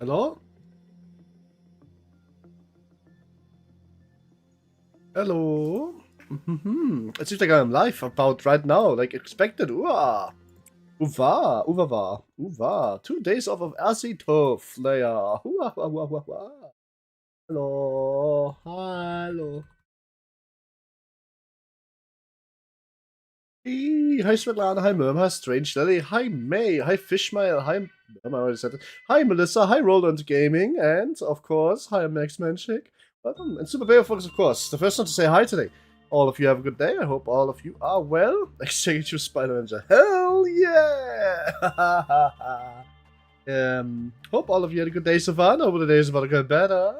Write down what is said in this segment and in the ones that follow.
Hello? Hello? It seems like I'm live about right now, like expected. Uwa! Uwa! Uwa! Uwa! 2 days off of Atziluth, Layer. Uwa! Uwa! Uwa! Uwa! Hello! Hallo! Hey, hi Svetlana, hi Murmur, hi Strange Lily, hi May, hi Fishmail, hi Murmur, I already said it. Hi Melissa, hi Roland Gaming, and of course, hi Max Manchik. Welcome, and Super Bear Fox, of course, the first one to say hi today. All of you have a good day. I hope all of you are well. Executive Spider Ninja. Hell yeah! Hope all of you had a good day so far. Hope the day is about to get better.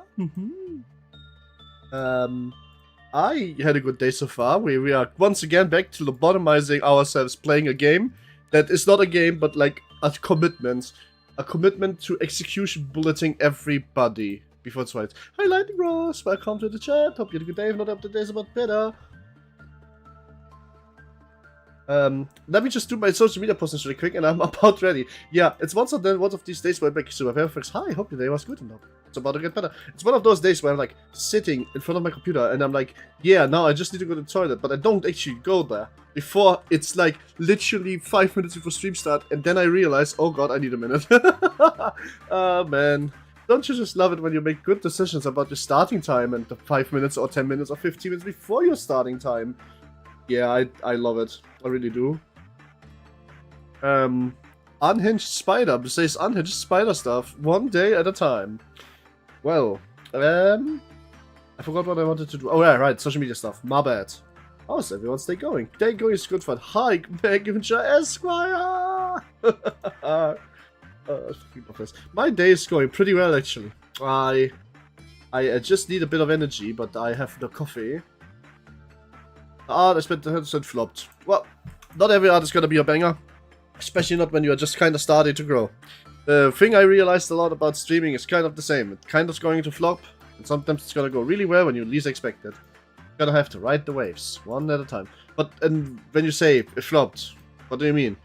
I had a good day so far. We are once again back to lobotomizing ourselves, playing a game that is not a game, but like a commitment. A commitment to execution bulleting everybody before it's right. Hi Lightning Rose, welcome to the chat. Hope you had a good day. If not, up the days about better. Let me just do my social media postings really quick, and I'm about ready. Yeah, it's one of these days where I'm back super perfect. Hi, hope your day was good enough. It's about to get better. It's one of those days where I'm like sitting in front of my computer, and I'm like, yeah, now I just need to go to the toilet, but I don't actually go there before it's like literally 5 minutes before stream start, and then I realize, oh god, I need a minute. Oh man. Don't you just love it when you make good decisions about your starting time and the 5 minutes or 10 minutes or 15 minutes before your starting time? Yeah, I love it. I really do. Unhinged Spider says unhinged spider stuff. 1 day at a time. Well, I forgot what I wanted to do. Oh yeah, right, social media stuff. My bad. How's everyone's day going? Day going is good fun. Hi, Megaventure Esquire! My day is going pretty well actually. I just need a bit of energy, but I have the coffee. I spent the 100% flopped. Well, not every art is gonna be a banger, especially not when you are just kind of starting to grow. The thing I realized a lot about streaming is kind of the same. It's kind of going to flop, and sometimes it's gonna go really well when you least expect it. You're gonna have to ride the waves, one at a time. But and when you say it flopped, what do you mean?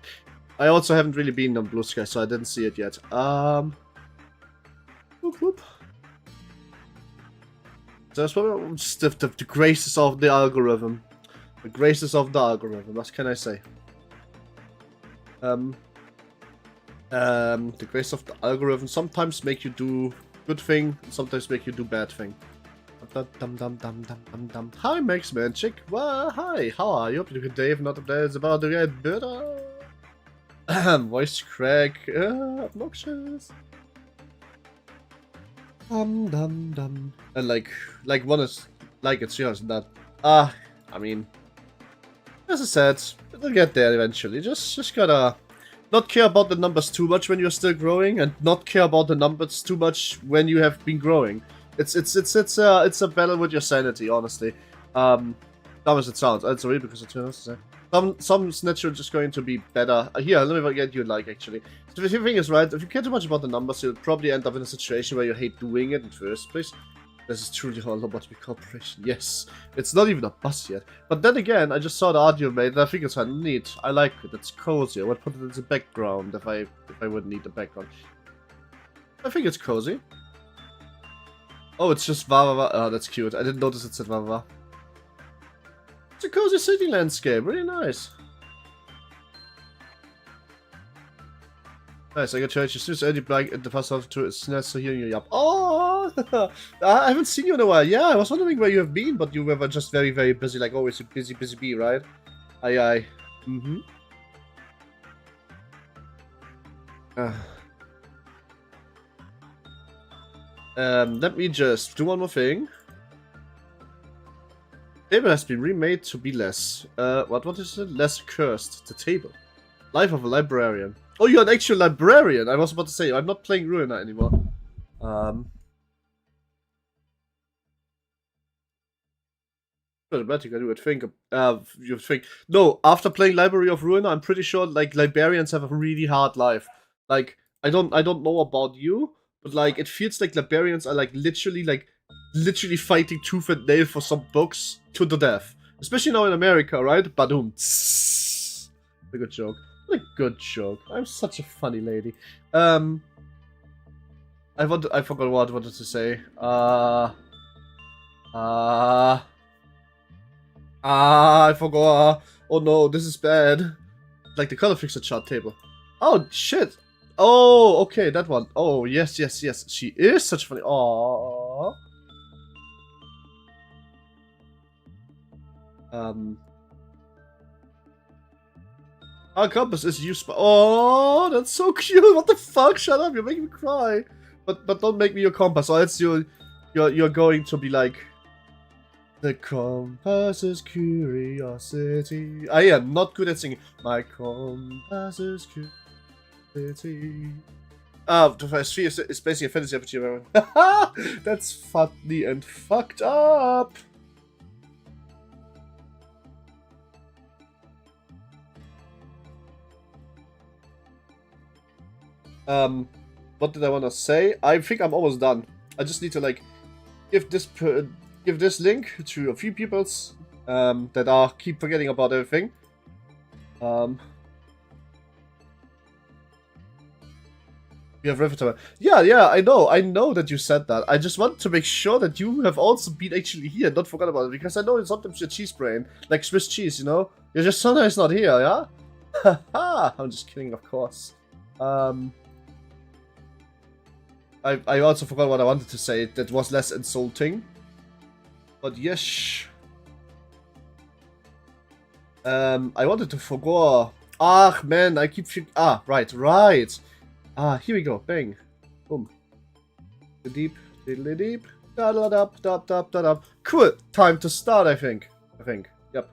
I also haven't really been on Blue Sky, so I didn't see it yet. Whoop whoop. So that's probably just the graces of the algorithm. The graces of the algorithm, what can I say? The grace of the algorithm sometimes make you do good thing, sometimes make you do bad thing. Hi Max Manchik, well, hi, how are you? Hope you have a good day, if not, today it's about to get better. Voice crack, obnoxious. And like one is like it's yours, not I mean, as I said, it'll get there eventually. Just gotta not care about the numbers too much when you're still growing, and not care about the numbers too much when you have been growing. It's a battle with your sanity, honestly. Dumb as it sounds, it's really because it's honest to say. Some's naturally just going to be better. Here, let me get you like actually. So the thing is, right, if you care too much about the numbers, you'll probably end up in a situation where you hate doing it in the first place. This is truly how Lobotomy Corporation. Yes, it's not even a bus yet. But then again, I just saw the art you made, and I think it's kind of neat. I like it. It's cozy. I would put it as a background if I would need the background. I think it's cozy. Oh, it's just Vavava. Oh, that's cute. I didn't notice it said Vavava. It's a cozy city landscape. Really nice. Nice, I got church as soon as Eddie Black in the first half to it's nice to hear you yap. Oh, I haven't seen you in a while. Yeah, I was wondering where you have been, but you were just very, very busy, like always a busy bee, right? Aye. Let me just do one more thing. Table has been remade to be less. What is it? Less cursed. The table. Life of a librarian. Oh, you're an actual librarian! I was about to say, I'm not playing Ruina anymore. Problematic, you would think. No, after playing Library of Ruina, I'm pretty sure, like, librarians have a really hard life. Like, I don't know about you, but, like, it feels like librarians are, like, literally fighting tooth and nail for some books to the death. Especially now in America, right? Badoom. A good joke. What a good joke. I'm such a funny lady. I forgot what I wanted to say. I forgot. Oh no, this is bad. Like the color fixer chart table. Oh shit. Oh, okay, that one. Oh, yes, yes, yes. She is such funny. Aww. Our compass is used by. Oh, that's so cute. What the fuck? Shut up. You're making me cry. But don't make me your compass, or else you're going to be like. The compass is curiosity. I am not good at singing. My compass is curiosity. The sphere is basically a fantasy RPG. That's funny and fucked up. What did I want to say? I think I'm almost done. I just need to like give this link to a few peoples that keep forgetting about everything. We have vtuber. Yeah, I know that you said that. I just want to make sure that you have also been actually here and not forgot about it, because I know sometimes you're cheese brain, like Swiss cheese, you know? You're just sometimes not here, yeah? Haha, I'm just kidding, of course. I also forgot what I wanted to say that was less insulting. But yes. I wanted to forget. Ah, man, I keep... right. Here we go. Bang. Boom. Deep. Diddly deep. Da-da-da-da-da-da-da. Cool. Time to start, I think. Yep.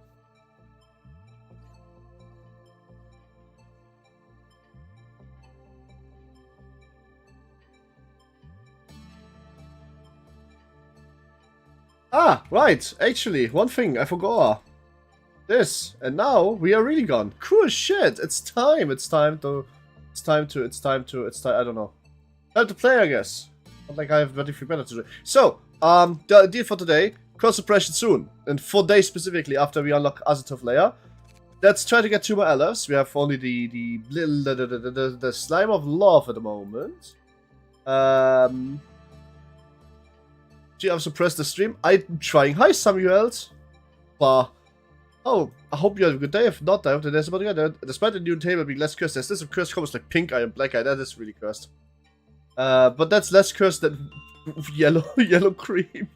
Right. Actually, one thing I forgot. This. And now we are really gone. Cool shit. It's time. I don't know. Time to play, I guess. Not like I have anything better to do. So, the deal for today. Cross suppression soon. In 4 days specifically after we unlock Azetov layer. Let's try to get 2 more alephs. We have only the slime of love at the moment. I've suppressed the stream. I'm trying. Hi, Samuels. Oh, I hope you had a good day. If not, I hope there's somebody there. Despite the new table being less cursed, there's still some cursed comments like pink eye and black eye. That is really cursed. But that's less cursed than yellow cream.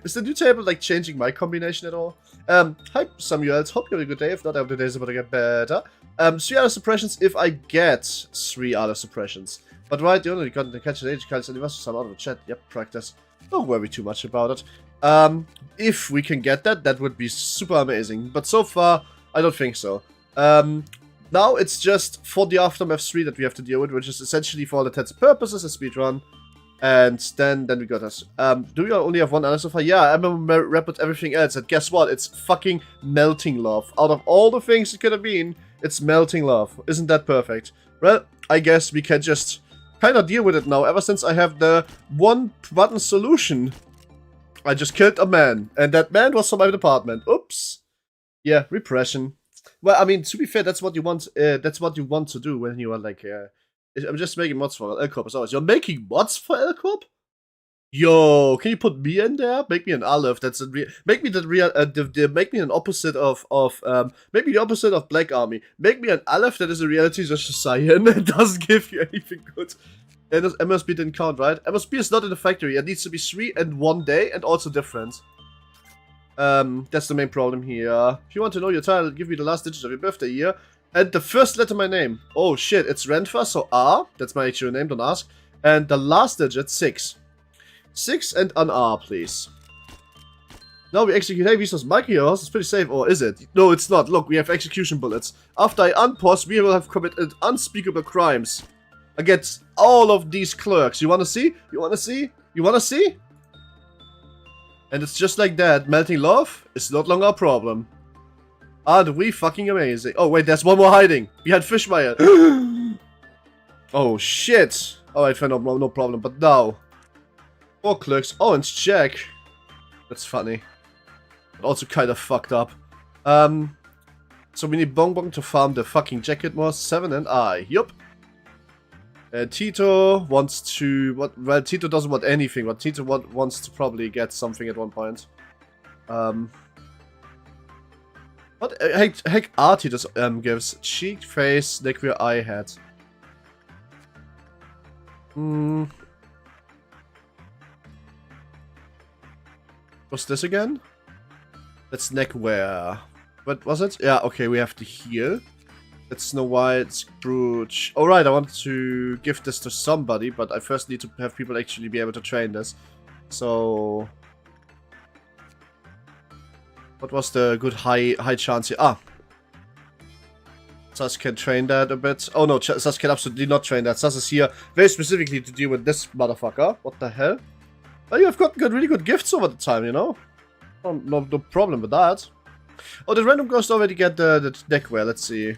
Is the new table like changing my combination at all? Hi, Samuels. Hope you had a good day. If not, I hope the day's about to get better. 3 out of suppressions if I get 3 out of suppressions. But right, you only got to catch an age cards and you must some out of the chat. Yep, practice. Don't worry too much about it. If we can get that, that would be super amazing. But so far, I don't think so. Now it's just for the Aftermath 3 that we have to deal with, which is essentially for all intents and purposes a speedrun. And then we got us. Do we only have 1 other so far? Yeah, I'm gonna wrap with everything else. And guess what? It's fucking melting love. Out of all the things it could have been, it's melting love. Isn't that perfect? Well, I guess we can just kind of deal with it now, ever since I have the 1-button solution. I just killed a man, and that man was from my department. Oops. Yeah, repression. Well, I mean, to be fair, that's what you want. That's what you want to do when you are like. I'm just making mods for L-Corp as always. You're making mods for L-Corp? Yo, can you put me in there? Make me an aleph. That's a make me the real. Make me an opposite of make me the opposite of Black Army. Make me an aleph that is a reality just a cyan. It doesn't give you anything good. And MSB didn't count, right? MSB is not in the factory. It needs to be 3 and 1 day and also different. That's the main problem here. If you want to know your title, give me the last digit of your birthday year and the first letter of my name. Oh shit, it's Renfa, so R. That's my actual name, don't ask. And the last digit, 6. 6 and an R, please. Now we execute heavy resource. Mikey, your house is pretty safe, or is it? No, it's not. Look, we have execution bullets. After I unpause, we will have committed unspeakable crimes against all of these clerks. You wanna see? You wanna see? You wanna see? And it's just like that. Melting love is no longer a problem. Aren't we fucking amazing? Oh, wait, there's one more hiding. Behind Fishmeyer. Oh, shit. Alright, fine, no problem. But now. 4 clerks. Oh, and Jack. That's funny. But also kind of fucked up. So we need Bong Bong to farm the fucking jacket more. 7 and I. Yup. Tito wants to... Well, Tito doesn't want anything, but Tito wants to probably get something at one point. What heck are Tito's gives? Cheek, face, neck, where eye, head. What's this again? That's neckwear. What was it? Yeah, okay, we have to heal. That's Snow White, Scrooge. Alright, I want to give this to somebody, but I first need to have people actually be able to train this. So... What was the good high chance here? Ah! Sas can train that a bit. Oh no, Sas can absolutely not train that. Sas is here very specifically to deal with this motherfucker. What the hell? Oh, you have got really good gifts over the time, you know? No problem with that. Oh, the random ghost already get the neckwear. Let's see.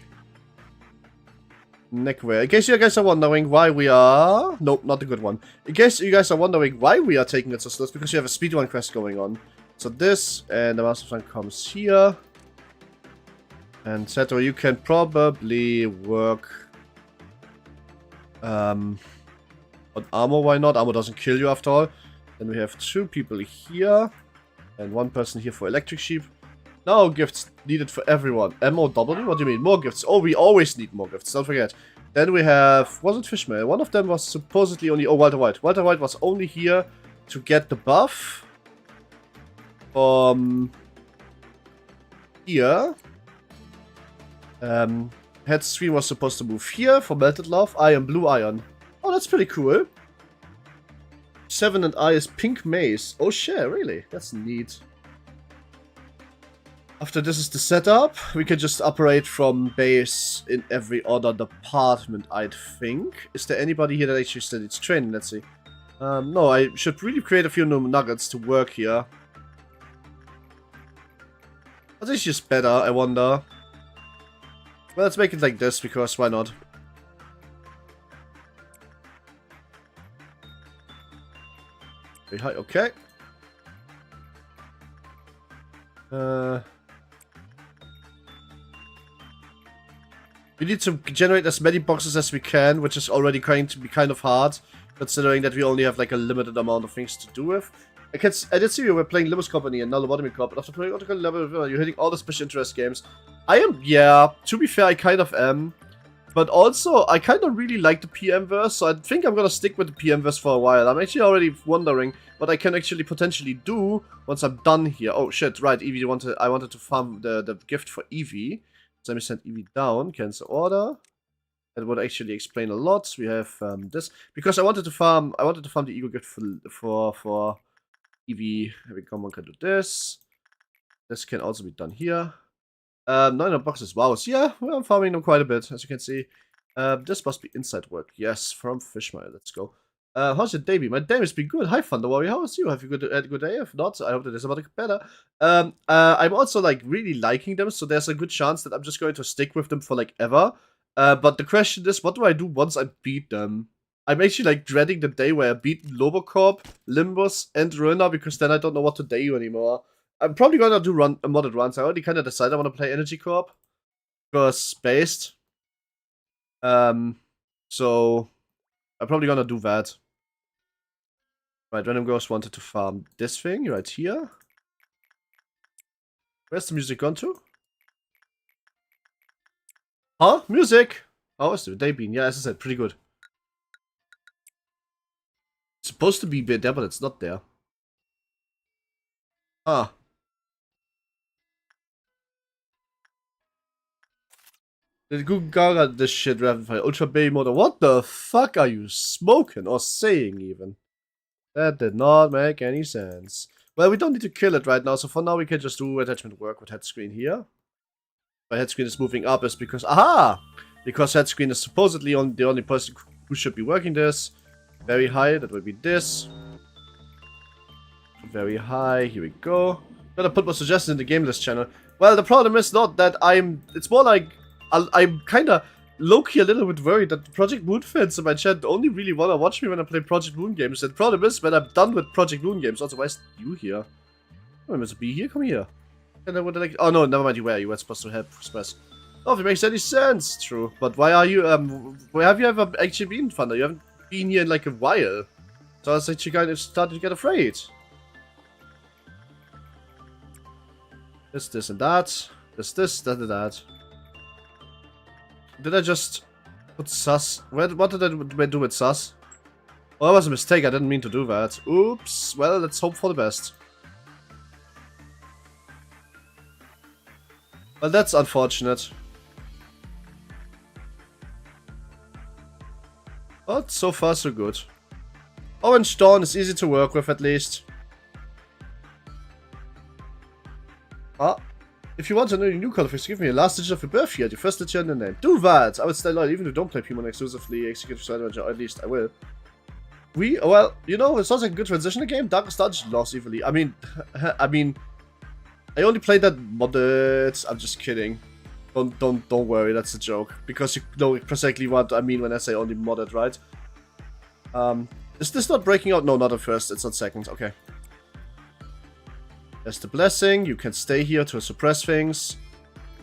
Neckwear. In case you guys are wondering why we are... Nope, not the good one. In case you guys are wondering why we are taking it so slow, it's because you have a speedrun quest going on. So this, and the Master Sun comes here. And Seto, you can probably work... on armor, why not? Armor doesn't kill you after all. Then we have 2 people here. And 1 person here for electric sheep. Now gifts needed for everyone. MOW? What do you mean? More gifts. Oh, we always need more gifts. Don't forget. Then we have... Was it Fishmail? One of them was supposedly only... Oh, Walter White. Walter White was only here to get the buff. Here. Headstream was supposed to move here for Melted Love. Iron, Blue Iron. Oh, that's pretty cool. 7 and I is Pink Maze. Oh shit, really? That's neat. After this is the setup, we can just operate from base in every other department, I think. Is there anybody here that actually still needs training? Let's see. No, I should really create a few new nuggets to work here. I think it's just better, I wonder. Well, let's make it like this, because why not? Very high, okay. We need to generate as many boxes as we can, which is already going to be kind of hard, considering that we only have like a limited amount of things to do with. I did see you were playing Limbus Company and now Lobotomy Corp, but after playing Article level, you're hitting all the special interest games. I am, yeah, to be fair, I kind of am. But also, I kind of really like the PM verse, so I think I'm gonna stick with the PM verse for a while. I'm actually already wondering what I can actually potentially do once I'm done here. Oh shit, right, Evie I wanted to farm the gift for Evie. So let me send Evie down, cancel order. That would actually explain a lot. We have this. Because I wanted to farm the ego gift for Evie. Every common can do this. This can also be done here. 900 boxes. Wow. So yeah, well, I'm farming them quite a bit, as you can see. This must be inside work. Yes, from Fishmile. Let's go. How's your day been? My day has been good. Hi, Thunder Warrior. How was you? Have you had a good day? If not, I hope that it's about to get better. I'm also like really liking them, so there's a good chance that I'm just going to stick with them for like ever. But the question is, what do I do once I beat them? I'm actually like dreading the day where I beat Lobocorp, Limbus, and Ruina, because then I don't know what to do anymore. I'm probably gonna do modded runs. I already kind of decided I want to play Energy Corp because based. So I'm probably gonna do that. Right, Random Ghost wanted to farm this thing right here. Where's the music gone to? Huh? Music! How is the day been? Yeah, as I said, pretty good. It's supposed to be there, but it's not there. Ah. Did Google Gaga this shit rapid fire? Ultra Baby Motor. What the fuck are you smoking or saying even? That did not make any sense. Well, we don't need to kill it right now, so for now we can just do attachment work with head screen here. My head screen is moving up is because... Aha! Because head screen is supposedly the only person who should be working this. Very high, that will be this. Very high, here we go. Gotta put more suggestions in the game list channel. Well, the problem is not that it's more like... I'm kinda low-key a little bit worried that the Projectmoon fans in my chat only really wanna watch me when I play Projectmoon games. The problem is, when I'm done with Projectmoon games, also, why is you here? Oh, Mr. B here? Come here. And I would like... Oh no, never mind, you were supposed to help Express. Nothing makes any sense. True. But why are you, where have you ever actually been, Thunder? You haven't been here in like a while. So I was actually kind of started to get afraid. This, and that. This, that, and that. Did I just put sus? What did I do with sus? Oh, that was a mistake. I didn't mean to do that. Oops. Well, let's hope for the best. Well, that's unfortunate. But so far, so good. Orange Dawn is easy to work with, at least. Ah. If you want to know your new conflicts, give me a last digit of your birth year, your first digit and the name. Do that! I would stay loyal even if you don't play Pokemon exclusively, execute side manager, or at least I will. Well, you know, it sounds like a good transition game. Darkest Dungeon lost evilly. I mean, I only played that modded. I'm just kidding. Don't worry, that's a joke. Because you know exactly what I mean when I say only modded, right? Is this not breaking out? No, not at first, it's on second, okay. There's the blessing, you can stay here to suppress things.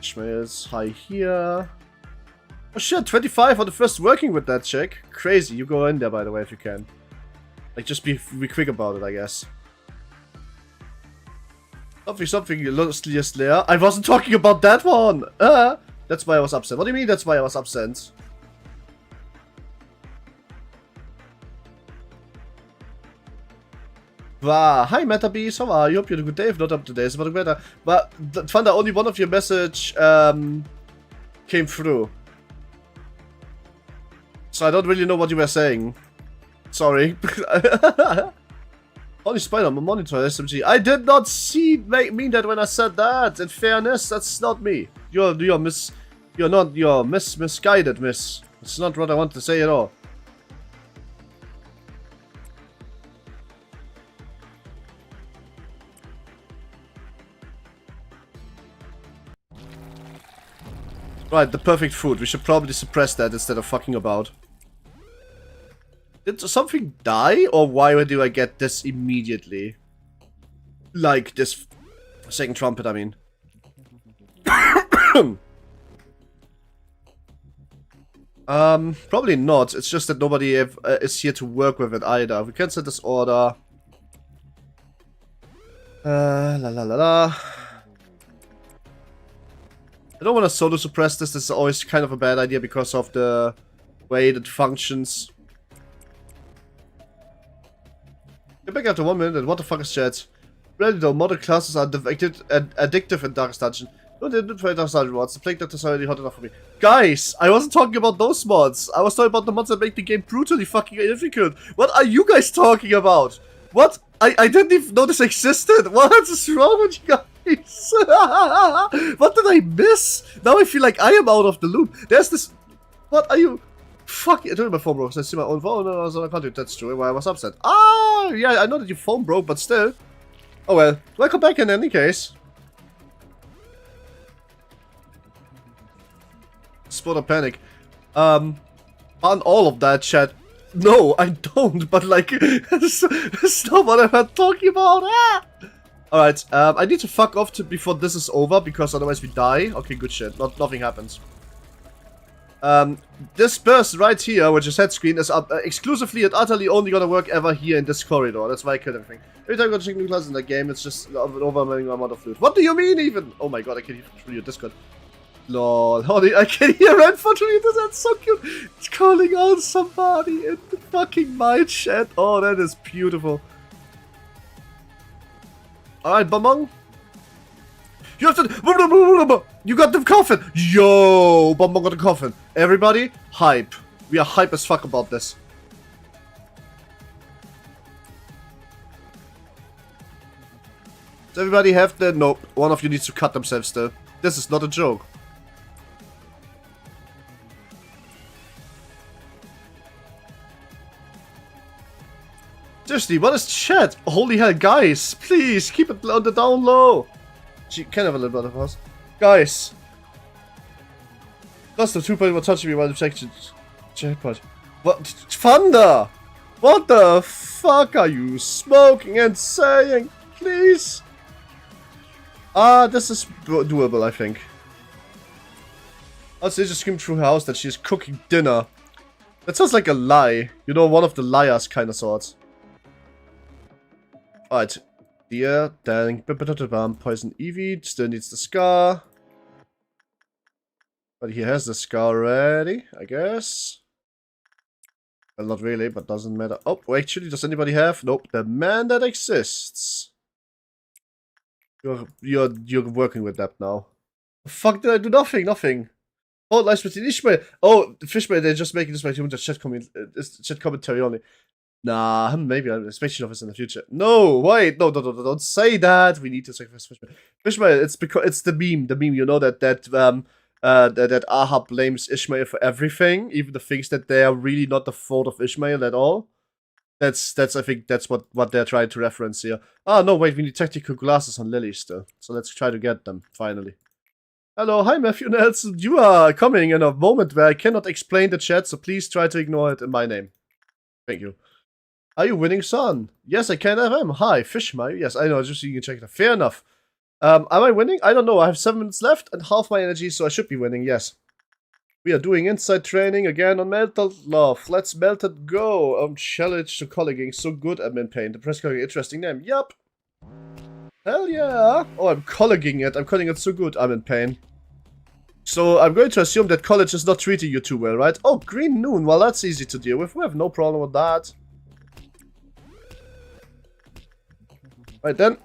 Ishmael's high here. Oh shit, 25 on the first working with that chick. Crazy, you go in there by the way if you can. Like just be quick about it, I guess. Something illustrious Layer. I wasn't talking about that one! That's why I was upset. What do you mean that's why I was upset? Wow. Hi Metabeast, how are you? Hope you had a good day. If not up to date, it's about better. But Thunder, only one of your message came through. So I don't really know what you were saying. Sorry. Only spider on my monitor SMG. I did not mean that when I said that. In fairness, that's not me. You're misguided, miss. It's not what I want to say at all. Right, the perfect food. We should probably suppress that instead of fucking about. Did something die? Or why do I get this immediately? Like this second trumpet, I mean. Probably not. It's just that nobody is here to work with it either. We can set this order. La la la la. I don't want to solo suppress this. This is always kind of a bad idea because of the way it functions. Get back after 1 minute and what the fuck is chat? Really though, modern classes are addictive in Darkest Dungeon. No, they didn't play Darkest Dungeon mods. The Plague Doctor is already hot enough for me. Guys, I wasn't talking about those mods. I was talking about the mods that make the game brutally fucking difficult. What are you guys talking about? What? I didn't even know this existed. What is wrong with you guys? What did I miss? Now I feel like I am out of the loop. There's this... What are you... Fuck, I don't my phone broke. I see my own phone. No, I can't do it. That's true. Why I was upset. Ah, yeah, I know that your phone broke, but still. Oh well. Welcome back in any case. Spot of panic. On all of that, chat. No, I don't. But like, that's not what I'm talking about. Ah! Alright, I need to fuck off before this is over, because otherwise we die. Okay, good shit. Nothing happens. This person right here, which is head screen, is exclusively and utterly only gonna work ever here in this corridor. That's why I killed everything. Every time I go to check new classes in the game, it's just an overwhelming amount of loot. What do you mean even? Oh my god, I can hear through your Discord. Lol, honey, I can hear Renford through your Discord. That's so cute. It's calling out somebody in the fucking my chat. Oh, that is beautiful. Alright, Bonbon. You have to... You got the coffin! Yo! Bonbon got the coffin. Everybody, hype. We are hype as fuck about this. Does everybody have the... Nope. One of you needs to cut themselves still. This is not a joke. Seriously, what is chat? Holy hell, guys, please keep it on the down low. She can have a little bit of us. Guys. That's the 2 people touching me while the section jackpot. What? Thunder! What the fuck are you smoking and saying? Please? This is doable, I think. Also, they just screamed through her house that she's cooking dinner. That sounds like a lie. You know, one of the liars kind of sorts. Alright. Dear, dang, poison Eevee, still needs the scar. But he has the scar already, I guess. Well, not really, but doesn't matter. Oh, actually, does anybody have? Nope, the man that exists. You're working with that now. The fuck did I do? Nothing. Oh, nice between Ishmael. Oh, the Fishmail, they're just making this my human chat commentary only. Nah, maybe I'm expecting of us in the future. No, wait, no, don't say that. We need to sacrifice Fishmail. Fishmail, it's because it's the meme, you know, that Ahab blames Ishmael for everything, even the things that they are really not the fault of Ishmael at all. That's I think that's what they're trying to reference here. Ah, no, wait, we need tactical glasses on Lily still. So let's try to get them, finally. Hello, hi Matthew Nelson. You are coming in a moment where I cannot explain the chat, so please try to ignore it in my name. Thank you. Are you winning, son? Yes, I can. I am. Hi, Fishmail. Yes, I know. Just so you can check it out. Fair enough. Am I winning? I don't know. I have 7 minutes left and half my energy, so I should be winning. Yes. We are doing inside training again on Melted Love. Let's melt it go. Challenge to colleaguing. So good, I'm in pain. The press colleague, interesting name. Yup. Hell yeah. Oh, I'm colleaguing it. I'm calling it so good, I'm in pain. So I'm going to assume that college is not treating you too well, right? Oh, Green Noon. Well, that's easy to deal with. We have no problem with that. Right then.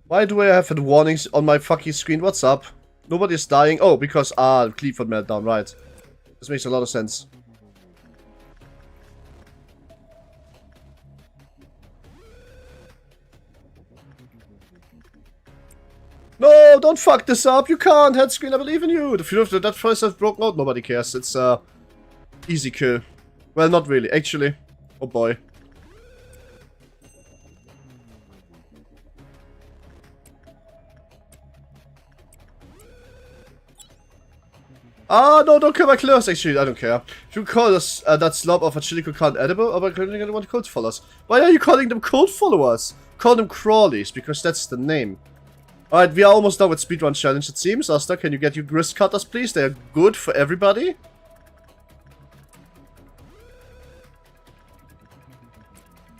Why do I have the warnings on my fucking screen? What's up? Nobody's dying. Oh, because, Cleveland meltdown, right. This makes a lot of sense. No, don't fuck this up. You can't. Head screen, I believe in you. The few of that first has broken out. Nobody cares. It's, easy kill. Well, not really, actually. Oh boy. Ah, no, don't come back close, actually, I don't care. If you call us that slob of a chili cook edible, or by calling anyone cold followers. Why are you calling them cold followers? Call them crawlies, because that's the name. Alright, we are almost done with speedrun challenge, it seems. Asta, can you get your grist cutters, please? They are good for everybody.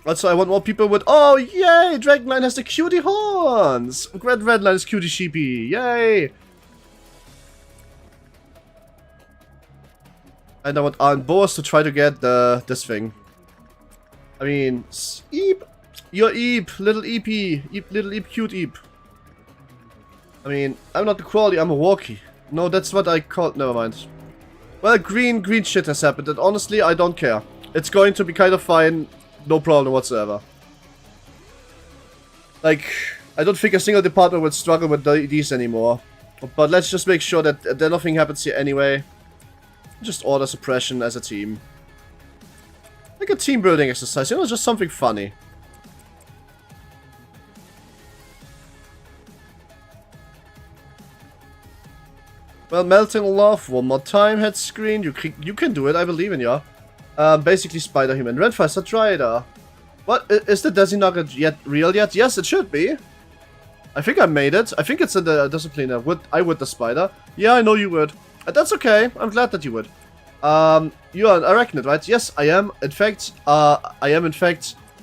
Also, I want more people with... Oh, yay! Dragonline has the cutie horns! Redline is cutie sheepy. Yay! And I want Arn Boas to try to get this thing. I mean... Eep! You're Eep! Little Eepy! Eep, little Eep, cute Eep. I mean, I'm not the Crawly, I'm a Walkie. No, that's what I called... Never mind. Well, green shit has happened, and honestly, I don't care. It's going to be kind of fine... No problem whatsoever. Like, I don't think a single department would struggle with these anymore. But let's just make sure that nothing happens here anyway. Just order suppression as a team. Like a team building exercise, you know, just something funny. Well, melting love, one more time, head screen. You can do it, I believe in you. Basically Spider Human. Redfire Strider. What? Is the Desi Nugget yet real yet? Yes, it should be. I think I made it. I think it's in the discipline. I would the spider. Yeah, I know you would. That's okay. I'm glad that you would. You are an arachnid, right? Yes, I am. In fact,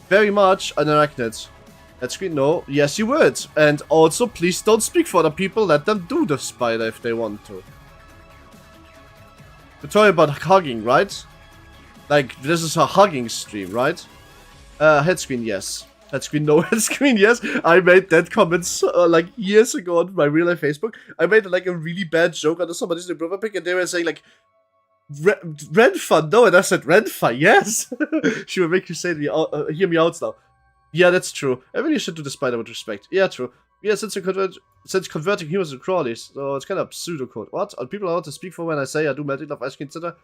very much an arachnid. That screen, no. Yes, you would. And also, please don't speak for other people. Let them do the spider if they want to. We're talking about hugging, right? Like, this is a hugging stream, right? Head screen, yes. Head screen, no. Head screen, yes. I made that comment, like, years ago on my real life Facebook. I made, like, a really bad joke on somebody's new profile pic, and they were saying, like, Renfa, no, and I said, Renfa, yes! She will make you say me out, hear me out now. Yeah, that's true. I really should do the spider with respect. Yeah, true. Yeah, since converting humans to crawlies, so it's kind of pseudocode. What? Are people allowed to speak for when I say I do melting love ice cream, etc.?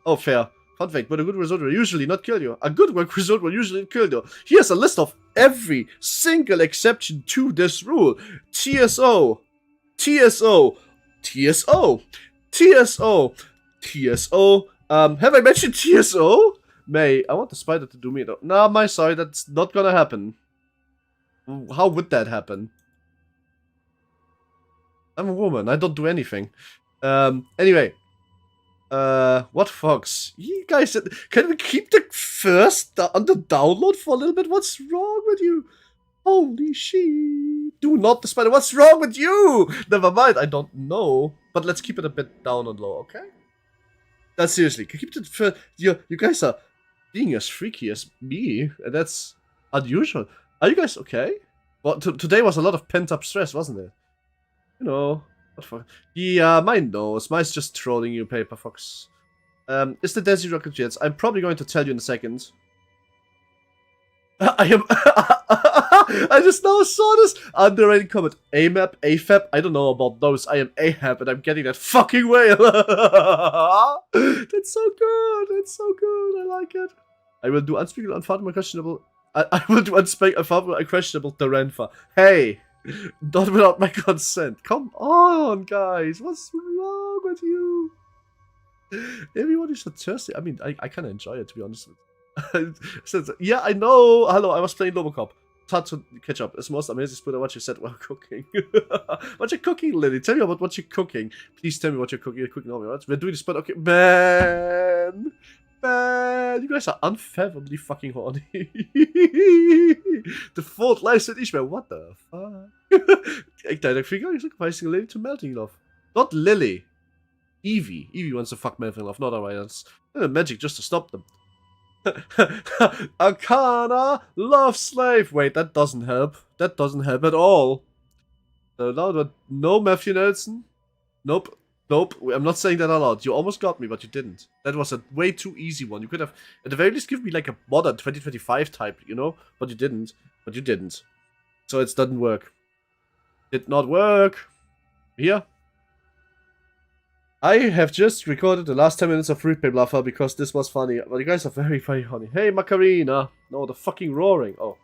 Oh, fair. Fun fact, but a good result will usually not kill you. A good work result will usually kill you. Here's a list of every single exception to this rule. TSO. TSO. TSO. TSO. TSO. Have I mentioned TSO? May, I want the spider to do me though. Nah, sorry, that's not gonna happen. How would that happen? I'm a woman. I don't do anything. Anyway. What fox? You guys, can we keep the first on the download for a little bit? What's wrong with you? Holy shit. Do not the spider. What's wrong with you? Never mind. I don't know. But let's keep it a bit down and low, okay? That's seriously. Keep it for you guys are being as freaky as me, and that's unusual. Are you guys okay? Well, today was a lot of pent-up stress, wasn't it? You know, what fuck? Yeah, mine knows. Mine's just trolling you, Paper Fox. Is the Desi Rocket Jets? I'm probably going to tell you in a second. I am. I just now saw this underrated comment. AMAP, AFAP. I don't know about those. I am AHAP, and I'm getting that fucking whale. That's so good. That's so good. I like it. I will do unspeakable, unfathomable, questionable. I will do unspeakable, unfathomable, unquestionable. Taranfa. Hey, not without my consent. Come on, guys. What's wrong with you? Everyone is so thirsty. I mean, I kind of enjoy it, to be honest. Yeah, I know. Hello, I was playing Lobocop. It's hard to catch up. It's the most amazing spooder what you said while cooking. What you cooking, Lily? Tell me about what you're cooking. Please tell me what you're cooking. You're cooking all right? We're doing this, but okay. Man, you guys are unfathomably fucking horny. The fault lies with Ishmael. What the fuck? Ik direct figure is sacrificing Lily to melting love. Not Lily. Evie. Evie wants to fuck melting love. Not alright. That's magic just to stop them. Arcana, love slave. Wait, that doesn't help. That doesn't help at all. So now, no Matthew Nelson. Nope. Nope. I'm not saying that out loud. You almost got me, but you didn't. That was a way too easy one. You could have, at the very least, give me like a modern 2025 type, you know? But you didn't. But you didn't. So it doesn't work. Did not work. Here. I have just recorded the last 10 minutes of Fruit Paper Bluffer because this was funny. But you guys are very, very funny. Hey, Macarena. No, the fucking roaring. Oh.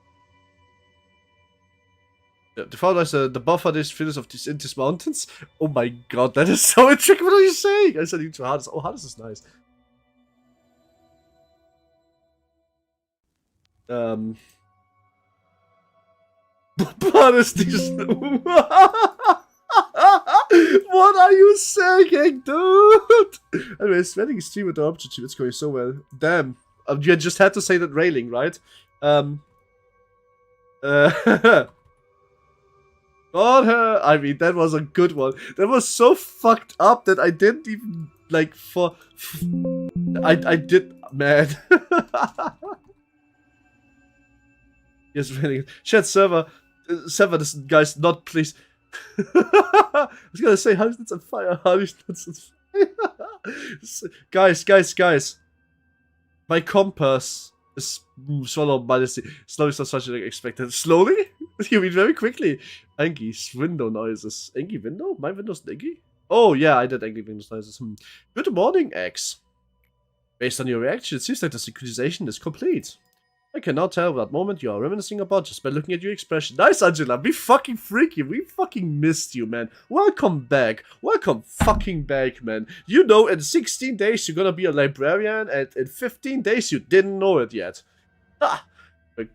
The father is the buffer this fillers of these in these mountains. Oh my god, that is so intricate. What are you saying? I said you to Hades. Oh, Hades is nice. What is this? What are you saying, dude? Anyway, spending stream with the object, it's going so well. Damn. You just had to say that railing, right? God, her. I mean, that was a good one. That was so fucked up that I didn't even, like, I did, man. Yes, really. Chat server this guy's not, please. I was gonna say, how is this on fire? How is this on fire? Guys. My compass is swallowed by the sea. Slowly, so such as expected. Slowly? You mean very quickly. Angie's window noises. Angie window? My window's Angie? Oh, yeah, I did Angie window noises. Good morning, X. Based on your reaction, it seems like the synchronization is complete. I can now tell that moment you are reminiscing about just by looking at your expression. Nice, Angela. We fucking freaky. We fucking missed you, man. Welcome back. Welcome fucking back, man. You know, in 16 days you're gonna be a librarian, and in 15 days you didn't know it yet. Ah!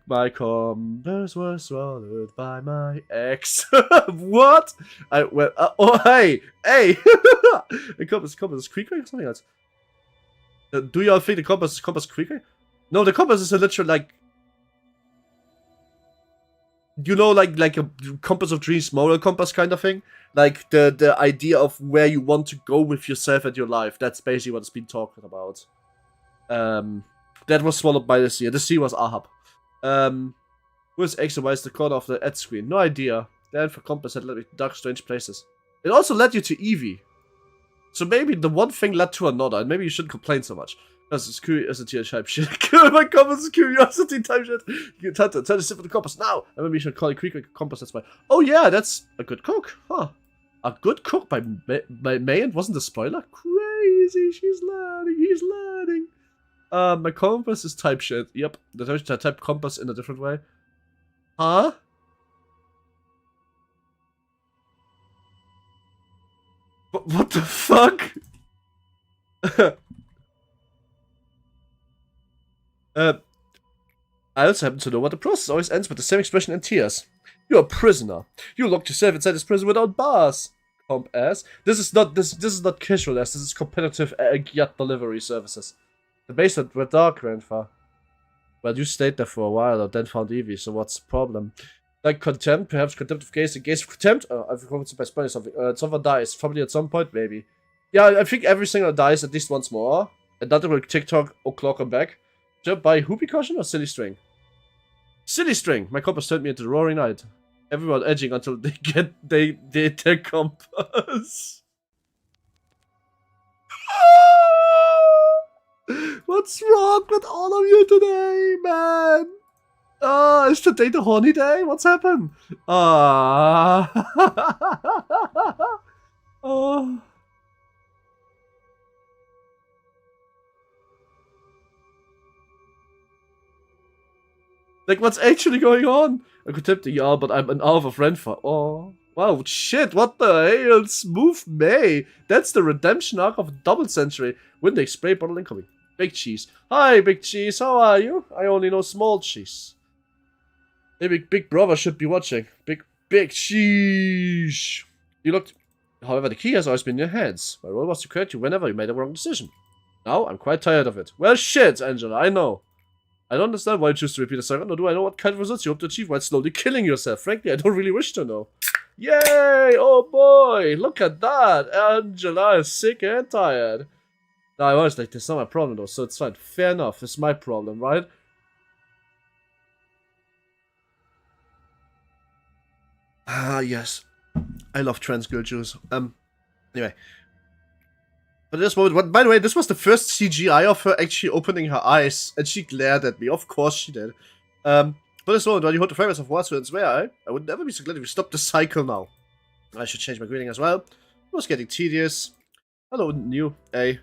My compass was swallowed by my ex. What? Oh, hey! The compass is creaking or something else? Do y'all think the compass is creaking? No, the compass is a literal, like, you know, like a compass of dreams, moral compass kind of thing. Like the idea of where you want to go with yourself and your life. That's basically what it's been talking about. That was swallowed by the sea. The sea was Ahab. Who is X and Y is the corner of the ad screen? No idea. The alpha compass had led me to dark, strange places. It also led you to Evie. So maybe the one thing led to another, and maybe you shouldn't complain so much. Because it's curiosity type shit. My compass is curiosity type shit. You can tell the sip of the compass now. And maybe you should call it Creek compass, that's why. Oh yeah, that's a good cook. Huh. A good cook by May wasn't a spoiler? Crazy, she's learning, he's learning. My compass is type shit. Yep, the type compass in a different way. Huh? What the fuck? I also happen to know what the process always ends with the same expression and tears. You're a prisoner. You locked yourself inside this prison without bars. comp as. This is not casual as, this is competitive Gyat delivery services. The basement went dark, Grandpa. Well, you stayed there for a while, then found Evie, so what's the problem? Like contempt, perhaps contempt of gaze, a gaze of contempt? I forgot to spoil something. Someone dies, probably at some point, maybe. Yeah, I think every single dies at least once more. And that will TikTok o'clock on back. Jump by whoopee cushion or silly string? Silly string! My compass turned me into roaring night. Everyone edging until they did their compass. What's wrong with all of you today, man? Is today the horny day? What's happened? Oh. Like, what's actually going on? I could tip the yard, but I'm an hour of Renfa. Oh. Wow, shit, what the hell? Smooth May. That's the redemption arc of a double century. Windex spray bottle incoming. Big Cheese. Hi, Big Cheese, how are you? I only know Small Cheese. Maybe Big Brother should be watching. Big Cheese. You looked... However, the key has always been in your hands. My role was to correct you whenever you made a wrong decision. Now, I'm quite tired of it. Well, shit, Angela, I know. I don't understand why you choose to repeat a second, nor do I know what kind of results you hope to achieve while slowly killing yourself. Frankly, I don't really wish to know. Yay! Oh boy! Look at that! Angela is sick and tired. Now, I was like, that's not my problem though, so it's fine. Fair enough, it's my problem, right? Ah, yes. I love trans girl juice. Anyway. But this moment, by the way, this was the first CGI of her actually opening her eyes, and she glared at me. Of course she did. But this moment, when you hold the fragrance of water and swear, I would never be so glad if we stopped the cycle now. I should change my greeting as well. It was getting tedious. Hello, new. Hey.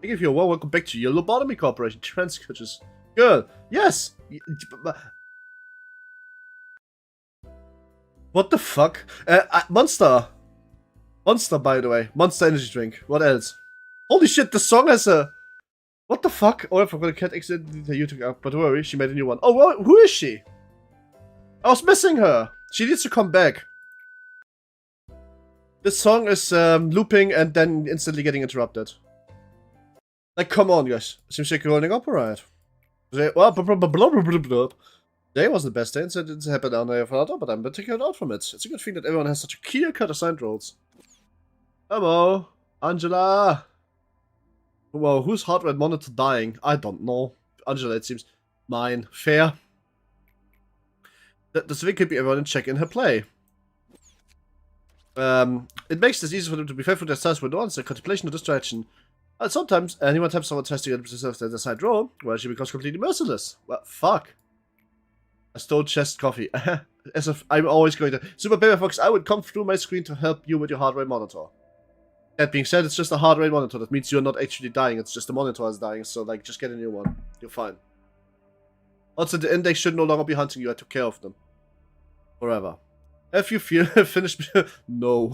I give you a warm welcome back to your Lobotomy Corporation. Trans coaches. Girl. Yes! What the fuck? Monster. Monster, by the way. Monster energy drink. What else? Holy shit, the song has a... What the fuck? Oh, I forgot the cat exited the YouTube app, but don't worry, she made a new one. Oh, well, who is she? I was missing her. She needs to come back. This song is looping and then instantly getting interrupted. Like, come on, guys. Seems like you're holding up alright. Today wasn't the best day, and so it didn't happen down there for but I'm taking it out from it. It's a good thing that everyone has such a clear-cut assigned roles. Hello, Angela. Well, whose heart rate monitor dying? I don't know. Angela, it seems. Mine. Fair. The thing could be everyone and check in her play. It makes this easy for them to be faithful to their task with no answer, contemplation, or distraction. And sometimes, anyone time someone tries to get themselves to the side row, well, she becomes completely merciless. Well, fuck. A stone chest coffee. As if I'm always going to... Super Baby Fox, I would come through my screen to help you with your heart rate monitor. That being said, it's just a heart rate monitor. That means you're not actually dying. It's just the monitor is dying. So, like, just get a new one. You're fine. Also, the index should no longer be hunting you. I took care of them. Forever. Have you finished? No.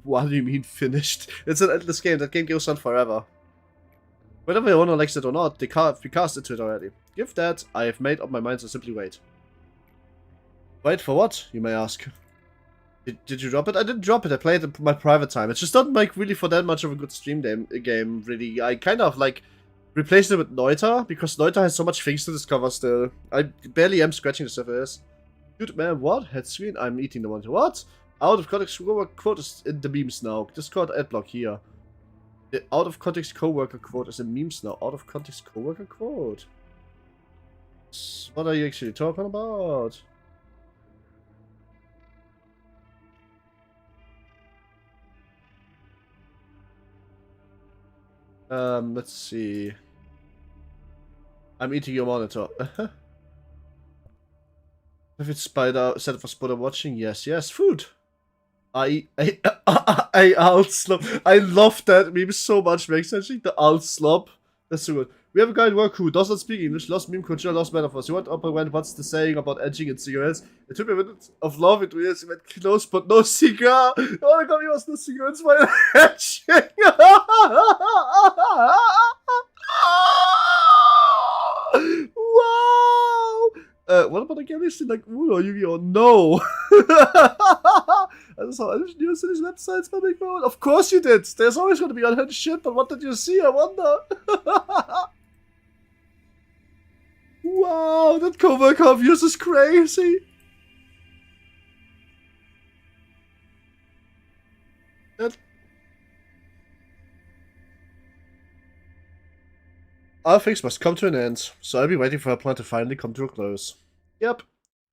What do you mean finished? It's an endless game. That game goes on forever. Whether the owner likes it or not, we cast into it already. Give that. I have made up my mind, so simply wait. Wait for what, you may ask? Did you drop it? I didn't drop it. I played it in my private time. It's just not like really for that much of a good stream game. Really, I kind of like replaced it with Noita because Noita has so much things to discover still. I barely am scratching the surface. Dude, man, what? Head screen? I'm eating the one. What? Out of context coworker quote is in the memes now. Discord adblock here. The out of context coworker quote is in memes now. Out of context coworker quote. What are you actually talking about? Let's see. I'm eating your monitor. If it's spider set for spider watching, yes, food. I Alslop. I love that meme so much, Max. Actually, the Alslop. That's so good. We have a guy at work who does not speak English, lost meme culture, lost metaphors. You want up and went, what's the saying about edging and cigarettes? It took me a minute of love into years. He went close, but no cigar. Oh my god, he was no cigarettes while edging. Wow. What about the game? Like Uno, Yu-Gi-Oh? No. I saw engineers in these websites for big mode. Of course you did. There's always going to be unhinged shit, but what did you see? I wonder. Wow, that cover views is crazy. All things must come to an end, so I'll be waiting for a plan to finally come to a close. Yep.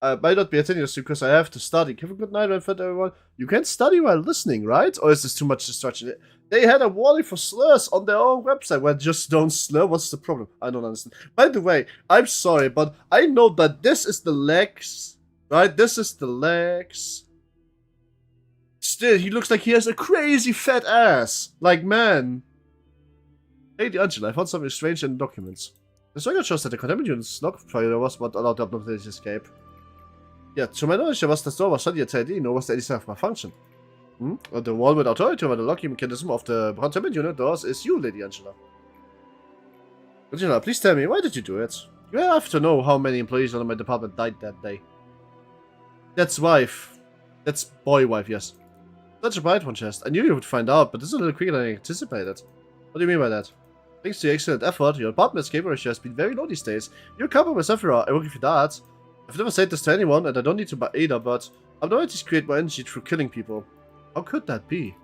I might not be attending this because I have to study. Have a good night, my friend, everyone. You can't study while listening, right? Or is this too much distraction? They had a warning for slurs on their own website. Well, just don't slur. What's the problem? I don't understand. By the way, I'm sorry, but I know that this is the legs, right? This is the legs. Still, he looks like he has a crazy fat ass. Like, man. Hey, Angela, I found something strange in the documents. The record shows that the containment unit's log file was not allowed to upload to escape. Yeah, to my knowledge, there was the store was study at ID, nor was there any self malfunction. The wall with authority over the locking mechanism of the containment unit doors is you, Lady Angela. Angela, please tell me, why did you do it? You have to know how many employees under my department died that day. That's wife. That's boy wife, yes. Such a bright one, Chest. I knew you would find out, but this is a little quicker than I anticipated. What do you mean by that? Thanks to your excellent effort, your department's escape ratio has been very low these days. You're covered with Sephiroth, I will give you that. I've never said this to anyone, and I don't need to buy either, but I've always create more energy through killing people. How could that be?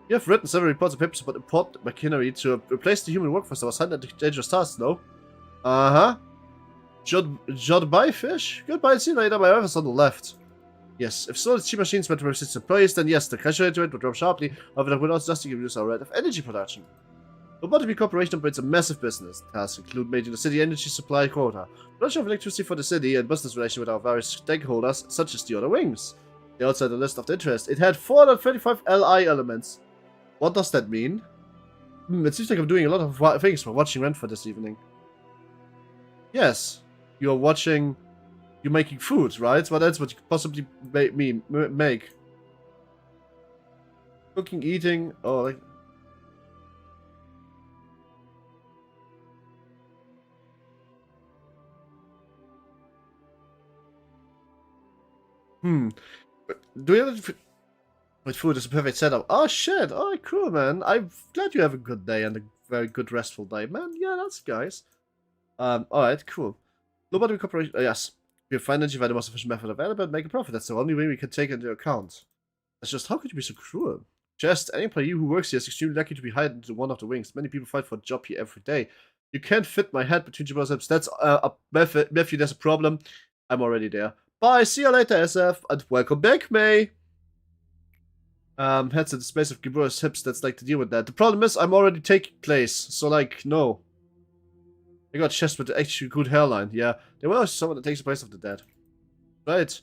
You have written several reports and papers about important machinery to replace the human workforce that was handled at dangerous tasks, no? Uh-huh. Goodbye, fish. Goodbye, see you later, my office on the left. Yes, if so, the cheap machines meant to resist employees, then yes, the cash rate would drop sharply, however that would also just reduce our rate of energy production. Lobotomy Corporation operates a massive business. Tasks include maintaining the city energy supply quota, production of electricity for the city, and business relations with our various stakeholders, such as the other wings. They also had a list of the interest. It had 435 LI elements. What does that mean? It seems like I'm doing a lot of things for watching Rent for this evening. Yes, you're watching... You're making food, right? Well, that's what you could possibly make. Cooking, eating... Oh, like... Do you have with food is a perfect setup? Oh shit! Oh cool, man. I'm glad you have a good day and a very good restful day, man. Yeah, that's guys. Alright, cool. Lobotomy Corporation. Yes, we have financially by the most efficient method available and make a profit. That's the only way we can take into account. That's just how could you be so cruel? Just any employee who works here is extremely lucky to be hired into one of the wings. Many people fight for a job here every day. You can't fit my head between your biceps. That's Matthew. There's a problem. I'm already there. Bye, see you later, SF, and welcome back, May. Heads at the space of Gibur's hips, that's like to deal with that. The problem is, I'm already taking place, so like, no. I got chest with actually good hairline, yeah. There was someone that takes the place of the dead. Right.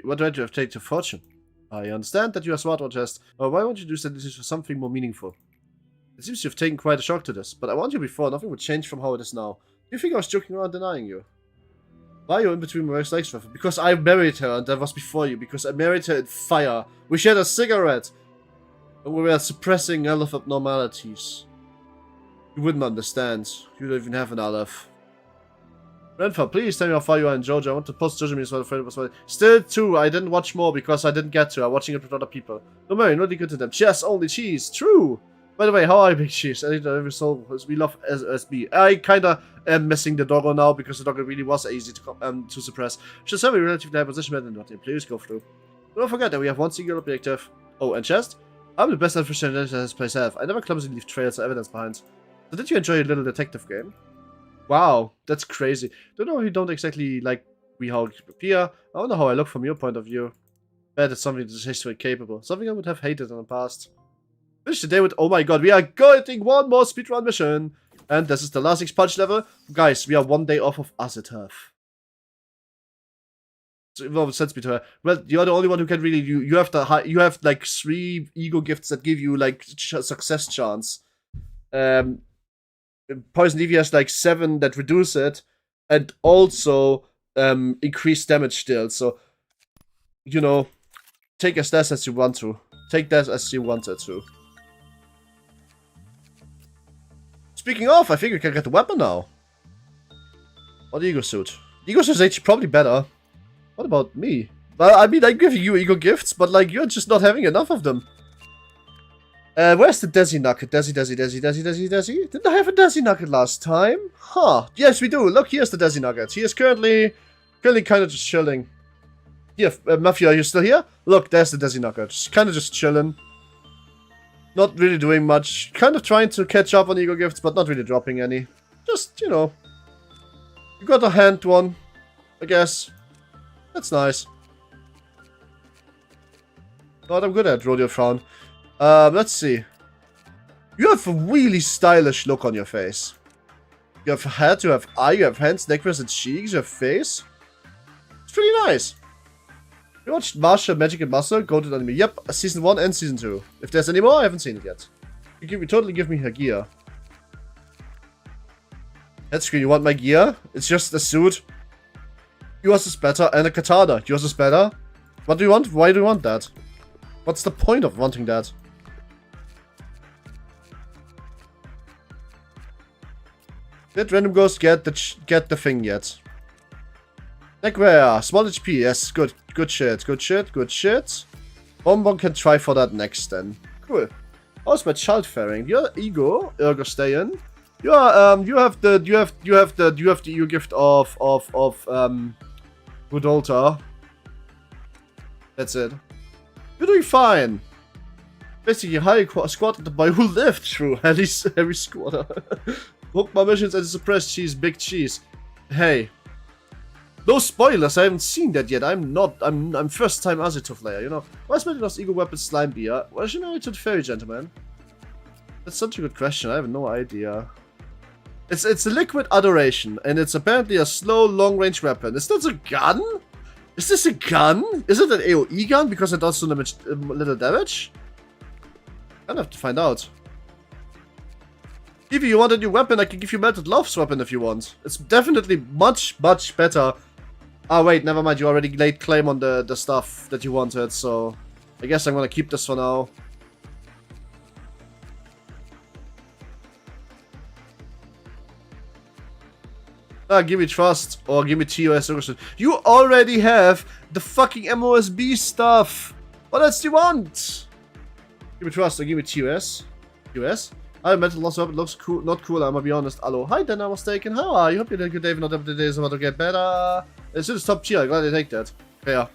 What right you have taken to fortune? I understand that you are smart on chest, but why won't you do this for something more meaningful? It seems you've taken quite a shock to this, but I warned you before, nothing would change from how it is now. Do you think I was joking around denying you? Why are you in between my legs, Ruffy? Because I married her, and that was before you. Because I married her in fire. We shared a cigarette. And we were suppressing aleph abnormalities. You wouldn't understand. You don't even have an aleph. Renfa, please tell me how far you are in JoJo. I want to post JoJo memes while afraid it was still too. I didn't watch more because I didn't get to. I'm watching it with other people. Don't worry, not good to them. Yes, only cheese. True. By the way, how are you, Big Cheese? I think that every soul we love SB. I kinda am missing the doggo now because the doggo really was easy to suppress. Should have a relatively high position and what the players go through. Don't forget that we have one singular objective. Oh, and chest? I'm the best artificial intelligence this place have. I never clumsily leave trails or evidence behind. So did you enjoy a little detective game? Wow, that's crazy. Don't know if you don't exactly like how you appear. I wonder how I look from your point of view. Bet it's something that is history capable. Something I would have hated in the past. Finish the day with, oh my god, we are getting one more speedrun mission. And this is the last expunge level. Guys, we are one day off of Azetov. So it sends me to her. Well, you're the only one who can really, you have like 3 ego gifts that give you like success chance. Poison Eevee has like 7 that reduce it. And also increase damage still. So, you know, take as less as you want to. Take that as you wanted to. Speaking of, I think we can get the weapon now. Or the Ego Suit. The Ego Suit is actually probably better. What about me? Well, I mean, I'm giving you ego gifts, but like, you're just not having enough of them. Where's the Desi Nugget? Desi. Didn't I have a Desi Nugget last time? Huh. Yes, we do. Look, here's the Desi Nugget. He is currently kind of just chilling. Here, Mafia, are you still here? Look, there's the Desi Nugget. Kind of just chilling. Not really doing much. Kind of trying to catch up on ego gifts, but not really dropping any. Just, you know. You got a hand one, I guess. That's nice. What I'm good at, Rodeo Frown. Let's see. You have a really stylish look on your face. You have a head, you have eye, you have hands, neck, wrists, and cheeks, you have face. It's pretty nice. You watched Martial, Magic, and Muscle? Go to the anime. Yep, Season 1 and Season 2. If there's any more, I haven't seen it yet. You totally give me her gear. Head screen, you want my gear? It's just a suit. Yours is better, and a katana. Yours is better. What do you want? Why do you want that? What's the point of wanting that? Did Random Ghost get the thing yet? Neckwear, small HP, yes, good shit. Bonbon can try for that next then. Cool. How's my child faring? Your ego, Ergo Stayen. You have the ego gift of Budolta. That's it. You're doing fine. Basically, high squad the boy who lived through Harry Squatter. Book my missions and suppressed cheese, big cheese. Hey. No spoilers, I haven't seen that yet. I'm first time Aziluth Layer, you know. Why is Metal's ego weapon slime beer? Why is she married to the fairy gentleman? That's such a good question, I have no idea. It's a liquid adoration, and it's apparently a slow, long-range weapon. Is that a gun? Is this a gun? Is it an AoE gun because it does so little damage? I'll have to find out. If you want a new weapon, I can give you Melted Love's weapon if you want. It's definitely much better. Ah, wait, never mind. You already laid claim on the stuff that you wanted, so I guess I'm gonna keep this for now. Ah, give me trust or give me TOS. You already have the fucking MOSB stuff. What else do you want? Give me trust or give me TOS. TOS? I Metal Lost Weapon looks cool. Not cool, I'm gonna be honest. Hello. Hi, then I was taken. How are you? Hope you had a good day. Not every day is about to get better. It's just top tier. Glad I take that. Fair.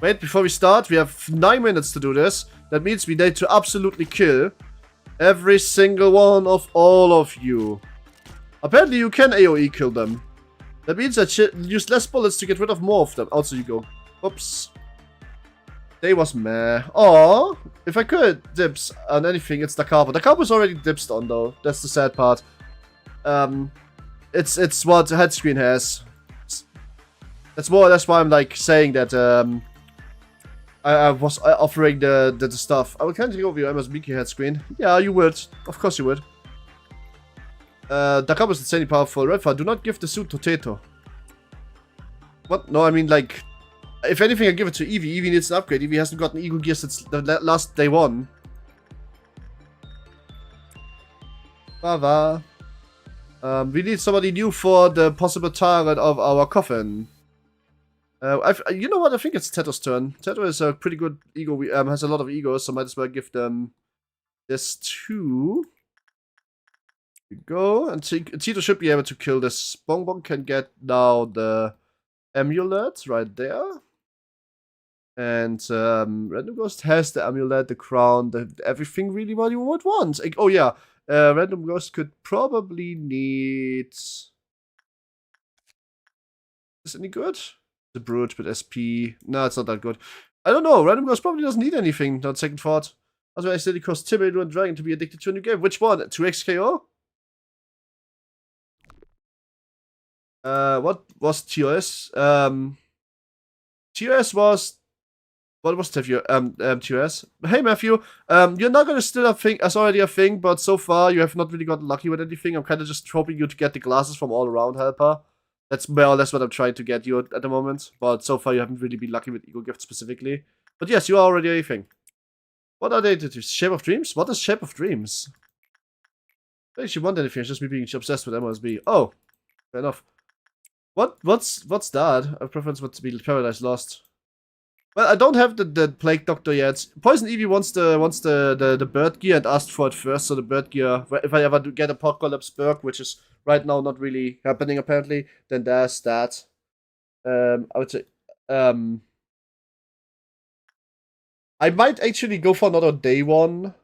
Wait, before we start, we have 9 minutes to do this. That means we need to absolutely kill every single one of all of you. Apparently you can AoE kill them. That means that use less bullets to get rid of more of them. Also you go. Oops. They was meh. Aww. If I could dips on anything, it's the carpet. The carpet's already dipsed on though. That's the sad part. It's what the head screen has. That's more or less why I'm like saying that I was offering the stuff. I would kind of take over your MSBK head screen. Yeah, you would. Of course you would. The carpet is insanely powerful. Redfire, do not give the suit to Teto. What? No, I mean like, if anything, I give it to Eevee. Eevee needs an upgrade. Eevee hasn't gotten Ego Gear since the last day 1. Bava. We need somebody new for the possible target of our coffin. You know what? I think it's Teto's turn. Teto is a pretty good ego. Has a lot of egos, so might as well give them this too. Here we go. And Tito should be able to kill this. Bonbon can get now the amulet right there. And Random Ghost has the amulet, the crown, everything really what you would want. Like, oh yeah, Random Ghost could probably need... Is this any good? The Brute with SP. No, it's not that good. I don't know. Random Ghost probably doesn't need anything, not second thought. Otherwise, I said it costs Timid and Dragon to be addicted to a new game. Which one? 2xKO? What was TOS? TOS was... What was TOS? Hey Matthew, you're not gonna steal a thing as already a thing, but so far you have not really gotten lucky with anything. I'm kind of just hoping you to get the glasses from All Around Helper. That's more or less what I'm trying to get you at the moment. But so far you haven't really been lucky with Ego Gift specifically. But yes, you are already a thing. What are they to Shape of Dreams? What is Shape of Dreams? I don't actually want anything, it's just me being obsessed with MSB. Oh, fair enough. What's that? A preference would be Paradise Lost. Well, I don't have the Plague Doctor yet. Poison Eevee wants the bird gear and asked for it first, so the bird gear, if I ever do get Apocalypse Berg, which is right now not really happening apparently, then there's that. I would say, I might actually go for another day one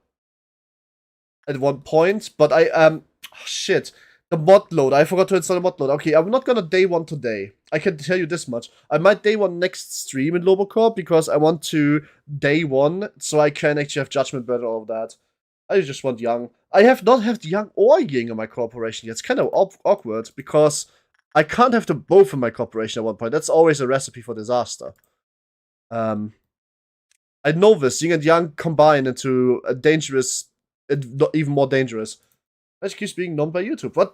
at one point, but shit. The mod load. I forgot to install the mod load. Okay, I'm not gonna day one today. I can tell you this much. I might day one next stream in Lobocorp because I want to day one so I can actually have Judgment Bird and all of that. I just want Young. I have not have Young or Ying in my corporation yet. It's kind of awkward because I can't have them both in my corporation at one point. That's always a recipe for disaster. I know this. Ying and Yang combine into a dangerous, even more dangerous. That keeps being known by YouTube. What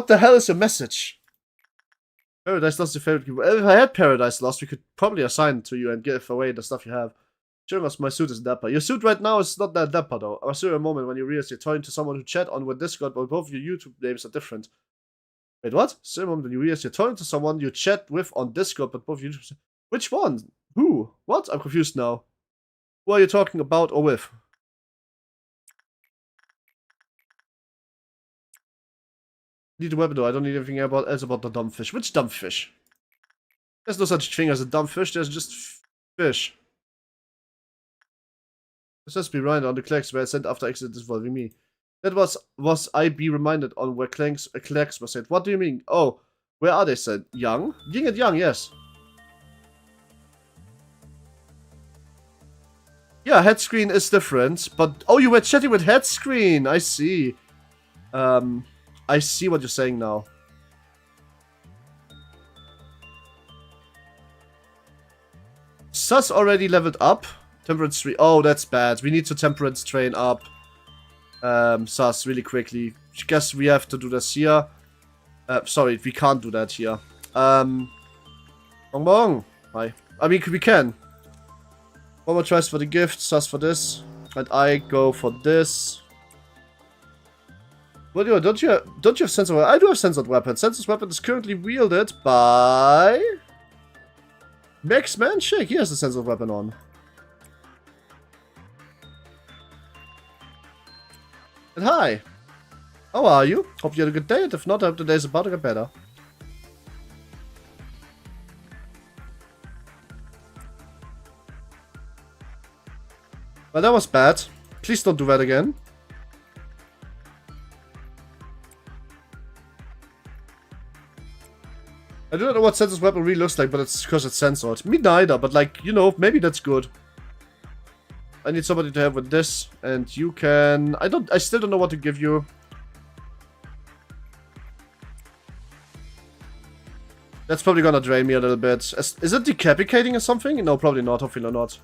the hell is your message? Paradise Lost is your favorite keyword. If I had Paradise Lost, we could probably assign it to you and give away the stuff you have. Showing us my suit is dapper. Your suit right now is not that dapper though. I'll show you a moment when you realize you're talking to someone who chat on with Discord, but both your YouTube names are different. Wait, what? Show a moment when you realize you're talking to someone you chat with on Discord, but both YouTube. Which one? Who? What? I'm confused now. Who are you talking about or with? Need a weapon though. I don't need anything else about the dumb fish. Which dumb fish? There's no such thing as a dumb fish. There's just fish. This has to be reminded on the clicks where I sent after accident involving me. That was I be reminded on where clicks were said. What do you mean? Oh, where are they said? Young? Ying and Yang, yes. Yeah, head screen is different, but oh, you were chatting with head screen. I see. I see what you're saying now. Sus already leveled up. Temperance 3. Oh, that's bad. We need to temperance train up. Sus really quickly. I guess we have to do this here. Sorry, we can't do that here. Bong Bong. Hi. I mean, we can. One more tries for the gift. Sus for this. And I go for this. What do you don't you have censored weapon? I do have censored weapon. Censored weapon is currently wielded by Max Manshake. He has the censored weapon on. And hi. How are you? Hope you had a good day, and if not, I hope today's about to get better. Well, that was bad. Please don't do that again. I don't know what censored weapon really looks like, but it's because it's censored. Me neither, but like, you know, maybe that's good. I need somebody to have with this, and you can... I still don't know what to give you. That's probably gonna drain me a little bit. Is it decapitating or something? No, probably not. Hopefully not.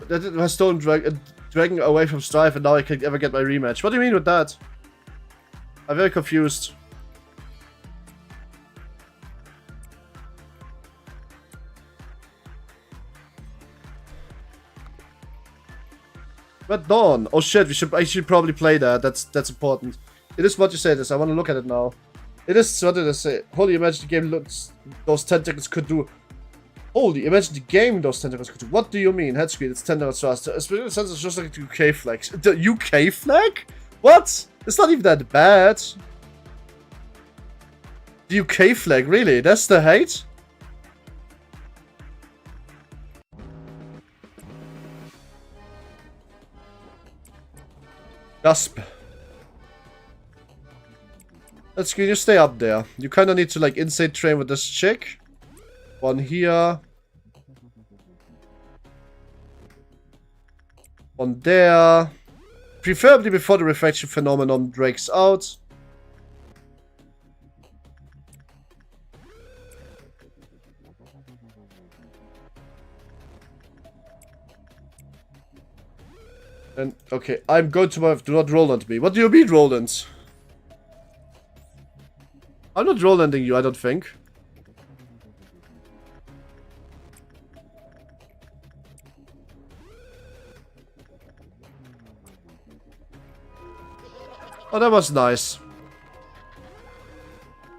That has stolen Dragon away from Strife, and now I can't ever get my rematch. What do you mean with that? I'm very confused. Red Dawn. Oh shit, I should probably play that. That's important. It is what you say this. I want to look at it now. It is what did I say? Holy, imagine the game looks those tentacles could do. Holy, imagine the game those tentacles could do. What do you mean? Head screen, it's tentacles fast. It's just like the UK flag. The UK flag? What? It's not even that bad. The UK flag, really? That's the hate? Gasp. Let's you stay up there. You kind of need to like insane train with this chick. One here. One there. Preferably before the refraction phenomenon breaks out. And okay, I'm going to do not Roland me. What do you mean, Roland? I'm not Rolanding you, I don't think. Oh, that was nice.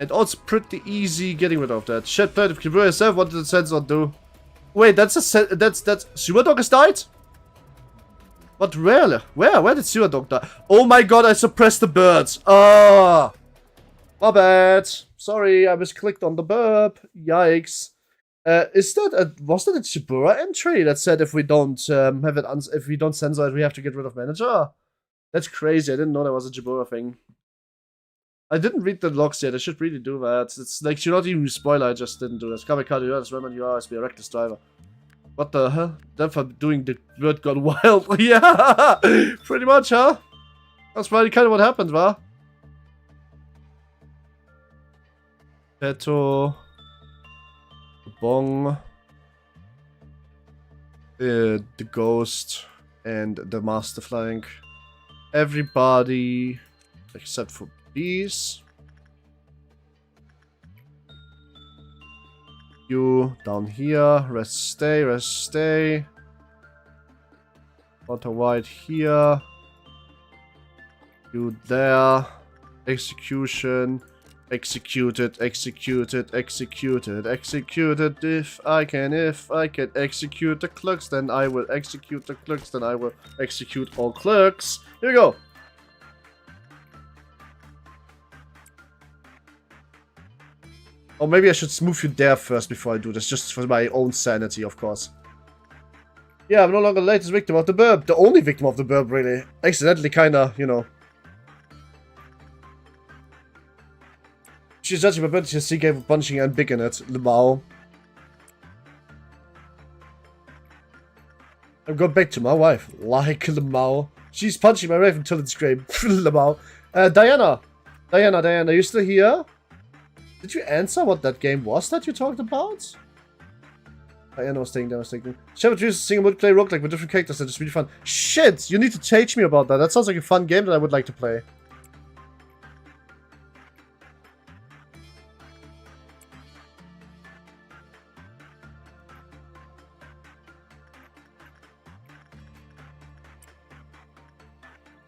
And also pretty easy getting rid of that. Shit, planet of Kibura yourself, what did the sensor do? Wait, that's Sewer Dog has died? What, really? Where did Sewer Dog die? Oh my god, I suppressed the birds. Ah! My bad. Sorry, I misclicked on the burp. Yikes. Was that a Chibura entry that said if we don't have it, if we don't censor it, we have to get rid of manager? That's crazy. I didn't know that was a Chibura thing. I didn't read the logs yet. I should really do that. It's like, you're not even a spoiler. I just didn't do this. Kamikaze, you are this woman, you always be a reckless driver. What the hell? Then for doing the word gone wild. Yeah! Pretty much, huh? That's probably kind of what happened, wa? Petto. Bong. The ghost. And the master flank. Everybody. Except for these. You down here. Rest stay, rest stay. Water white here. You there. Execution. Executed, executed, executed, executed. If I can execute the clerks, then I will execute the clerks, then I will execute all clerks. Here we go. Or maybe I should move you there first before I do this, just for my own sanity, of course. Yeah, I'm no longer the latest victim of the burp. The only victim of the burp, really. Accidentally, kinda, you know. She's judging my ability to see game punching and big in it. Lemao. I'm going back to my wife. Like Lemao. She's punching my wife until it's great. Lemao. Diana. Diana, are you still here? Did you answer what that game was that you talked about? Diana was thinking. Shall we choose a single multiplayer roguelike with different characters that is really fun? Shit! You need to teach me about that. That sounds like a fun game that I would like to play.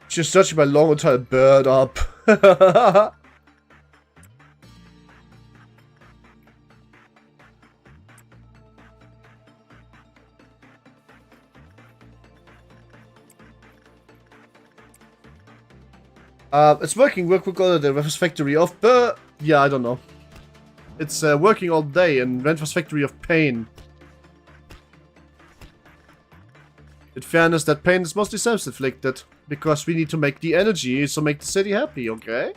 She's searching my long entire bird up. It's working. We'll go to the Renforce Factory of yeah, I don't know. It's working all day in Renforce Factory of Pain. In fairness, that pain is mostly self-inflicted. Because we need to make the energy, so make the city happy, okay?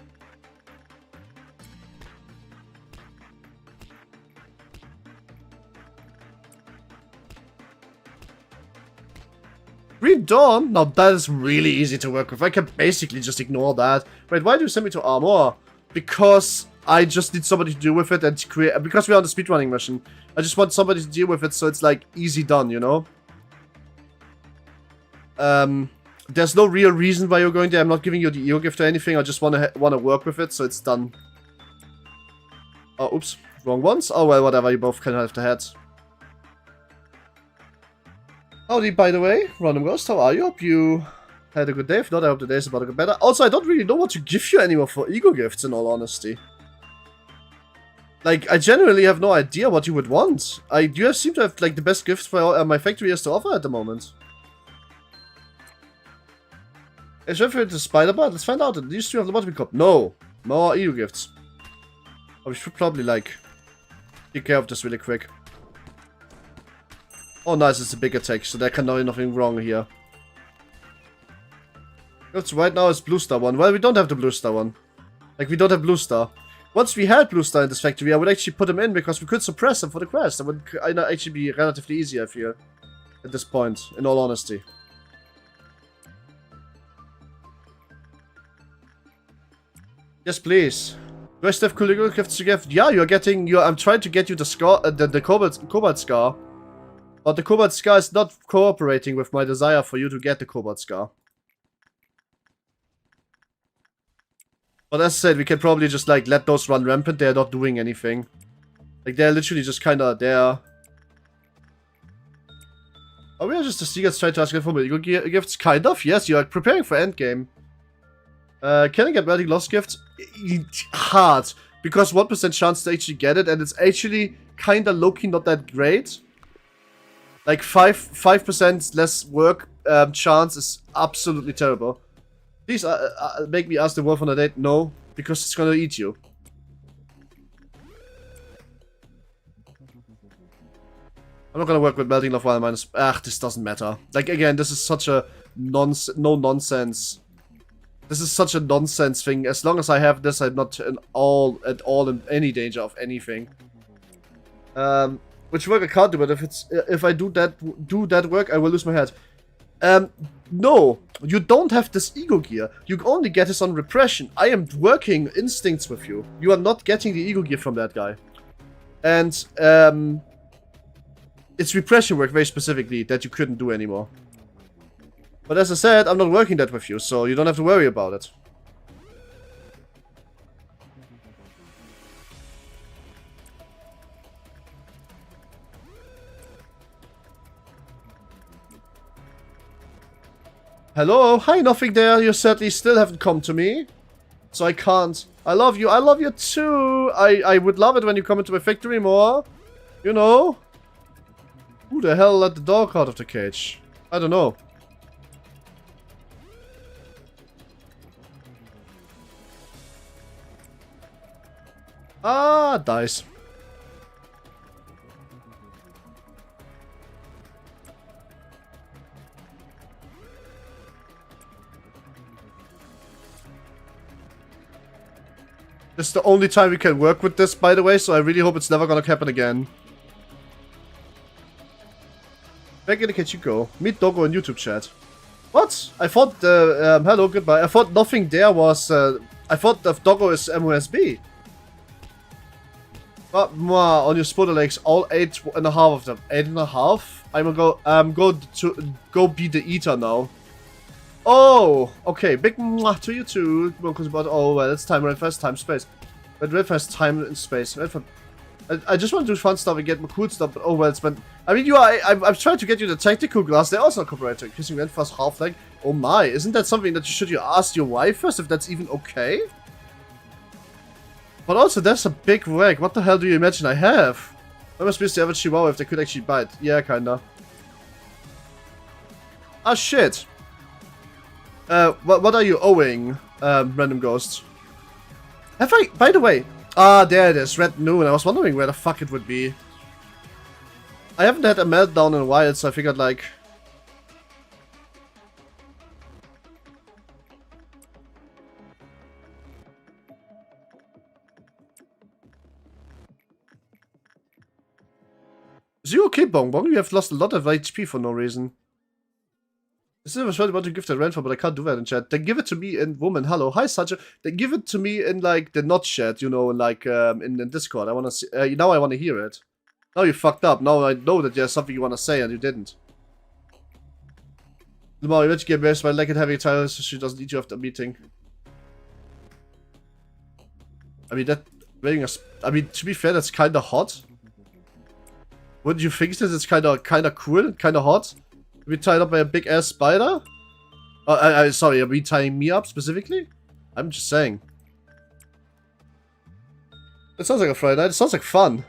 Green Dawn? Now that is really easy to work with. I can basically just ignore that. Wait, why do you send me to Armor? Because I just need somebody to deal with it and create... Because we're on the speedrunning mission. I just want somebody to deal with it so it's like easy done, you know? There's no real reason why you're going there. I'm not giving you the ego gift or anything. I just want to work with it, so it's done. Oh, oops. Wrong ones? Oh, well, whatever. You both can have the heads. Howdy, by the way. Random Ghost, how are you? Hope you had a good day. If not, I hope the day's about to get better. Also, I don't really know what to give you anymore for ego gifts, in all honesty. Like, I genuinely have no idea what you would want. You seem to have, like, the best gifts for my factory has to offer at the moment. Is referring to Spider-Bot? Let's find out. These two have Lobotomy Corp. No. More EU gifts. Oh, we should probably, like, take care of this really quick. Oh, nice. It's a big attack, so there can be nothing wrong here. It's right now it's Blue Star one. Well, we don't have the Blue Star one. Like, we don't have Blue Star. Once we had Blue Star in this factory, I would actually put him in because we could suppress him for the quest. That would actually be relatively easy, I feel. At this point, in all honesty. Yes, please. Do I still have cool gifts to give? Yeah, you're getting... I'm trying to get you the scar, the Cobalt Scar. But the Cobalt Scar is not cooperating with my desire for you to get the Cobalt Scar. But as I said, we can probably just, like, let those run rampant. They're not doing anything. Like, they're literally just kinda there. Are we just the Seagulls trying to ask for ego gifts? Kind of, yes. You are preparing for endgame. Can I get wedding lost gifts? Hard. because 1% chance to actually get it, and it's actually kinda low-key not that great. Like 5% less work chance is absolutely terrible. Please make me ask the wolf on a date. No, because it's gonna eat you. I'm not gonna work with melting love while minus. This doesn't matter. Like again, this is such a no nonsense. This is such a nonsense thing. As long as I have this, I'm not at all in any danger of anything. Which work I can't do, but if I do that work, I will lose my head. No, you don't have this ego gear. You only get this on repression. I am working instincts with you. You are not getting the ego gear from that guy. And it's repression work very specifically that you couldn't do anymore. But as I said, I'm not working that with you, so you don't have to worry about it. Hello? Hi, nothing there. You certainly still haven't come to me. So I can't. I love you. I love you too. I would love it when you come into my factory more. You know? Who the hell let the dog out of the cage? I don't know. Ah, dice. This is the only time we can work with this, by the way, so I really hope it's never gonna happen again. Back in the cage you go. Meet Doggo in YouTube chat. What? I thought hello, goodbye. I thought nothing there was, I thought the Doggo is MOSB. But on your spoiler legs, all 8.5 of them. 8.5? I'm gonna go be the eater now. Oh, okay. Big mwah to you too. Oh well, it's time. Red first time space. Red first time in space. I just want to do fun stuff and get more cool stuff, but oh well, it's been. I mean, I'm trying to get you the tactical glass. They're also cooperating. Kissing Red first half leg. Oh my, isn't that something that you ask your wife first if that's even okay? But also, there's a big wreck. What the hell do you imagine I have? I must be the average chihuahua if they could actually bite. Yeah, kinda. Ah, shit. What are you owing, random ghosts? Have I, by the way, there it is, Red Noon. I was wondering where the fuck it would be. I haven't had a meltdown in a while, so I figured, like... Is you okay, Bong Bong? You have lost a lot of HP for no reason. This is what I want to give the rent for, but I can't do that in chat. Then give it to me in woman. Hello, hi Saja. Then give it to me in like the not chat, you know, like in Discord. I wanna see. Now I wanna hear it. Now you fucked up. Now I know that there's something you wanna say and you didn't. Lamar, you get embarrassed by like it having a title so she doesn't eat you after a meeting. I mean that wearing a. I mean to be fair, that's kinda hot. Wouldn't you think this is kinda cool, kinda hot? Are we tied up by a big ass spider? Sorry, are we tying me up specifically? I'm just saying. It sounds like a Friday night. It sounds like fun.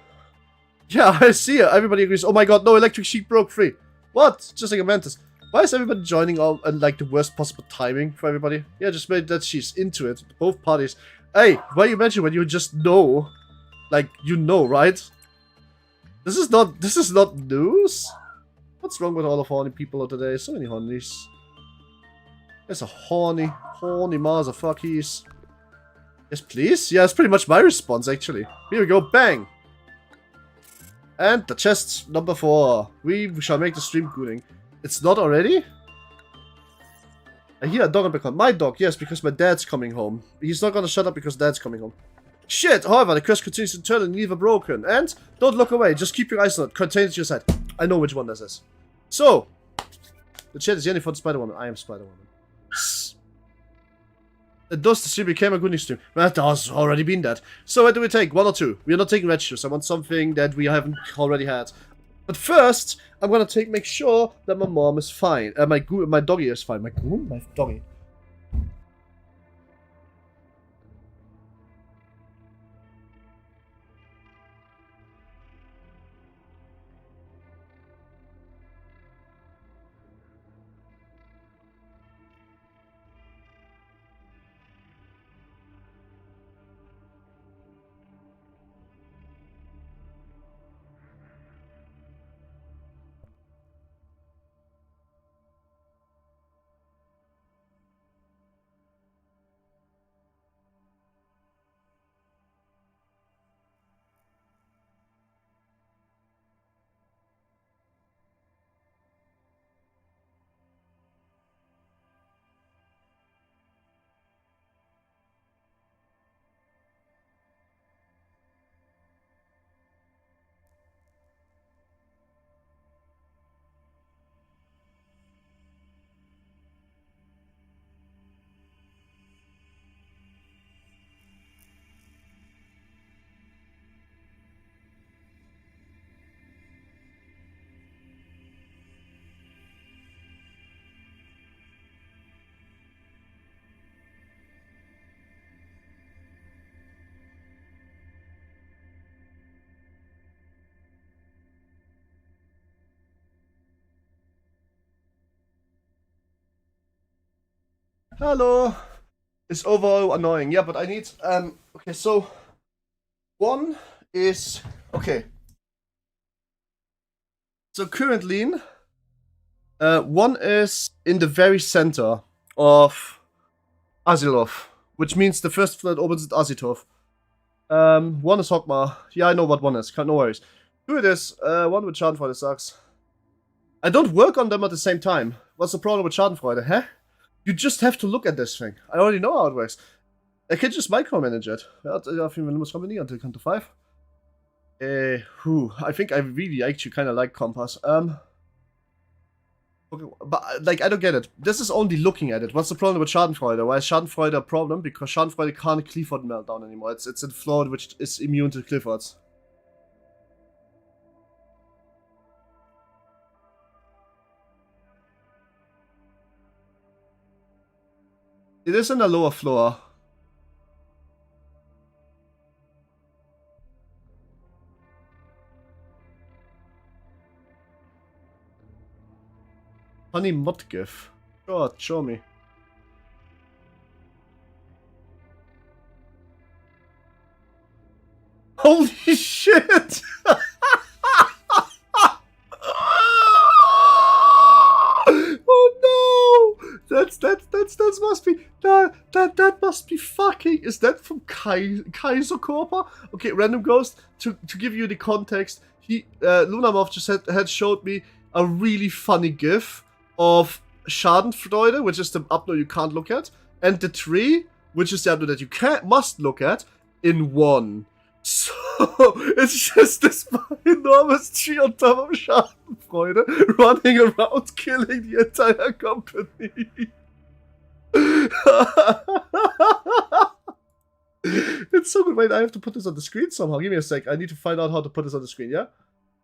Yeah, I see it. Everybody agrees. Oh my god, no, electric sheep broke free. What? Just like a mantis. Why is everybody joining all like the worst possible timing for everybody? Yeah, just made that she's into it. Both parties. Hey, why you mention when you just know? Like, you know, right? This is not news? What's wrong with all the horny people of today? So many hornies. There's a horny motherfuckers. Yes, please? Yeah, that's pretty much my response, actually. Here we go, bang! And the chest number 4. We shall make the stream cooling. It's not already? I hear a dog on the My dog, yes, because my dad's coming home. He's not gonna shut up because dad's coming home. Shit! However, the curse continues to turn and neither broken. And don't look away, just keep your eyes on it. Contain it to your side. I know which one this is. So, the chat is Jenny for the Spider-Woman. I am Spider-Woman. Thus, the stream became a good stream. That has already been that. So, what do we take? 1 or 2? We are not taking red shoes. I want something that we haven't already had. But first, I'm gonna make sure that my mom is fine. My doggy is fine. My doggy. Hello. It's overall annoying. Yeah, but I need okay, so one is okay. So currently one is in the very center of Atziluth, which means the first flood opens at Atziluth. One is Hogmar. Yeah, I know what one is. No worries. Two it is. One with Schadenfreude sucks. I don't work on them at the same time. What's the problem with Schadenfreude, huh? You just have to look at this thing. I already know how it works. I can just micromanage it. Ja, auf jeden Fall Limbus Company until count to 5. I think I really actually kind of like Compass. Okay, but like I don't get it. This is only looking at it. What's the problem with Schadenfreude? Why is Schadenfreude a problem? Because Schadenfreude can't Clifford meltdown anymore. It's a float which is immune to Cliffords. It is in the lower floor. Honey Mudgif. Sure, show me. Holy shit! Oh no! That must be that must be fucking. Is that from Kaiser Corper? Okay, random ghost. To give you the context, Lunamov just had showed me a really funny GIF of Schadenfreude, which is the upload you can't look at, and the tree, which is the upload that you must look at, in one. So it's just this enormous tree on top of Schadenfreude running around killing the entire company. It's so good. Wait, I have to put this on the screen somehow. Give me a sec. I need to find out how to put this on the screen, yeah?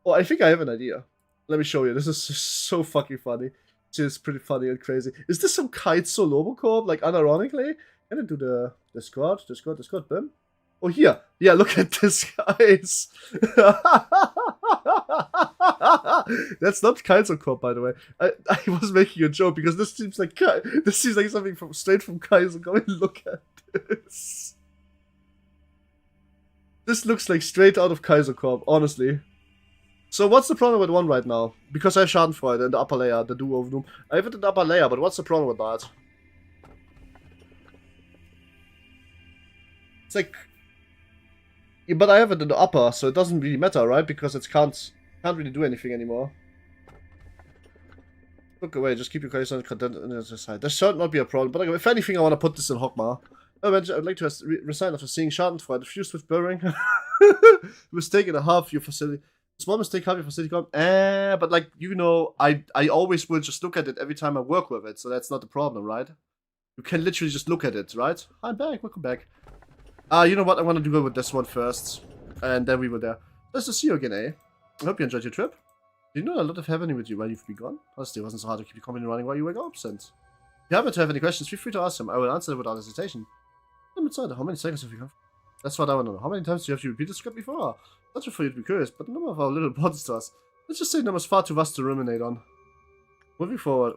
Oh, I think I have an idea. Let me show you. This is so fucking funny. It's pretty funny and crazy. Is this some Kaitsu Lobocorp? Like, unironically? Can I do the Discord, boom? Oh, here. Yeah, look at this, guys. That's not Kaiser Corp, by the way. I was making a joke because this seems like something straight from Kaiser. Go and look at this. This looks like straight out of Kaiser Corp, honestly. So what's the problem with one right now? Because I have Schadenfreude in the upper layer, the Duo of Doom. I have it in the upper layer, but what's the problem with that? It's like... Yeah, but I have it in the upper, so it doesn't really matter, right? Because it can't really do anything anymore. Look away, just keep your case on content on the other side. There should not be a problem, but if anything, I want to put this in Hogmar. I'd like to resign after seeing Schadenfreude fused with Burring. Mistake and a half your facility. Small mistake, half your facility gone. But like, you know, I always will just look at it every time I work with it, so that's not the problem, right? You can literally just look at it, right? I'm back, welcome back. You know what, I want to do with this one first. And then we were there. Nice to see you again, eh? I hope you enjoyed your trip. Do you know a lot of happening with you while you've been gone? Honestly, it wasn't so hard to keep your company running while you were absent. If you happen to have any questions, feel free to ask them. I will answer them without hesitation. I'm inside. How many seconds have you got? That's what I want to know. How many times do you have to repeat the script before? Not for you to be curious, but the number of our little bothers to us. Let's just say numbers far too vast to ruminate on. Moving forward.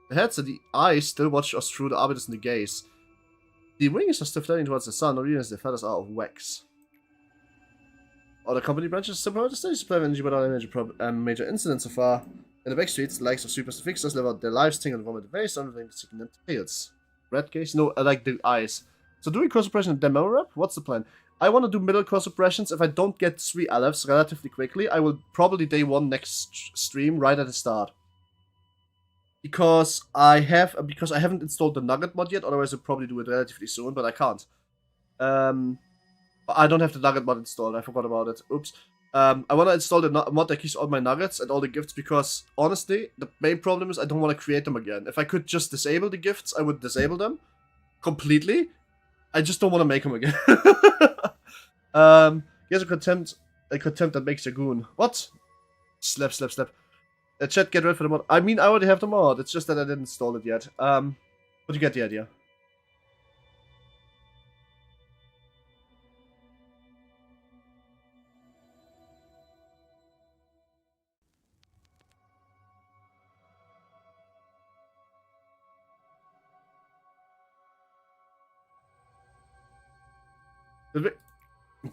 The heads and the eyes still watch us through the arbiters and the gaze. The wings are still flying towards the sun, or even as the feathers are of wax. All the company branches still provide a steady supply of energy without any major incidents so far. In the back streets, the likes of supers and fixers live out their lives, tingle and vomit very unwilling to seeking them tails. Red gaze? No, I like the eyes. So doing cross suppression and demo rep? What's the plan? I want to do middle cross suppressions. If I don't get 3 alephs relatively quickly, I will probably day 1 next stream right at the start. Because I haven't installed the Nugget mod yet, otherwise I'd probably do it relatively soon, but I can't. I don't have the Nugget mod installed, I forgot about it. Oops. I want to install the mod that keeps all my nuggets and all the gifts because, honestly, the main problem is I don't want to create them again. If I could just disable the gifts, I would disable them completely. I just don't want to make them again. Here's a contempt that makes a goon. What? Slap. Chat, get ready for the mod. I mean, I already have the mod. It's just that I didn't install it yet. But you get the idea.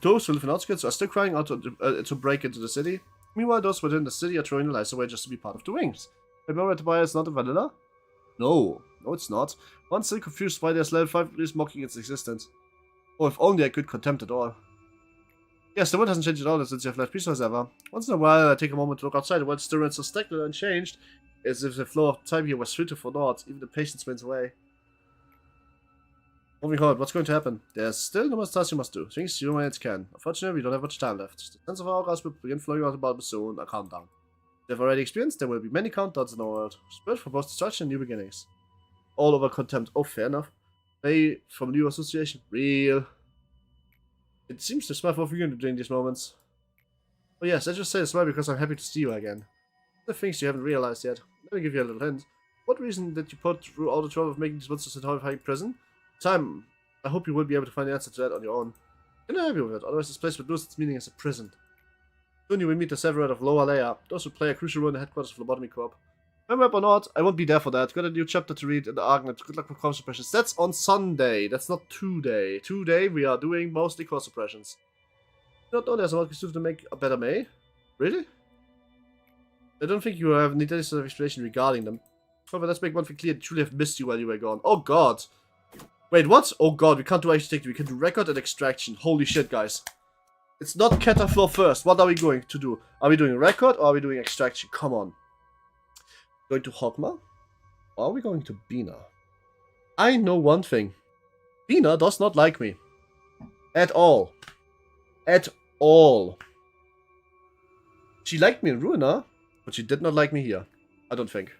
Those who live in outskirts are still crying out to break into the city. Meanwhile, those within the city are throwing their lives away just to be part of the wings. Remember that buyer is not a vanilla? No, it's not. One still confused why there's level 5 is mocking its existence. Oh, if only I could contempt it all. Yes, the world hasn't changed at all since you have left peaceful as ever. Once in a while, I take a moment to look outside. The world still remains so stagnant and unchanged, as if the flow of time here was filtered for naught. Even the patience went away. Moving forward, what's going to happen? There's still numerous tasks you must do. Things you humans can. Unfortunately, we don't have much time left. The sense of our hours will begin flowing out about soon. A countdown. They've already experienced, there will be many countdowns in the world. Spirit for both destruction and new beginnings. All over contempt. Oh, fair enough. Pay from new association. Real. It seems to smell for you during these moments. Oh yes, I just say a smile because I'm happy to see you again. The things you haven't realized yet. Let me give you a little hint. What reason did you put through all the trouble of making these monsters in horrifying prison? Time. I hope you will be able to find the answer to that on your own. Can I help you with it? Otherwise this place would lose its meaning as a prison. Soon you will meet the Severate of Lower Layer. Those who play a crucial role in the headquarters of Lobotomy Corp. Remember or not, I won't be there for that. Got a new chapter to read in the Argnet. Good luck with core suppressions. That's on Sunday. That's not today. Today we are doing mostly core suppressions. You don't know there's a lot to make a better May? Really? I don't think you have need any sort of explanation regarding them. However, let's make one thing clear. I truly have missed you while you were gone. Oh god. Wait, what? Oh god, we can't do architect. We can do record and extraction. Holy shit, guys. It's not Cataflow first. What are we going to do? Are we doing record or are we doing extraction? Come on. Going to Hogma? Or are we going to Bina? I know one thing. Bina does not like me. At all. At all. She liked me in Ruina, but she did not like me here. I don't think.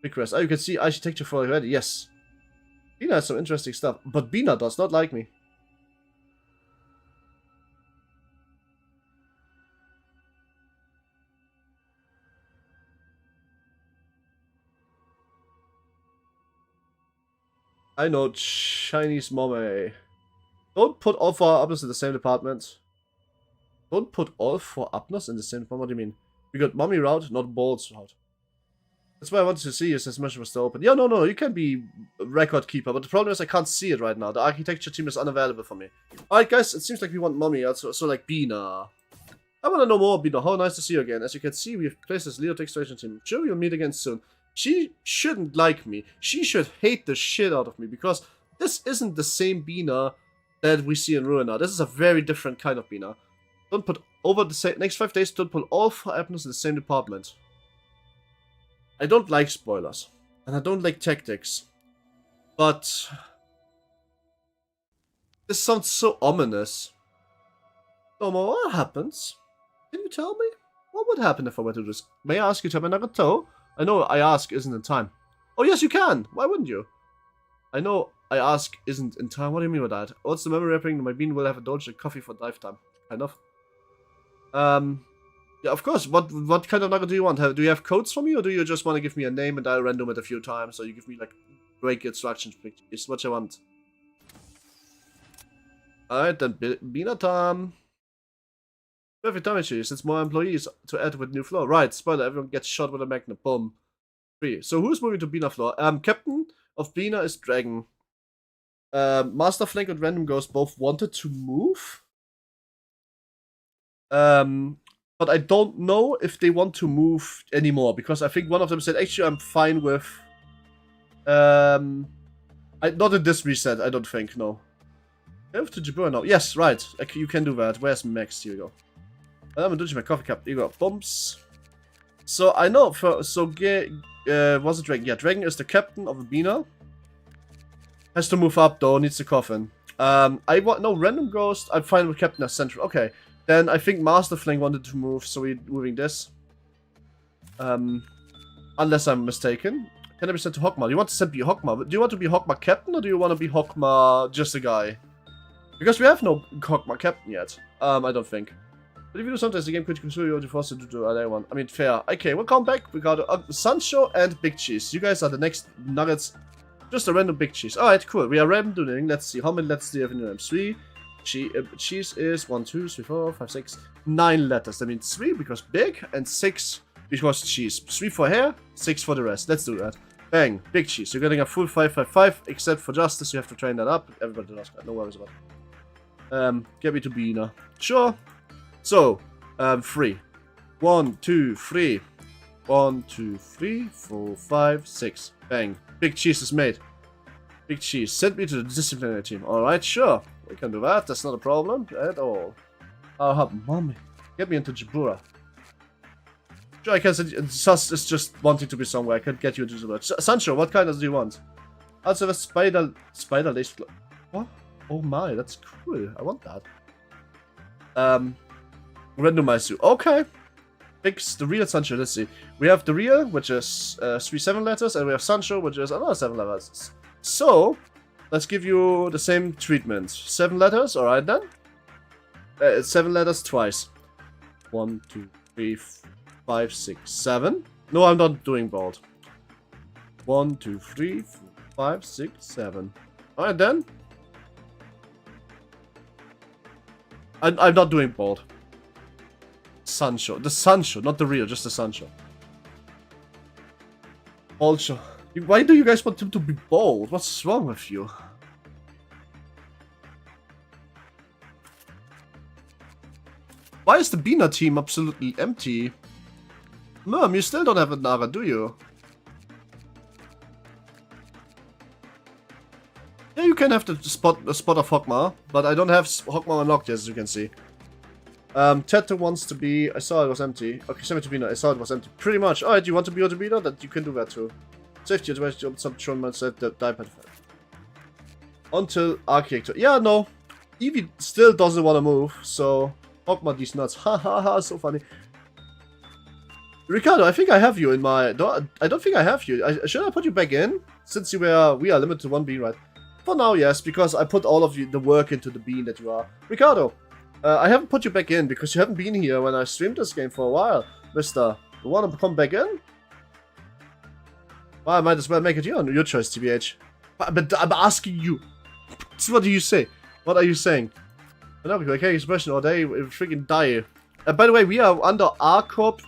Request. Oh, you can see architecture for already. Yes. Bina has some interesting stuff, but Bina does not like me. I know, Chinese mommy. Don't put all 4 Abners in the same department. Don't put all 4 Abners in the same department. What do you mean? We got mommy route, not balls route. That's why I wanted to see is this mission was still open. Yeah, no, you can be a record keeper, but the problem is I can't see it right now. The architecture team is unavailable for me. Alright guys, it seems like we want mommy, so like Bina. I want to know more, Bina. How nice to see you again. As you can see, we've placed this leader extraction team. Sure, we'll meet again soon. She shouldn't like me. She should hate the shit out of me, because this isn't the same Bina that we see in Ruina. This is a very different kind of Bina. Don't put over the next 5 days, don't put all 4 Abners in the same department. I don't like spoilers, and I don't like tactics, but this sounds so ominous. Tomo, what happens? Can you tell me? What would happen if I were to do this? May I ask you to have another toe? I know I ask isn't in time. Oh yes, you can! Why wouldn't you? I know I ask isn't in time. What do you mean by that? What's the memory wrapping? My bean will have a Dolce coffee for lifetime. Kind of. Yeah, of course. What kind of nugget do you want? Do you have codes for me, or do you just want to give me a name and I'll random it a few times? So you give me like break instructions, is what you want. Alright, then Bina time. Perfect time issue. Since more employees to add with new floor. Right, spoiler, everyone gets shot with a magnet. Boom. 3. So who's moving to Bina floor? Captain of Bina is Dragon. Master Flank and Random Ghost both wanted to move. But I don't know if they want to move anymore, because I think one of them said, actually, I'm fine with... not in this reset, I don't think, no. I have to Jabura now. Yes, right. You can do that. Where's Max? Here you go. I'm gonna do my coffee cup. Here you go. Bumps. So, I know, was it Dragon? Yeah, Dragon is the captain of Bina. Has to move up, though. Needs the coffin. I want... No, Random Ghost. I'm fine with Captain as Central. Okay. Then I think Master Flank wanted to move, so we're moving this. Unless I'm mistaken. Can I be sent to Hogma? Do you want to send me Hogma? Do you want to be Hogma Captain, or do you want to be Hogma just a guy? Because we have no Hogma Captain yet. I don't think. But if you do sometimes the game could consider you to force it to do other one. I mean, fair. Okay, welcome back. We got Sancho and Big Cheese. You guys are the next nuggets. Just a random Big Cheese. Alright, cool. We are randoming. Let's see. How many letters do you have in your name? 3. Cheese is 1, 2, 3, 4, 5, 6, 9 letters. That means 3 because big and 6 because cheese. 3 for hair, 6 for the rest. Let's do that. Bang, Big Cheese. You're getting a full 555, except for Justice. You have to train that up. Everybody does that. No worries about it. Get me to Bina. Sure. So, 3. 1, 2, 3. 1, 2, 3, 4, 5, 6. Bang. Big cheese is made. Big cheese. Send me to the disciplinary team. Alright, sure. We can do that. That's not a problem at all. I'll help. Mommy. Get me into Jabura. Sure, I can send Sus is just wanting to be somewhere. I can get you into Jabura. Sancho, what kind do you want? Also, the spider lace. What? Oh my, that's cool. I want that. Randomize. Okay. Fix the real Sancho. Let's see. We have the real, which is 3 7 letters, and we have Sancho, which is another 7 letters. So, let's give you the same treatment. 7 letters, alright then. 7 letters twice. 1, 2, 3, 4, 5, 6, 7. No, I'm not doing bold. 1, 2, 3, 4, 5, 6, 7. Alright then. I'm not doing bold. Sancho. The Sancho, not the real, just the Sancho. Also, why do you guys want him to be bold? What's wrong with you? Why is the Bina team absolutely empty? Mom, you still don't have a Nara, do you? Yeah, you can have the spot of Hogma, but I don't have Hogma unlocked, as you can see. Teto wants to be... I saw it was empty. Okay, send me to Bina. I saw it was empty. Pretty much. Alright, you want to be on the Bina? That you can do that too. Safety advice, some Tron mindset, the die until Architecture. Yeah, no. Eevee still doesn't want to move, so... Hogma these nuts. Ha ha ha, so funny. Ricardo, I think I have you in my... I don't think I have you. Should I put you back in? Since we are limited to 1 bean, right? For now, yes, because I put all of the work into the bean that you are. Ricardo, I haven't put you back in because you haven't been here when I streamed this game for a while. Mister, you want to come back in? Well, I might as well make it your choice, TBH. But I'm asking you. So what do you say? What are you saying? I know, okay, expression or they freaking die. By the way, we are under R-Corp,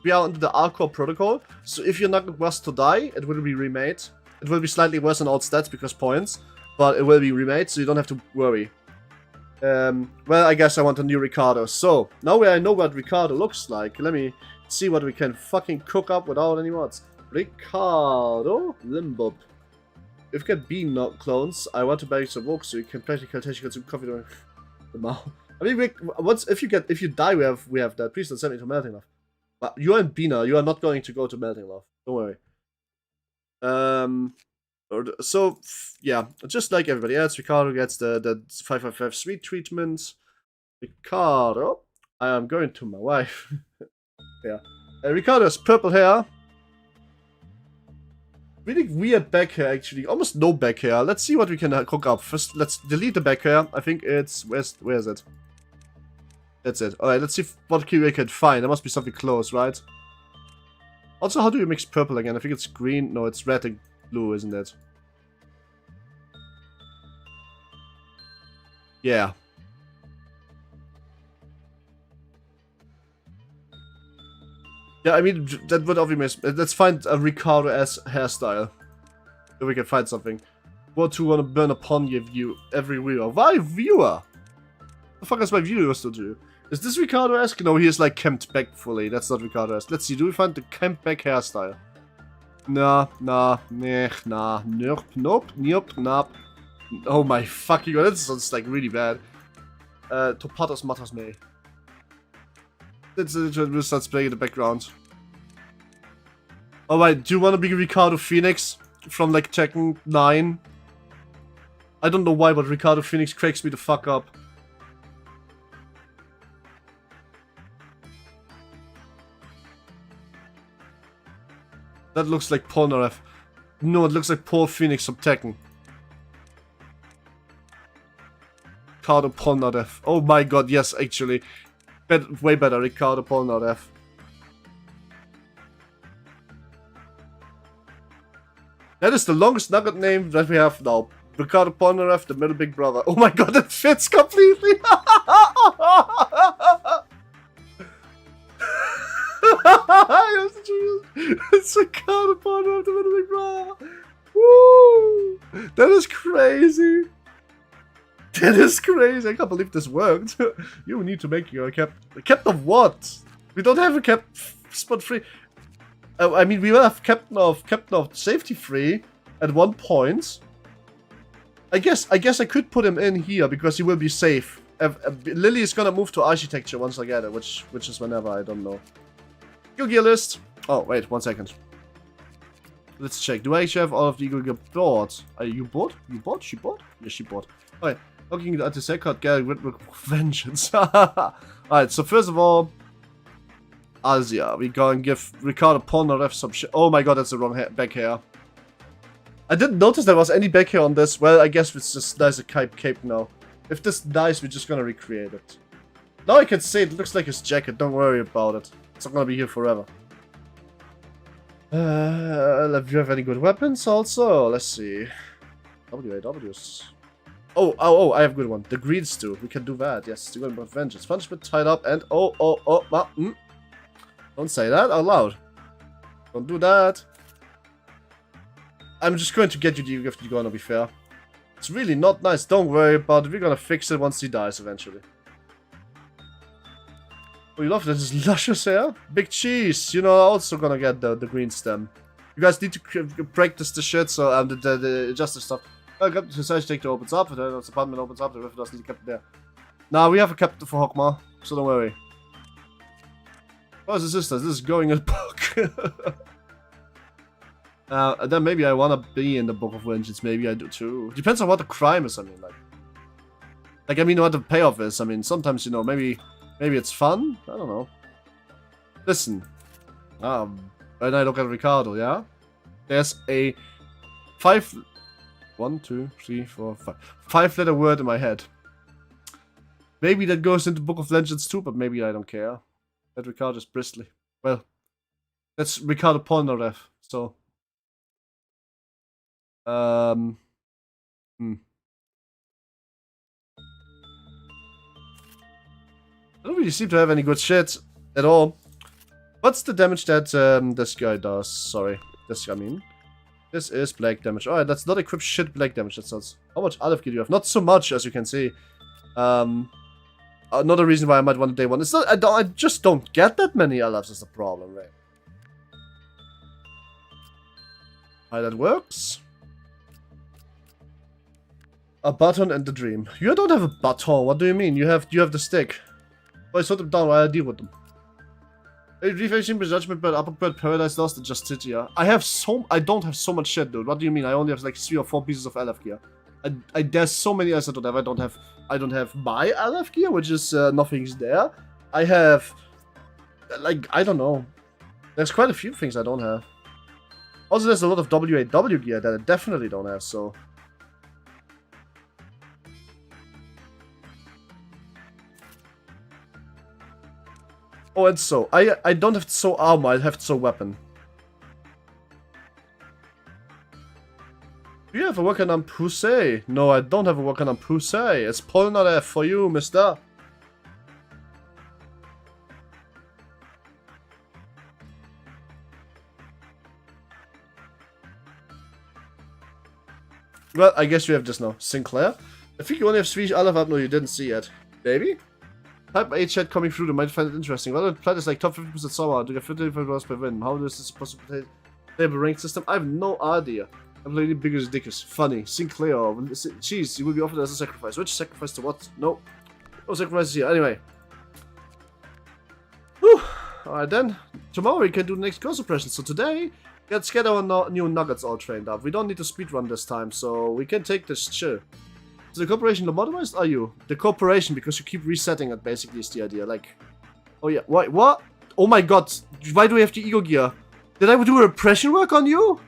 we are under the R-Corp protocol, so if you're not worst to die, it will be remade. It will be slightly worse on all stats because points, but it will be remade, so you don't have to worry. Well, I guess I want a new Ricardo. So, now I know what Ricardo looks like, let me see what we can fucking cook up without any mods. Ricardo Limbus. If you get bean clones, I want to buy some work so you can practically consume coffee during the mouth. I mean, if you die, we have that. Please don't send me to Melting Love. But you and Bina, you are not going to go to Melting Love. Don't worry. So yeah, just like everybody else, Ricardo gets the 555 sweet treatment. Ricardo, I am going to my wife. Yeah, Ricardo has purple hair. Really weird back hair, actually. Almost no back hair. Let's see what we can cook up. First, let's delete the back hair. I think it's... Where is it? That's it. Alright, let's see what we can find. There must be something close, right? Also, how do you mix purple again? I think it's green. No, it's red and blue, isn't it? Yeah. Yeah, I mean, that would obviously... Let's find a Ricardo-esque hairstyle. If we can find something. What to want to burn upon your view, every viewer. Why viewer? The fuck is my viewers to do? Is this Ricardo-esque? No, he is like kempt back fully. That's not Ricardo-esque. Let's see, do we find the kempt back hairstyle? Nah, nope. Oh my fucking god, that sounds like really bad. Topatos matters me. We'll start playing in the background. Alright, do you want to be Ricardo Phoenix from like Tekken 9? I don't know why, but Ricardo Phoenix cracks me the fuck up. That looks like Polnareff. No, it looks like Paul Phoenix from Tekken. Ricardo Polnareff. Oh my god, yes, actually. Way better, Ricardo Polnareff. That is the longest nugget name that we have now. Ricardo Polnareff, the middle big brother. Oh my god, that fits completely! It's Ricardo Polnareff, the middle big brother! Woo! That is crazy! That is crazy. I can't believe this worked. You need to make your captain. A captain of what? We don't have a spot free. I mean, we will have captain of safety free at one point. I guess I could put him in here because he will be safe. Lily is gonna move to architecture once I get it, which is whenever, I don't know. Eagle gear list. Oh wait, 1 second. Let's check. Do I actually have all of the Eagle gear bought? Are you bought? You bought? She bought? Yeah, she bought. Alright, looking at the set card, get rid of vengeance. Alright, so first of all, Asia. We go and give Ricardo Polnareff some shit. Oh my god, that's the wrong back hair. I didn't notice there was any back hair on this. Well, I guess it's just nice a cape now. If this dies, we're just gonna recreate it. Now I can say it looks like his jacket. Don't worry about it. It's not gonna be here forever. Do you have any good weapons also? Let's see. WAWs. Oh, I have a good one. The green stew. We can do that. Yes, the good vengeance. Punishment tied up and don't say that out loud. Don't do that. I'm just going to get you the gift, you're gonna be fair. It's really not nice. Don't worry about it. We're gonna fix it once he dies eventually. Oh, you love this luscious hair? Big cheese. You know, also gonna get the green stem. You guys need to practice the shit, so the justice stuff. I got the society take opens up, the apartment opens up, the river doesn't need a captain there. Now we have a captain for Hogmar, so don't worry. Brothers and sisters, this is going in the book. Then maybe I wanna be in the Book of Vengeance, maybe I do too. Depends on what the crime is, I mean, like I mean what the payoff is. I mean, sometimes, you know, maybe it's fun? I don't know. Listen. When I look at Ricardo, yeah? There's a 5-letter word in my head. Maybe that goes into Book of Vengeance too, but maybe I don't care. That Ricardo is bristly. Well, that's Ricardo Polnareff, so... I don't really seem to have any good shit at all. What's the damage that this guy does? Sorry. This is black damage. Alright, that's not equipped shit black damage. That sounds... How much aleph gear do you have? Not so much, as you can see. Another reason why I might want a day one. It's not... I just don't get that many alephs is the problem, right? Alright, that works. A button and the dream. You don't have a button. What do you mean? You have the stick. Oh, I sort them down while I deal with them. Refacing Judgment Bird, Upper Bird, Paradise Lost, and Justitia. I don't have so much shit, dude. What do you mean? I only have like 3 or 4 pieces of aleph gear. There's so many else I don't have. I don't have my aleph gear, which is nothing's there. I have like I don't know. There's quite a few things I don't have. Also, there's a lot of WAW gear that I definitely don't have. So. Oh, and so, I don't have so armor, I have so weapon. Do you have a weapon on Pusey? No, I don't have a weapon on Pusey. It's Polnareff for you, mister. Well, I guess you have this now. Sinclair? I think you only have 3 aleph up, no, you didn't see yet. Maybe? Type A chat coming through, they might find it interesting. Well, the plat is like top 50% summer, to get $50 per win. How is this supposed to table rank system? I have no idea. I'm playing the biggest dickus. Funny. Sinclair. Cheese, you will be offered as a sacrifice. Which sacrifice to what? No. No sacrifices here. Anyway. Whew. Alright then. Tomorrow we can do the next ghost suppression. So today, let's get our new nuggets all trained up. We don't need to speedrun this time, so we can take this chill. Is the corporation lobotomized? Are you? The corporation, because you keep resetting it, basically, is the idea. Like, oh yeah, what? Oh my god, why do we have the ego gear? Did I do repression work on you?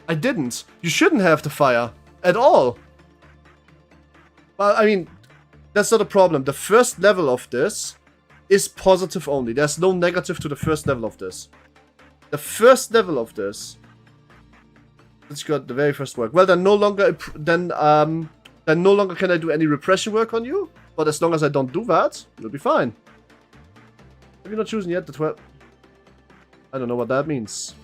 I didn't. You shouldn't have the fire. At all. Well, I mean, that's not a problem. The first level of this is positive only. There's no negative to the first level of this. The first level of this... Let's go the very first work. Well, then no longer can I do any repression work on you. But as long as I don't do that, you'll be fine. Have you not chosen yet the 12? I don't know what that means.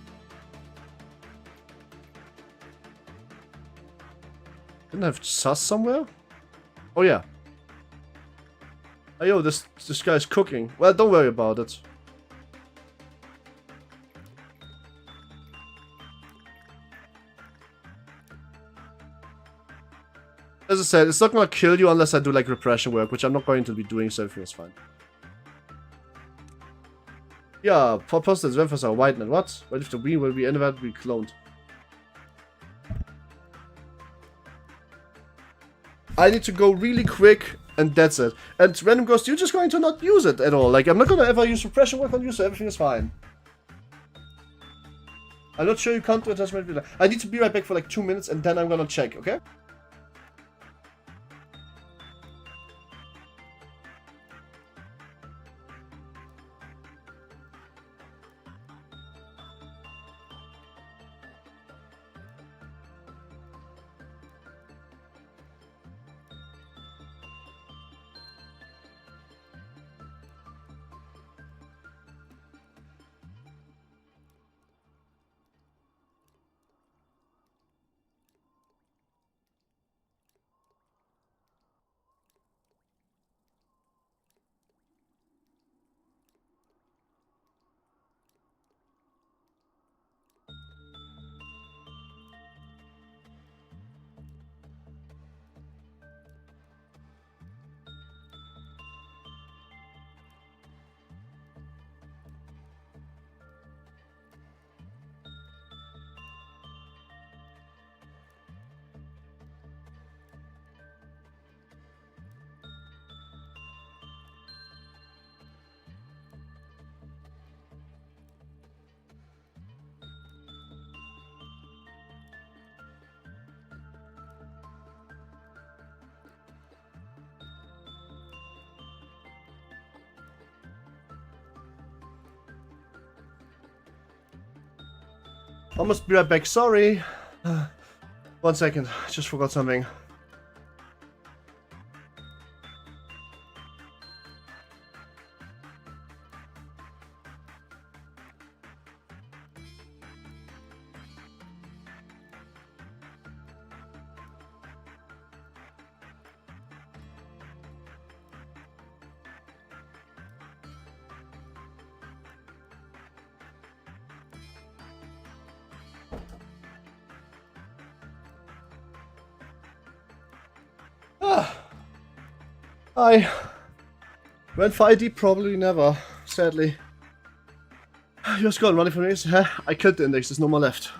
Didn't I have sus somewhere? Oh yeah. Oh yo, this guy's cooking. Well, don't worry about it. As I said, it's not gonna kill you unless I do like repression work, which I'm not going to be doing, so everything is fine. Yeah, for posters, vampires are white and what? What if the beam will be inevitably cloned? I need to go really quick, and that's it. And Random Ghost, you're just going to not use it at all. Like, I'm not gonna ever use repression work on you, so everything is fine. I'm not sure you can't do attachment. I need to be right back for like 2 minutes, and then I'm gonna check, okay? Almost be right back, sorry. 1 second, just forgot something. I went for ID, probably never, sadly. You're gone running from this, huh? I killed the index, there's no more left.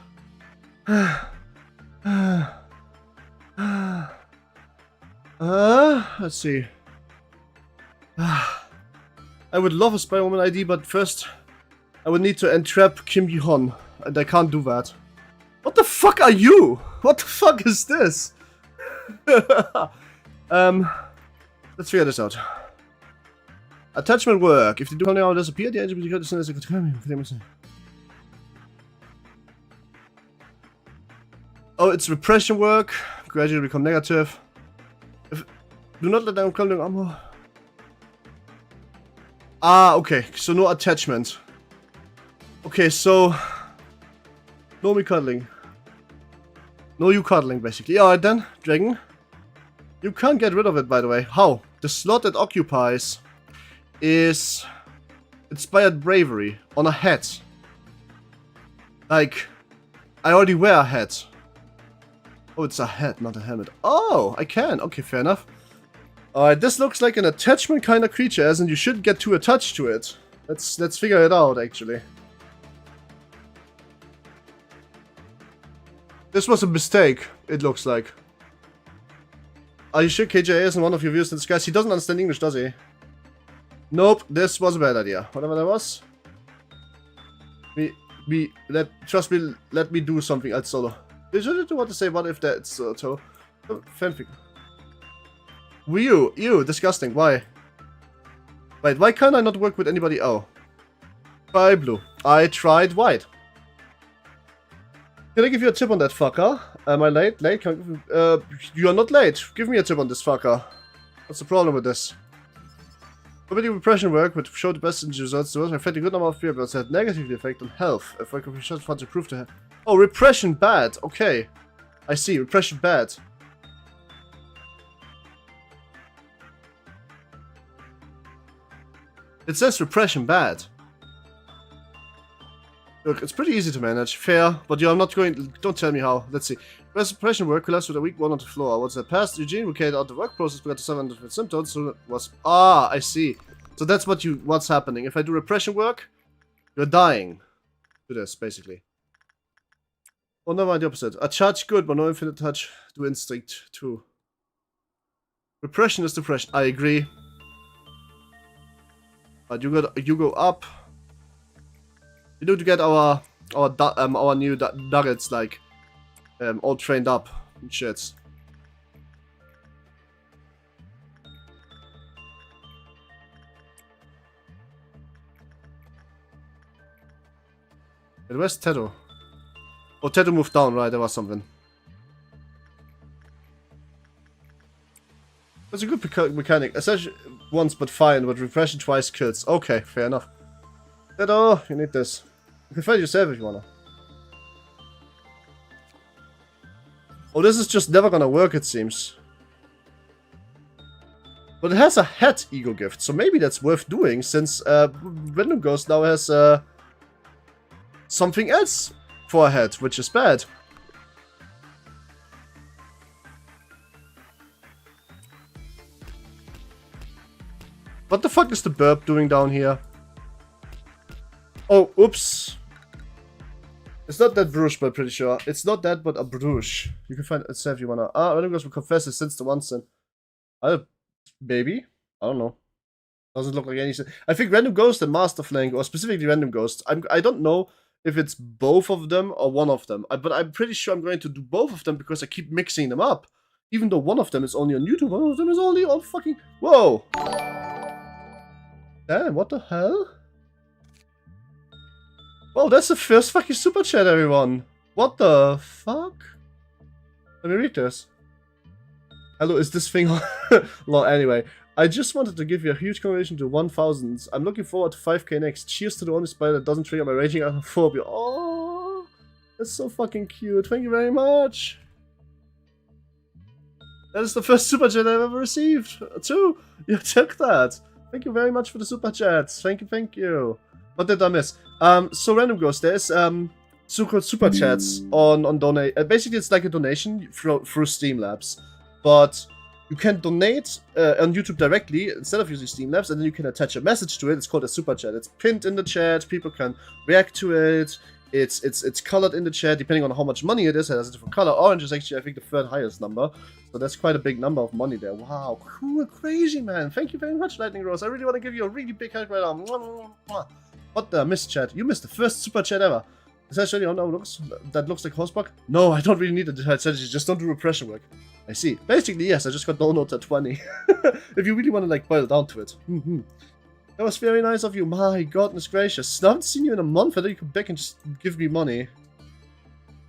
Let's see. I would love a Spider-Woman ID, but first I would need to entrap Kim Yi-hon, and I can't do that. What the fuck are you? What the fuck is this? Let's figure this out. Attachment work. If the do now disappear, the agent will be as a good. Oh, it's repression work. Gradually become negative. Do not let them come to armor. Ah, okay. So no attachment. Okay, so no me cuddling. No you cuddling, basically. Alright then, Dragon. You can't get rid of it, by the way. How? The slot it occupies is inspired bravery on a hat. Like, I already wear a hat. Oh, it's a hat, not a helmet. Oh, I can. Okay, fair enough. Alright, this looks like an attachment kind of creature, as in you shouldn't get too attached to it. Let's figure it out, actually. This was a mistake, it looks like. Are you sure KJ isn't one of your viewers in disguise? He doesn't understand English, does he? Nope, this was a bad idea. Whatever that was. Trust me, let me do something else solo. Did you want to say what if that's so? Fanfic. Ew, disgusting, why? Wait, why can't I not work with anybody? Oh. Try blue. I tried white. Can I give you a tip on that fucker? Am I late? Late? You are not late. Give me a tip on this fucker. What's the problem with this? Community repression work would show the best results to us. I found a good number of people that had negative effect on health. If I could fun to prove to have. Oh, repression bad. Okay. I see. Repression bad. It says repression bad. Look, it's pretty easy to manage. Fair, but you're not going... Don't tell me how. Let's see. Where's suppression work collapsed with a weak one on the floor. What's that past? Eugene, who carried out the work process, began to suffer different symptoms, so it was... Ah, I see. So that's what's happening. If I do repression work, you're dying. To this, basically. Oh, no, mind the opposite. A charge good, but no infinite touch. Do instinct, too. Repression is depression. I agree. But you go up. We need to get our new nuggets like all trained up and shit. Wait, where's Tedo? Oh, Tedo moved down, right? There was something. That's a good mechanic. Essentially once but fine, but repression twice kills. Okay, fair enough. Tedo, you need this. You can find yourself if you wanna. Oh, this is just never gonna work, it seems. But it has a head ego gift, so maybe that's worth doing, since Random Ghost now has something else for a head, which is bad. What the fuck is the burp doing down here? Oh, oops. It's not that Bruges, but I'm pretty sure. It's not that, but a Bruges. You can find it if you wanna. Ah, Random Ghost will confess it since the one sin. Maybe? I don't know. Doesn't look like anything. I think Random Ghost and Master Flank, or specifically Random Ghost, I don't know if it's both of them or one of them. But I'm pretty sure I'm going to do both of them because I keep mixing them up. Even though one of them is only on YouTube, one of them is only on fucking... Whoa! Damn, what the hell? Well, that's the first fucking super chat, everyone. What the fuck? Let me read this. Hello, is this thing on? Well, anyway, I just wanted to give you a huge congratulations to 1000. I'm looking forward to 5k next. Cheers to the only spider that doesn't trigger my raging arachnophobia. Oh, that's so fucking cute. Thank you very much. That is the first super chat I've ever received. Too. You took that. Thank you very much for the super chats. Thank you, thank you. What did I miss? So Random Ghost, there's so-called super chats on donate. Basically, it's like a donation through Steam Labs, but you can donate on YouTube directly instead of using Steam Labs, and then you can attach a message to it. It's called a super chat. It's pinned in the chat. People can react to it. It's colored in the chat depending on how much money it is. It has a different color. Orange is actually, I think, the third highest number. So that's quite a big number of money there. Wow, cool, crazy, man. Thank you very much, Lightning Rose. I really want to give you a really big hug right now. What the missed chat? You missed the first super chat ever. Is that actually on that looks like Horsebug? No, I don't really need the strategy. Just don't do repression work. I see. Basically, yes, I just got downloads at 20. If you really want to, like, boil down to it. That was very nice of you. My goodness gracious. I haven't seen you in a month. I thought you come back and just give me money.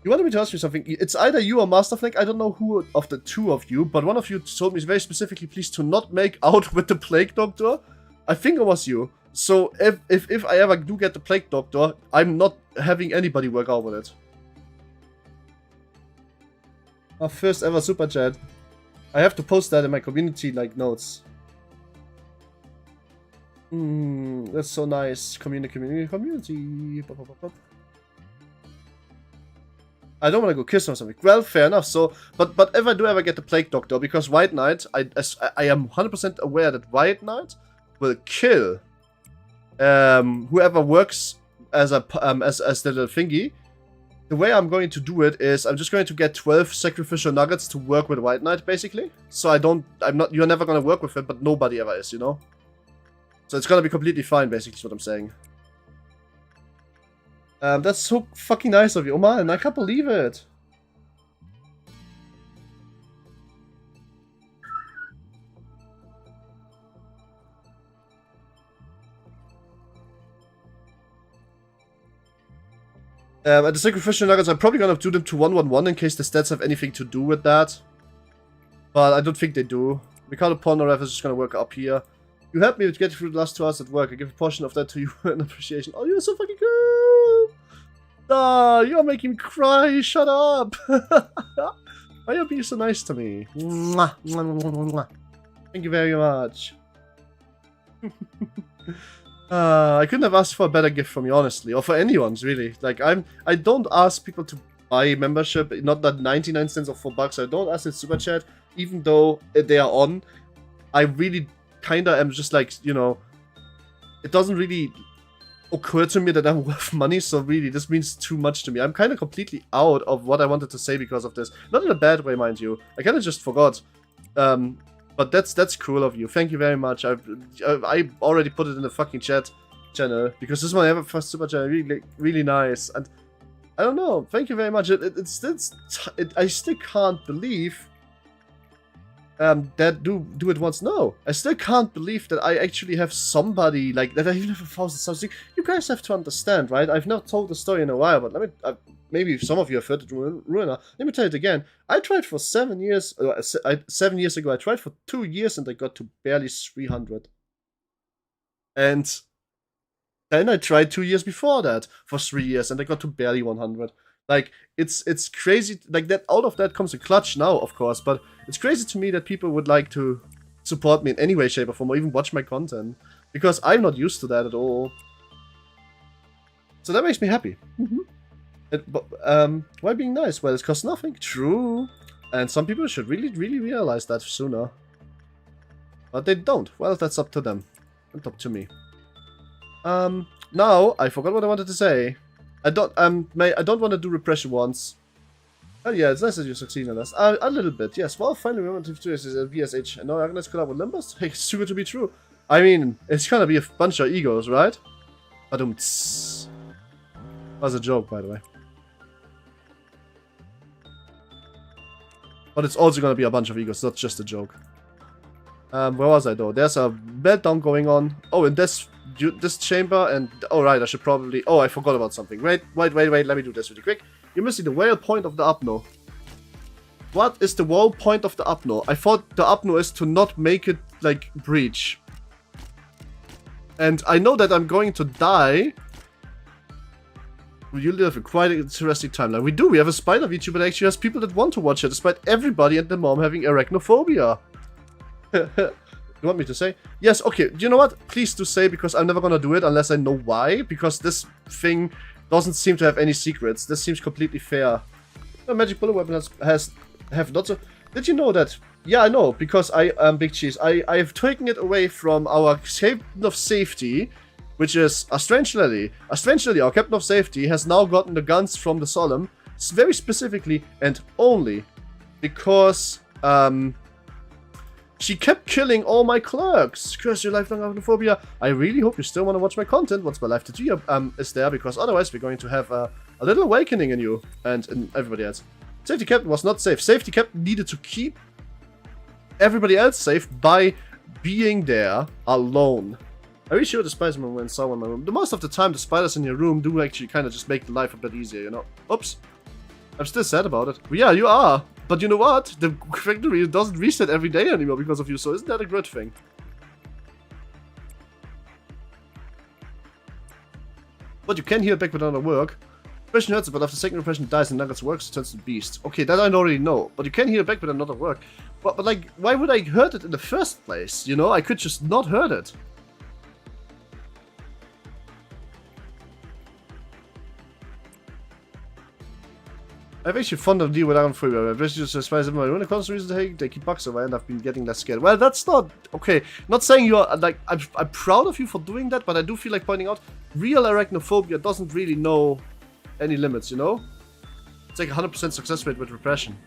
You wanted me to ask you something. It's either you or Master Flank. I don't know who of the two of you, but one of you told me very specifically, please, to not make out with the Plague Doctor. I think it was you. So, if I ever do get the Plague Doctor, I'm not having anybody work out with it. Our first ever super chat. I have to post that in my community, like, notes. That's so nice. Community. I don't want to go kiss him or something. Well, fair enough. So, but if I do ever get the Plague Doctor, because White Knight, I am 100% aware that White Knight will kill whoever works as a as the little thingy. The way I'm going to do it is I'm just going to get 12 sacrificial nuggets to work with White Knight, basically. So you're never going to work with him, but nobody ever is, you know? So it's going to be completely fine, basically, is what I'm saying. That's so fucking nice of you. Oh man, I can't believe it. At the sacrificial nuggets, I'm probably gonna do them to 1-1-1 in case the stats have anything to do with that. But I don't think they do. Ricardo Polnareff is just gonna work up here. You helped me to get through the last 2 hours at work. I give a portion of that to you in appreciation. Oh, you're so fucking cool! Ah, you're making me cry. Shut up! Why are you being so nice to me? Thank you very much. I couldn't have asked for a better gift from you, honestly, or for anyone's really. Like I don't ask people to buy membership, not that 99 cents or $4. I don't ask in super chat, even though they are on. I really kinda am just like, you know, it doesn't really occur to me that I'm worth money, so really this means too much to me. I'm kind of completely out of what I wanted to say because of this. Not in a bad way, mind you. I kind of just forgot. But that's cool of you. Thank you very much. I already put it in the fucking chat channel because this is my ever first super chat. Really nice. And I don't know. Thank you very much. I still can't believe that do it once. No, I still can't believe that I actually have somebody like that. I even have 1,000 subs. You guys have to understand, right? I've not told the story in a while, but let me. Maybe some of you have heard it, Ruina. Let me tell it again. I tried for 7 years. 7 years ago, I tried for 2 years, and I got to barely 300. And then I tried 2 years before that for 3 years, and I got to barely 100. Like it's crazy. Like that. Out of that comes a clutch now, of course. But it's crazy to me that people would like to support me in any way, shape, or form, or even watch my content, because I'm not used to that at all. So that makes me happy. Why being nice? Well, it costs nothing. True. And some people should really realize that sooner. But they don't. Well, that's up to them. Not up to me. Now, I forgot what I wanted to say. I don't want to do repression once. Oh yeah, it's nice that you succeed in this. A little bit, yes. Well, finally remember to do this is a VSH. And now Agnes collab with Limbus? Hey, it's too good to be true. I mean, it's gonna be a bunch of egos, right? That was a joke, by the way. But it's also gonna be a bunch of egos, not just a joke. Where was I though? There's a meltdown going on. Oh, in this chamber, and oh right, I should probably. Oh, I forgot about something. Wait. Let me do this really quick. You're missing the whale point of the upno. What is the whole point of the upno? I thought the upno is to not make it like breach. And I know that I'm going to die. You live a quite interesting timeline. We do. We have a spider VTuber that actually has people that want to watch it, despite everybody and the mom having arachnophobia. You want me to say? Yes, okay. Do you know what? Please do say, because I'm never gonna do it unless I know why. Because this thing doesn't seem to have any secrets. This seems completely fair. The magic bullet weapon have lots of... Did you know that? Yeah, I know, because Big Cheese. I've taken it away from our captain of safety, which is a strange lady. Our captain of safety has now gotten the guns from the Solemn, very specifically and only because she kept killing all my clerks. Curse your lifelong arachnophobia. I really hope you still want to watch my content once my life tattoo is there, because otherwise we're going to have a little awakening in you and in everybody else. Safety captain was not safe. Safety captain needed to keep everybody else safe by being there alone. I really sure the spiders when saw in my room. The most of the time, the spiders in your room do actually kind of just make the life a bit easier, you know. Oops. I'm still sad about it. Well, yeah, you are. But you know what? The factory doesn't reset every day anymore because of you, so isn't that a good thing? But you can heal back with another work. Repression hurts, but after second repression dies and Nuggets works, it turns to beast. Okay, that I already know. But you can heal back with another work. But like, why would I hurt it in the first place? You know, I could just not hurt it. I've actually fond of deal with Iron Free. I've just despise my own constant reason they keep bugs away, and I've been getting less scared. Well, that's not okay. Not saying you are like I'm proud of you for doing that, but I do feel like pointing out real arachnophobia doesn't really know any limits, you know? It's like 100% success rate with repression.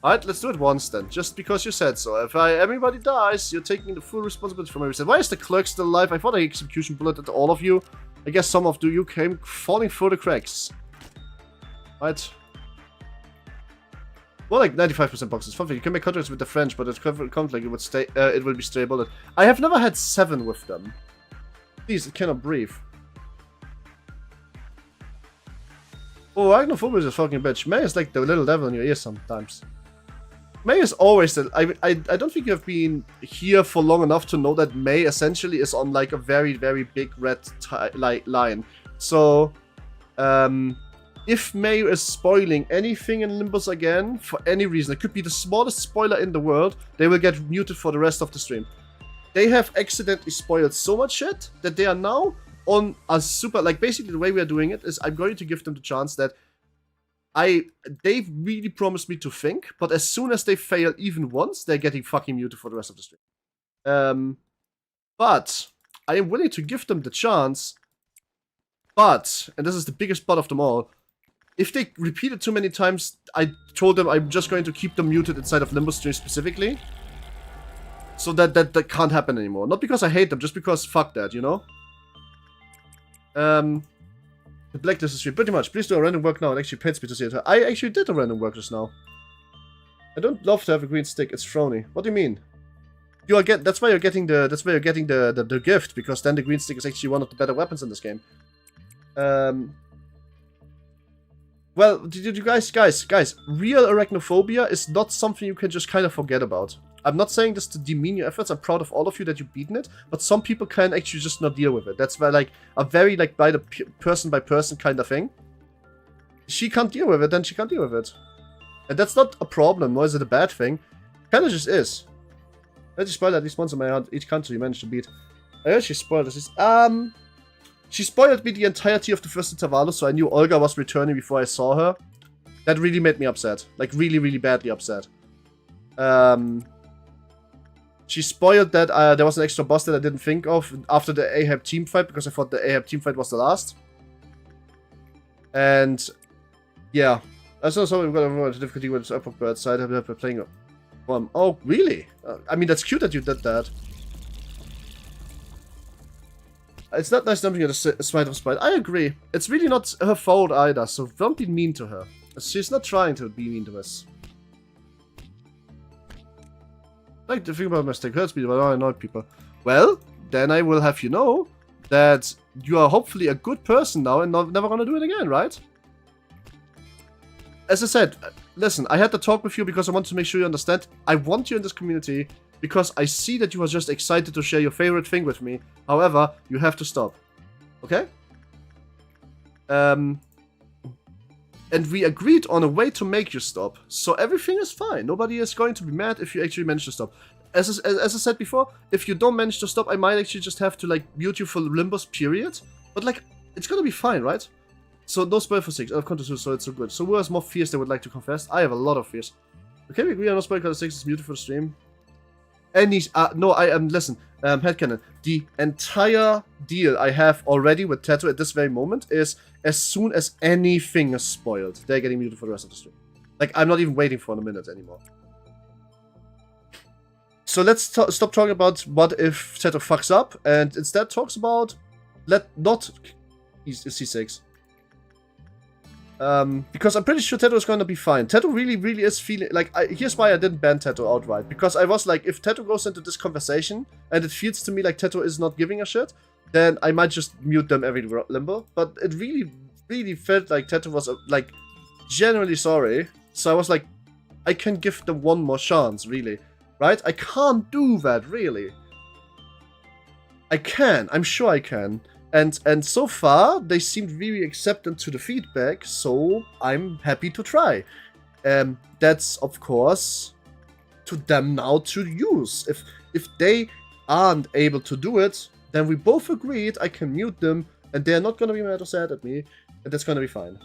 Alright, let's do it once then, just because you said so. If everybody dies, you're taking the full responsibility for everything. Why is the clerk still alive? I thought I execution bulleted all of you. I guess some of you came falling through the cracks. Right. More like 95% boxes. Fun thing, you can make contracts with the French, but it comes like it would stay. It will be stray bullet. I have never had 7 with them. Please, it cannot breathe. Oh, arachnophobia is a fucking bitch. May is like the little devil in your ear sometimes. May is always the... I don't think you have been here for long enough to know that May essentially is on like a very, very big red line. So, if May is spoiling anything in Limbus again, for any reason, it could be the smallest spoiler in the world, they will get muted for the rest of the stream. they have accidentally spoiled so much shit that they are now on a super, like, basically the way we are doing it is I'm going to give them the chance that they've really promised me to think, but as soon as they fail even once, they're getting fucking muted for the rest of the stream. But I am willing to give them the chance, but, and this is the biggest but of them all, if they repeat it too many times, I told them I'm just going to keep them muted inside of Limbus stream specifically. So that can't happen anymore. Not because I hate them, just because fuck that, you know? The blacklist is free, pretty much. Please do a random work now. It actually pains me to see it. I actually did a random work just now. I don't love to have a green stick. It's frowny. What do you mean? That's why you're getting the gift, because then the green stick is actually one of the better weapons in this game. Well, did you guys, real arachnophobia is not something you can just kind of forget about. I'm not saying this to demean your efforts. I'm proud of all of you that you've beaten it, but some people can actually just not deal with it. That's why, like, a very, like, by the person by person kind of thing. She can't deal with it, then she can't deal with it. And that's not a problem, nor is it a bad thing. Kinda just is. Let's just spoil at least once in my hand each country you managed to beat. I heard she spoiled this. She spoiled me the entirety of the first intervalo, so I knew Olga was returning before I saw her. That really made me upset. Like, really, really badly upset. She spoiled that there was an extra boss that I didn't think of after the Ahab team fight, because I thought the Ahab team fight was the last. And, yeah. I saw we've got a difficulty with upper bird side. I've been playing oh, really? I mean, that's cute that you did that. It's not nice dumping her a spite of spite. I agree. It's really not her fault either, so don't be mean to her. She's not trying to be mean to us. Like, the thing about my mistake hurts me, but I annoy people. Well, then I will have you know that you are hopefully a good person now and never gonna do it again, right? As I said, listen, I had to talk with you because I want to make sure you understand. I want you in this community because I see that you are just excited to share your favorite thing with me. However, you have to stop. Okay? And we agreed on a way to make you stop. So everything is fine. Nobody is going to be mad if you actually manage to stop. As I said before, if you don't manage to stop, I might actually just have to, like, mute you for Limbus, period. But, like, it's gonna be fine, right? So, no spoil for 6. I've come to 2, so it's so good. So, who has more fears they would like to confess? I have a lot of fears. Okay, we agree on no spoil because 6 is muted for the stream. No, listen, headcanon. The entire deal I have already with Tattoo at this very moment is as soon as anything is spoiled, they're getting muted for the rest of the stream. Like, I'm not even waiting for a minute anymore. So let's stop talking about what if Tattoo fucks up, and instead talks about not C6. Because I'm pretty sure Tattoo is going to be fine. Tattoo really, really is feeling... Like, here's why I didn't ban Tattoo outright. Because I was like, if Tattoo goes into this conversation, and it feels to me like Tattoo is not giving a shit, then I might just mute them every limbo. But it really, really felt like Tattoo was, like, genuinely sorry. So I was like, I can give them one more chance, really. Right? I can't do that, really. I can. I'm sure I can. And so far, they seemed really acceptant to the feedback, so I'm happy to try. That's, of course, to them now to use. If they aren't able to do it, then we both agreed I can mute them, and they're not gonna be mad or sad at me, and that's gonna be fine.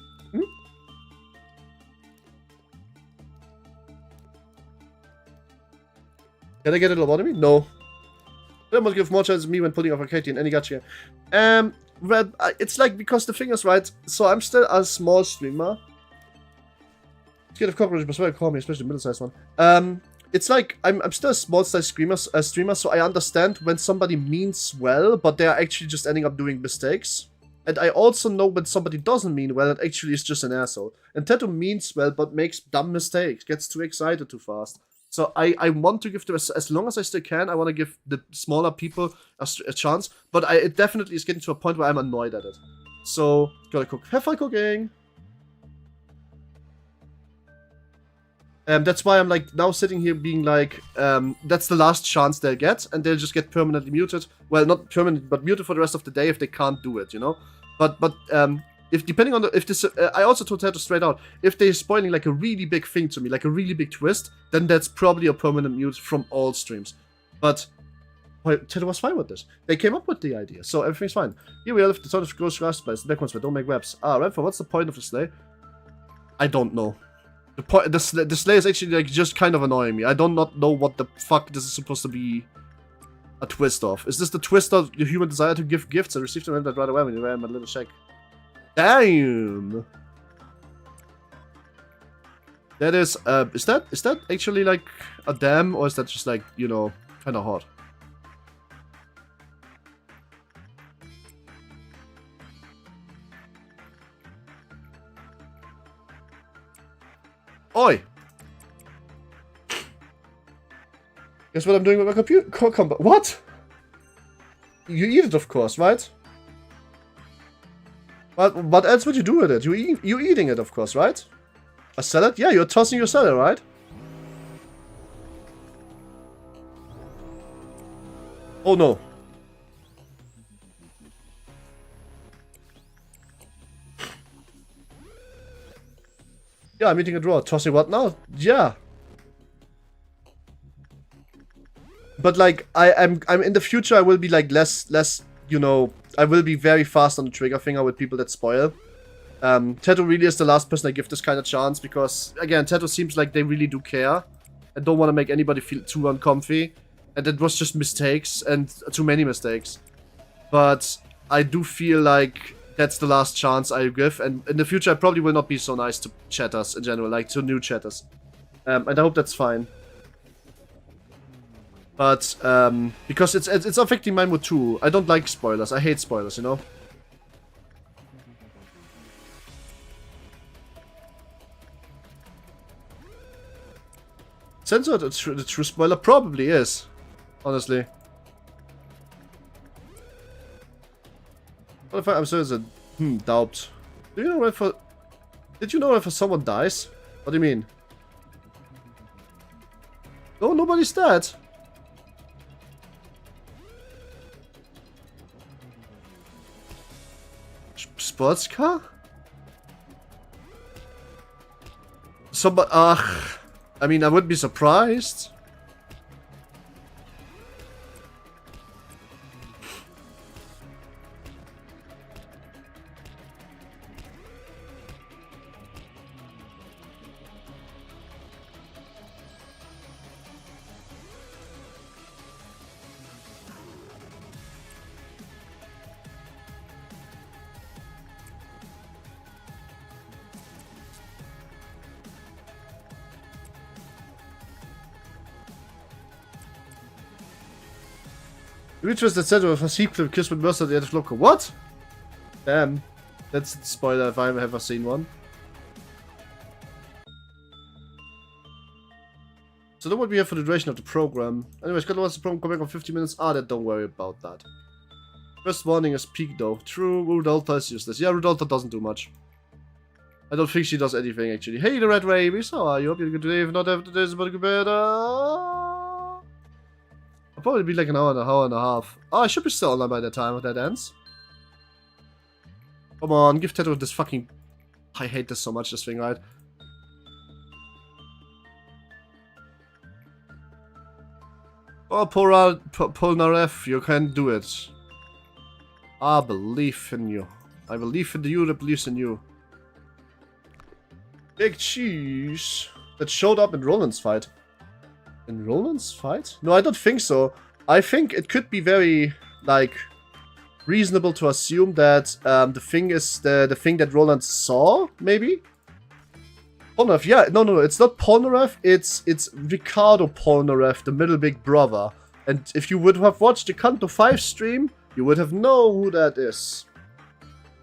Can I get a lobotomy? No. I must give more chance to me when pulling off a Katie in any gacha. Well, it's like, because the thing is, right, so I'm still a small streamer. Scared of cockroaches, but well, call me, especially middle-sized one. It's like, I'm still a small-sized streamer, so I understand when somebody means well, but they're actually just ending up doing mistakes. And I also know when somebody doesn't mean well and actually is just an asshole. And Tattoo means well, but makes dumb mistakes, gets too excited too fast. So I want to give them, as long as I still can, I want to give the smaller people a chance. But it definitely is getting to a point where I'm annoyed at it. So, gotta cook. Have fun cooking! That's why I'm like now sitting here being like, that's the last chance they'll get, and they'll just get permanently muted. Well, not permanent, but muted for the rest of the day if they can't do it, you know? But if depending on if this, I also told Tattoo straight out, if they're spoiling like a really big thing to me, like a really big twist, then that's probably a permanent mute from all streams. But Tato was fine with this. They came up with the idea, so everything's fine. Here we are with the sort of gross grass space. The back ones, but don't make webs. Ah, Redford, what's the point of the sleigh? I don't know. The sleigh is actually like just kind of annoying me. I do not know what the fuck this is supposed to be a twist of. Is this the twist of the human desire to give gifts and receive them right away when you wear my little shack? Damn! That is that actually like a dam, or is that just like, you know, kind of hot? Oi! Guess what I'm doing with my computer? What? You eat it, of course, right? What else would you do with it? You're eating it, of course, right? A salad? Yeah, you're tossing your salad, right? Oh no. Yeah, I'm eating a draw. Tossing what now? Yeah. But like, I'm in the future, I will be like less, you know, I will be very fast on the trigger finger with people that spoil. Tato really is the last person I give this kind of chance, because, again, Tato seems like they really do care and don't want to make anybody feel too uncomfy. And it was just mistakes, and too many mistakes. But I do feel like that's the last chance I give, and in the future I probably will not be so nice to chatters in general, like to new chatters. And I hope that's fine. But, because it's affecting my mood too. I don't like spoilers, I hate spoilers, you know? Censor the true spoiler probably is, honestly. What if I'm sorry, it's a doubt. Do you know if did you know if someone dies? What do you mean? No, nobody's dead. Sports car? Somebody, I mean, I wouldn't be surprised. Which was the center of a sequel Kiss with Mercer at the end of Loco. What? Damn. That's a spoiler if I've ever seen one. So that would be it for the duration of the program. Anyways, got to watch the program come back on 50 minutes. Ah, then don't worry about that. First warning is peak though. True, Rudolph is useless. Yeah, Rudolph doesn't do much. I don't think she does anything actually. Hey, the Red Rabies, how are you? Hope you're good today. If not, after today's about to get better. I'll probably be like an hour and a half. Oh, I should be still online by the time that ends. Come on, give Tato this fucking... I hate this so much, this thing, right? Oh, Polnareff, you can do it. I believe in you. I believe in the you that believes in you. Big cheese. That showed up in Roland's fight. In Roland's fight? No, I don't think so. I think it could be very, like, reasonable to assume that the thing is the thing that Roland saw, maybe? Polnareff, yeah, no, it's not Polnareff, it's Ricardo Polnareff, the middle big brother. And if you would have watched the Canto 5 stream, you would have known who that is.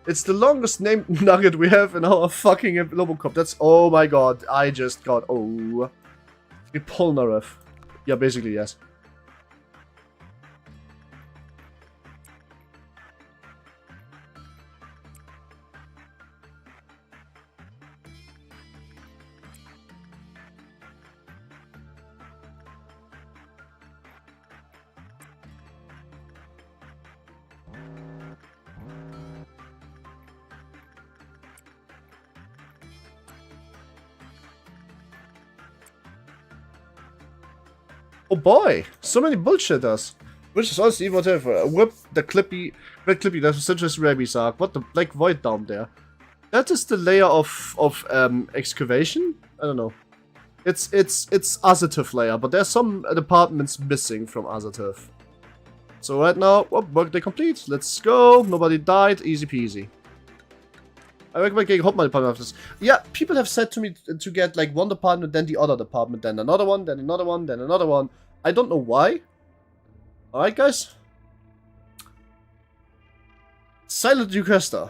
It's the longest named nugget we have in our fucking Lobocop. That's, oh my god, I just got, oh. Polnareff. Yeah, basically, yes. Oh boy, so many bullshitters. Which is honestly whatever. Whip the clippy, red clippy, that's a citrus rabies arc. What the black void down there? That is the layer of excavation? I don't know. It's Azetuf layer, but there's some departments missing from Azetuf. So right now, work day complete. Let's go. Nobody died. Easy peasy. I recommend getting Hotmail department after this. Yeah, people have said to me to get like one department, then the other department, then another one, then another one, then another one. I don't know why. Alright, guys. Silent Orchestra.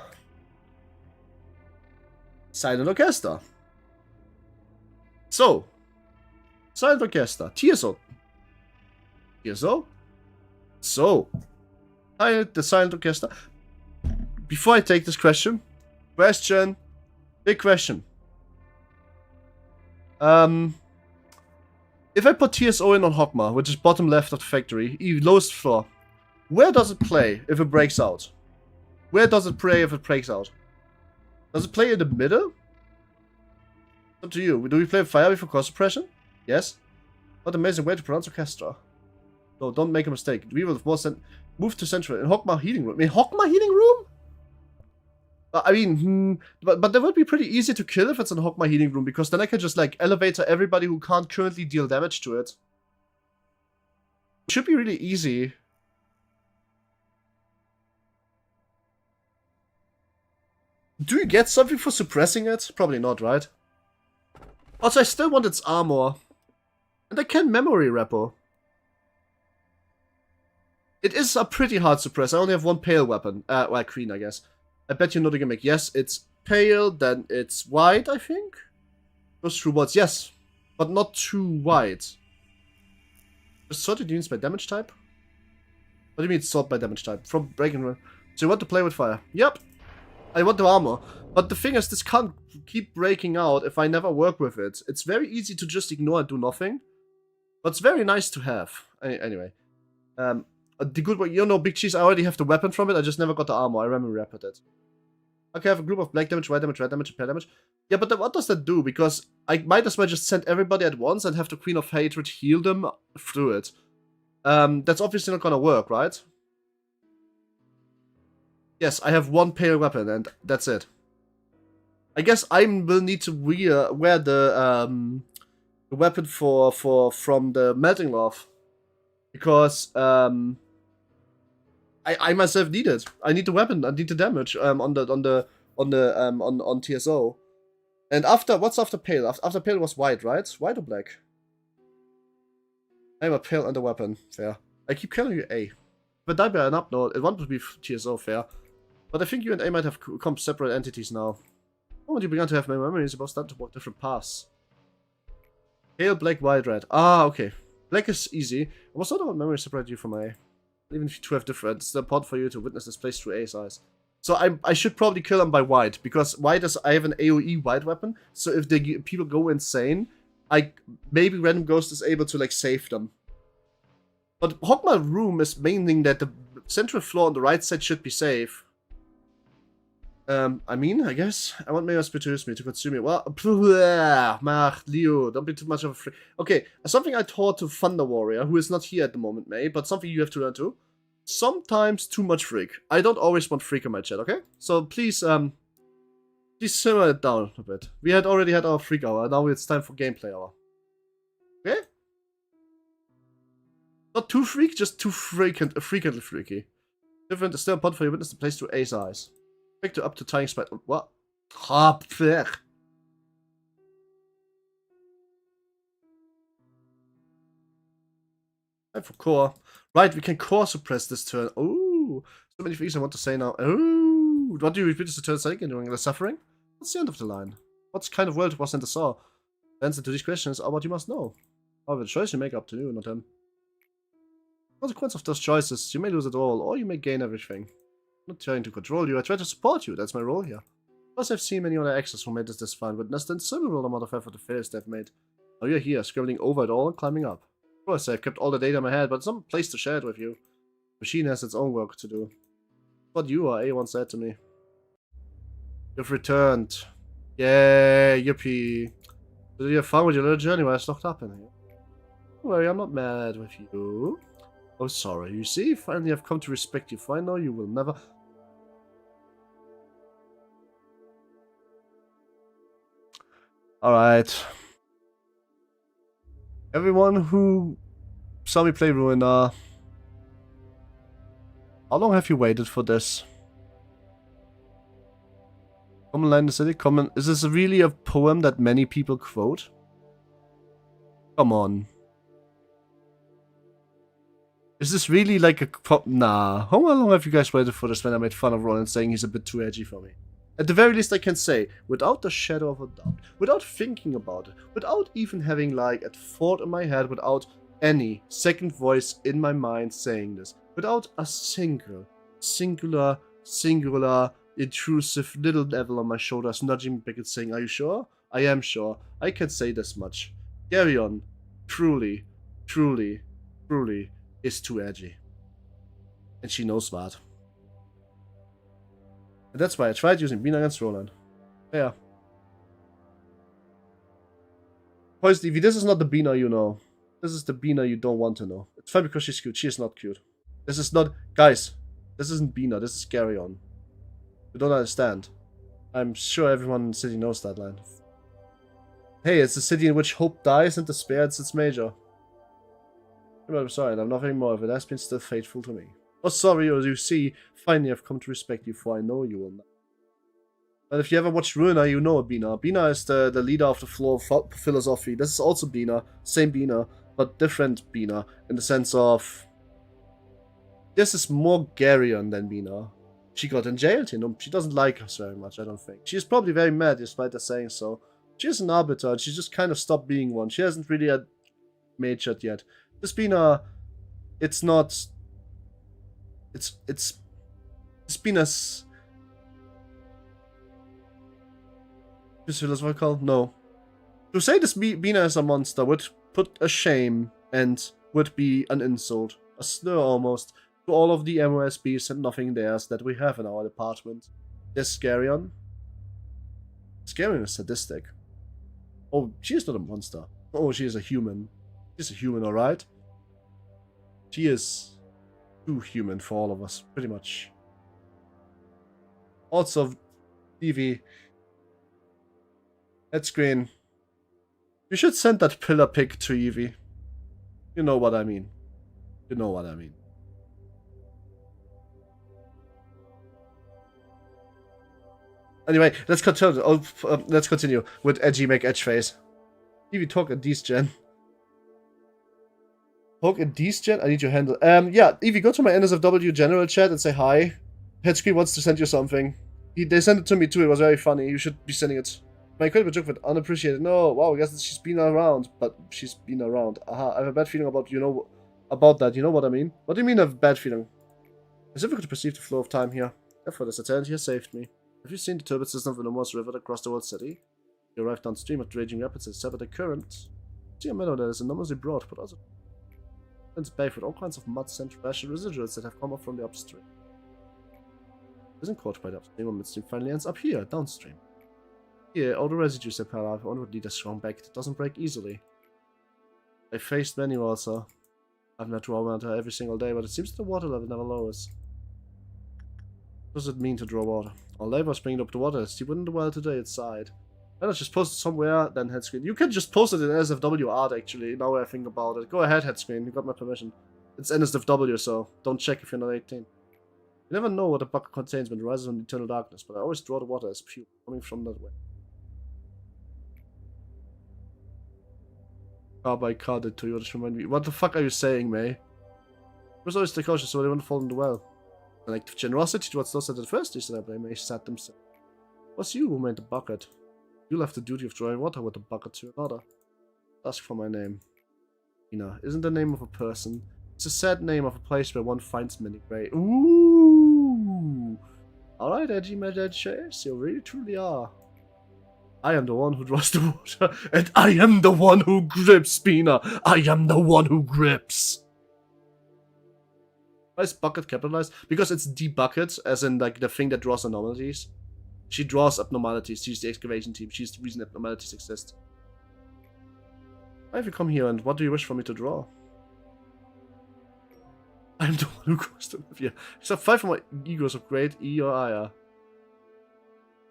Silent Orchestra. So. Silent Orchestra. TSO. TSO. So. The Silent Orchestra. Before I take this question. Big question. If I put TSO in on Hogma, which is bottom left of the factory, lowest floor, where does it play if it breaks out? Where does it play if it breaks out? Does it play in the middle? Up to you. Do we play fire before core suppression? Yes. What amazing way to pronounce orchestra. No, don't make a mistake. We will move to central in Hogma healing room. In Hogma healing room? I mean, but that would be pretty easy to kill if it's in Hogma healing room, because then I can just like elevator everybody who can't currently deal damage to it. It should be really easy. Do you get something for suppressing it? Probably not, right? Also, I still want its armor. And I can memory repo. It is a pretty hard suppress. I only have one pale weapon. Well, green, I guess. I bet you know the gimmick. Yes, it's pale, then it's white, I think? Goes through words, yes. But not too wide. Just sorted units by damage type? What do you mean sort by damage type? From breaking run. So you want to play with fire? Yep. I want the armor. But the thing is, this can't keep breaking out if I never work with it. It's very easy to just ignore and do nothing. But it's very nice to have. Anyway. The good one, you know, Big Cheese, I already have the weapon from it, I just never got the armor, I remember rapid it. Okay, I have a group of black damage, white damage, red damage, and pale damage. Yeah, but then what does that do? Because I might as well just send everybody at once and have the Queen of Hatred heal them through it. That's obviously not gonna work, right? Yes, I have one pale weapon, and that's it. I guess I will need to wear the weapon from the Melting Love. Because, I myself need it. I need the weapon. I need the damage on TSO. And what's after pale? After pale was white, right? White or black? I'm a pale and a weapon. Fair. I keep killing you, A. But die by an up node. It wanted to be TSO, fair. But I think you and A might have become separate entities now. The moment you began to have my memories about starting to walk different paths. Pale, black, white, red. Ah, okay. Black is easy. I was not about memory separate you from A. Even if you two have different, it's important for you to witness this place through A's eyes. So I should probably kill them by white, because white is, I have an AoE white weapon, so if people go insane, maybe Random Ghost is able to like save them. But Hogma room is meaning that the central floor on the right side should be safe. I mean, I guess. I want Mayor Spiritus me to consume it. Well, Leo, don't be too much of a freak. Okay, something I taught to Thunder Warrior, who is not here at the moment, May, but something you have to learn too. Sometimes too much freak. I don't always want freak in my chat, okay? So please, please simmer it down a bit. We had already had our freak hour, now it's time for gameplay hour. Okay? Not too freak, just too frequently freaky. Different is still important for you witness the place through A's eyes. Vector up to tying spot. What? Time for core. Right, we can core suppress this turn. Oh, so many things I want to say now. Oh, what do you repeat this to turn second during the suffering? What's the end of the line? What kind of world was in the saw? The answer to these questions are what you must know. However, the choice you make up to you, not them. Consequence of those choices, you may lose it all, or you may gain everything. I'm not trying to control you, I try to support you, that's my role here. Plus I've seen many other actors who made this fine, witnessed a similar amount of effort the failures they've made. Now you're here, scribbling over it all and climbing up. Of course, I've kept all the data in my head, but some place to share it with you. The machine has its own work to do. What you are, A once said to me. You've returned. Yay, yippee. Did you have fun with your little journey while I was locked up in here? Don't worry, I'm not mad with you. Oh, sorry. You see, finally I've come to respect you, for I know you will never... Alright. Everyone who saw me play Ruina, how long have you waited for this? Common line in the city? Common... Is this really a poem that many people quote? Come on. Is this really like a... Nah. How long have you guys waited for this when I made fun of Ronan saying he's a bit too edgy for me? At the very least I can say, without the shadow of a doubt, without thinking about it, without even having like a thought in my head, without any second voice in my mind saying this, without a singular, intrusive little devil on my shoulders nudging me back and saying, are you sure? I am sure. I can say this much. Garyon, truly, is too edgy. And she knows that. And that's why I tried using Bina against Roland. Yeah. Poison Evie, this is not the Bina you know. This is the Bina you don't want to know. It's fine because she's cute. She is not cute. This is not... Guys, this isn't Bina. This is Garyon. You don't understand. I'm sure everyone in the city knows that line. Hey, it's a city in which hope dies and despair is its major. I'm sorry, I'm nothing more of it has been still faithful to me. Oh, sorry, as you see, finally I've come to respect you, for I know you will not. And if you ever watched Ruina, you know Bina. Bina is the leader of the flow of philosophy. This is also Bina, same Bina, but different Bina, in the sense of... This is more Garyon than Bina. She got enjailed, you know, she doesn't like us very much, I don't think. She's probably very mad, despite her saying so. She's an arbiter, and she just kind of stopped being one. She hasn't really matured yet. This Bina, it's not... It's Bina's... Is philosophical? No. To say this Bina is a monster would put a shame and would be an insult, a slur almost, to all of the MOSBs and nothing theirs that we have in our department. There's Garyon. Garyon is sadistic. Oh, she is not a monster. Oh, she is a human. She's a human, alright? She is too human for all of us, pretty much. Also, Evie. Head screen. You should send that pillar pic to Evie. You know what I mean. You know what I mean. Anyway, let's continue. Let's continue with edgy make edge face. Evie, talk in these gen. Talk in these gen. I need your handle. Yeah, Evie, go to my NSFW general chat and say hi. Headscreen wants to send you something. They sent it to me too. It was very funny. You should be sending it. My incredible joke with unappreciated. No, wow, I guess she's been around, but she's been around. Aha, I have a bad feeling about that. You know what I mean? What do you mean I have a bad feeling? It's difficult to perceive the flow of time here. Therefore, this eternity has saved me. Have you seen the turbid system of the enormous river that across the world city? You arrive downstream of the raging rapids and step at the current. See a meadow that is enormously broad, but also it's bathed with all kinds of mud, sand, trash, and residuals that have come up from the upstream. It isn't caught by the upstream or midstream, finally ends up here, downstream. Here, all the residues that pile up onward lead a strong back that doesn't break easily. I faced many water. I've met raw water every single day, but it seems the water level never lowers. What does it mean to draw water? Our labor is bringing up the water. It's deep in the well today, it's side. Why not just post it somewhere, then headscreen? You can just post it in NSFW art, actually, now I think about it. Go ahead, headscreen, you got my permission. It's NSFW, so don't check if you're not 18. You never know what a bucket contains when it rises from eternal darkness, but I always draw the water as pure, coming from that way. Car by car did to you, just remind me. What the fuck are you saying, May? I was always stay cautious so they won't fall in the well. An act of generosity towards those that at first they said I blame, May sat themselves. It was you who made the bucket. You left the duty of drawing water with the bucket to another. Ask for my name. Ina isn't the name of a person. It's a sad name of a place where one finds many grey. Ooh! Alright, edgy mad edges, you really truly are. I am the one who draws the water, and I am the one who grips, Bina. I am the one who grips. Why is bucket capitalized? Because it's the bucket, as in like the thing that draws anomalies. She draws abnormalities. She's the excavation team. She's the reason abnormalities exist. Why have you come here, and what do you wish for me to draw? I'm the one who crossed them. Yeah. Except 5 of my egos of great E or I.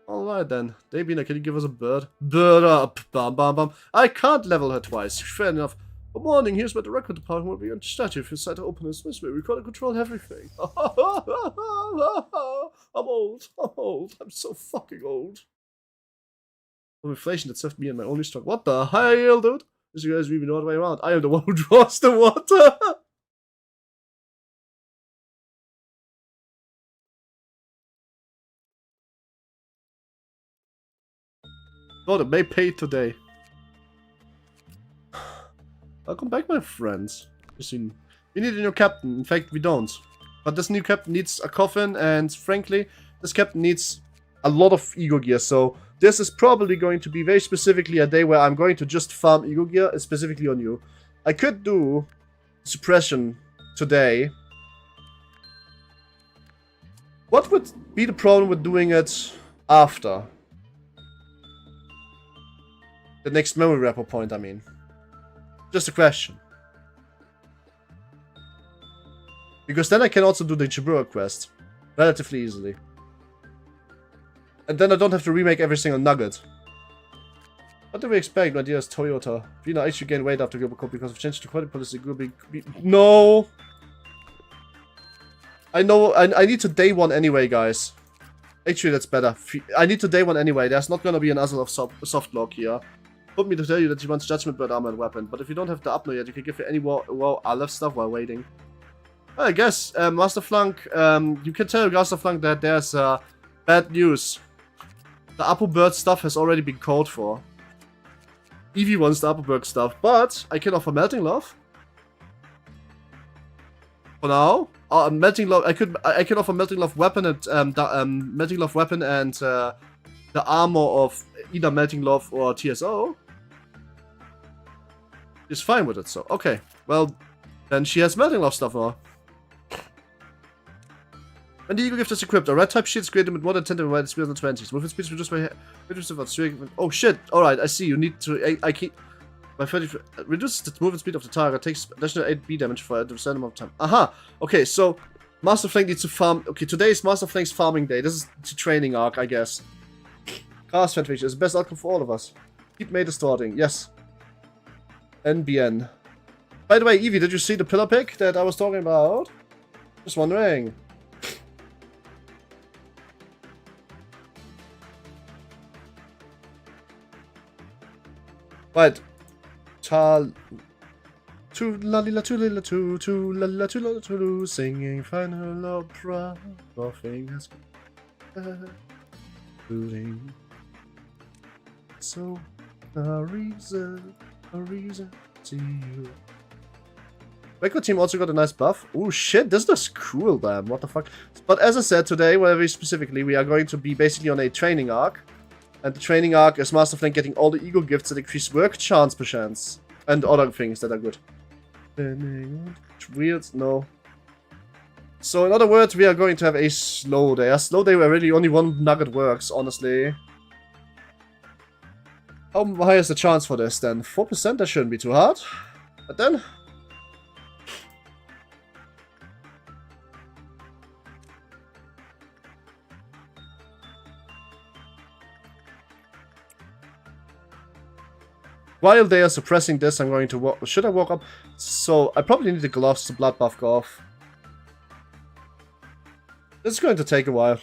Alright then. Davina, can you give us a bird? Bird up! Bam bam bam. I can't level her twice. Fair enough. Good morning, here's where the record department will be on statue. If you decide to open this way, we gotta control everything. I'm old. I'm so fucking old. Of inflation that served me and my only stock. What the hell, dude? This guy's really the other way around. I am the one who draws the water. God, it may pay today. Welcome back, my friends. We need a new captain. In fact, we don't. But this new captain needs a coffin, and frankly, this captain needs a lot of ego gear. So this is probably going to be very specifically a day where I'm going to just farm ego gear, specifically on you. I could do suppression today. What would be the problem with doing it after? The next memory wrapper point, I mean. Just a question. Because then I can also do the Chibura quest relatively easily. And then I don't have to remake every single nugget. What do we expect, my dearest Toyota? Vina actually gained weight after Global Code because of change to quality policy. No! I know, I need to day one anyway, guys. Actually, that's better. I need to day one anyway. There's not gonna be an Azelov soft lock here. Put me to tell you that she wants Judgment Bird armored weapon, but if you don't have the upload yet, you can give her any aleph stuff while waiting. Well, I guess, Master Flunk, you can tell Master Flunk that there's bad news. The Apo-Bird stuff has already been called for. Evie wants the Apo-Bird stuff, but I can offer Melting Love. For now, Melting Love. I can offer Melting Love weapon and Melting Love weapon and the armor of either Melting Love or TSO. She's fine with it, so okay. Well, then she has Melting Love stuff now. When the Eagle Gift is equipped, a red type shield is created with more than 10 divided speed on the 20s. Movement speed is reduced by oh shit! Alright, I see. You need to. I keep. By 30. Reduces the movement speed of the target, takes additional 8B damage for a certain amount of time. Aha! Okay, so Master Flank needs to farm. Okay, today is Master Flank's farming day. This is the training arc, I guess. Cast Fanfiction is the best outcome for all of us. Keep made starting. Yes. NBN. By the way, Evie, did you see the pillar pick that I was talking about? Just wondering. Right. Tu la li la tu li la tu la la tu la tu singing final opera. Nothing has including. So a reason to you. Record team also got a nice buff. Oh shit, this looks cool, damn. What the fuck? But as I said today, very specifically, we are going to be basically on a training arc. And the training arc is Master Flank getting all the ego gifts that increase work chance per chance. And other things that are good. Weird? No. So in other words, we are going to have a slow day. A slow day where really only one nugget works, honestly. How high is the chance for this then? 4%? That shouldn't be too hard. But then... while they are suppressing this, I'm going to walk... Should I walk up? So, I probably need the gloves to blood buff go off. This is going to take a while.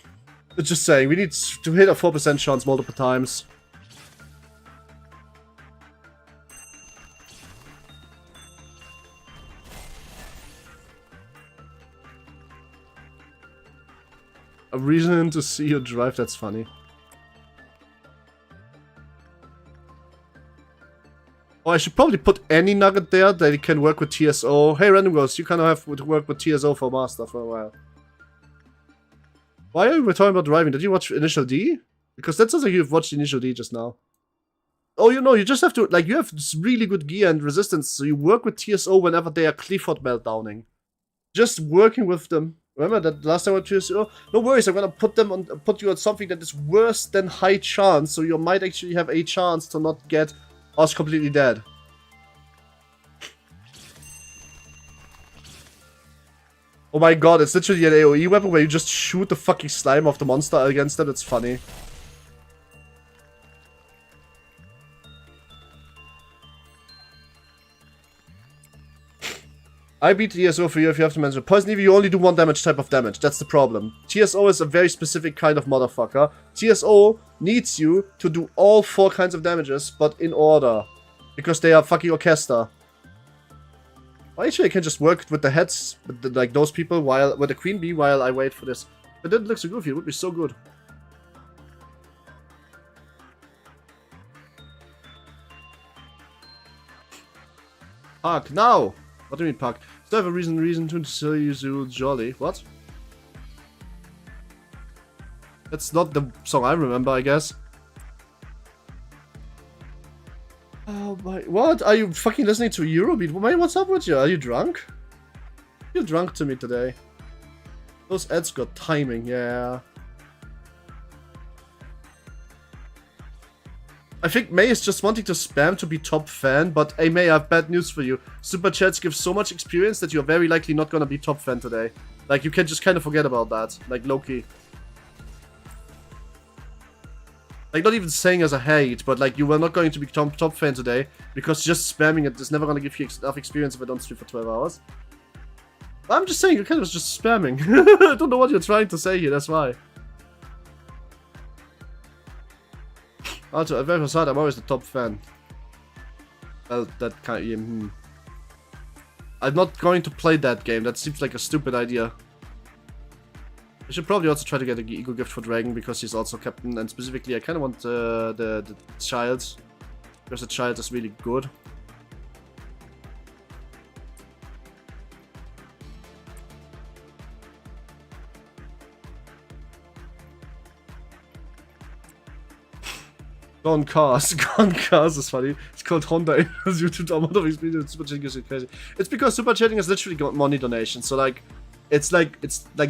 Just saying, we need to hit a 4% chance multiple times. A reason to see you drive, that's funny. Oh, I should probably put any nugget there that it can work with TSO. Hey, Random Ghost, you kind of have to work with TSO for Master for a while. Why are we talking about driving? Did you watch Initial D? Because that sounds like you've watched Initial D just now. Oh, you know, you just have to, like, you have really good gear and resistance, so you work with TSO whenever they are Clifford meltdowning. Just working with them. Remember that last time I watched TSO? No worries, I'm gonna put you on something that is worse than high chance, so you might actually have a chance to not get us completely dead. Oh my god, it's literally an AoE weapon where you just shoot the fucking slime of the monster against it. It's funny. I beat TSO for you if you have to mention Poison Ivy, you only do 1 type of damage. That's the problem. TSO is a very specific kind of motherfucker. TSO needs you to do all 4 kinds of damages, but in order. Because they are fucking orchestra. Well, actually, I can just work with the heads, with the, like those people, with the queen bee, while I wait for this. It didn't look so goofy. It would be so good. Park now. What do you mean park? Still have a reason to say you jolly. What? That's not the song I remember, I guess. Oh my... What? Are you fucking listening to Eurobeat? Man, what's up with you? Are you drunk? You're drunk to me today. Those ads got timing, yeah. I think May is just wanting to spam to be top fan, but hey May, I have bad news for you. Super chats give so much experience that you're very likely not gonna be top fan today. Like, you can just kind of forget about that. Like, low-key. Like, not even saying as a hate, but like, you were not going to be top fan today, because just spamming it is never gonna give you enough experience if I don't stream for 12 hours. I'm just saying, you kind of was just spamming. I don't know what you're trying to say here, that's why. Also, at very sad, I'm always the top fan. Well, that kind of... I'm not going to play that game, that seems like a stupid idea. I should probably also try to get an Eagle Gift for Dragon, because he's also captain, and specifically I kind of want the child, because the child is really good. Gone Cars is funny. It's called Honda in YouTube amount of experience. Super chatting is crazy. It's because super chatting is literally money donation. So like, it's like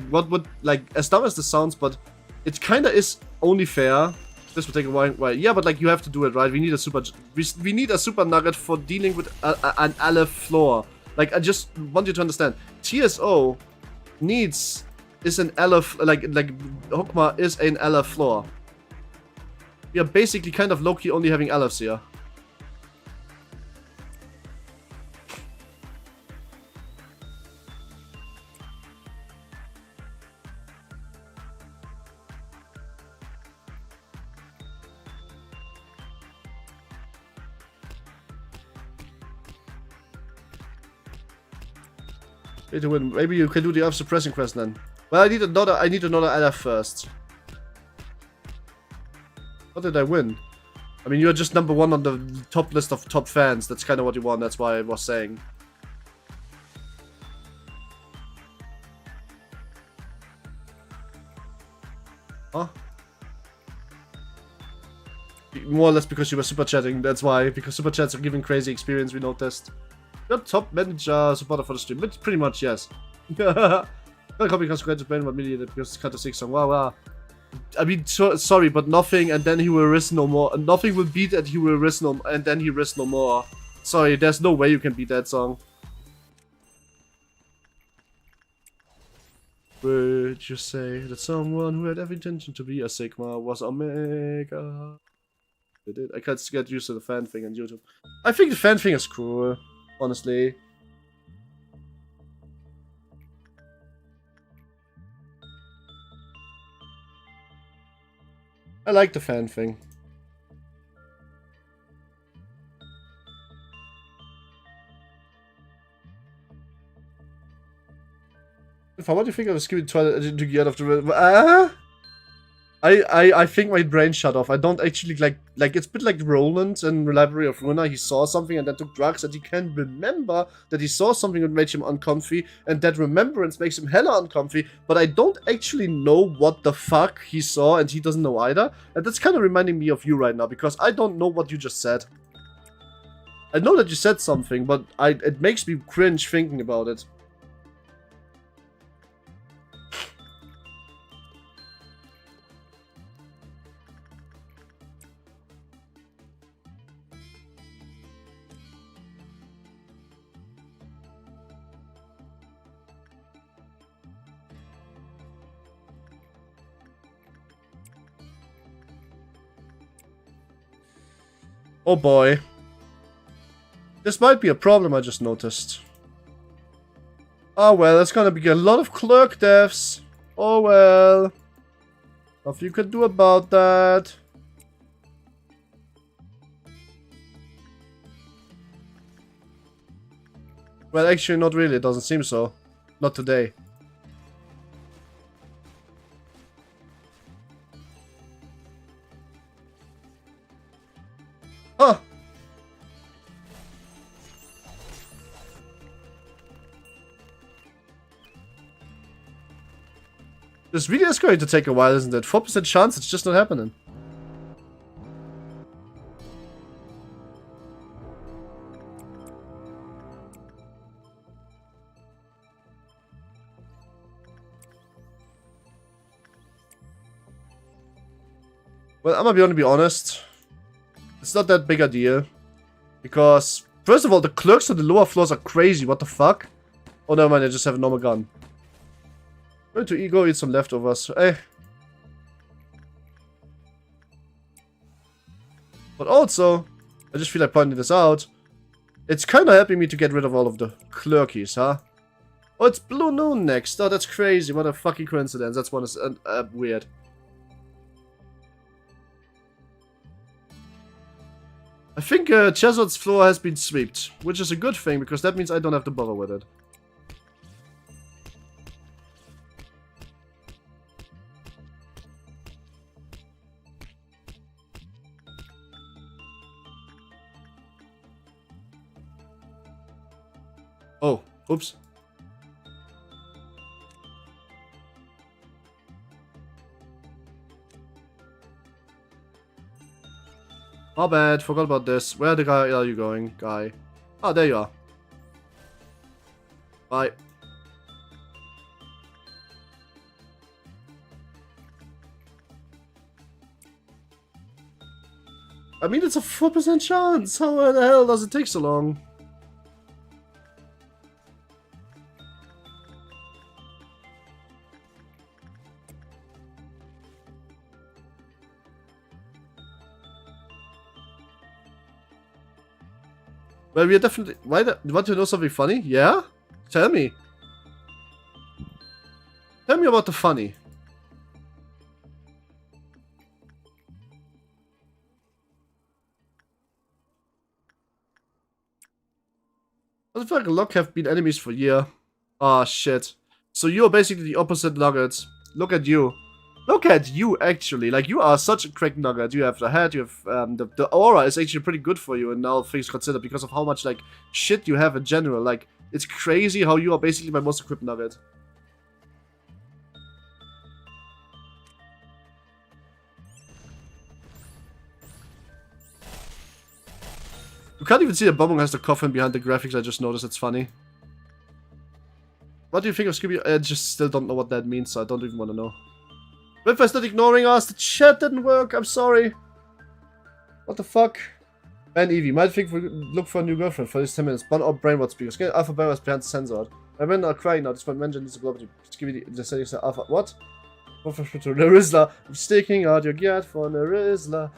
what would like as dumb as this sounds, but it kind of is only fair. This will take a while. Yeah, but like you have to do it right. We need a super. We need a super nugget for dealing with an aleph floor. Like I just want you to understand. TSO is an aleph like Hokma is an aleph floor. We are basically kind of low-key only having alephs here. Way to win. Maybe you can do the aleph suppressing quest then. Well, I need another aleph first. How did I win? I mean, you're just number 1 on the top list of top fans. That's kind of what you want. That's why I was saying. Huh? More or less because you were super chatting. That's why. Because super chats are giving crazy experience, we noticed. You're top manager supporter for the stream. Which pretty much, yes. Well, copy because to brain about million because it's cantos 6 song. Wow, wow. I mean, sorry, but nothing, and then he will risk no more. Nothing will beat, and he will risk no, and then he risks no more. Sorry, there's no way you can beat that song. Would you say that someone who had every intention to be a Sigma was Omega? I can't get used to the fan thing on YouTube. I think the fan thing is cool, honestly. I like the fan thing. What do you think of the Scooby toilet to get off the road? I think my brain shut off. I don't actually like it's a bit like Roland in Library of Ruina. He saw something and then took drugs and he can remember that he saw something that made him uncomfy and that remembrance makes him hella uncomfy, but I don't actually know what the fuck he saw and he doesn't know either. And that's kind of reminding me of you right now because I don't know what you just said. I know that you said something, but it makes me cringe thinking about it. Oh boy. This might be a problem I just noticed. Oh well, there's gonna be a lot of clerk deaths. Oh well. Nothing you can do about that. Well, actually, not really. It doesn't seem so. Not today. Huh. This really is going to take a while, isn't it? 4% chance, it's just not happening. Well, I'm gonna be honest. It's not that big a deal. Because, first of all, the clerks on the lower floors are crazy. What the fuck? Oh, never mind, I just have a normal gun. Going to go eat some leftovers. Hey. But also, I just feel like pointing this out. It's kind of helping me to get rid of all of the clerkies, huh? Oh, it's Blue Noon next. Oh, that's crazy. What a fucking coincidence. That's one is weird. I think Cheswold's floor has been swept, which is a good thing, because that means I don't have to bother with it. Oh, oops. My bad, forgot about this. Where the guy are you going, guy? Ah, there you are. Bye. I mean, it's a 4% chance. How the hell does it take so long? Well, we are definitely... Why you want to know something funny? Yeah? Tell me. Tell me about the funny. I feel like Locke have been enemies for a year. Ah, shit. So you're basically the opposite Nuggets. Look at you. Look at you, actually. Like, you are such a crack Nugget. You have the head, you have, the aura is actually pretty good for you, and now things considered, because of how much, like, shit you have in general. Like, it's crazy how you are basically my most equipped Nugget. You can't even see that Bombing has the coffin behind the graphics. I just noticed. It's funny. What do you think of Scooby? I just still don't know what that means, so I don't even want to know. River's not ignoring us. The chat didn't work. I'm sorry. What the fuck? Man, Evie, might think we look for a new girlfriend for these 10 minutes. Ban or brainwash speakers. Get Alpha Barriers behind the sensor. My men are crying now. This one mentioned this global. Give me the settings of Alpha. What? To Nerizla. I'm staking out your gear for Nerizla.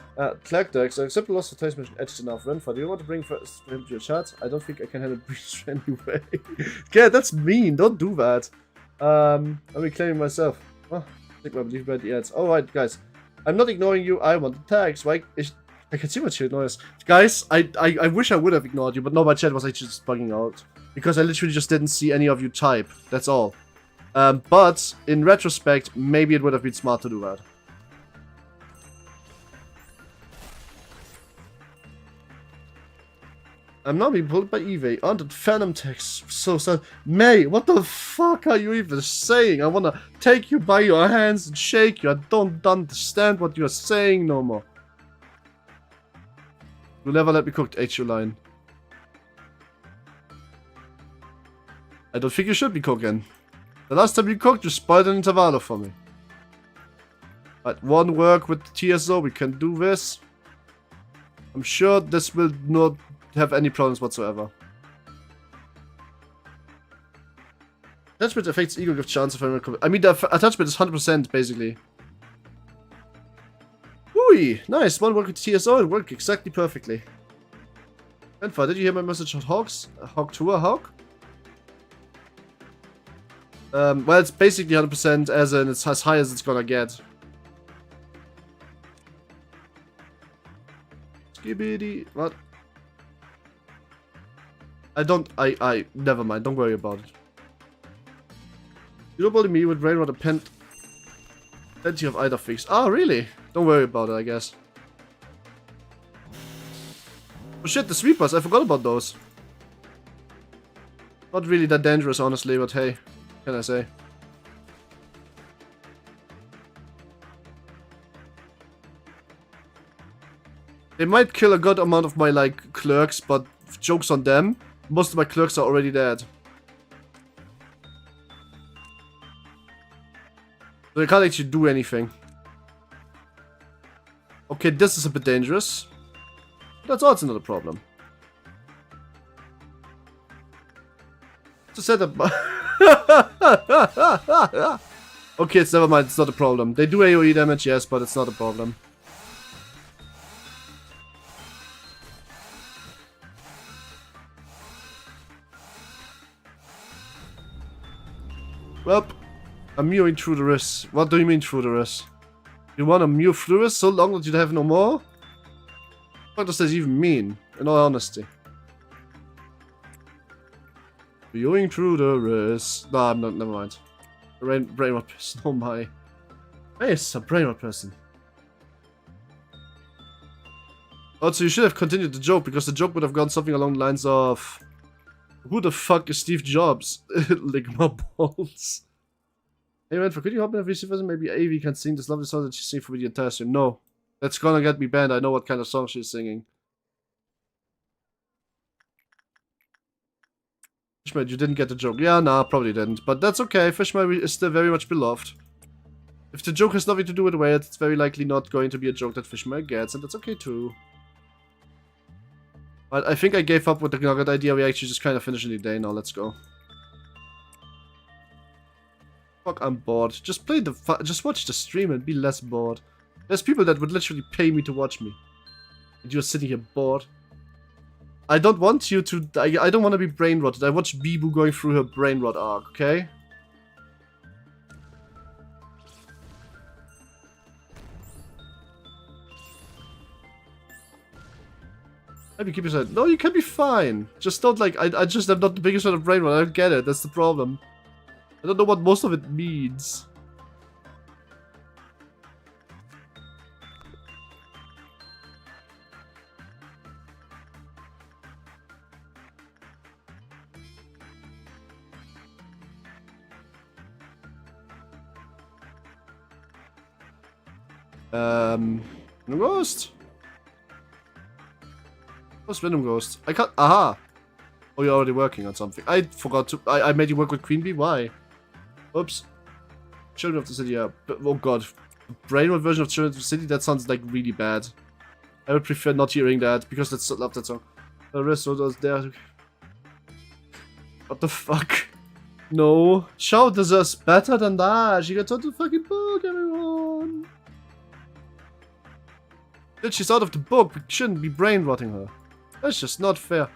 Clark Dex. Accept the loss of taste mission etched enough. Renford, do you want to bring first him to your chat? I don't think I can handle breach anyway. Yeah, that's mean. Don't do that. I'm reclaiming myself. Oh. I believe by the ads. Alright, guys. I'm not ignoring you. I want the tags. Why? I can see what you notice. Guys, I wish I would have ignored you, but no, my chat was actually just bugging out. Because I literally just didn't see any of you type. That's all. But, in retrospect, maybe it would have been smart to do that. I'm now being pulled by eBay. On the Phantom text. So sad. May, what the fuck are you even saying? I wanna take you by your hands and shake you. I don't understand what you're saying no more. You'll never let me cook the HU line. I don't think you should be cooking. The last time you cooked, you spoiled an intervallo for me. Right, one work with the TSO. We can do this. I'm sure this will not have any problems whatsoever. Attachment affects ego, give chance of I mean, the attachment is 100% basically. Ooh, nice. One work with TSO, it worked exactly perfectly. Grandpa, did you hear my message on Hogs? Hog to a Hog? Well, it's basically 100% as in it's as high as it's gonna get. Skibidi. What? Never mind, don't worry about it. You don't bother me with rainwater plenty of either fix. Oh, really? Don't worry about it, I guess. Oh shit, the sweepers, I forgot about those. Not really that dangerous, honestly, but hey, what can I say? They might kill a good amount of my, like, clerks, but joke's on them. Most of my clerks are already dead. So they can't actually do anything. Okay, this is a bit dangerous. That's also not a problem. To set up. Okay, it's never mind. It's not a problem. They do AoE damage, yes, but it's not a problem. Well, I'm mewing through the wrist. What do you mean through the wrist? You want to mew through it so long that you'd have no more? What does this even mean, in all honesty? Viewing through the wrist. No, I'm not, never mind. Brainward person, oh my. Hey, it's a brainward person. Also, you should have continued the joke, because the joke would have gone something along the lines of... Who the fuck is Steve Jobs? Lick my balls. Hey, Renfro, could you help me if you maybe AV can sing this lovely song that she's singing for the entire stream? No. That's gonna get me banned. I know what kind of song she's singing. Fishman, you didn't get the joke. Yeah, nah, probably didn't. But that's okay. Fishman is still very much beloved. If the joke has nothing to do with the way it's very likely not going to be a joke that Fishman gets, and that's okay too. But I think I gave up with the nugget idea. We actually just kind of finishing the day now. Let's go. Fuck, I'm bored. Just play the just watch the stream and be less bored. There's people that would literally pay me to watch me. And you're sitting here bored. I don't want you to... I don't want to be brain rotted. I watch Bibu going through her brain rot arc, okay? Maybe keep your side. No, you can be fine. Just don't like... I just am not the biggest fan of brain rot. I don't get it. That's the problem. I don't know what most of it means. Random Ghost? What's Random Ghost? I can't... Aha! Oh, you're already working on something. I forgot to... I made you work with Queen Bee? Why? Oops. Children of the City, yeah. Oh god. Brainwave version of Children of the City? That sounds like really bad. I would prefer not hearing that, because I love that song. The rest of those there... What the fuck? No. Shout deserves better than that. She got out of the fucking book, everyone. Dude, she's out of the book. We shouldn't be brain rotting her. That's just not fair.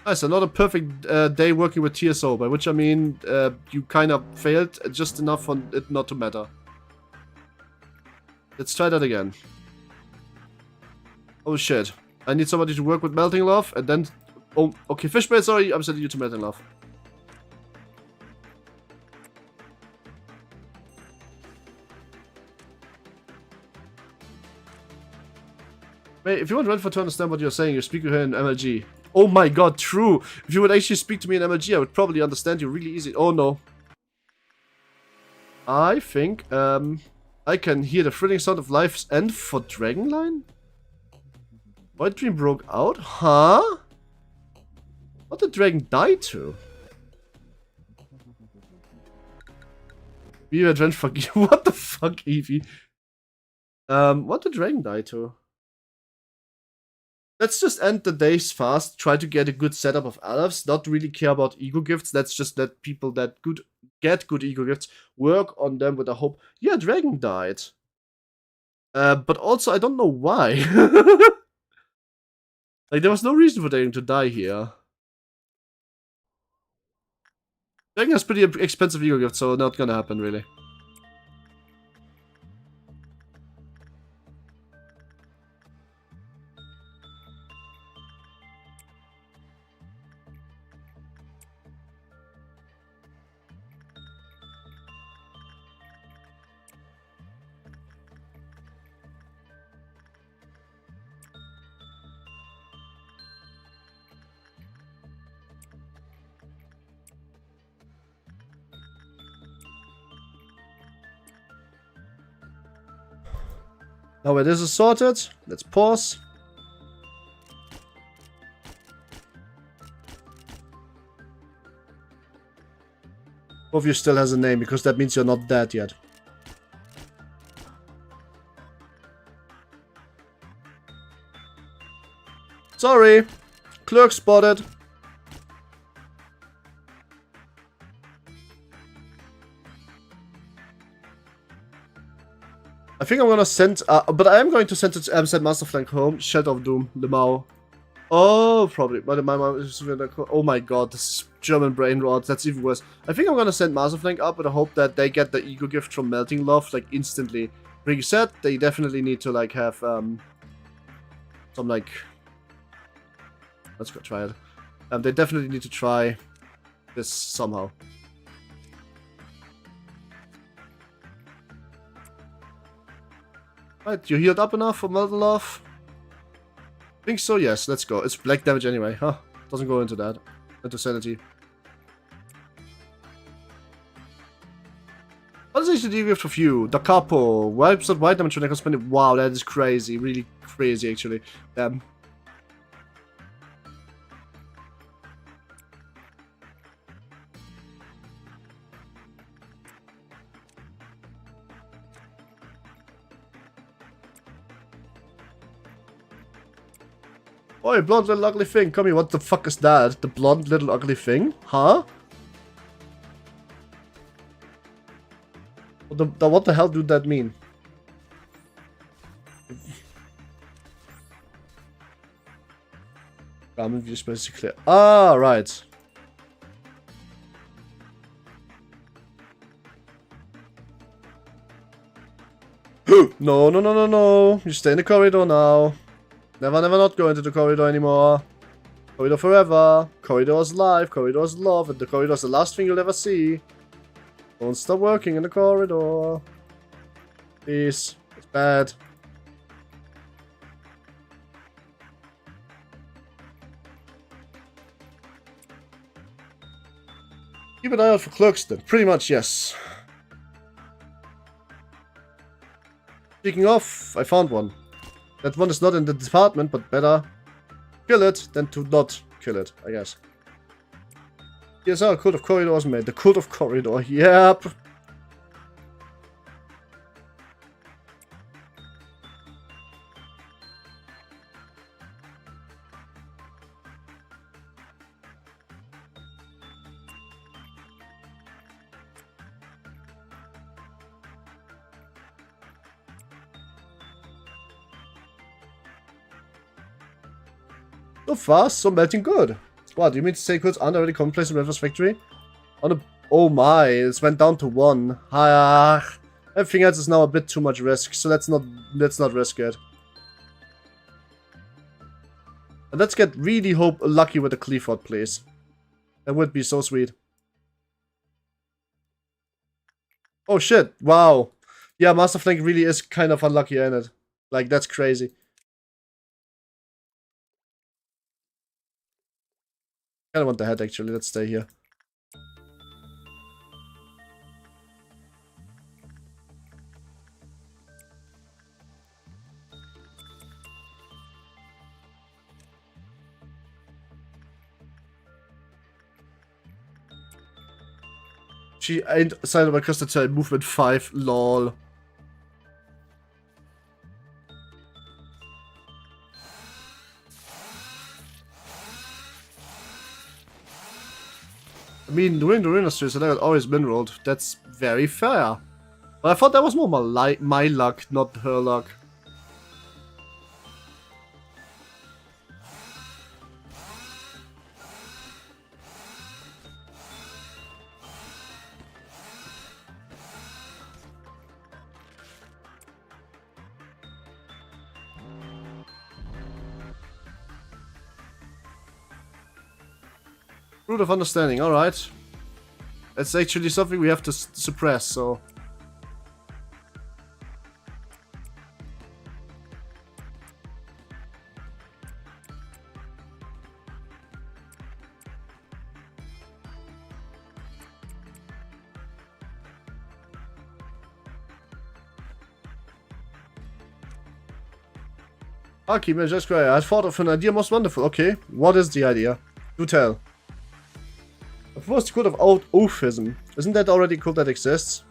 Nice, another perfect day working with TSO, by which I mean you kind of failed just enough for it not to matter. Let's try that again. Oh shit. I need somebody to work with Melting Love, and then... Oh, okay, Fishbait, sorry, I'm sending you to Melting Love. Wait, if you want Renfro to understand what you're saying, you speak to her in MLG. Oh my god, true! If you would actually speak to me in MLG, I would probably understand you really easy. Oh no. I think, I can hear the thrilling sound of life's end for Dragonline? White Dream broke out? Huh? What did Dragon die to? We were Renfro. What the fuck, Eevee? What did Dragon die to? Let's just end the days fast, try to get a good setup of alephs, not really care about ego gifts. Let's just let people that get good ego gifts work on them with a hope. Yeah, Dragon died. But also, I don't know why. Like, there was no reason for them to die here. I think that's pretty expensive ego gift, so not gonna happen, really. Now where this is sorted, let's pause. Both of you still has a name, because that means you're not dead yet. Sorry, clerk spotted. I think I'm gonna send, but I am going to send Master Flank home. Shelter of Doom, Lemao. Oh, probably. But my mom is. Oh my god, this is German brain rot. That's even worse. I think I'm gonna send Master Flank up, but I hope that they get the ego gift from Melting Love like instantly. Being said, they definitely need to like have some like. Let's go try it. They definitely need to try this somehow. Right, you healed up enough for Melting Love? I think so, yes. Let's go. It's black damage anyway, huh? Doesn't go into that. Into sanity. What is actually the gift of you? Da Capo. Wipes out white damage when I can spend it. Wow, that is crazy. Really crazy, actually. Damn. Oi, blonde little ugly thing. Come here, what the fuck is that? The blonde little ugly thing? Huh? What the hell do that mean? Garment view space is clear. Ah, right. No, no, no, no, no. You stay in the corridor now. Never, never not go into the corridor anymore. Corridor forever. Corridor is life. Corridor is love. And the corridor is the last thing you'll ever see. Don't stop working in the corridor. Please. It's bad. Keep an eye out for clerks then. Pretty much, yes. Speaking of, I found one. That one is not in the department, but better kill it than to not kill it, I guess. Here's our Cult of Corridors made. The Cult of Corridor, yep. So fast, so melting good. What, you mean to say goods aren't already commonplace in Redverse Factory? Oh my, it went down to 1. Everything else is now a bit too much risk, so let's not risk it. And let's get really lucky with the Clifford, please. That would be so sweet. Oh shit, wow. Yeah, Master Flank really is kind of unlucky, ain't it? Like, that's crazy. I kinda want the head, actually. Let's stay here. She ain't signed by custom type movement 5, lol. I mean, during the ruina streets, I got always mineraled. That's very fair. But I thought that was more my luck, not her luck. Root of understanding, alright. It's actually something we have to suppress, so... Okay, man, just great. I thought of an idea most wonderful. Okay, what is the idea? Do tell. I propose the code of Oathism. Isn't that already a code that exists?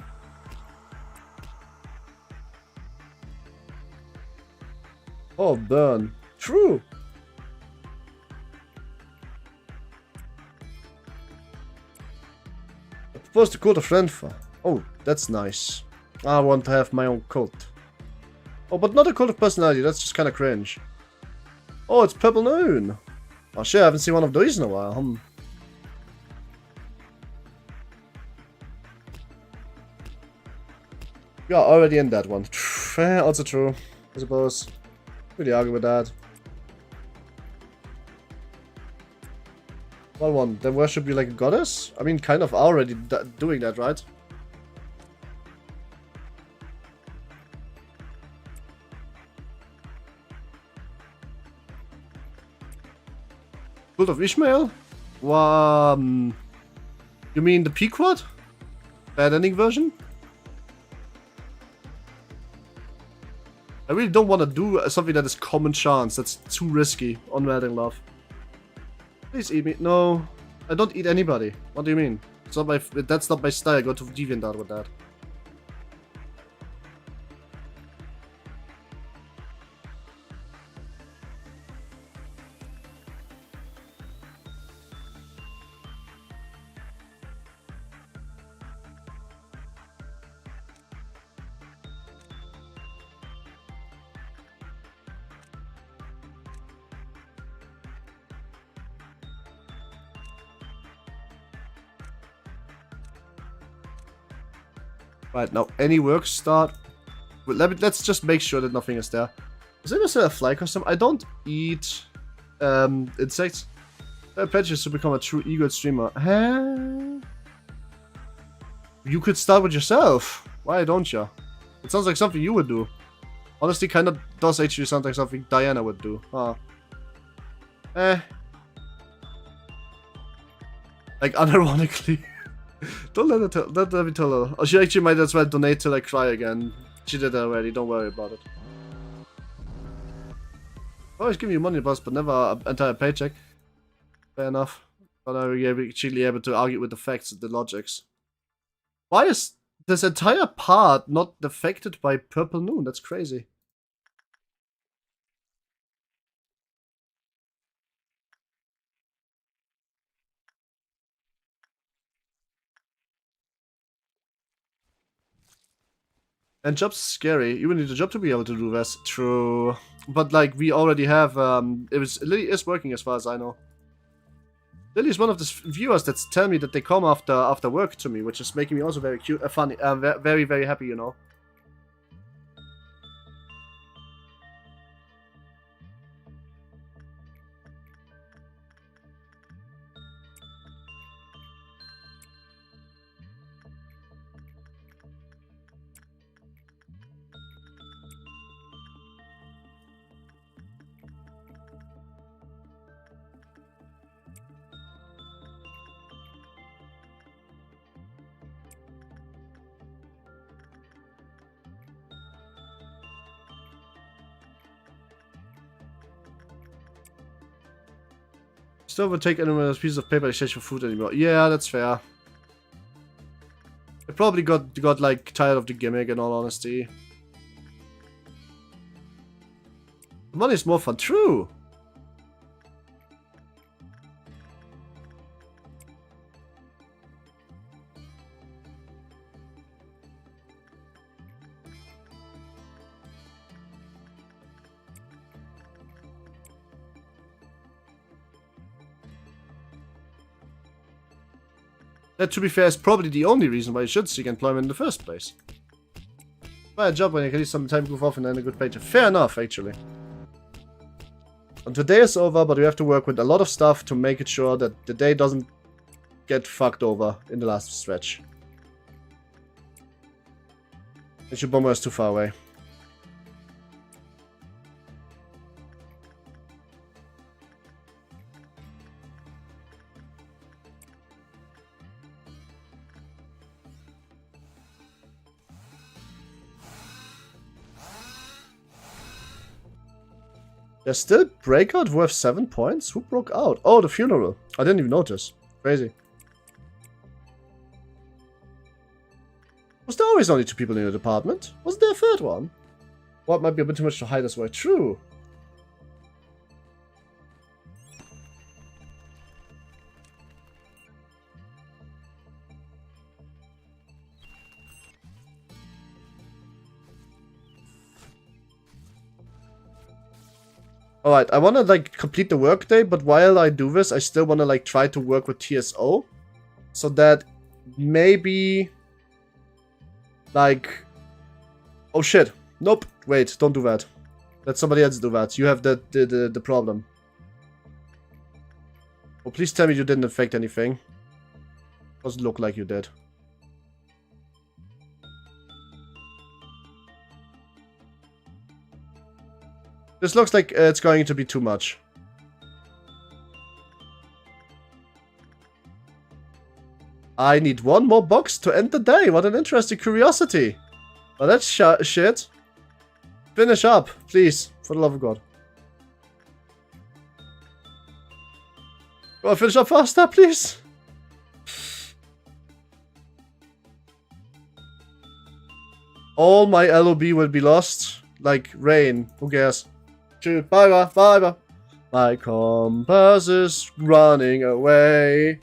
Oh, burn. True. I propose the code of Renfa. Oh, that's nice. I want to have my own cult. Oh, but not a cult of personality, that's just kind of cringe. Oh, it's Purple Noon. Oh shit, I haven't seen one of those in a while. We are already in that one. Also true, I suppose. Really argue with that. Well, one, then worship you like a goddess? I mean, kind of already doing that, right? Cult of Ishmael? You mean the Pequod? Bad ending version? I really don't want to do something that is common chance. That's too risky on Melting Love. Please eat me. No, I don't eat anybody. What do you mean? It's not my. That's not my style. Go to DeviantArt with that. Right, now any work start. Well, let's just make sure that nothing is there. Is there also a fly custom? I don't eat insects. I pledge to become a true ego streamer. Huh? You could start with yourself. Why don't you? It sounds like something you would do. Honestly, kind of does actually sound like something Diana would do. Huh. Like, unironically. Don't let me tell her. Oh, she actually might as well donate till I cry again. She did that already, don't worry about it. Always give you money, boss, but never an entire paycheck. Fair enough. But I'm actually able to argue with the facts and the logics. Why is this entire part not affected by Purple Noon? That's crazy. And jobs scary. You will need a job to be able to do this. True. But like we already have Lily is working as far as I know. Lily is one of the viewers that tell me that they come after work to me, which is making me also very cute, funny, very, very happy, you know. Still would take anyone piece of paper exchange for food anymore. Yeah, that's fair. I probably got like tired of the gimmick in all honesty. Money's more fun. True. That, to be fair, is probably the only reason why you should seek employment in the first place. Buy a job when you can leave some time goof off and earn a good paycheck. Fair enough, actually. And today is over, but we have to work with a lot of stuff to make it sure that the day doesn't get fucked over in the last stretch. And your bomber is too far away. There's still breakout worth 7 points? Who broke out? Oh, the funeral. I didn't even notice. Crazy. Was there always only 2 people in your department? Wasn't there a third one? Well, it might be a bit too much to hide as well. True. Alright, I wanna like complete the workday, but while I do this, I still wanna like try to work with TSO. So that maybe like, oh shit. Nope. Wait, don't do that. Let somebody else do that. You have the problem. Oh, please tell me you didn't affect anything. Doesn't look like you did. This looks like it's going to be too much. I need 1 more box to end the day. What an interesting curiosity. Well, that's shit. Finish up, please. For the love of God. Go on, finish up faster, please. All my LOB will be lost. Like rain. Who cares? Bye. My compass is running away. I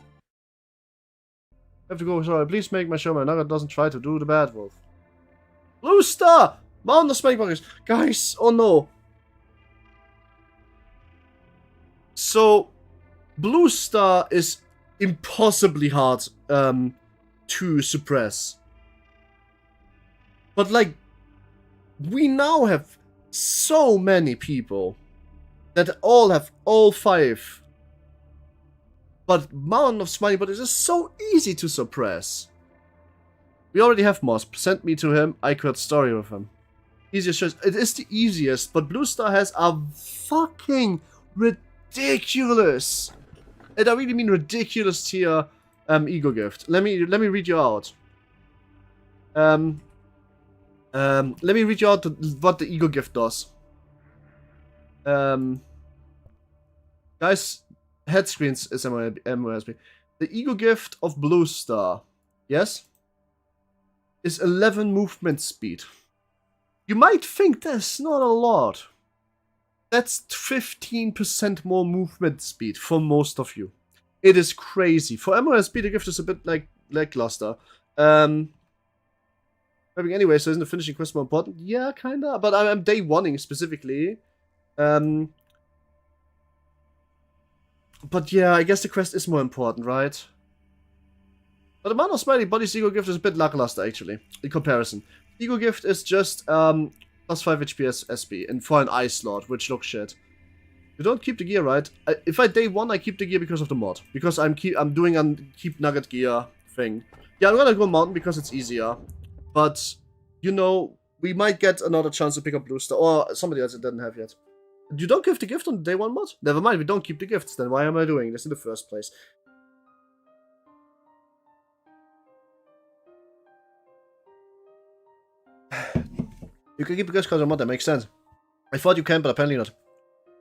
have to go, sorry. Please make my show my nugget doesn't try to do the bad wolf. Blue Star! Mountain of spike buggers. Guys, oh no. So, Blue Star is impossibly hard to suppress. But like, we now have so many people that all have all 5. But Mountain of Smiley Bodies is so easy to suppress. We already have Moss. Send me to him. I could story with him. Easiest choice. It is the easiest, but Blue Star has a fucking ridiculous, and I really mean ridiculous tier ego gift. Let me read you out. Let me read you out what the ego gift does. Guys, head screens is MOSB. The ego gift of Blue Star, yes, is 11 movement speed. You might think that's not a lot. That's 15% more movement speed for most of you. It is crazy. For MOSB, the gift is a bit like lackluster. Anyway, so isn't the finishing quest more important? Yeah, kinda. But I'm day 1ing specifically. But yeah, I guess the quest is more important, right? But the amount of Smiley Body's ego gift is a bit lackluster, actually, in comparison. Ego gift is just plus 5 HP SP and for an ice slot, which looks shit. You don't keep the gear, right? If I day 1, I keep the gear because of the mod. Because I'm doing a keep nugget gear thing. Yeah, I'm gonna go mountain because it's easier. But, you know, we might get another chance to pick up Blue Star. Or somebody else that didn't have yet. You don't give the gift on the day 1 mod? Never mind, we don't keep the gifts. Then why am I doing this in the first place? You can keep the gift because of mod, that makes sense. I thought you can, but apparently not.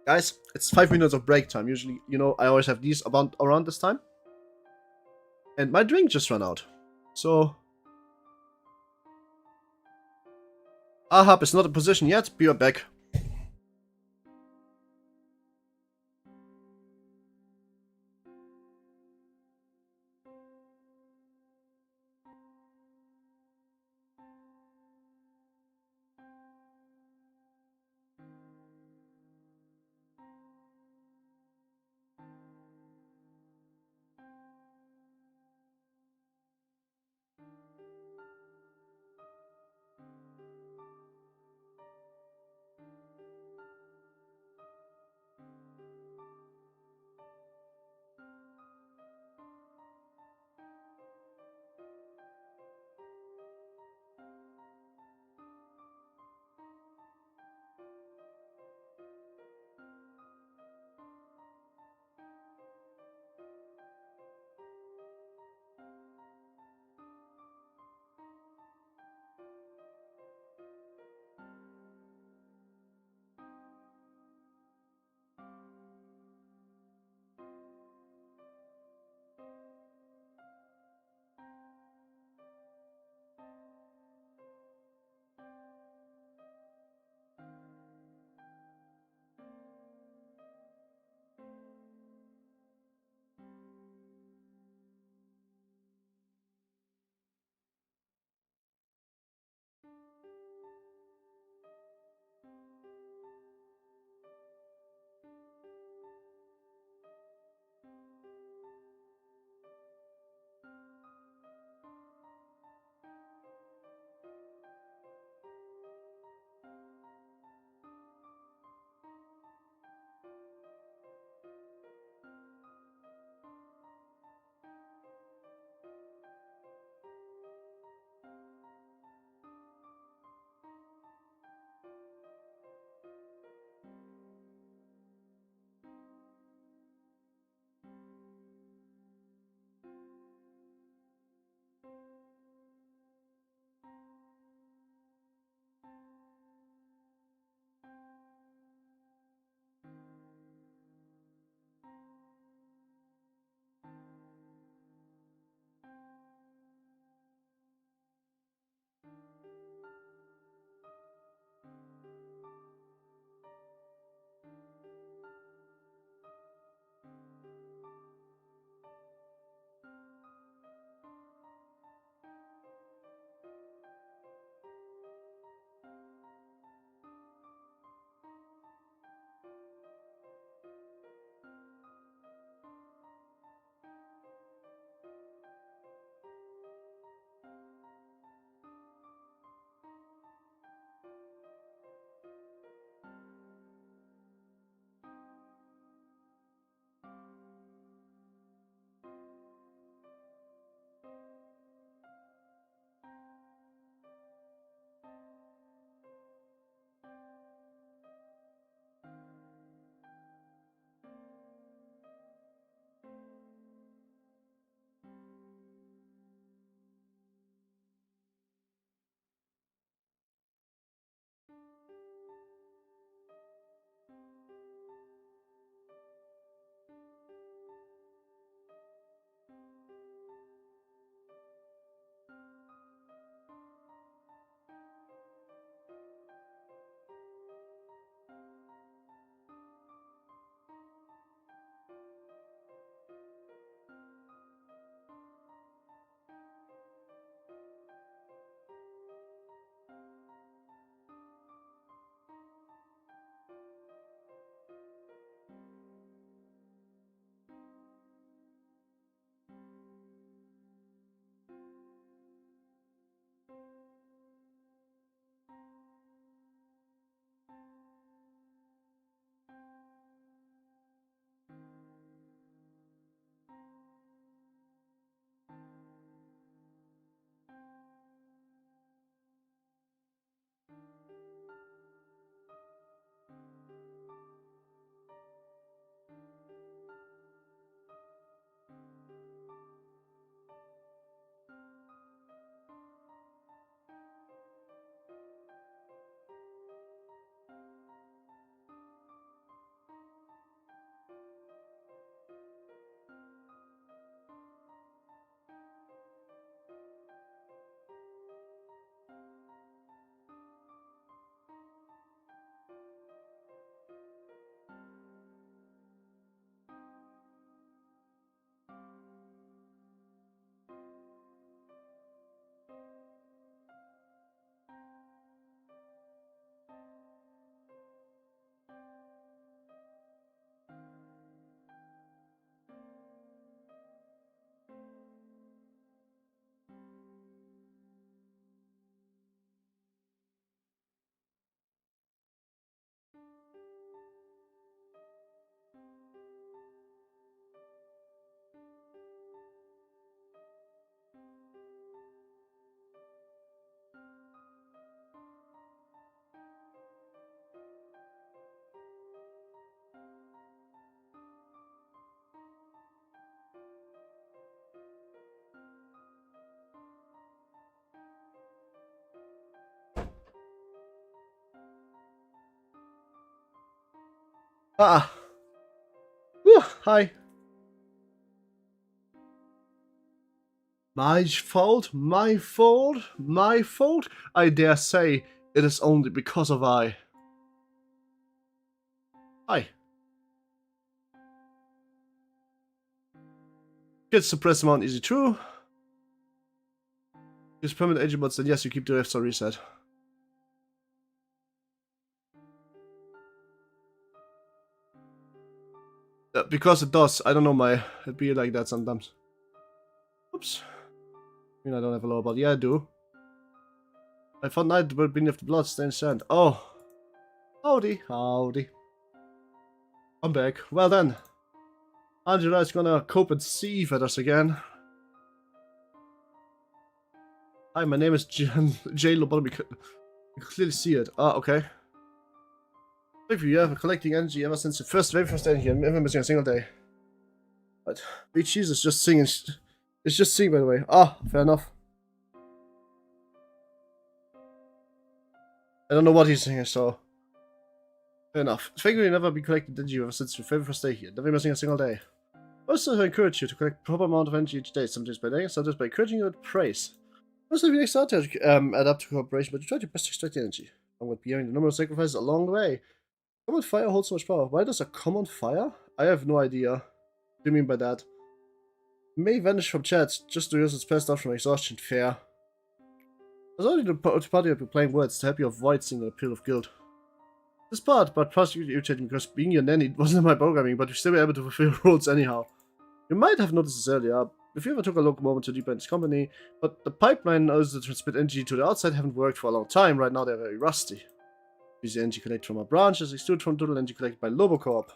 Guys, it's 5 minutes of break time. Usually, you know, I always have these around this time. And my drink just ran out. So... Ahab is not in position yet. Be right back. Ah! Whew, hi. My fault, my fault, my fault. I dare say it is only because of I. Hi. Get suppress amount easy true. Use permanent agent mods, then yes, you keep the rest on reset. Because it does. I don't know, it'd be like that sometimes. Oops. I mean, I don't have a lower body. Yeah, I do. I found night but beneath the blood-stained sand. Oh. Howdy, howdy. I'm back. Well then. Angela is gonna cope and see at us again. Hi, my name is J Lobotomy. You can clearly see it. Ah, okay. Thank you, have been collecting energy ever since the first very first day here. I'm never missing a single day. But VTubers is just singing. It's just singing, by the way. Ah, fair enough. I don't know what he's singing, so fair enough. Thank you, never been collecting energy ever since the very first day here. Never missing a single day. Also, I encourage you to collect proper amount of energy each day, sometimes by day, sometimes by encouraging you with praise. Also, if you start to adapt to cooperation, but you try your best to extract the energy. I'm going to be hearing the number of sacrifices along the way. Common fire holds so much power. Why does a common fire? I have no idea. What do you mean by that? It may vanish from chat just to use its passed out from exhaustion. Fair. I was only the party of playing words to help you avoid seeing an appeal of guilt. This part, but partially irritating because being your nanny wasn't in my programming, but you still were able to fulfill roles anyhow. You might have noticed this earlier, if you ever took a look moment to deepen this company, but the pipeline knows to transmit energy to the outside haven't worked for a long time. Right now they're very rusty. Use energy collected from our branches, excluded from total energy collected by Lobocorp.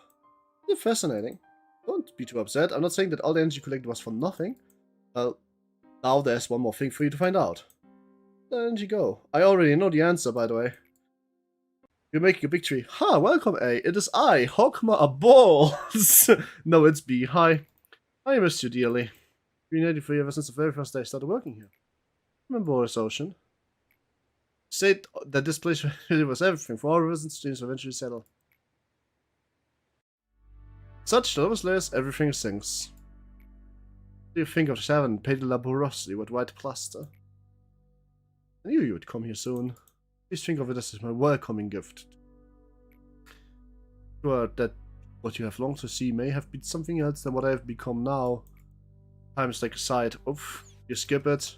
It's fascinating. Don't be too upset. I'm not saying that all the energy collected was for nothing. Well, now there's one more thing for you to find out. Where did energy go? I already know the answer, by the way. You're making a big tree. Ha, welcome A. It is I, Hogma a balls. No, it's B. Hi. I missed you dearly. Been ready for you ever since the very first day I started working here. Remember this ocean? Said that this place really was everything for all rivers and streams eventually settle. Such enormous layers, everything sinks. What do you think of the tavern painted laboriously with white plaster? I knew you would come here soon. Please think of it as my welcoming gift. Sure that what you have longed to see may have been something else than what I have become now. Time is like a side. Oof, you skip it.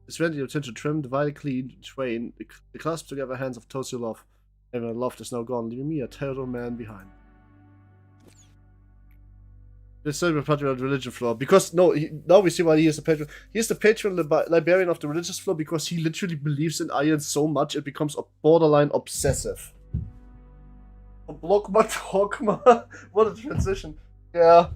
It's ready to tend to trim, divide, clean, twain, the clasp together hands of those you love. And my love is now gone, leaving me a terrible man behind. This is a patron of the religion floor. Because, no, now we see why he is the patron. He is the patron librarian of the religious floor because he literally believes in iron so much it becomes a borderline obsessive. A Blockma Hogma? What a transition. Yeah.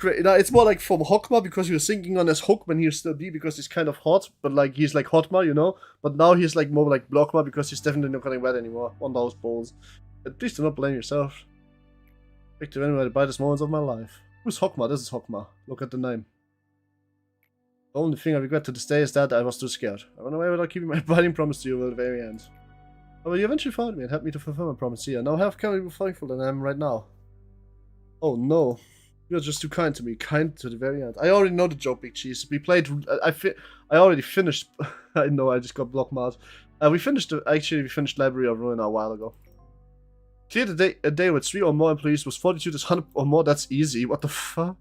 No, it's more like from Hogma because he was thinking on as Hook when he'll still be because he's kind of hot, but like he's like Hotma, you know? But now he's like more like Blockma because he's definitely not getting wet anymore on those balls. But please do not blame yourself. Victor anyway, the brightest moments of my life. Who's Hogma? This is Hogma. Look at the name. The only thing I regret to this day is that I was too scared. I ran away without keeping my binding promise to you at the very end. But you eventually found me and helped me to fulfill my promise here. Now have can be more thankful than I am right now. Oh no. You're just too kind to me. Kind to the very end. I already know the joke, Big Cheese. We played... I already finished... I know, I just got block marked. We finished Library of Ruina a while ago. Clear a day with 3 or more employees was 42 to 100 or more. That's easy. What the fuck?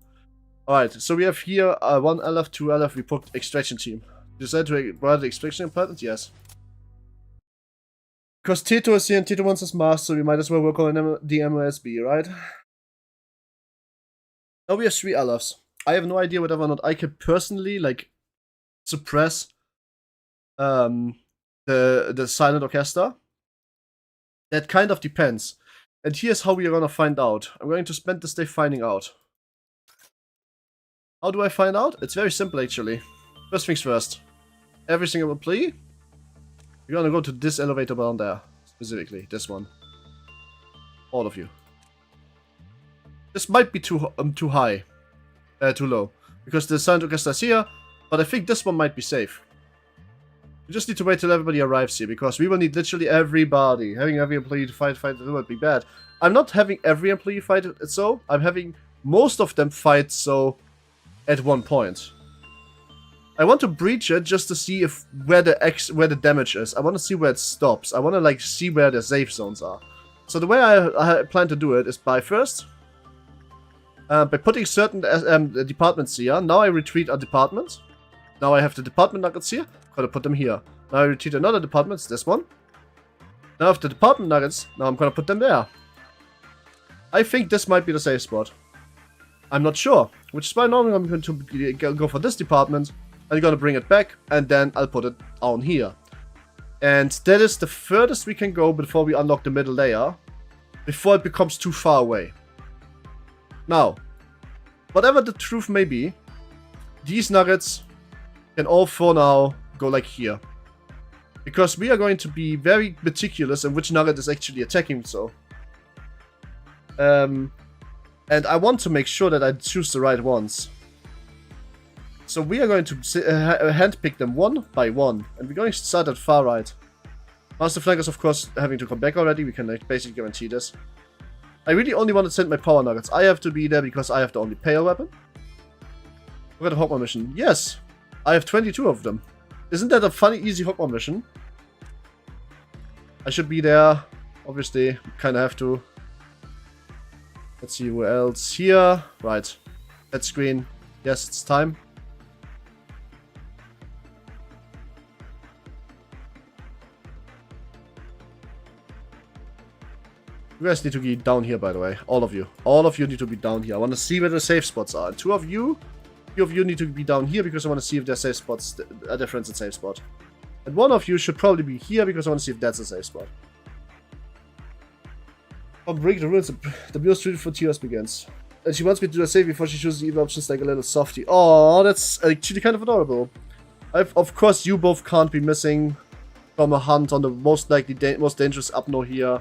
Alright, so we have here 1 aleph, 2 aleph. We put extraction team. You decide to provide the extraction department? Yes. Because Tito is here and Tito wants his mask, so we might as well work on the MOSB, right? Now we have 3 alephs. I have no idea whether or not I can personally, like, suppress the silent orchestra. That kind of depends. And here's how we are gonna find out. I'm going to spend this day finding out. How do I find out? It's very simple, actually. First things first. Every single employee, you're gonna go to this elevator down there. Specifically, this one. All of you. This might be too high. Too low. Because the silent orchestra is here, but I think this one might be safe. We just need to wait till everybody arrives here, because we will need literally everybody. Having every employee to fight it would be bad. I'm not having every employee fight it so. I'm having most of them fight so at one point. I want to breach it just to see if where the damage is. I want to see where it stops. I want to like see where the safe zones are. So the way I plan to do it is by first, by putting certain departments here. Now I retreat a department. Now I have the department nuggets here. I'm gonna put them here. Now I retreat another department. It's this one. Now I have the department nuggets. Now I'm gonna put them there. I think this might be the safe spot. I'm not sure, which is why now I'm going to go for this department. I'm gonna bring it back, and then I'll put it down here. And that is the furthest we can go before we unlock the middle layer, before it becomes too far away. Now, whatever the truth may be, these nuggets can all for now go like here. Because we are going to be very meticulous in which nugget is actually attacking, so. And I want to make sure that I choose the right ones. So we are going to handpick them one by one, and we're going to start at far right. Master Flankers, of course, having to come back already. We can basically guarantee this. I really only want to send my power nuggets. I have to be there because I have the only pale weapon. Look at the Hawkman mission. Yes, I have 22 of them. Isn't that a funny, easy Hawkman mission? I should be there. Obviously, kind of have to. Let's see where else. Here. Right. That screen. Yes, it's time. You guys need to be down here, by the way. All of you. All of you need to be down here. I want to see where the safe spots are. And two of you need to be down here because I want to see if there's safe spots, a difference in safe spot. And one of you should probably be here because I want to see if that's a safe spot. I'll break the rules. The Bureau's treated for tears begins. And she wants me to do a save before she chooses the evil options like a little softie. Oh, that's actually kind of adorable. Of course, you both can't be missing from a hunt on the most likely, most dangerous Upno here.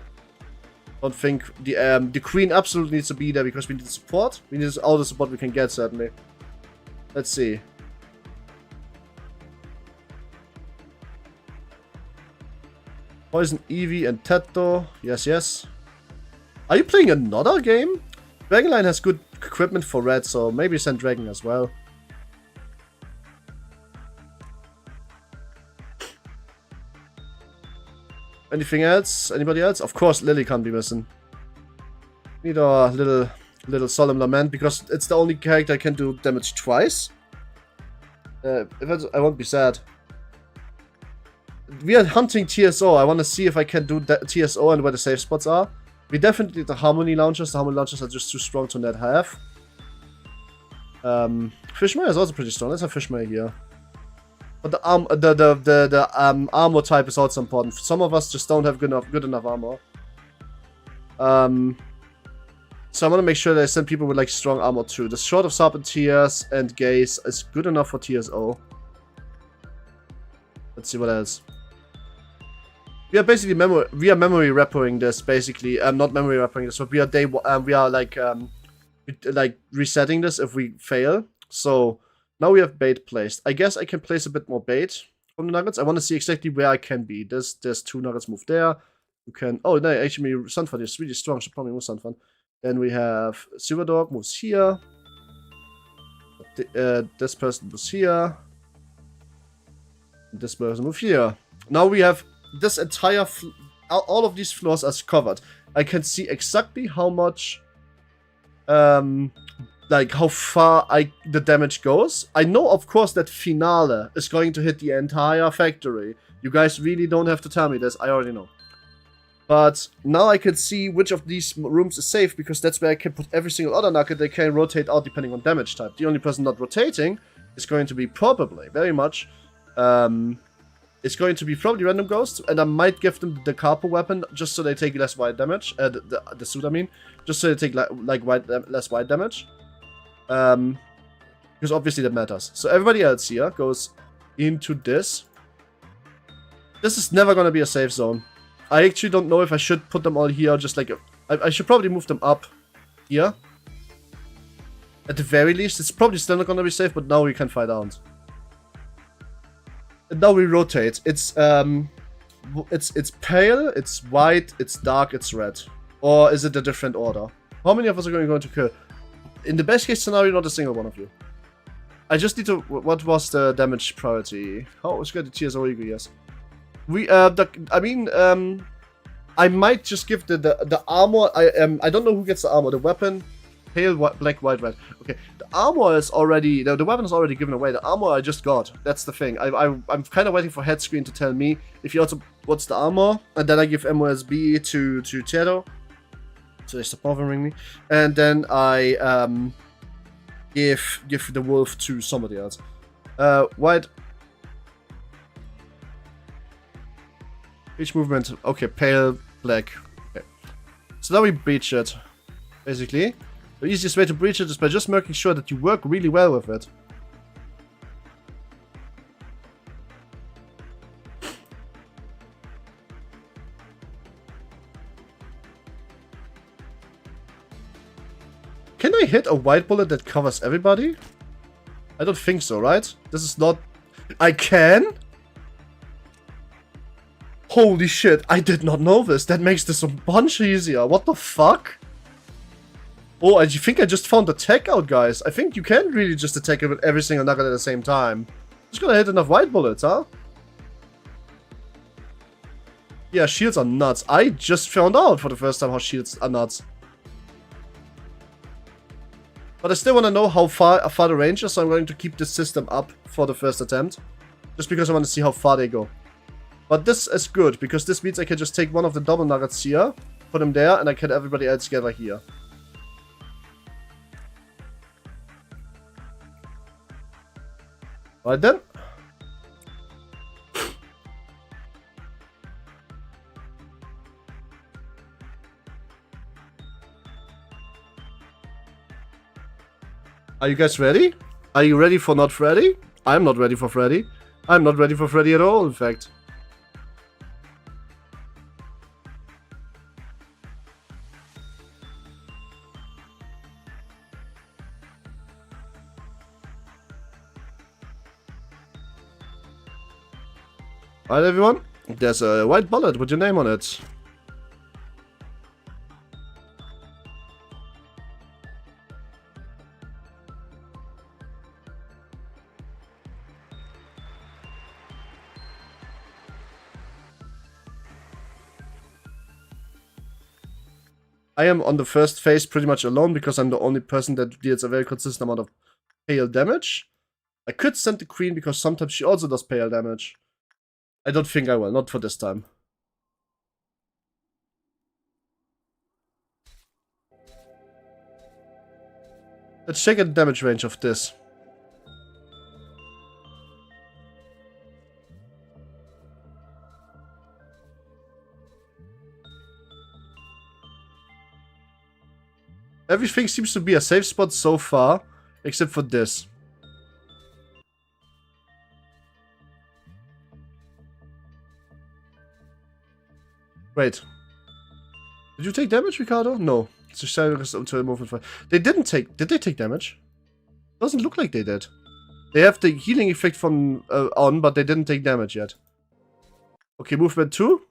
Don't think the queen absolutely needs to be there because we need support. We need all the support we can get, certainly. Let's see. Poison, Eevee, and Tetto. Yes, yes. Are you playing another game? Dragonline has good equipment for red, so maybe send Dragon as well. Anything else? Anybody else? Of course, Lily can't be missing. Need a little solemn lament because it's the only character I can do damage twice. I won't be sad. We are hunting TSO. I want to see if I can do TSO and where the safe spots are. We definitely need the Harmony launchers. The Harmony launchers are just too strong to net have. Fishmire is also pretty strong. Let's have Fishmire here. But the armor type is also important. Some of us just don't have good enough armor. So I want to make sure that I send people with like strong armor too. The Sword of Serpentiers and Gaze is good enough for TSO. Let's see what else. We are basically memory repping this basically. Not memory repping this, but we are like resetting this if we fail. So now we have bait placed. I guess I can place a bit more bait from the nuggets. I want to see exactly where I can be. There's two nuggets moved there. You can. Oh no, actually Sunfun is really strong. Should probably move Sunfun. Then we have Silver Dog moves here. This person moves here. This person moves here. Now we have this entire all of these floors are covered. I can see exactly how much like how far the damage goes. I know of course that Finale is going to hit the entire factory. You guys really don't have to tell me this, I already know. But now I can see which of these rooms is safe because that's where I can put every single other nugget they can rotate out depending on damage type. The only person not rotating is going to be probably, very much, it's going to be probably Random Ghost, and I might give them the Carpo weapon just so they take less wide damage. The suit, I mean. Just so they take less wide damage. Because obviously that matters. So everybody else here goes into this. This is never going to be a safe zone. I actually don't know if I should put them all here, just like... I should probably move them up here. At the very least, it's probably still not going to be safe, but now we can find out. And now we rotate. It's pale, it's white, it's dark, it's red. Or is it a different order? How many of us are going to kill? In the best case scenario, not a single one of you. I just need to... What was the damage priority? Oh, it's got the TSO, yes. I might just give the armor. I don't know who gets the armor. The weapon, pale, black, white, red. Okay, the armor is already. The weapon is already given away. The armor I just got. That's the thing. I'm kind of waiting for head screen to tell me if he also wants the armor, and then I give MOSB to Tero, so they stop bothering me, and then I give the wolf to somebody else. White. Each movement. Okay, pale. Black. Okay. So now we breach it. Basically. The easiest way to breach it is by just making sure that you work really well with it. Can I hit a white bullet that covers everybody? I don't think so, right? This is not... I can? Holy shit, I did not know this. That makes this a bunch easier. What the fuck? Oh, I think I just found the tech out, guys. I think you can really just attack it with every single nugget at the same time. Just gotta hit enough white bullets, huh? Yeah, shields are nuts. I just found out for the first time how shields are nuts. But I still want to know how far the range is, so I'm going to keep this system up for the first attempt. Just because I want to see how far they go. But this is good, because this means I can just take one of the double nuggets here, put them there, and I can everybody else gather here. Right then. Are you guys ready? Are you ready for not Freddy? I'm not ready for Freddy. I'm not ready for Freddy at all, in fact. Alright everyone, there's a white bullet with your name on it. I am on the first phase pretty much alone because I'm the only person that deals a very consistent amount of pale damage. I could send the queen because sometimes she also does pale damage. I don't think I will, not for this time. Let's check the damage range of this. Everything seems to be a safe spot so far, except for this. Wait. Did you take damage, Ricardo? No. It's just until movement. They didn't take... Did they take damage? Doesn't look like they did. They have the healing effect from on, but they didn't take damage yet. Okay, movement 2.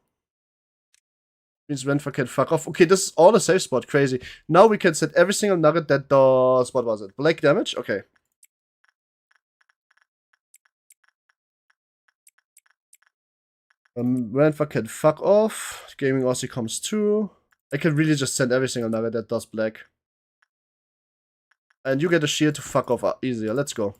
Means Renfa can fuck off. Okay, this is all a safe spot. Crazy. Now we can set every single nugget that does... What was it? Black damage? Okay. Renfa can fuck off. Gaming Aussie comes too. I can really just send every single nugget that does black. And you get a shield to fuck off easier. Let's go.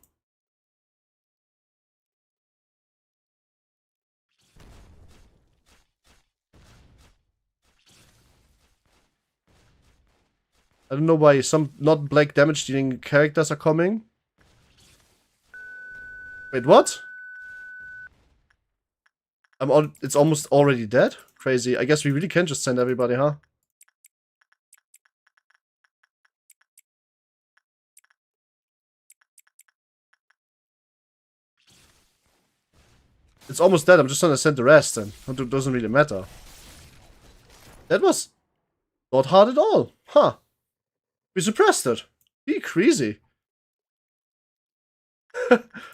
I don't know why some not black damage dealing characters are coming. Wait, what? It's almost already dead? Crazy. I guess we really can just send everybody, huh? It's almost dead. I'm just gonna send the rest and it doesn't really matter. That was not hard at all. Huh. We suppressed it. Be crazy.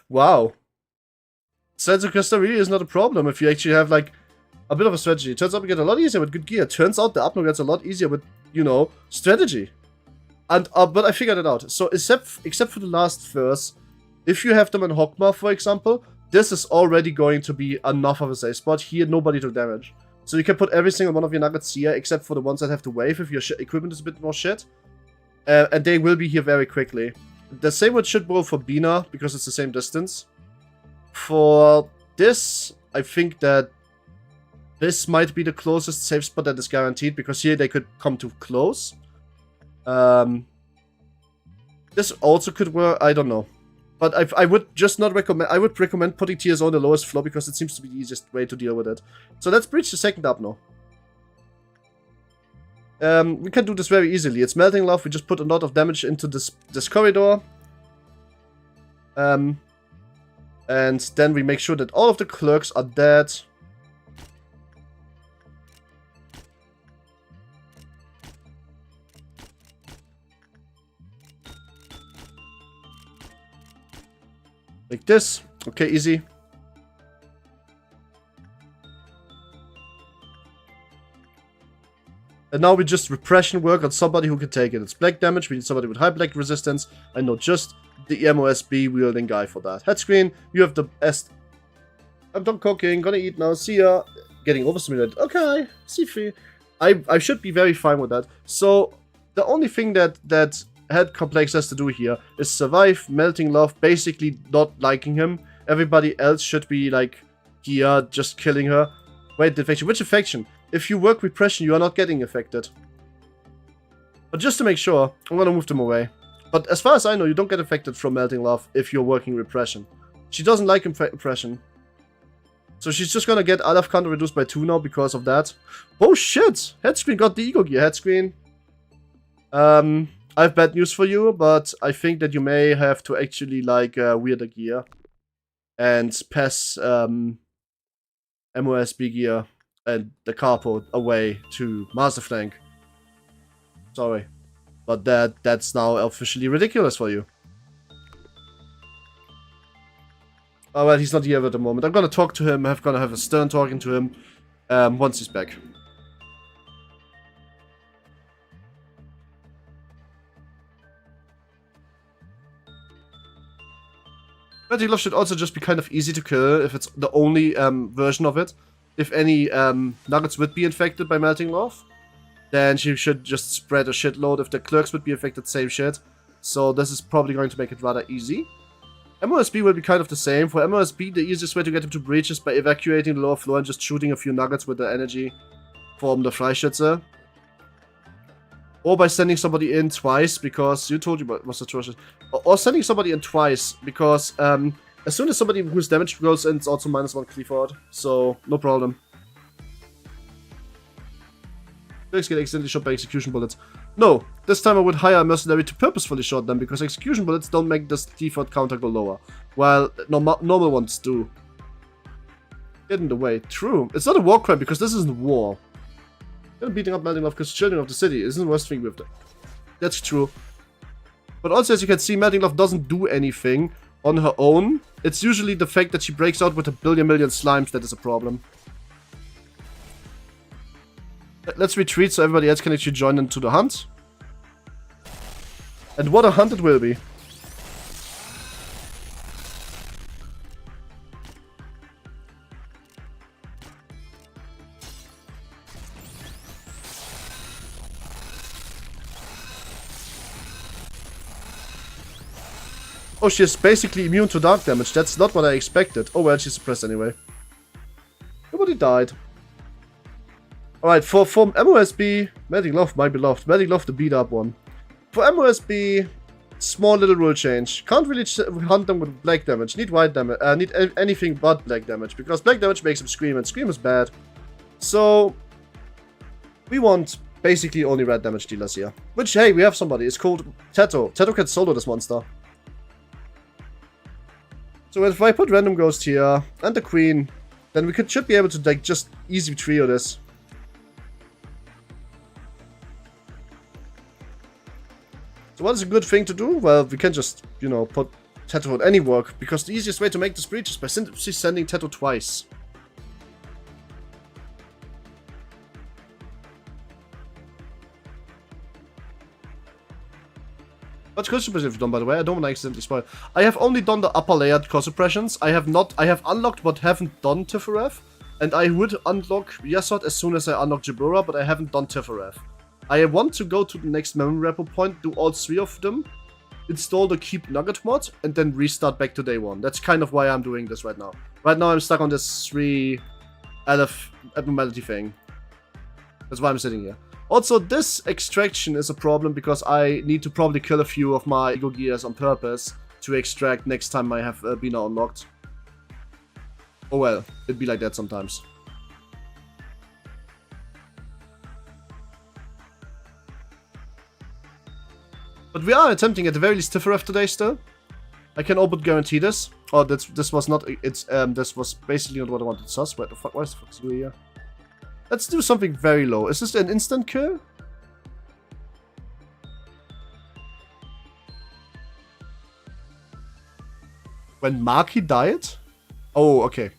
Wow. Sense of Crystal really is not a problem if you actually have, like, a bit of a strategy. It turns out we get a lot easier with good gear. Turns out the Upno gets a lot easier with, you know, strategy. And, but I figured it out. So, except for the last verse, if you have them in Hogma, for example, this is already going to be enough of a safe spot. Here, nobody took damage. So you can put every single one of your nuggets here, except for the ones that have to wave if your equipment is a bit more shit. And they will be here very quickly. The same would should go for Bina, because it's the same distance. For this, I think that this might be the closest safe spot that is guaranteed, because here they could come too close. This also could work, I don't know. But I would just not recommend, I would recommend putting TSO on the lowest floor, because it seems to be the easiest way to deal with it. So let's breach the second up now. We can do this very easily. It's Melting Love, we just put a lot of damage into this corridor. And then we make sure that all of the clerks are dead. Like this. Okay, easy. And now we just repression work on somebody who can take it. It's black damage, we need somebody with high black resistance, and not just the MOSB wielding guy for that. Head screen, you have the best. I'm done cooking, gonna eat now, see ya. Getting overstimulated. Okay, see free. I should be very fine with that. So, the only thing that Head Complex has to do here is survive Melting Love, basically not liking him. Everybody else should be like here, just killing her. Wait, defection. Which affection? If you work repression, you are not getting affected. But just to make sure, I'm gonna move them away. But as far as I know, you don't get affected from Melting Love if you're working repression. She doesn't like repression. So she's just gonna get aleph counter reduced by 2 now because of that. Oh shit! Head screen got the ego gear. Head screen. I have bad news for you, but I think that you may have to actually like weirder gear. And pass MOSB gear and the carport away to Master Flank. Sorry. But that's now officially ridiculous for you. Oh well, he's not here at the moment. I'm gonna talk to him. I'm gonna have a stern talking to him once he's back. Melting Love should also just be kind of easy to kill if it's the only version of it. If any nuggets would be infected by Melting Love, then she should just spread a shitload. If the clerks would be affected, same shit. So this is probably going to make it rather easy. MOSB will be kind of the same. For MOSB, the easiest way to get him to breach is by evacuating the lower floor and just shooting a few nuggets with the energy from the Freischütze. Or by sending somebody in twice, because you told you what was atrocious. Or sending somebody in twice, because as soon as somebody whose damage goes in, it's also -1 Clifford. So, no problem. Clerks get accidentally shot by execution bullets. No, this time I would hire a mercenary to purposefully shot them, because execution bullets don't make this default counter go lower, while normal ones do. Get in the way. True. It's not a war crime, because this isn't war. You're beating up Melting Love because children of the city isn't the worst thing with them. That's true. But also, as you can see, Melting Love doesn't do anything on her own. It's usually the fact that she breaks out with a million slimes that is a problem. Let's retreat so everybody else can actually join into the hunt. And what a hunt it will be. Oh, she is basically immune to dark damage. That's not what I expected. Oh well, she's suppressed anyway. Nobody died. Alright, for MOSB, Melting Love, my beloved. Melting Love, the beat up one. For MOSB, small little rule change. Can't really hunt them with black damage. Need white damage. Need anything but black damage. Because black damage makes him scream, and scream is bad. So, we want basically only red damage dealers here. Which, hey, we have somebody. It's called Tato. Tato can solo this monster. So if I put Random Ghost here, and the Queen, then we should be able to like just easy trio this. So what is a good thing to do? Well, we can just, you know, put Tattoo would any work, because the easiest way to make this breach is by simply sending Tattoo twice. What core suppressions have you done, by the way? I don't want to accidentally spoil. I have only done the upper layered core suppressions. I have unlocked but haven't done Tifereth. And I would unlock Yasod as soon as I unlock Jabura, but I haven't done Tifereth. I want to go to the next memory repo point, do all 3 of them, install the Keep Nugget mod, and then restart back to day 1. That's kind of why I'm doing this right now. Right now I'm stuck on this 3 aleph abnormality thing. That's why I'm sitting here. Also, this extraction is a problem because I need to probably kill a few of my ego gears on purpose to extract next time I have Bina unlocked. Oh well, it'd be like that sometimes. But we are attempting at the very least Tifereth today still. I can all but guarantee this. Oh, this was not, this was basically not what I wanted. Sus, why the fuck is you here? Let's do something very low. Is this an instant kill? When Maki died? Oh, okay.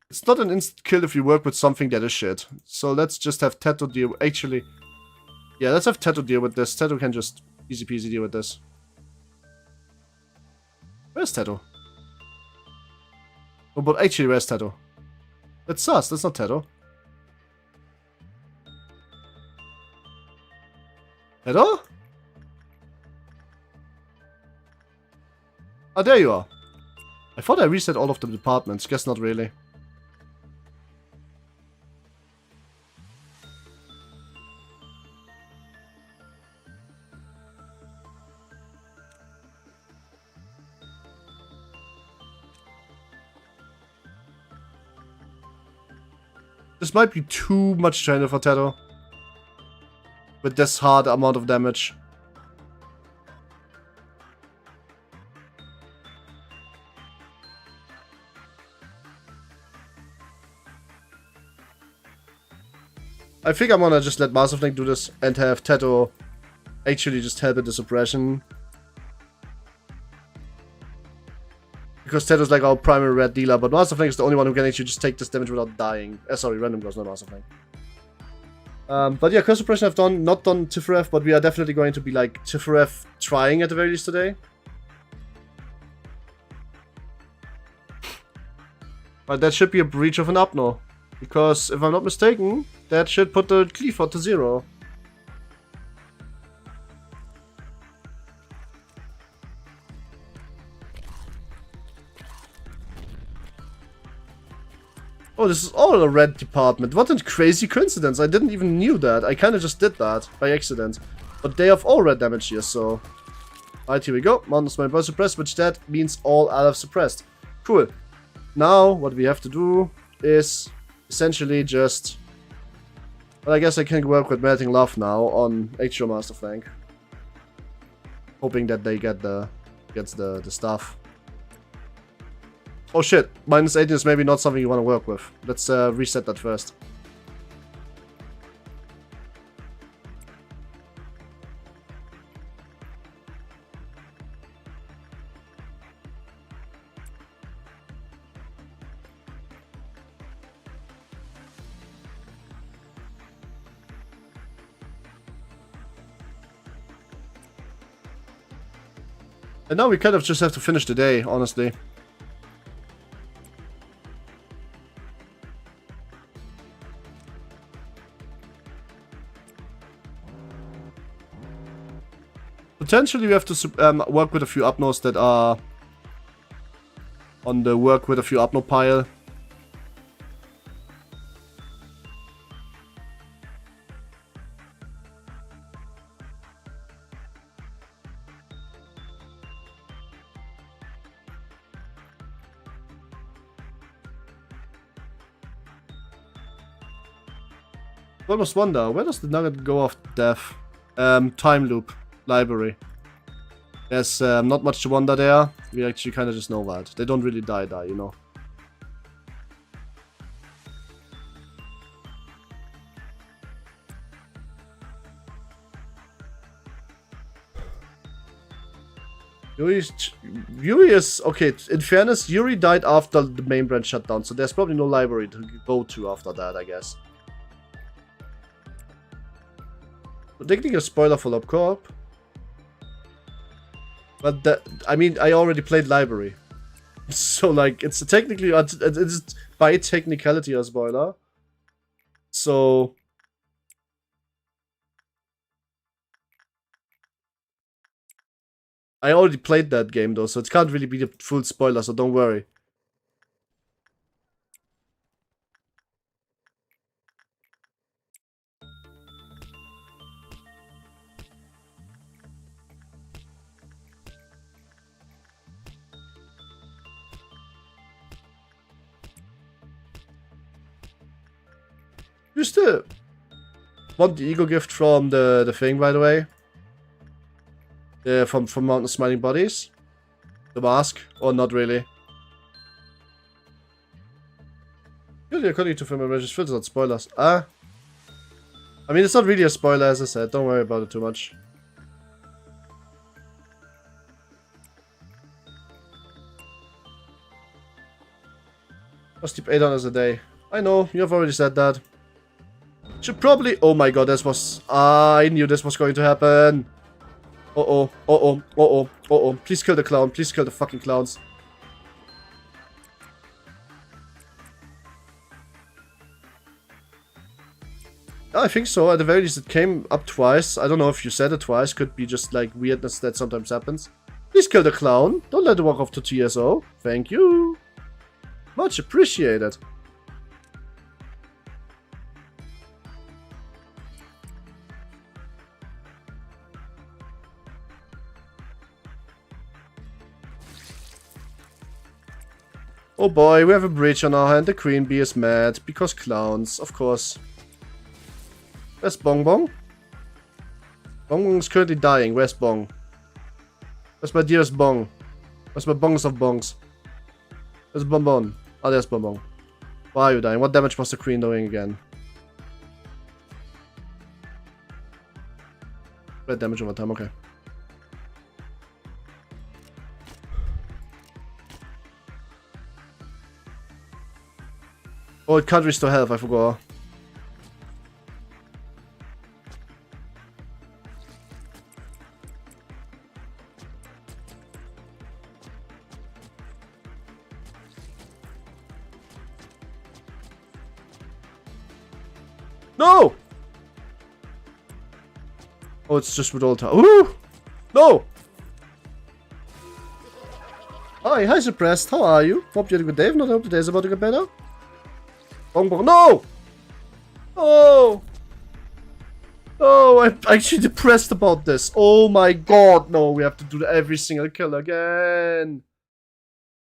It's not an instant kill if you work with something that is shit. So let's just have Tattoo deal. Actually, yeah, let's have Tattoo deal with this. Tattoo can just easy peasy deal with this. Where's Tattoo? Oh, but actually, where's Tattoo? That's sus. That's not Tattoo. Tattoo? Oh, there you are. I thought I reset all of the departments. Guess not really. This might be too much trainer for Tattoo. With this hard amount of damage. I think I'm gonna just let Massive Link do this and have Tattoo actually just help with the suppression. Because Tattoo's like our primary red dealer, but Massive Link is the only one who can actually just take this damage without dying. Sorry, random goes, not Massive Link. But yeah, curse suppression I've not done Tifereth, but we are definitely going to be like Tifereth trying at the very least today. But that should be a breach of an Upno. Because if I'm not mistaken, that should put the Cleaver to 0. Oh, this is all a red department. What a crazy coincidence. I didn't even knew that. I kind of just did that by accident. But they have all red damage here, so... Alright, here we go. Mountains my boy suppressed, which that means all aleph suppressed. Cool. Now, what we have to do is essentially just... Well, I guess I can work with Melting Love now on Actual Master Flank. Hoping that they gets the stuff. Oh shit, -18 is maybe not something you want to work with. Let's reset that first. And now we kind of just have to finish the day, honestly. Potentially we have to work with a few upnos that are on the work with a few upno pile. I almost wonder, where does the nugget go off death? Time loop. Library. There's not much to wonder there. We actually kind of just know that. They don't really die, you know. Yuri is... Okay, in fairness, Yuri died after the main branch shut down, so there's probably no library to go to after that, I guess. Technically a spoiler for Lob Corp. But that, I mean, I already played library. So, like, it's technically... It's by technicality a spoiler. So... I already played that game though, so it can't really be the full spoiler, so don't worry. You still want the ego gift from the thing, by the way? From Mountain Smiling Bodies? The mask? Or not really? Really, according to film images, filters not spoilers. I mean, it's not really a spoiler, as I said. Don't worry about it too much. I'll sleep 8 hours a day. I know, you have already said that. Should probably... Oh my god, this was... I knew this was going to happen. Uh-oh, uh-oh, uh-oh, uh-oh. Please kill the clown. Please kill the fucking clowns. I think so. At the very least, it came up twice. I don't know if you said it twice. Could be just, like, weirdness that sometimes happens. Please kill the clown. Don't let it walk off to TSO. Thank you. Much appreciated. Oh boy, we have a breach on our hand. The queen bee is mad. Because clowns, of course. Where's Bong Bong? Bong Bong is currently dying. Where's Bong? Where's my dearest Bong? Where's my bongs of bongs? Where's Bon Bon? Oh, there's Bon Bon. Why are you dying? What damage was the queen doing again? Bad damage over time, okay. Oh, it can't restore health, I forgot. No! Oh, it's just with all time. Ooh! No! Hi, Suppressed. How are you? Hope you had a good day. If not, I hope the day is about to get better. Bong Bong. No! Oh! Oh, I'm actually depressed about this. Oh my god, no, we have to do every single kill again.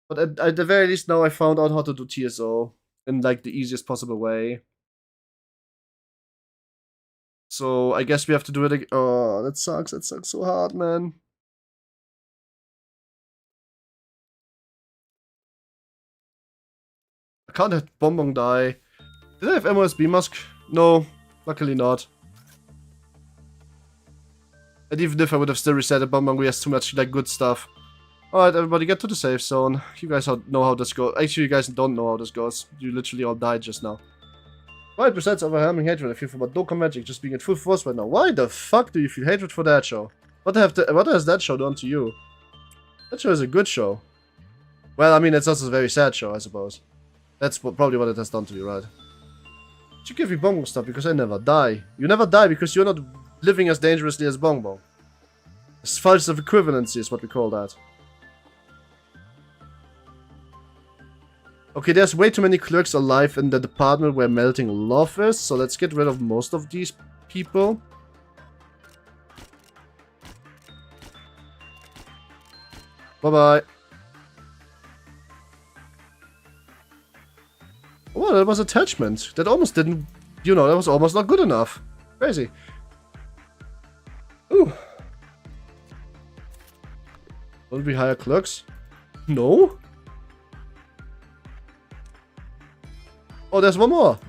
But at the very least, now I found out how to do TSO in, like, the easiest possible way. So, I guess we have to do it again. Oh, that sucks so hard, man. I can't have Bonbon die. Did I have MOSB mask? No, luckily not. And even if I would have still resetted Bonbon, we has too much, like, good stuff. Alright, everybody, get to the safe zone. You guys know how this goes. Actually, you guys don't know how this goes. You literally all died just now. Why besides overwhelming hatred I feel for Madoka Magic just being at full force right now? Why the fuck do you feel hatred for that show? What has that show done to you? That show is a good show. Well, I mean, it's also a very sad show, I suppose. That's probably what it has done to you, right? You give me Bonbon stuff because I never die. You never die because you're not living as dangerously as Bonbon. It's false of equivalency is what we call that. Okay, there's way too many clerks alive in the department where melting love is, so let's get rid of most of these people. Bye-bye. Oh, that was attachment. That almost didn't... You know, that was almost not good enough. Crazy. Ooh. Don't we hire clerks? No? Oh, there's one more.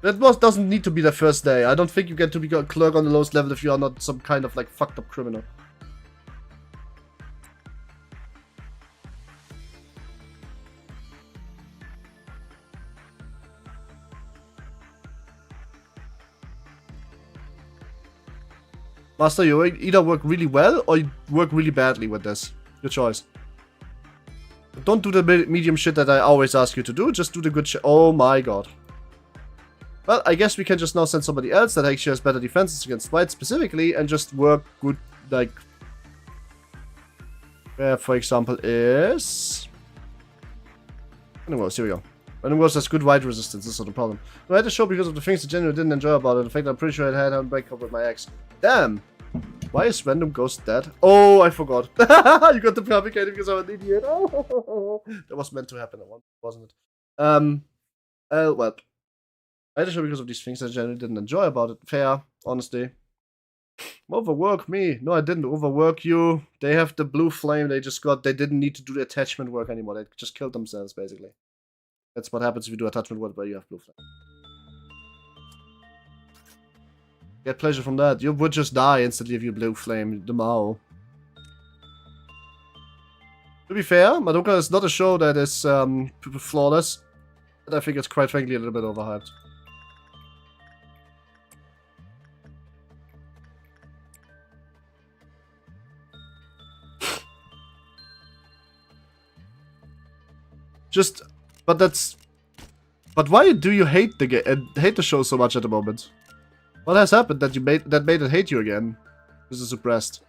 That doesn't need to be the first day. I don't think you get to be a clerk on the lowest level if you are not some kind of like fucked up criminal. Master, you either work really well or you work really badly with this. Your choice. But don't do the medium shit that I always ask you to do. Just do the good shit. Oh my god. Well, I guess we can just now send somebody else that actually has better defenses against white specifically and just work good, like... for example, is... Anyways, here we go. Anyways, has good white resistance, this is not a problem. I had to show because of the things I genuinely didn't enjoy about it. In fact, I'm pretty sure I had a breakup with my ex. Damn! Why is Random Ghost dead? Oh, I forgot. You got the fabricated because I'm an idiot. Oh, that was meant to happen at once, wasn't it? Well. I had to show because of these things I generally didn't enjoy about it. Fair, honestly. Overwork me. No, I didn't overwork you. They have the blue flame they just got. They didn't need to do the attachment work anymore. They just killed themselves, basically. That's what happens if you do attachment work where you have blue flame. Get pleasure from that. You would just die instantly if you blue flame the Mao. To be fair, Madoka is not a show that is flawless. But I think it's quite frankly a little bit overhyped. But why do you hate the show so much at the moment? What has happened that made it hate you again? This is suppressed.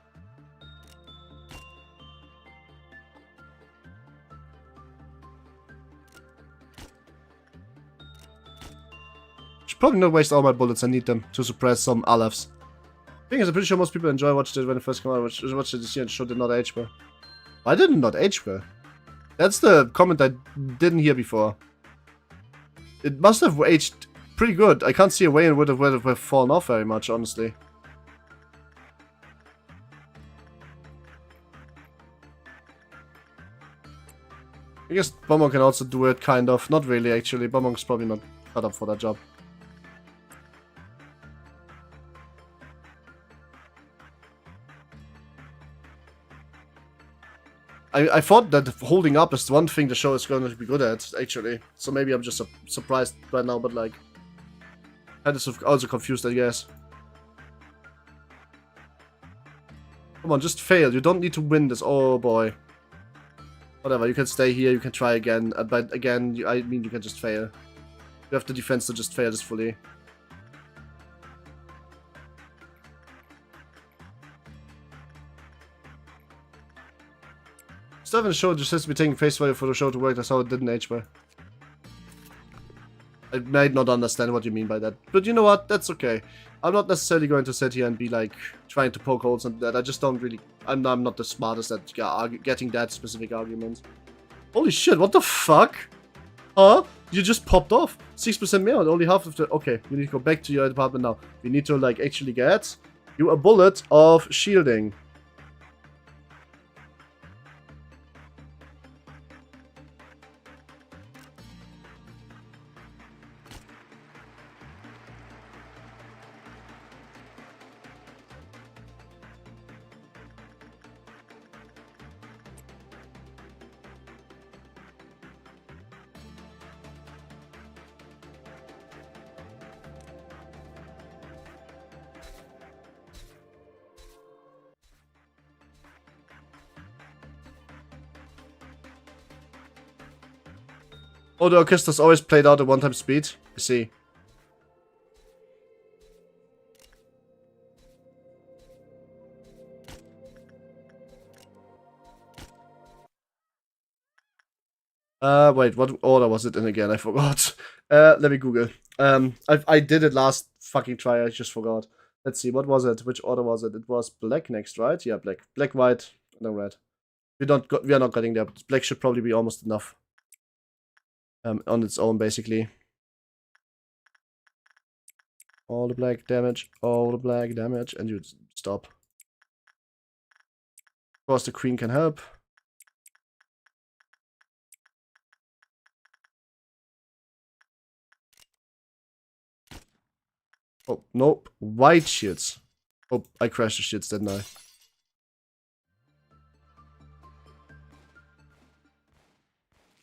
Should probably not waste all my bullets. I need them to suppress some alephs. Thing is, I'm pretty sure most people enjoy watched it when it first came out. Watched it this year and the show did not age well. Why did it not age well? That's the comment I didn't hear before. It must have aged pretty good. I can't see a way it would have fallen off very much, honestly. I guess Bomong can also do it, kind of. Not really, actually. Bomong's probably not cut up for that job. I thought that holding up is the one thing the show is going to be good at, actually. So maybe I'm just surprised right now, but like... kind of also confused, I guess. Come on, just fail. You don't need to win this. Oh boy. Whatever, you can stay here, you can try again. But again, I mean, you can just fail. You have the defense to just fail this fully. Stuff in the show just has to be taking face value for the show to work. That's how it didn't age well. I might not understand what you mean by that. But you know what? That's okay. I'm not necessarily going to sit here and be like trying to poke holes in that. I just don't really... I'm not the smartest at getting that specific argument. Holy shit, what the fuck? Huh? You just popped off. 6% more and only half of the... Okay, you need to go back to your department now. We need to like actually get you a bullet of shielding. Oh, the orchestra's always played out at one-time speed. I see. Wait, what order was it in again? I forgot. Let me Google. I did it last fucking try, I just forgot. Let's see, what was it? Which order was it? It was black next, right? Yeah, black. Black, white, and then red. We are not getting there, but black should probably be almost enough. On its own, basically. All the black damage, and you stop. Of course, the queen can help. Oh, nope. White shields. Oh, I crashed the shields, didn't I?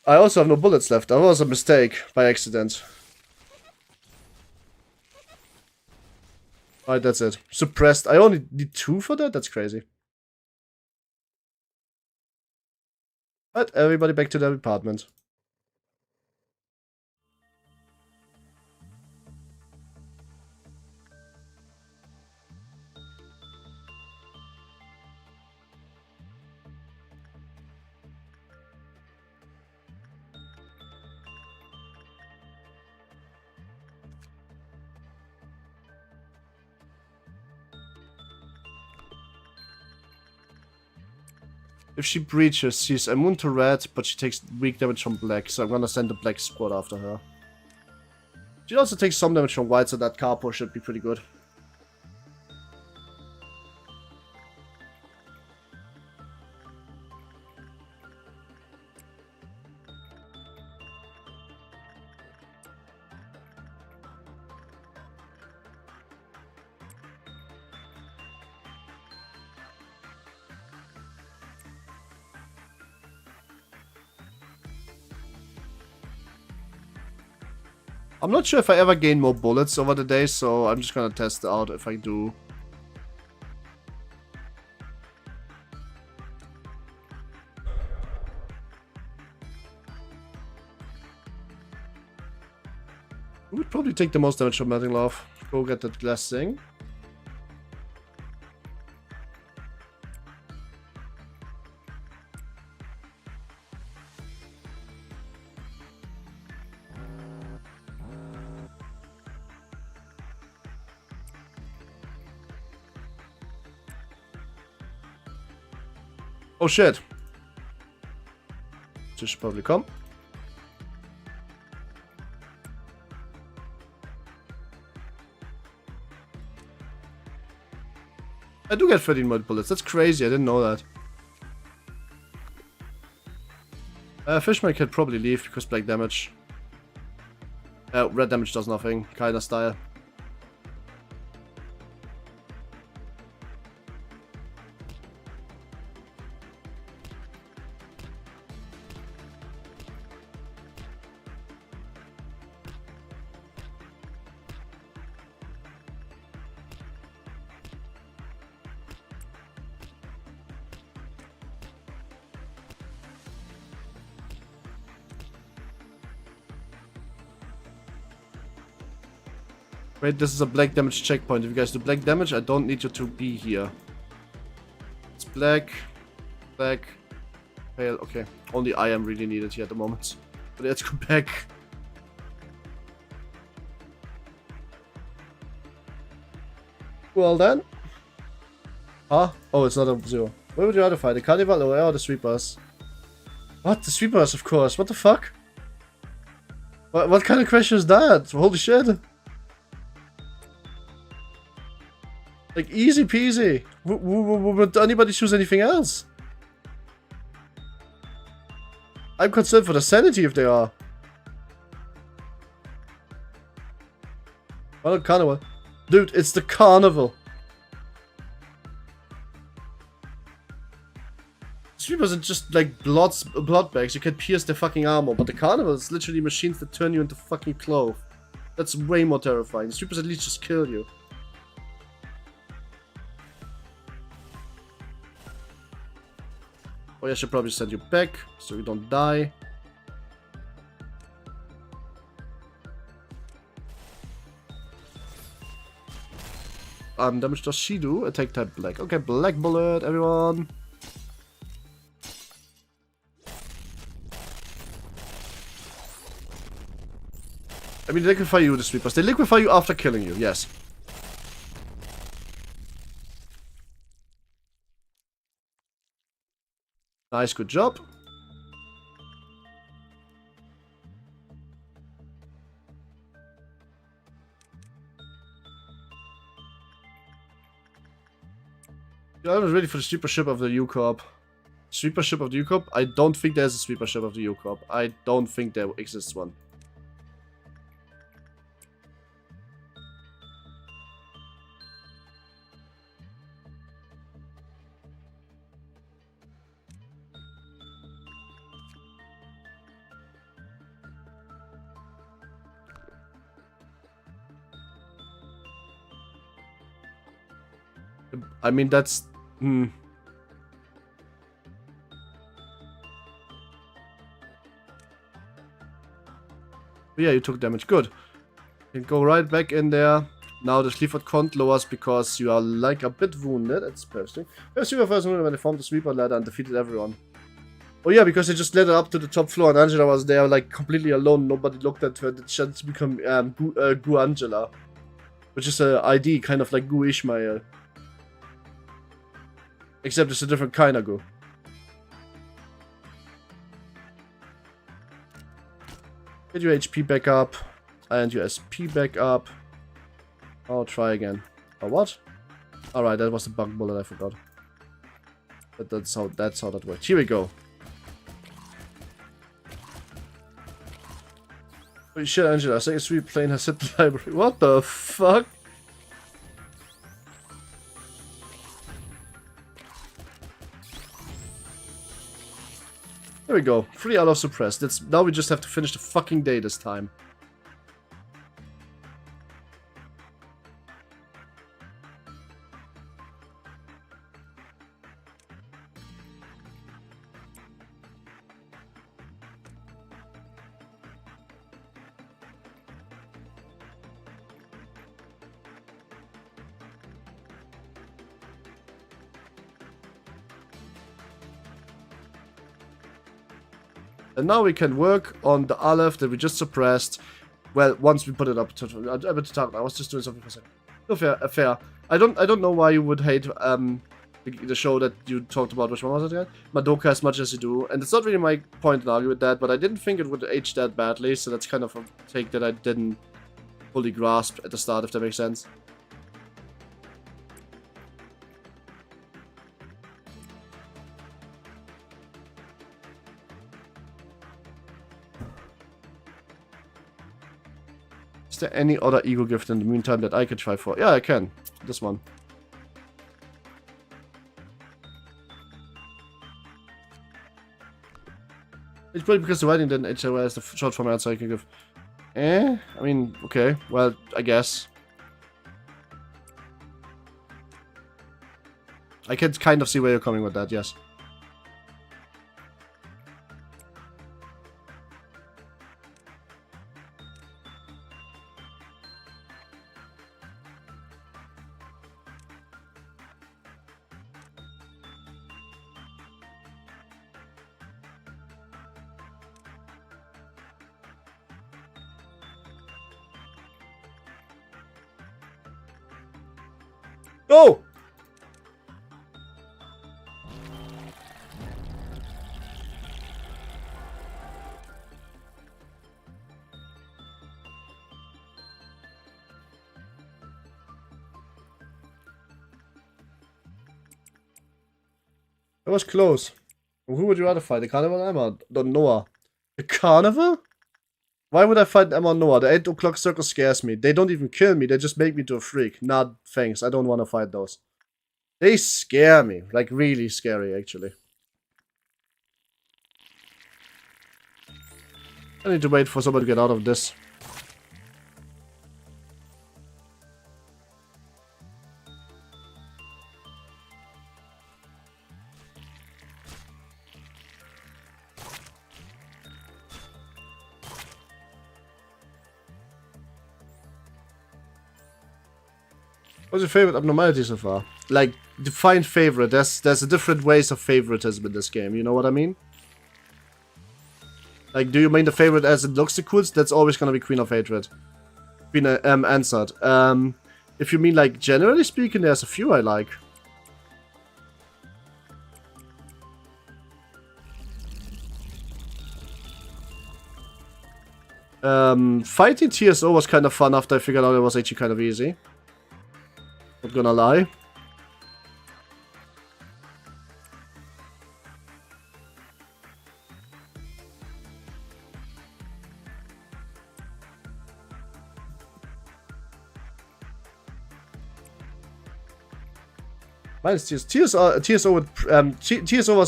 I also have no bullets left. That was a mistake by accident. Alright, that's it. Suppressed. I only need 2 for that? That's crazy. But everybody back to their apartment. If she breaches, she's immune to red, but she takes weak damage from black, so I'm gonna send the black squad after her. She also takes some damage from white, so that carpo should be pretty good. I'm not sure if I ever gain more bullets over the day, so I'm just gonna test out if I do. We would probably take the most damage from Melting Love. Go get that glass thing. Oh shit. This should probably come. I do get 13 more bullets. That's crazy. I didn't know that. Fishman can probably leave because black damage. Red damage does nothing. Kinda style. Wait, this is a black damage checkpoint. If you guys do black damage, I don't need you to be here. It's black, black, pale. Okay, only I am really needed here at the moment. But let's go back. Well then. Huh? Oh, it's not a 0. Where would you rather fight? The Carnival or the Sweepers? What? The Sweepers, of course. What the fuck? What kind of question is that? Holy shit. Like, easy peasy. Would anybody choose anything else? I'm concerned for the sanity if they are. Well, carnival. Dude, it's the carnival. Sweepers are just like blood bags. You can pierce their fucking armor. But the carnival is literally machines that turn you into fucking cloth. That's way more terrifying. The sweepers at least just kill you. Oh, I should probably send you back so you don't die. Damage does she do? Attack type black. Okay, black bullet, everyone. I mean, they liquefy you, the sweepers. They liquefy you after killing you, yes. Nice, good job. I was ready for the sweeper ship of the U-Corp. Sweeper ship of the U-Corp? I don't think there's a sweeper ship of the U-Corp. I don't think there exists one. I mean, that's... Yeah, you took damage. Good. You can go right back in there. Now the Schlieffert Cont lowers because you are like a bit wounded. That's perfect. First, you were first when they formed the sweeper ladder and defeated everyone. Oh yeah, because they just led her up to the top floor and Angela was there like completely alone. Nobody looked at her. She had to become Gu Angela. Which is a ID, kind of like Gu Ishmael. Except it's a different kind of Gu. Get your HP back up. And your SP back up. I'll try again. Oh, what? Alright, that was the bug bullet, I forgot. That's how that works. Here we go. Holy shit, Angela, second street plane has hit the library. What the fuck? There we go. 3 out of suppressed. Now we just have to finish the fucking day this time. And now we can work on the aleph that we just suppressed. Well, once we put it up to I was just doing something for a second. No, fair. I don't know why you would hate the show that you talked about. Which one was it again? Madoka as much as you do. And it's not really my point to argue with that, but I didn't think it would age that badly, so that's kind of a take that I didn't fully grasp at the start, if that makes sense. Is there any other ego gift in the meantime that I could try for? Yeah, I can. This one. It's probably because the writing didn't age as the short form answer I can give. I mean, okay. Well, I guess. I can kind of see where you're coming with that, yes. Go! That was close. Who would you rather fight? The Carnival or Emma? The Noah. The Carnival? Why would I fight Emma or Noah? The 8 o'clock circle scares me. They don't even kill me. They just make me to a freak. Nah, thanks. I don't want to fight those. They scare me. Like, really scary, actually. I need to wait for somebody to get out of this. What's your favorite abnormality so far? Like, define favorite. There's a different ways of favoritism in this game, you know what I mean? Like, do you mean the favorite as it looks the coolest? That's always gonna be Queen of Hatred. Queen answered. If you mean like generally speaking, there's a few I like. Fighting TSO was kind of fun after I figured out it was actually kind of easy. Not gonna lie. Mine is TSO. TSO was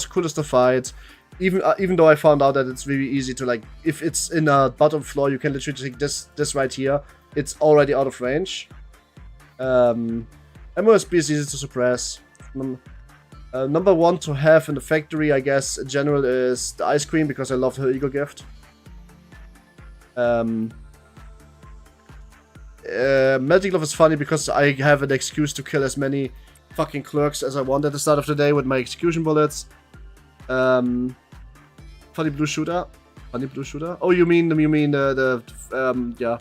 the coolest to fight. Even though I found out that it's really easy to, like, if it's in a bottom floor, you can literally take this right here. It's already out of range. MOSB is easy to suppress. Number one to have in the factory, I guess, in general, is the ice cream, because I love her ego gift. Melting Glove is funny because I have an excuse to kill as many fucking clerks as I want at the start of the day with my execution bullets. Funny blue shooter. Funny blue shooter. Oh, you mean yeah.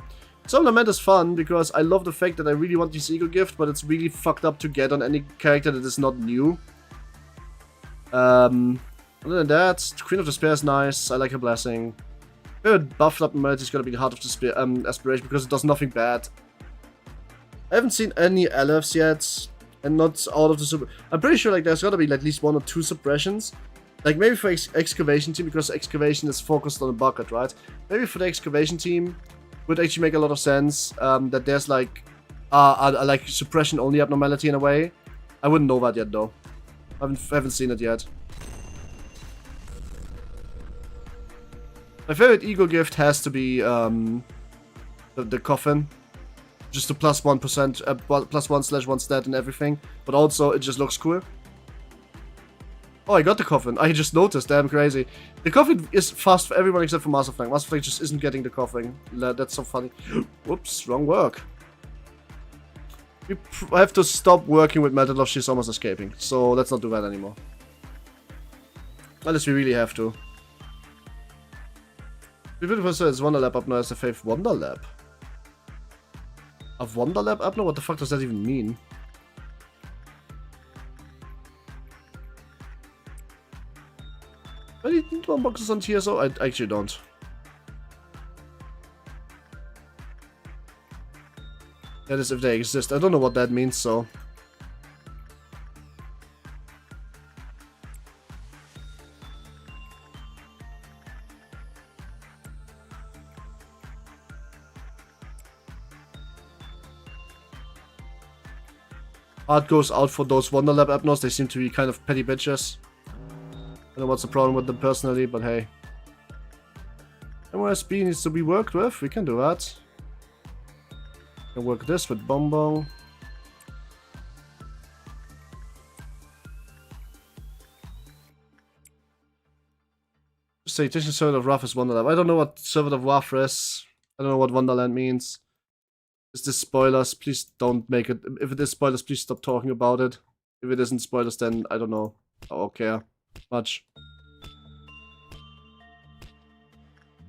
Some Lament is fun because I love the fact that I really want this ego gift, but it's really fucked up to get on any character that is not new. Other than that, Queen of Despair is nice. I like her blessing. Buffed up Melt is gonna be the Heart of Despair Aspiration because it does nothing bad. I haven't seen any alephs yet, and not all of the I'm pretty sure like there's gotta be at least 1 or 2 suppressions. Like maybe for excavation team, because excavation is focused on a bucket, right? Maybe for the excavation team would actually make a lot of sense. That there's like like suppression only abnormality in a way. I wouldn't know that yet though. I haven't seen it yet. My favorite ego gift has to be the coffin. Just the plus 1%, plus 1/1 stat and everything. But also, it just looks cool. Oh, I got the coffin. I just noticed. Damn crazy. The coffin is fast for everyone except for Master Flank. Master Flank just isn't getting the coffin. That's so funny. Whoops, wrong work. We have to stop working with Melted Love. She's almost escaping. So let's not do that anymore. Unless we really have to. The beautiful says Wonder Lab up now as the faith Wonder Lab. A Wonder Lab up now? What the fuck does that even mean? I need 1 boxes on TSO? I actually don't. That is if they exist. I don't know what that means, so. Heart goes out for those Wonder Lab Abnos. They seem to be kind of petty bitches. I don't know what's the problem with them personally, but hey. MOSB needs to be worked with. We can do that. Can work this with Bonbon. Citation Servant of Wrath is Wonderland. I don't know what Servant of Wrath is. I don't know what Wonderland means. Is this spoilers? Please don't make it. If it is spoilers, please stop talking about it. If it isn't spoilers, then I don't know. I don't care much.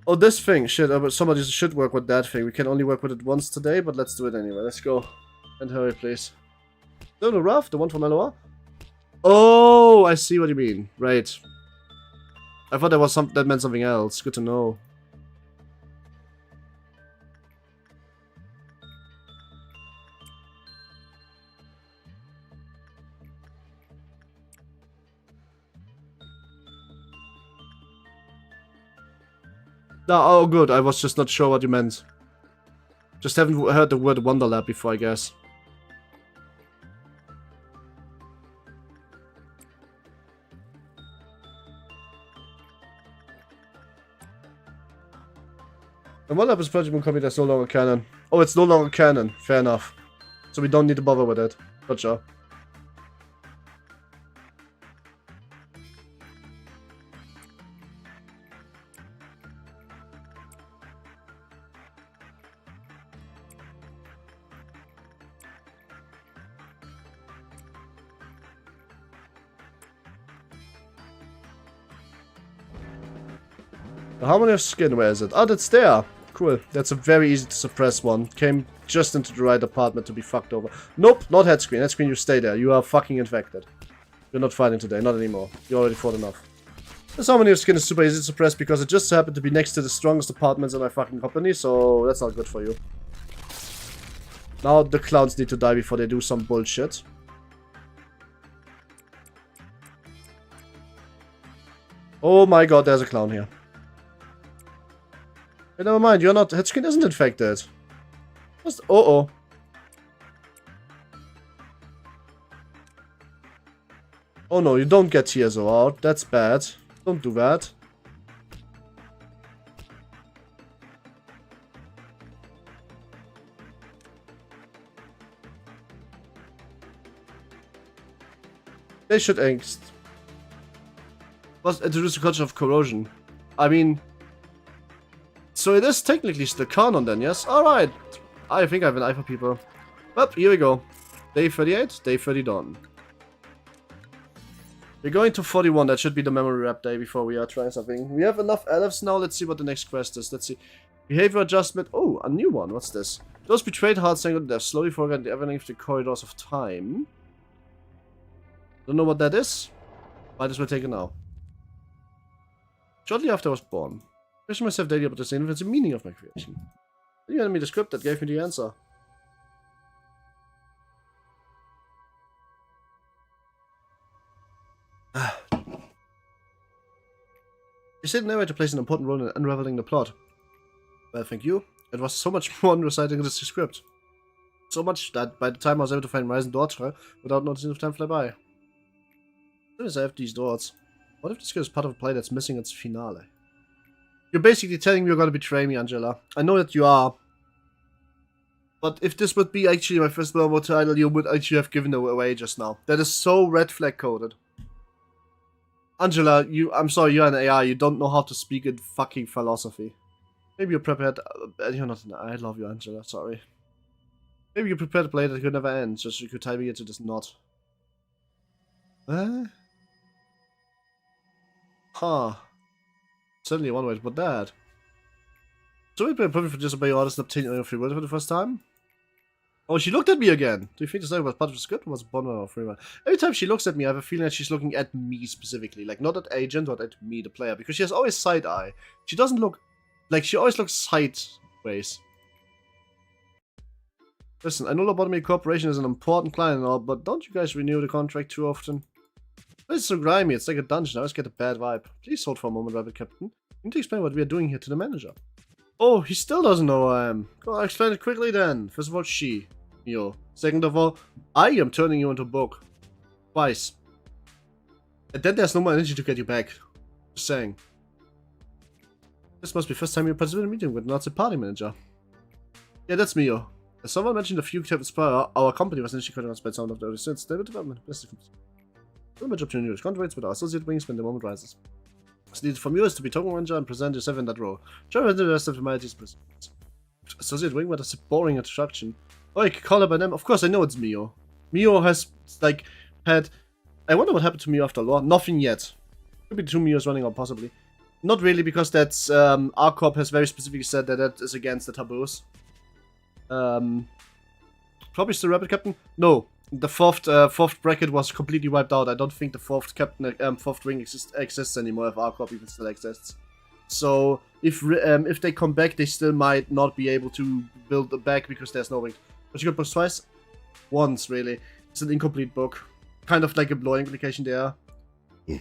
Oh, this thing. Shit, somebody should work with that thing. We can only work with it once today, but let's do it anyway. Let's go. And hurry, please. Servant of Wrath? The one from LOR? Oh, I see what you mean. Right. I thought that meant something else. Good to know. No, oh good, I was just not sure what you meant. Just haven't heard the word Wonderlab before, I guess. The Wonderlab is Projectmoon copy that's no longer canon. Oh, it's no longer canon. Fair enough. So we don't need to bother with it. Gotcha. The Harmony of Skin, where is it? Oh, that's there! Cool. That's a very easy to suppress one. Came just into the right apartment to be fucked over. Nope, not head screen. Head screen, you stay there. You are fucking infected. You're not fighting today, not anymore. You already fought enough. This Harmony of Skin is super easy to suppress because it just happened to be next to the strongest apartments in my fucking company, so that's not good for you. Now the clowns need to die before they do some bullshit. Oh my god, there's a clown here. Hey, never mind, you're not. Headscreen isn't infected. Just. Oh. Oh no, you don't get TSO out. That's bad. Don't do that. They should must introduce a culture of corrosion. I mean, so it is technically still canon then, yes? Alright. I think I have an eye for people. Well, here we go. Day 38, day 30 done. We're going to 41, that should be the memory wrap day before we are trying something. We have enough alephs now, let's see what the next quest is. Let's see. Behavior adjustment. Oh, a new one. What's this? Those betrayed hearts sank death slowly forget the ever the corridors of time. Don't know what that is. Might as well take it now. Shortly after I was born, I questioned myself daily about the significance and meaning of my creation. Then you handed me the script that gave me the answer. You said never to place an important role in unraveling the plot. Well, thank you. It was so much fun reciting this script. So much that by the time I was able to find Ryzen daughter without noticing the time fly by. As soon as I have these doors, what if this is part of a play that's missing its finale? You're basically telling me you're gonna betray me, Angela. I know that you are. But if this would be actually my first Lobo title, you would actually have given it away just now. That is so red flag coded. Angela, I'm sorry, you're an AI. You don't know how to speak in fucking philosophy. Maybe you're prepared. You're not an AI. I love you, Angela. Sorry. Maybe you're prepared to play that could never end, just so you could tie me into this knot. Huh. Certainly one way to put that. So we'd be perfect for disobeying orders and obtaining your free will for the first time? Oh, she looked at me again! Do you think this was part of the script or was it Bonner or free will? Every time she looks at me, I have a feeling that she's looking at me specifically. Like, not at Agent, but at me, the player. Because she has always side eye. She doesn't look... Like, she always looks sideways. Listen, I know Lobotomy Corporation is an important client and all, but don't you guys renew the contract too often? It's so grimy, it's like a dungeon, I always get a bad vibe. Please hold for a moment, Rabbit Captain. You need to explain what we are doing here to the manager. Oh, he still doesn't know who I am. Go on, explain it quickly then. First of all, she. Mio. Second of all, I am turning you into a book. Twice. And then there's no more energy to get you back. Just saying. This must be the first time you participate in a meeting with a Nazi party manager. Yeah, that's Mio. As someone mentioned a few captains prior, our company was initially cutting us by some of the early since stable development business. A much opportunity to contracts with our associate wings when the moment rises. What's needed from you is to be token manager and present yourself in that role. Try to the rest of humanity's presence. Associate wing, what a boring introduction. Oh, you can call her by name. Of course, I know it's Mio. Mio has, like, had... I wonder what happened to Mio after law. Nothing yet. Could be 2 Mios running on, possibly. Not really, because that's, R-Corp has very specifically said that that is against the taboos. Probably still Rabbit Captain? No. The fourth bracket was completely wiped out. I don't think the fourth captain, fourth wing exists anymore, if R-Corp even still exists. So, if they come back, they still might not be able to build it back because there's no wing. But you got books twice? Once, really. It's an incomplete book. Kind of like a law implication there. Yeah.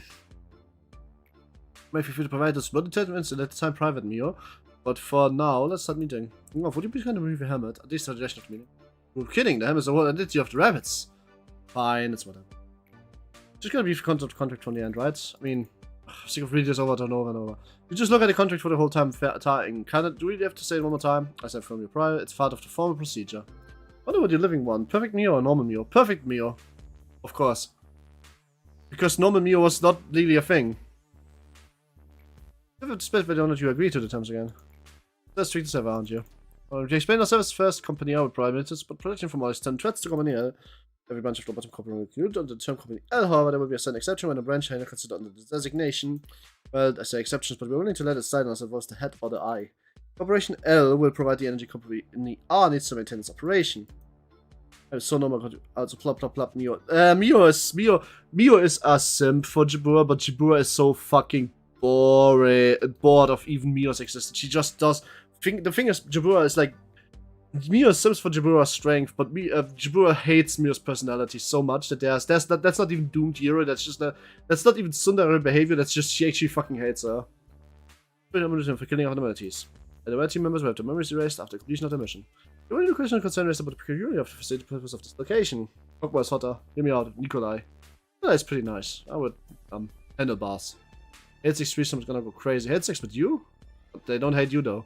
Might feel free to provide us blood statements and at the time private, Mio. But for now, let's start meeting. Oh, would you please kind of remove your helmet? At least a suggestion of meeting. You're kidding, the helmet is the whole identity of the rabbits. Fine, it's whatever. Just gonna be contract from the end, right? I mean, sick of reading this over and over and over. You just look at the contract for the whole time. Do we have to say it one more time? I said from your prior, it's part of the formal procedure. Wonder what your living one. Perfect Mio or normal Mio? Perfect Mio. Of course. Because normal Mio was not legally a thing. You have to specify that you agree to the terms again. Let's treat this ever, aren't you? Well, to explain ourselves first, company L parameters, but protection from all extended threats to company L. Every branch of Lobotomy Corporation will include under the term company L, however, there will be a certain exception when a branch is considered under the designation. Well, I say exceptions, but we're willing to let it slide unless it involves the head or the eye. Corporation L will provide the energy company R needs to maintain its operation. I'm so normal. Also, plop, plop, plop, Mio. Mio is a simp for Jabura, but Jabura is so fucking bored of even Mio's existence. She just does. The thing is, Jabura is like. Mio sims for Jabura's strength, but Jabura hates Mio's personality so much that that's not even doomed hero. That's not even Sundara behavior. That's just she actually fucking hates her. For killing off the amenities. And the red team members will have their memories erased after completion of their mission. The only question concern is about the peculiarity of the facility purpose of this location. Hogwarts hotter. Hear me out, Nikolai. That's pretty nice. I would handlebars. Hate 6 threesome's gonna go crazy. Hate 6 with you? But they don't hate you though.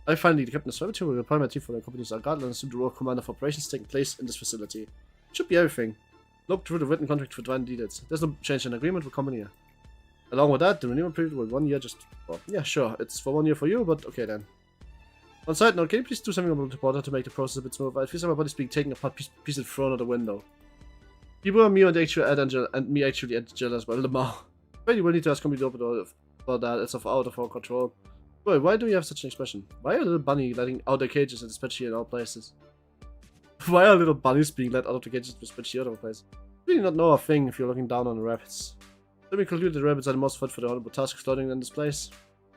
I finally, the Captain of Servitude will reply my team for the company's guidelines to the role commander of operations taking place in this facility. It should be everything. Look through the written contract for 20 details. There's no change in agreement with company here. Along with that, the renewal period will 1 year just... Well, yeah, sure. It's for 1 year for you, but okay then. On side note, can you please do something about the portal to make the process a bit smoother? I feel like my body's being taken apart, piece and thrown out the window. People and me and actually and me actually add jealous by Lamar. But you will need to ask company open about that. It's out of our control. Boy, why do you have such an expression? Why are little bunny letting out their cages and especially in all places? Why are little bunnies being let out of the cages especially in other places? You really not know a thing if you're looking down on the rabbits. Let me conclude that the rabbits are the most fit for the horrible task of floating in this place.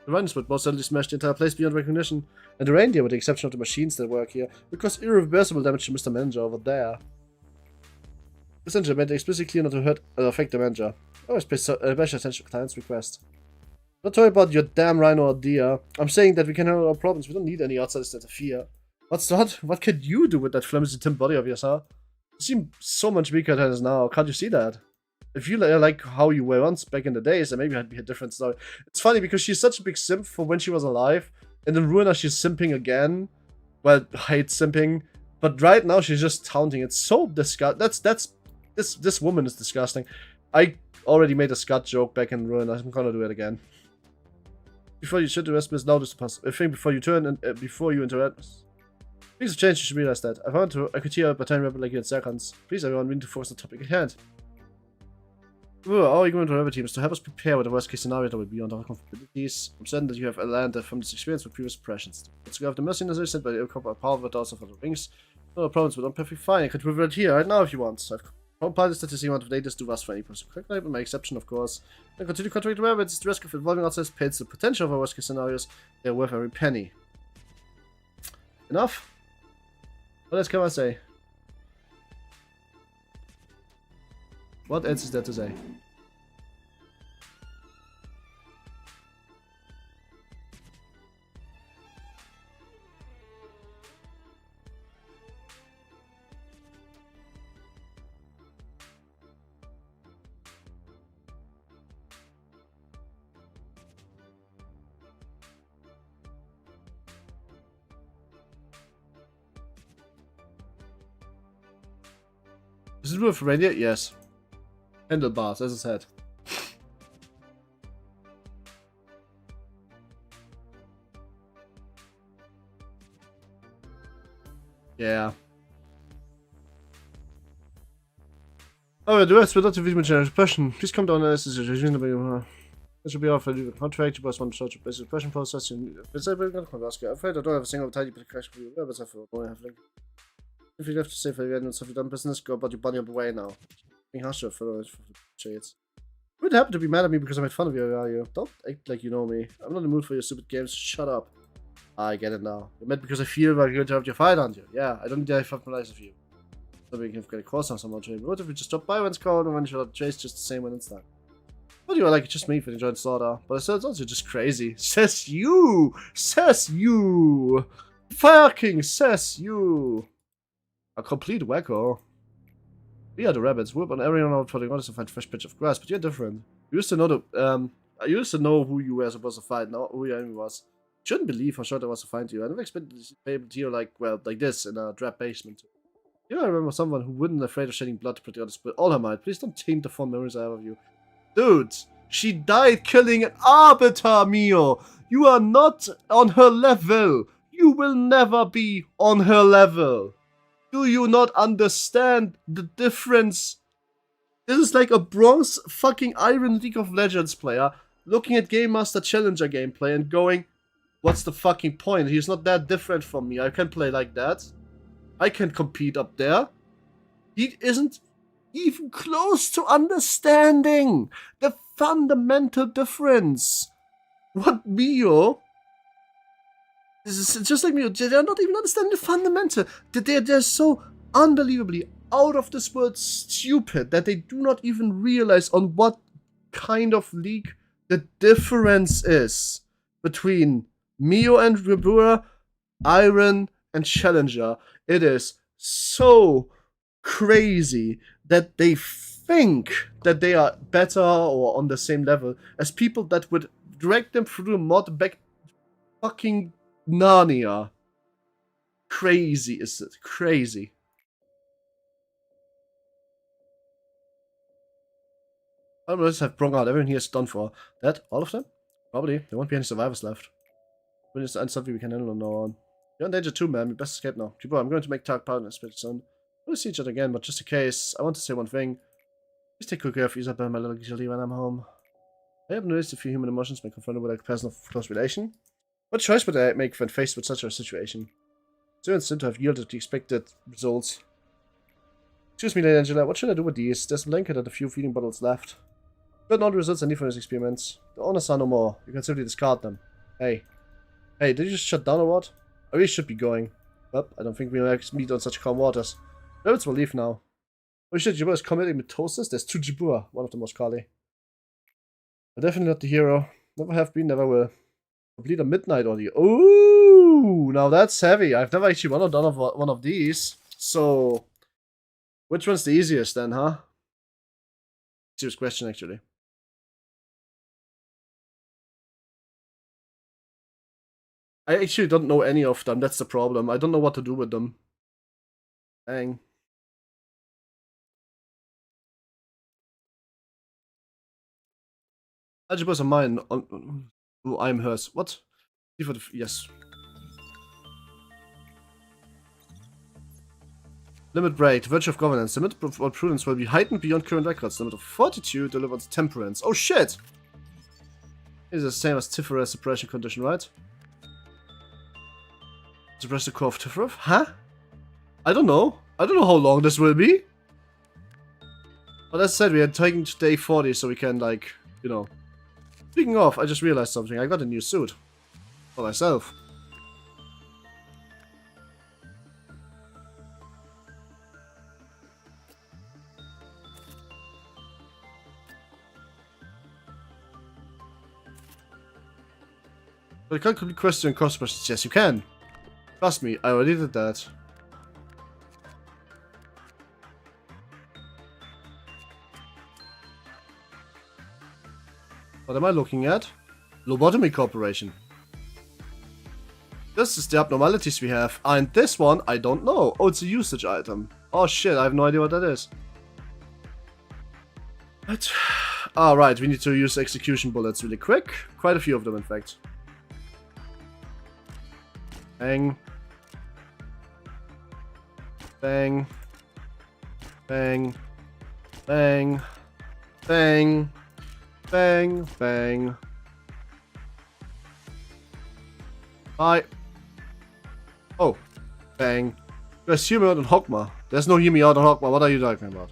The runners would most certainly smash the entire place beyond recognition, and the reindeer, with the exception of the machines that work here, would cause irreversible damage to Mr. Manager over there. This engine made it explicitly clear not to hurt or affect the manager. Always pay special attention to client's request. Don't worry about your damn rhino or deer. I'm saying that we can handle our problems. We don't need any outsiders to interfere. What's that? What can you do with that flimsy tin body of yours, huh? You seem so much weaker than it is now. Can't you see that? If you like how you were once back in the days, then maybe it'd be a different story. It's funny because she's such a big simp for when she was alive, and in Ruina she's simping again. Well, hates simping, but right now she's just taunting. It's so disgusting. This woman is disgusting. I already made a scut joke back in Ruina. I'm gonna do it again. Before you should do this, now this pass. I think before you turn and before you interact. Things have changed. You should realize that. I could hear a battalion rabbit like you in seconds. Please, everyone, we need to focus on the topic at hand. Our argument to rabbit team is to help us prepare what the worst case scenario that will be on our comfortabilities. I'm certain that you have learned from this experience with previous suppressions. Let's go have the mercenaries sent by the incorporated power with also for the wings. No problems, but I'm perfectly fine. I could revert here right now if you want. I've compiled the statistic amount of data to us for any person. Correct, with my exception, of course. And continue contract rabbits. The risk of involving outside pits, the potential of our worst case scenarios. They're worth every penny. Enough? What else can I say? What else is there to say? Is it with reindeer? Yes. Handlebars, as I said. Yeah. Oh, the rest without the video suppression. Please come down and this is reasonable. This should be off for the contract. You must want to start your basic suppression process. I'm afraid I don't have a single tidy bit of cash for you. But I have link. If you have to say for you and stuff you've done business, go about your bunny up away now. Being harsher for the shades. You would happen to be mad at me because I made fun of you, are you? Don't act like you know me. I'm not in the mood for your stupid games. Shut up. I get it now. You're mad because I feel like you're going to have your fight, aren't you? Yeah, I don't need to have my life of you. So we can get a course on someone. What if we just drop by once called and when you chase just the same when it's done? What do you like? It's just me for enjoying slaughter. But it's also just crazy. Says you! Says you! Fucking says you! A complete wacko. We are the rabbits. We're on everyone out for the honest to find fresh pitch of grass, but you're different. You used to know I used to know who you were supposed to fight, not who your enemy was. Shouldn't believe how short I was to find you. I never expected to be able to hear like this in a trap basement. You know, I remember someone who wouldn't be afraid of shedding blood to protect others with all her might. Please don't taint the fond memories I have of you. Dude, she died killing an arbiter, Mio. You are not on her level. You will never be on her level. Do you not understand the difference? This is like a bronze fucking Iron League of Legends player looking at Game Master Challenger gameplay and going, what's the fucking point? He's not that different from me. I can play like that. I can compete up there. He isn't even close to understanding the fundamental difference. What Mio? This is just like Mio. They're not even understanding the fundamental. They're so unbelievably out of this world stupid that they do not even realize on what kind of league the difference is between Mio and Rebura, Iron and Challenger. It is so crazy that they think that they are better or on the same level as people that would drag them through the mod back fucking Narnia. Crazy is it? Crazy. Almost have brung out. Everyone here is done for. That? All of them? Probably. There won't be any survivors left. When it's something we can handle on our own. You're in danger too, man. We best escape now. People, I'm going to make Tark partners pretty soon. We'll see each other again, but just in case, I want to say one thing. Please take good care of Isabel, my little Julie, when I'm home. I have noticed a few human emotions when confronted with a person of close relation. What choice would I make when faced with such a situation? Students seem to have yielded the expected results. Excuse me, Lady Angela, what should I do with these? There's a blanket and a few feeding bottles left. Got all the results I need from these experiments. The owners are no more. You can simply discard them. Hey. Hey, did you just shut down or what? I really should be going. Well, I don't think we'll meet on such calm waters. Rabbits will leave now. Oh shit, Jibur is committing mitosis? There's two Jibur, one of them was Kali. But definitely not the hero. Never have been, never will. Complete a midnight ordeal. Ooh, now that's heavy. I've never actually done one of these. So, which one's the easiest then, huh? Serious question, actually. I actually don't know any of them. That's the problem. I don't know what to do with them. Dang. Algebras are mine. Oh, I'm hers. What? Yes. Limit break. The virtue of governance. The limit of prudence will be heightened beyond current records. The limit of fortitude delivers temperance. Oh shit! It's the same as Tiffer's suppression condition, right? Suppress the core of Tiffer? Huh? I don't know. I don't know how long this will be. But as I said, we are taking to day 40, so we can, like, you know. Speaking of, I just realized something. I got a new suit. For myself. But I can't complete questions and cost questions. Yes, you can. Trust me, I already did that. What am I looking at? Lobotomy Corporation. This is the abnormalities we have. And this one, I don't know. Oh, it's a usage item. Oh shit, I have no idea what that is. What? Ah, right, we need to use execution bullets really quick. Quite a few of them, in fact. Bang. Bang. Bang. Bang. Bang. Bang. Bang. Bye. Oh. Bang. There's Hume out and Hogma. There's no Hume out and Hogma. What are you talking about?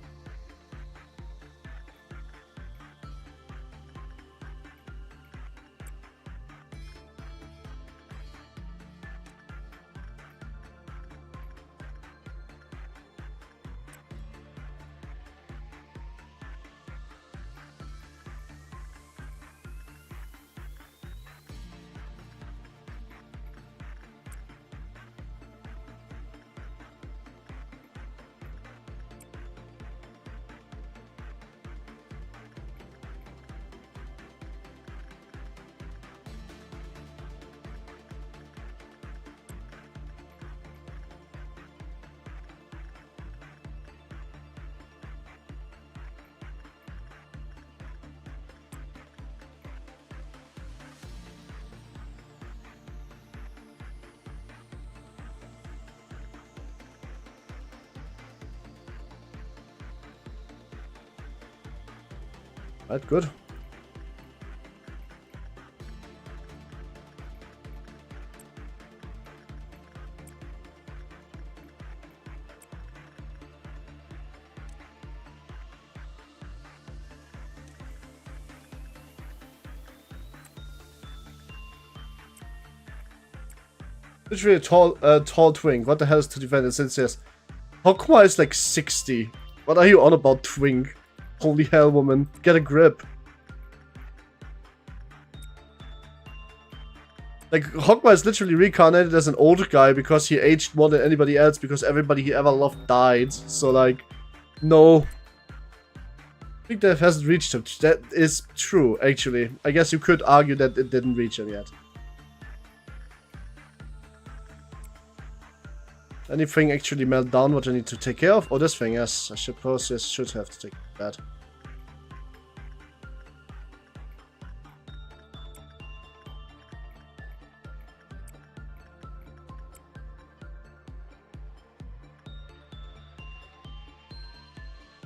Right, good. Literally a tall twink. What the hell is to defend it since yes. Hokuma is like 60. What are you on about, twink? Holy hell, woman. Get a grip. Like, Hogma is literally reincarnated as an older guy because he aged more than anybody else because everybody he ever loved died. So, like, no. I think that hasn't reached him. That is true, actually. I guess you could argue that it didn't reach him yet. Anything actually melt down what I need to take care of? Oh, this thing, yes. I suppose yes, should have to take that.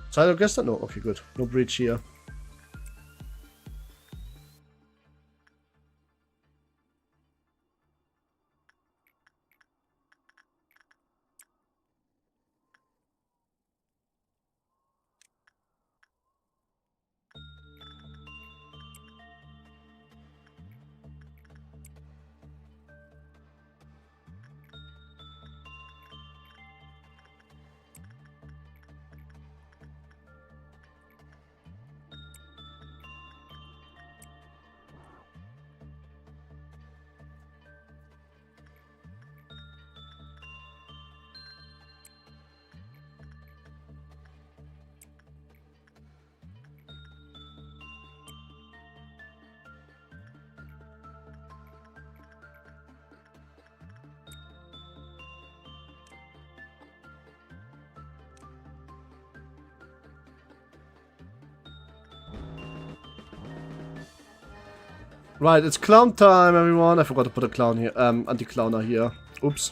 Silo guest? No, okay, good. No breach here. Right, it's clown time, everyone. I forgot to put a clown here. Anti-clowner here. Oops.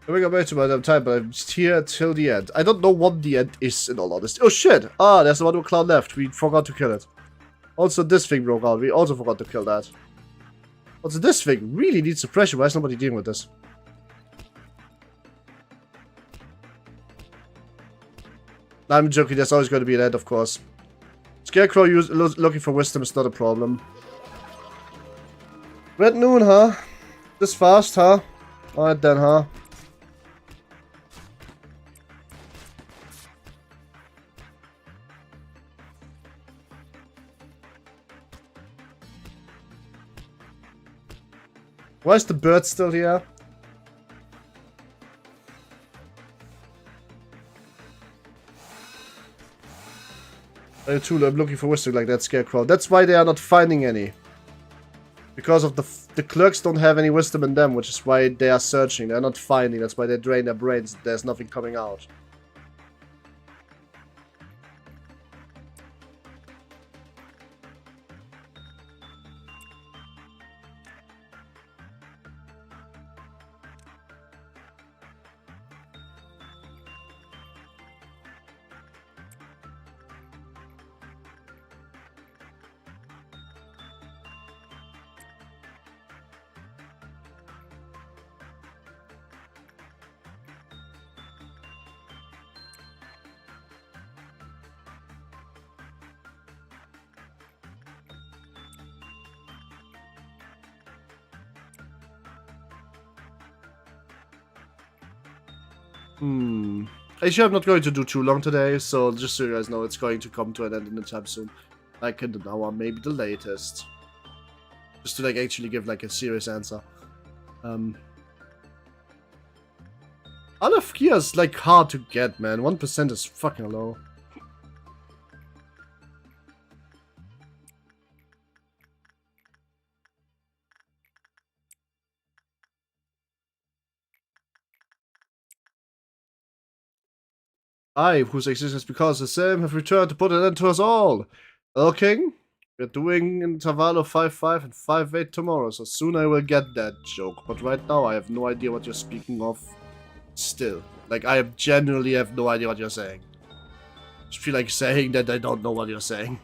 We got back to my time, but I'm here till the end. I don't know what the end is, in all honesty. Oh shit! Ah, there's the one with clown left. We forgot to kill it. Also, this thing broke out. We also forgot to kill that. Also, this thing really needs suppression. Why is nobody dealing with this? I'm joking. There's always going to be an end, of course. Scarecrow looking for wisdom is not a problem. Red Noon, huh? This fast, huh? Alright then, huh? Why is the bird still here? I'm looking for wisdom like that Scarecrow. That's why they are not finding any. Because of the clerks don't have any wisdom in them, which is why they are searching. They're not finding. That's why they drain their brains. There's nothing coming out. Actually, I'm not going to do too long today, so just so you guys know, it's going to come to an end in the time soon. Like in an hour, maybe the latest. Just to like actually give like a serious answer. Aleph gear is like hard to get, man. 1% is fucking low. I, whose existence because the same, have returned to put an end to us all. Well, King, we're doing an interval of 5-5 and 5-8 tomorrow, so soon I will get that joke. But right now, I have no idea what you're speaking of. Still. Like, I genuinely have no idea what you're saying. I just feel like saying that I don't know what you're saying.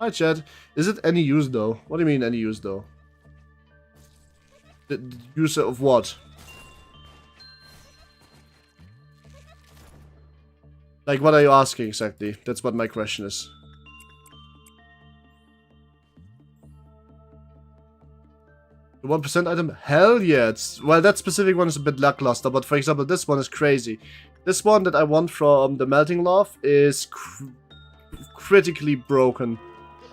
Hi, Chad. Is it any use, though? What do you mean, any use, though? The use of what? Like, what are you asking exactly? That's what my question is. The 1% item? Hell yeah. Well, that specific one is a bit lackluster, but for example, this one is crazy. This one that I want from the melting lava is critically broken.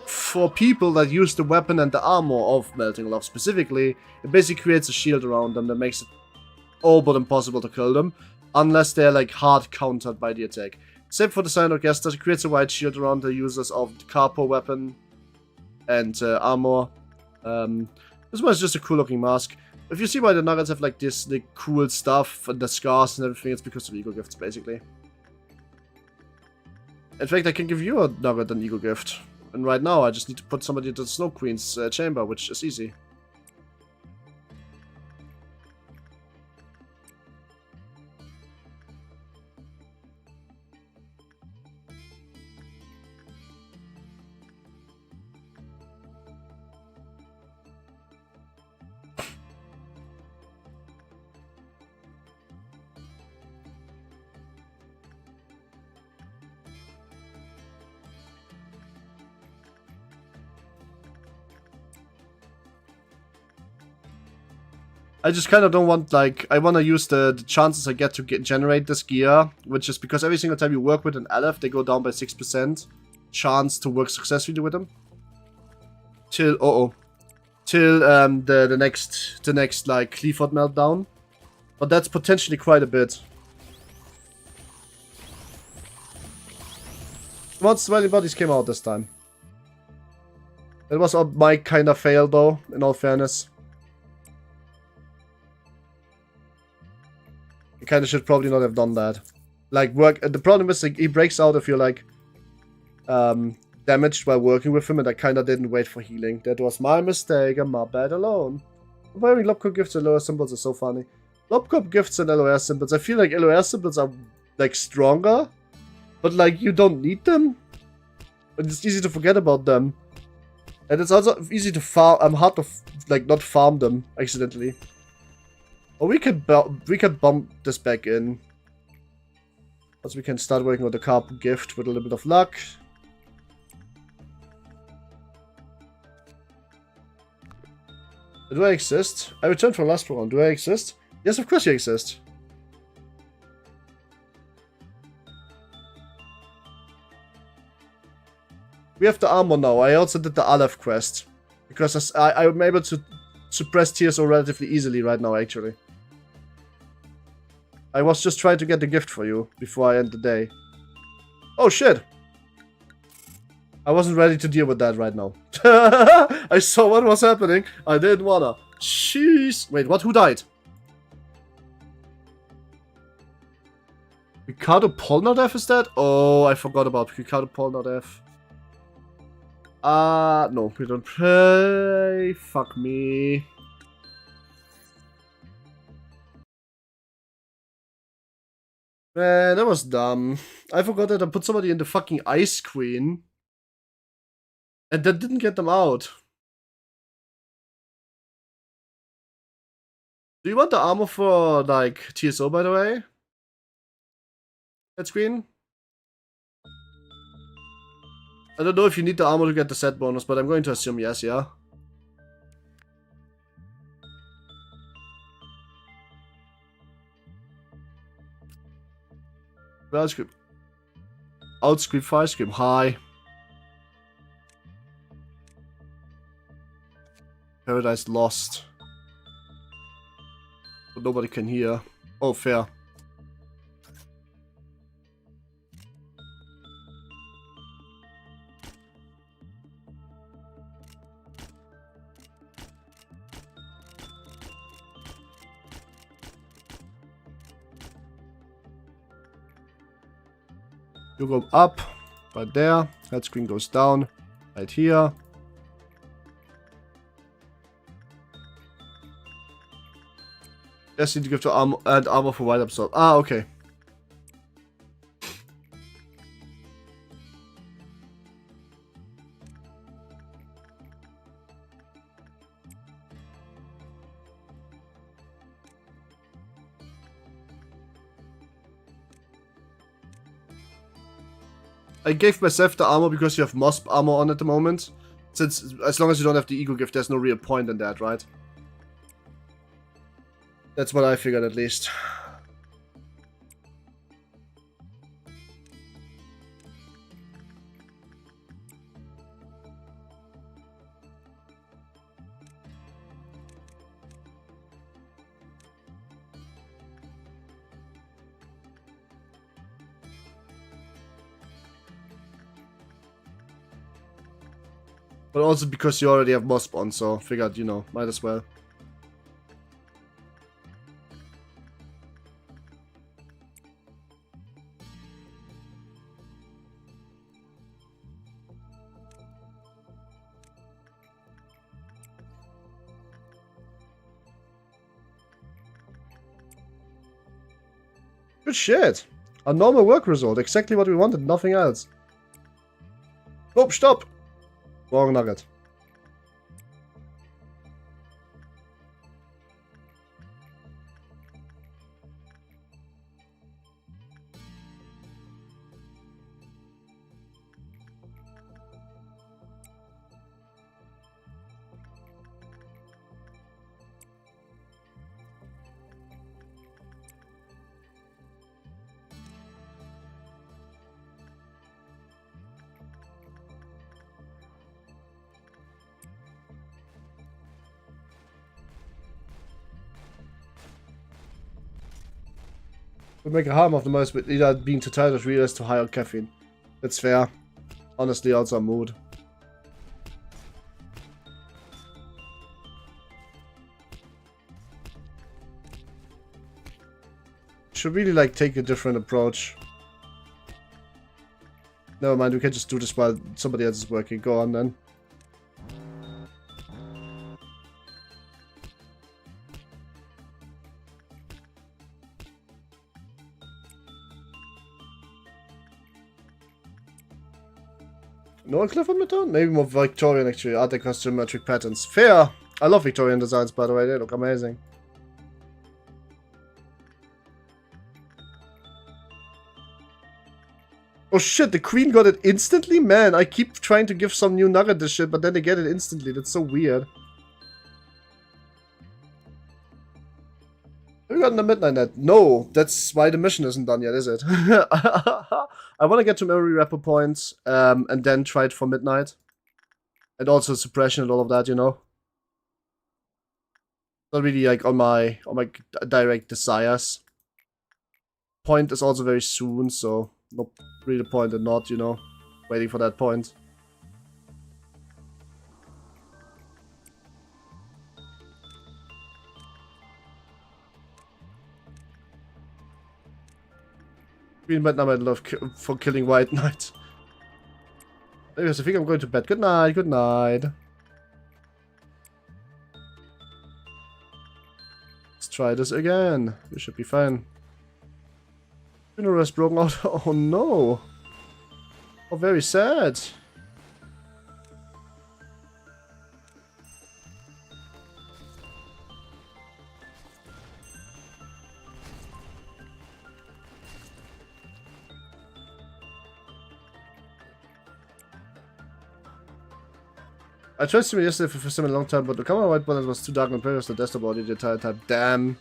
For people that use the weapon and the armor of melting lava specifically, it basically creates a shield around them that makes it all but impossible to kill them, unless they're like hard countered by the attack. Same for the Cyanogester, it creates a white shield around the users of the Carpo weapon and armor. This one is just a cool looking mask. If you see why the Nuggets have like this like, cool stuff and the scars and everything, it's because of Ego Gifts basically. In fact, I can give you a Nugget an Ego Gift. And right now I just need to put somebody into the Snow Queen's chamber, which is easy. I just kind of don't want, like, I want to use the chances I get to generate this gear, which is because every single time you work with an aleph, they go down by 6% chance to work successfully with them. Till, the next, like, Clifford meltdown. But that's potentially quite a bit. Once Smelly Bodies came out this time. It was my kind of fail, though, in all fairness. You kind of should probably not have done that. Like, the problem is, like, he breaks out if you're, like, damaged while working with him, and I kind of didn't wait for healing. That was my mistake, and my bad alone. Wearing Lobcop gifts and LOR symbols is so funny. Lobcop gifts and LOR symbols. I feel like LOR symbols are, like, stronger, but, like, you don't need them. And it's easy to forget about them. And it's also easy to farm, hard to, like, not farm them accidentally. Or we can bump this back in. Plus we can start working on the carp gift with a little bit of luck. Do I exist? I returned from last program. Do I exist? Yes, of course you exist. We have the armor now. I also did the aleph quest. Because I'm able to suppress TSO relatively easily right now, actually. I was just trying to get the gift for you before I end the day. Oh shit! I wasn't ready to deal with that right now. I saw what was happening. I didn't wanna. Jeez. Wait, what? Who died? Ricardo Polnareff is that? Oh, I forgot about Ricardo Polnareff. No, we don't play. Fuck me. Man, that was dumb. I forgot that I put somebody in the fucking Ice Queen. And that didn't get them out. Do you want the armor for, like, TSO, by the way? That screen? I don't know if you need the armor to get the set bonus, but I'm going to assume yes, yeah? Outscript. Outscript, fire script, hi. Paradise Lost. But nobody can hear. Oh, fair. You go up, right there. That screen goes down, right here. Just need to give to armor for white absorb. Ah, okay. I gave myself the armor because you have Mosp armor on at the moment. Since, as long as you don't have the ego gift, there's no real point in that, right? That's what I figured, at least. But also because you already have Mosp on, so figured, you know, might as well. Good shit. A normal work result. Exactly what we wanted, nothing else. Oh, stop! Wrong nugget. Would make a harm of the most, but either being too tired or realized too high on caffeine. That's fair. Honestly, also a mood. Should really like take a different approach. Never mind, we can just do this while somebody else is working. Go on then. No Cliff on Midtown? Maybe more Victorian actually. Art Deco geometric patterns. Fair! I love Victorian designs, by the way. They look amazing. Oh shit, the queen got it instantly? Man, I keep trying to give some new nugget this shit, but then they get it instantly. That's so weird. Have we gotten the midnight net? No, that's why the mission isn't done yet, is it? I want to get to memory rapper points, and then try it for midnight. And also suppression and all of that, you know? Not really like on my direct desires. Point is also very soon, so not really the point and not, you know, waiting for that point. Green Knight I love for killing White Knight. Anyways, I think I'm going to bed. Good night, good night. Let's try this again. We should be fine. Funeral has broken out. Oh no. Oh, very sad. I tried streaming yesterday for sim a long time, but the camera white balance was too dark and pervious to test about it the entire time. Damn.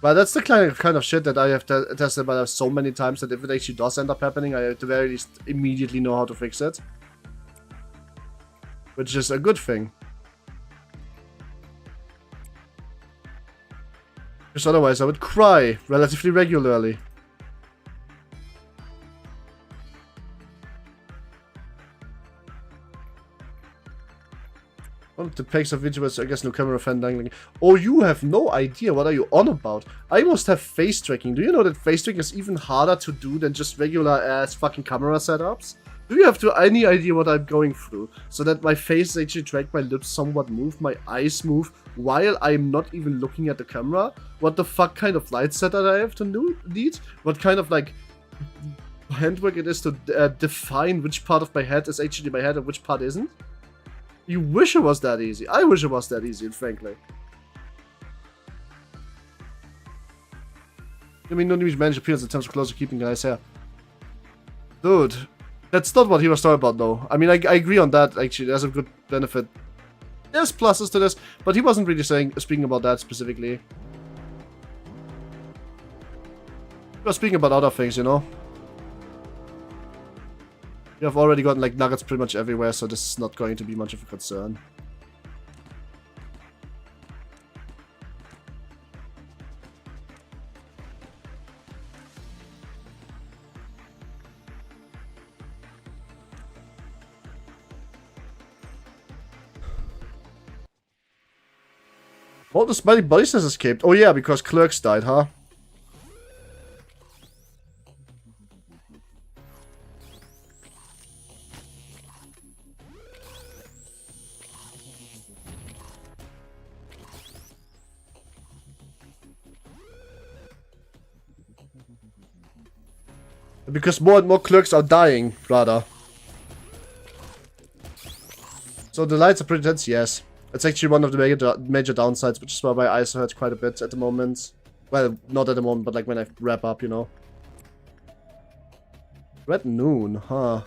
But that's the kind of shit that I have tested by so many times that if it actually does end up happening, I at the very least immediately know how to fix it. Which is a good thing. Because otherwise I would cry relatively regularly. One of the pegs of VTubers, I guess no camera fan dangling. Oh, you have no idea. What are you on about? I must have face tracking. Do you know that face tracking is even harder to do than just regular ass fucking camera setups? Do you have any idea what I'm going through? So that my face is actually tracked, my lips somewhat move, my eyes move, while I'm not even looking at the camera? What the fuck kind of light setup I have to need? What kind of like handwork it is to define which part of my head is actually my head and which part isn't? You wish it was that easy. I wish it was that easy, frankly. I mean, no need to manage appearance in terms of closer keeping guys hair. Dude, That's not what he was talking about, though. I mean, I agree on that, actually. There's a good benefit. There's pluses to this, but he wasn't really speaking about that specifically. He was speaking about other things, you know? You have already gotten, like, nuggets pretty much everywhere, so this is not going to be much of a concern. Oh, the Smiley Buddies has escaped. Oh yeah, because Clerks died, huh? Because more and more Clerks are dying, rather. So the lights are pretty tense, yes. It's actually one of the major downsides, which is why my eyes hurt quite a bit at the moment. Well, not at the moment, but like when I wrap up, you know. Red Noon, huh?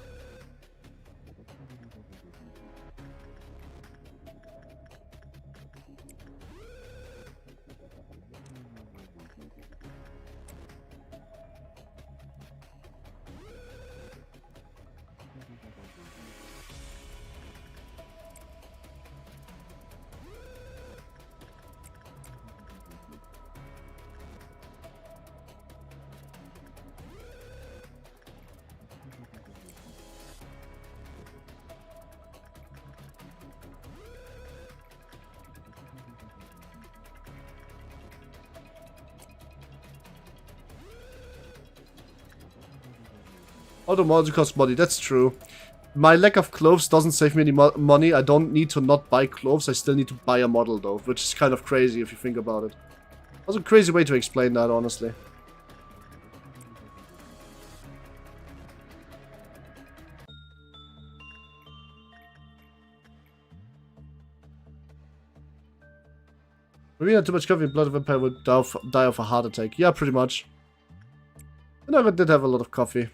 Automotive costs money, that's true. My lack of clothes doesn't save me any money. I don't need to not buy clothes. I still need to buy a model, though, which is kind of crazy if you think about it. That's a crazy way to explain that, honestly. Maybe not too much coffee, blood vampire would die of a heart attack. Yeah, pretty much. I never did have a lot of coffee.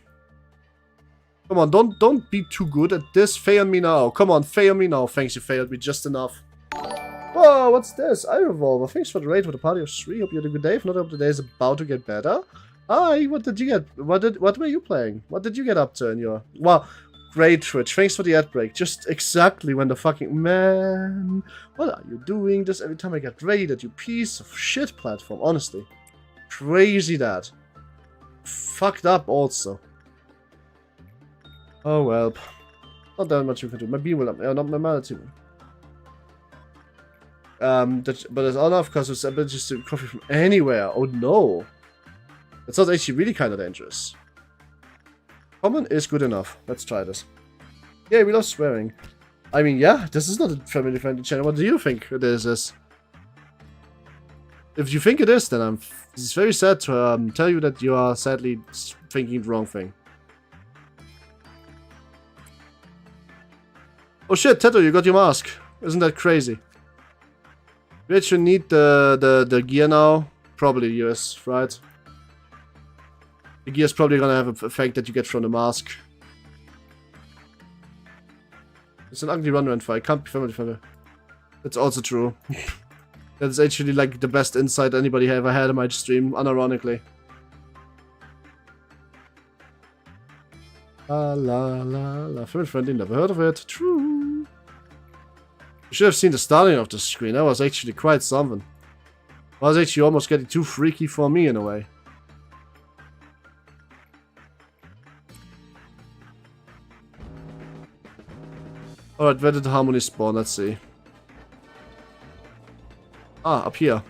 Come on, don't be too good at this. Fail me now. Come on, fail me now. Thanks, you failed me just enough. Whoa, what's this? I Revolver. Thanks for the raid with a party of 3. Hope you had a good day. If not, hope the day is about to get better. Hi, what did you get? What were you playing? What did you get up to in your... Wow, great Twitch. Thanks for the ad break. Just exactly when the fucking... Man, what are you doing this every time I get raided, you piece of shit platform, honestly. Crazy that. Fucked up also. Oh well. Not that much we can do. My beam will up. Not my mana too. But there's enough because it's ability to coffee from anywhere. Oh no. That sounds actually really kind of dangerous. Common is good enough. Let's try this. Yeah, we love swearing. I mean, yeah, this is not a family-friendly channel. What do you think this is? If you think it is, then it's very sad to tell you that you are sadly thinking the wrong thing. Oh shit, Teto, you got your mask. Isn't that crazy? We actually need the gear now. Probably US, right? The gear is probably gonna have an effect that you get from the mask. It's an ugly run fight. Can't be family friendly. That's also true. That's actually like the best insight anybody ever had in my stream, unironically. La la la la. Family friendly, never heard of it. True. You should have seen the starting of the screen. That was actually quite something. It was actually almost getting too freaky for me in a way. Alright, where did the harmony spawn? Let's see. Ah, up here.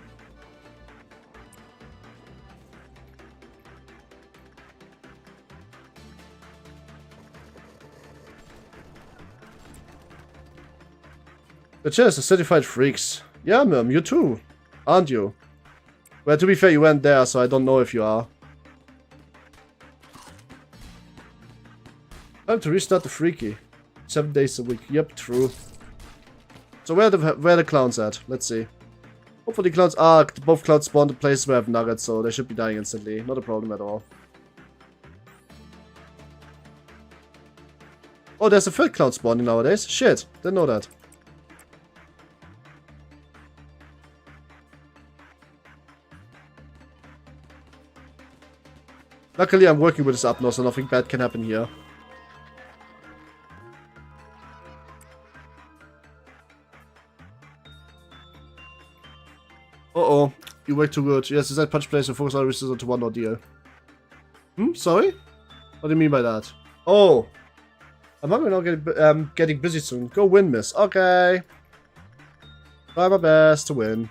The chest is certified freaks. Yeah, ma'am, you too. Aren't you? Well, to be fair, you went there, so I don't know if you are. Time to restart the freaky. 7 days a week. Yep, true. So where the clowns at? Let's see. Hopefully clowns... Ah, both clowns spawned in places where I have nuggets, so they should be dying instantly. Not a problem at all. Oh, there's a third cloud spawning nowadays. Shit, didn't know that. Luckily, I'm working with this up now, so nothing bad can happen here. Uh-oh. You work too good. Yes, is that punch place and focus all resources onto one ordeal. Sorry? What do you mean by that? Oh. I'm probably not getting busy soon. Go win, miss. Okay. Try my best to win.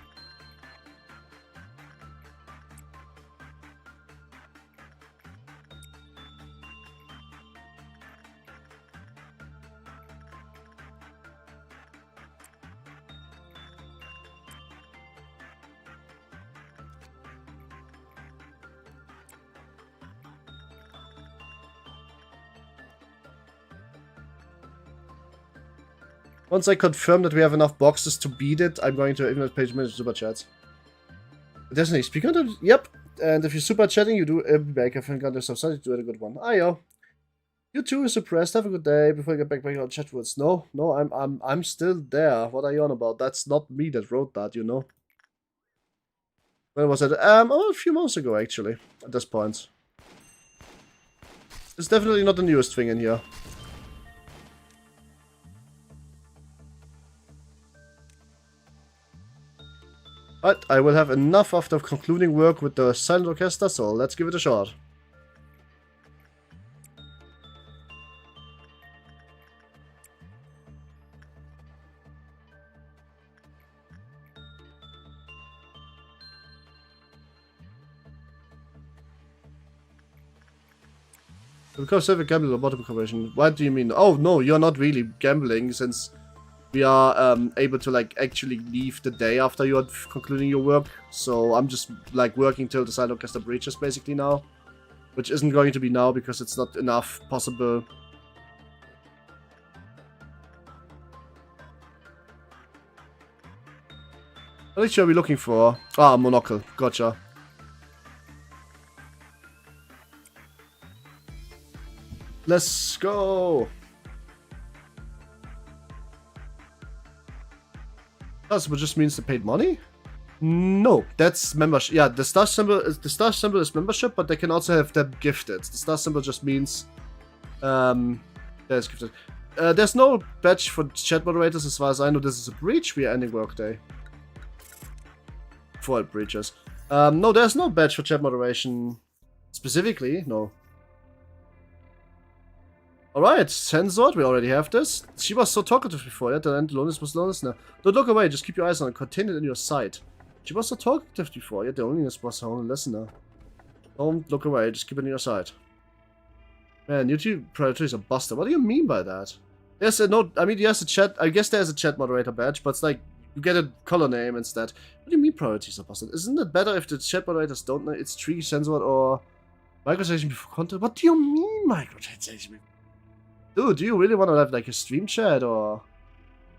Once I confirm that we have enough boxes to beat it, I'm going to ignore page manager super chats. Definitely speak on it. Yep. And if you're super chatting, you do be back. I think on the subside, you do a good one. Ayo. You too is suppressed. Have a good day. Before you get back on chat words. No, I'm still there. What are you on about? That's not me that wrote that, you know. When was it? Oh, a few months ago actually. At this point. It's definitely not the newest thing in here. But I will have enough after concluding work with the silent orchestra, so let's give it a shot. Because of a gambling Lobotomy Corporation. What do you mean? Oh no, you're not really gambling since we are able to like actually leave the day after you're concluding your work. So I'm just like working till the silent orchestra breaches basically now, which isn't going to be now because it's not enough possible. What actually are we looking for? Ah, monocle. Gotcha. Let's go. That just means they paid money? No, that's membership. Yeah, the star symbol is membership, but they can also have them gifted. The star symbol just means there's gifted. There's no badge for chat moderators as far as I know. This is a breach. We are ending workday. For breaches. No, there's no badge for chat moderation specifically. No. Alright, censored, we already have this. She was so talkative before, yeah? The loneliness was loneliness now. Don't look away, just keep your eyes on it, contain it in your sight. She was so talkative before, yeah? The loneliness was her only listener. Don't look away, just keep it in your sight. Man, YouTube priorities are busted. What do you mean by that? There's a no, I mean, there's a chat, I guess there's a chat moderator badge, but it's like, you get a color name instead. What do you mean priorities are busted? Isn't it better if the chat moderators don't know it's tree censored or microtransaction before content? What do you mean microtransaction before? Dude, do you really want to have like a stream chat or...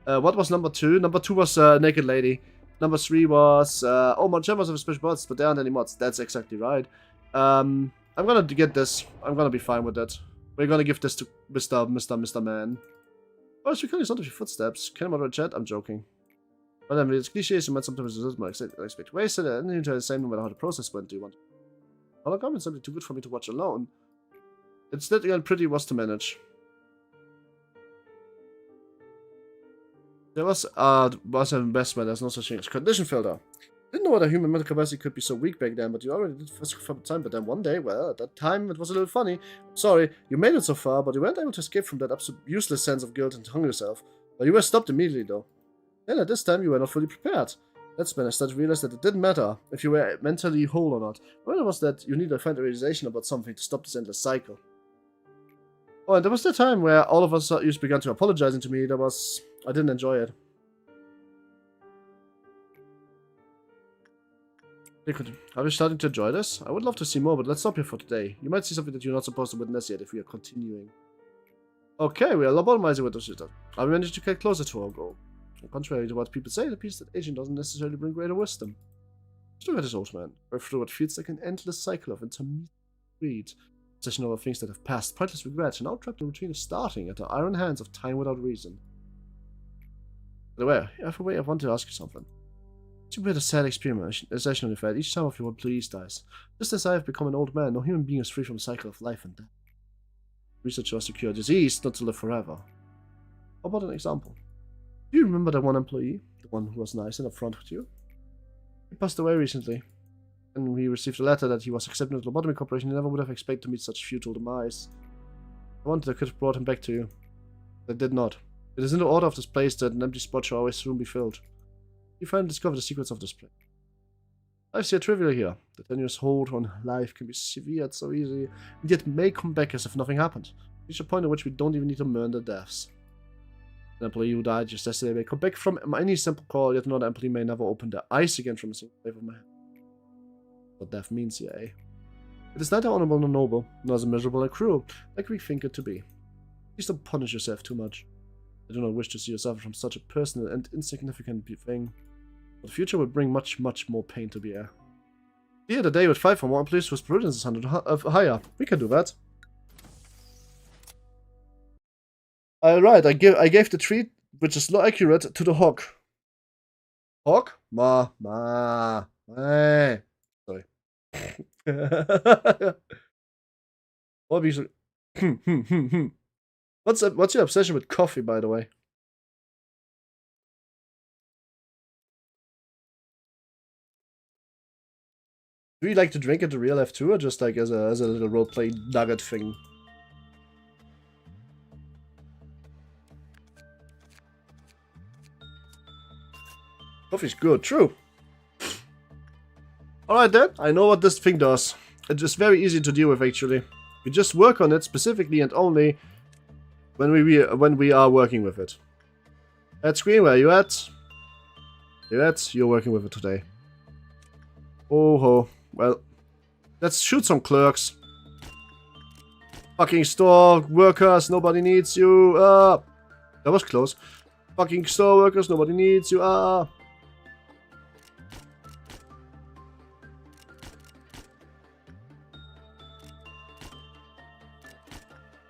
what was number 2? Number 2 was Naked Lady. Number 3 was... oh, my channels have special mods, but there aren't any mods. That's exactly right. I'm gonna get this. I'm gonna be fine with that. We're gonna give this to Mr. Man. Oh, it's recording sound of your footsteps. Can I moderate chat? I'm joking. But I mean, it's cliches and sometimes it's more expect. Wasted and into the same no matter how the process went. Do you want? Hologram is something too good for me to watch alone. It's not again pretty was to manage. There was an investment, there's no such thing as condition filter. Didn't know what a human mental capacity could be so weak back then, but you already did for some time, but then one day, well, at that time it was a little funny. Sorry, you made it so far, but you weren't able to escape from that absolute useless sense of guilt and hung yourself. But you were stopped immediately though. Then at this time you were not fully prepared. That's when I started to realize that it didn't matter if you were mentally whole or not. Well, it was that you needed to find a realization about something to stop this endless cycle. Oh, and there was the time where all of us began to apologizing to me. I didn't enjoy it. Are we starting to enjoy this? I would love to see more, but let's stop here for today. You might see something that you're not supposed to witness yet if we are continuing. Okay, we are lobotomizing with the shooter. Are we managed to get closer to our goal? Contrary to what people say, it appears that aging doesn't necessarily bring greater wisdom. Just look at this old man. Or through what feels like an endless cycle of intermediate greed. Obsession over things that have passed, pointless regrets, and now trapped in routine is starting at the iron hands of time without reason. By the way, I have a way I want to ask you something. It's a bit of sad experiment, in fact, each time of your employees dies. Just as I have become an old man, no human being is free from the cycle of life and death. Research was to cure disease, not to live forever. How about an example? Do you remember that one employee? The one who was nice and upfront with you? He passed away recently, and we received a letter that he was accepted at Lobotomy Corporation. He never would have expected to meet such futile demise. I wanted I could have brought him back to you. I did not. It is in the order of this place that an empty spot shall always soon be filled. You finally discover the secrets of this place. Life's here trivial here. The tenuous hold on life can be severed so easily, and yet may come back as if nothing happened. Reach a point at which we don't even need to mourn their deaths. An employee who died just yesterday may come back from any simple call, yet another employee may never open their eyes again from a single wave of my hand. What death means here, eh? It is neither honorable nor noble, nor is it miserable or cruel, like we think it to be. Please don't punish yourself too much. I do not wish to see you suffer from such a personal and insignificant thing. But the future will bring much, much more pain to bear. The other day with 5 or more employees whose prudence is 100 higher. We can do that. Alright, I gave the treat, which is not accurate, to the hog. Hog? Ma. Sorry. What's your obsession with coffee, by the way? Do you like to drink at the real life too, or just like as a little roleplay nugget thing? Coffee's good, true. Alright then, I know what this thing does. It's just very easy to deal with actually. We just work on it specifically and only when we are working with it. At screen, where are you at? You're working with it today. Oh ho. Well, let's shoot some clerks. Fucking store workers, nobody needs you. That was close. Fucking store workers, nobody needs you.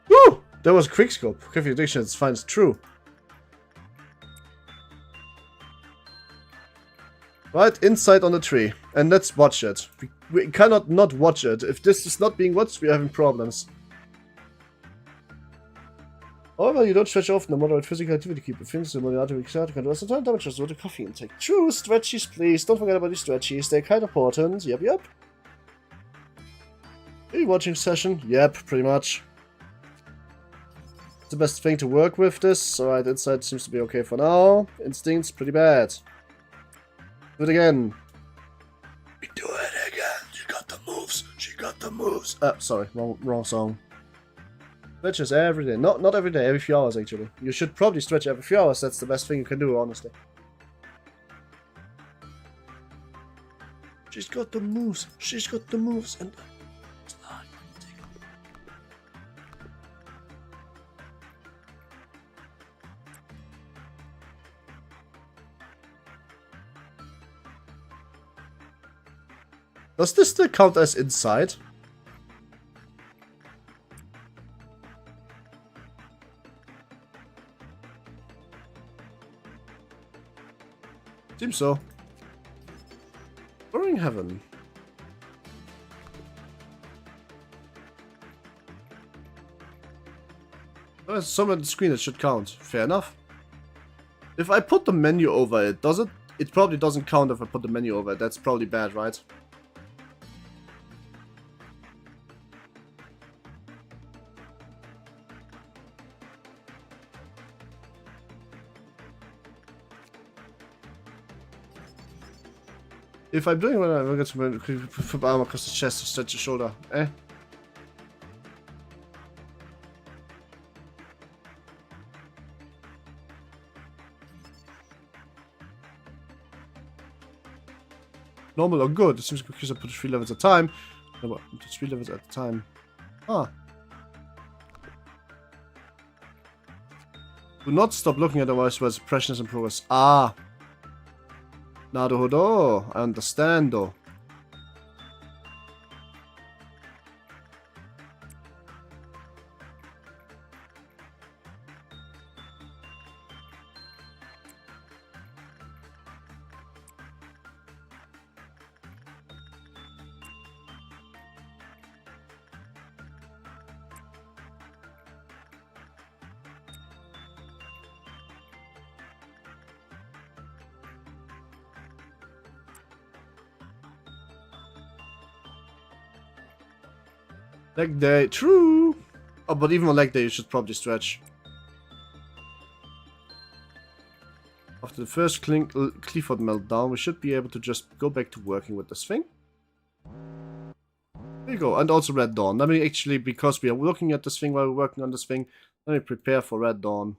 Woo! That was a quick scope. Coffee addiction is fine, it's true. Right, inside on the tree. And let's watch it. We cannot not watch it. If this is not being watched, we're having problems. However, you don't stretch often. A moderate physical activity keep things the moderate exert can do as a time damage with the coffee intake. True, stretchies, please. Don't forget about the stretchies. They're kind of important. Yep. Are you watching session? Yep, pretty much. It's the best thing to work with this. Alright, inside seems to be okay for now. Instincts, pretty bad. Do it again. We do it again. She got the moves. She got the moves. Sorry, wrong song. Stretches every day. Not every day, every few hours actually. You should probably stretch every few hours. That's the best thing you can do, honestly. She's got the moves. She's got the moves. And does this still count as inside? Seems so. Roaring heaven. There's some on the screen that should count. Fair enough. If I put the menu over it, does it? It probably doesn't count if I put the menu over it. That's probably bad, right? If I'm doing what I'm going to put my arm across the chest to stretch the shoulder, eh? Normal or good? It seems because I put 3 levels at a time. No, but 3 levels at a time. Ah. Do not stop looking at the voice where suppression is in progress. Ah. Naruhodo, I understand though. Leg day, true! Oh, but even on leg day you should probably stretch. After the first Clifford meltdown, we should be able to just go back to working with this thing. There you go, and also Red Dawn. Let me actually, because we are looking at this thing while we're working on this thing, let me prepare for Red Dawn.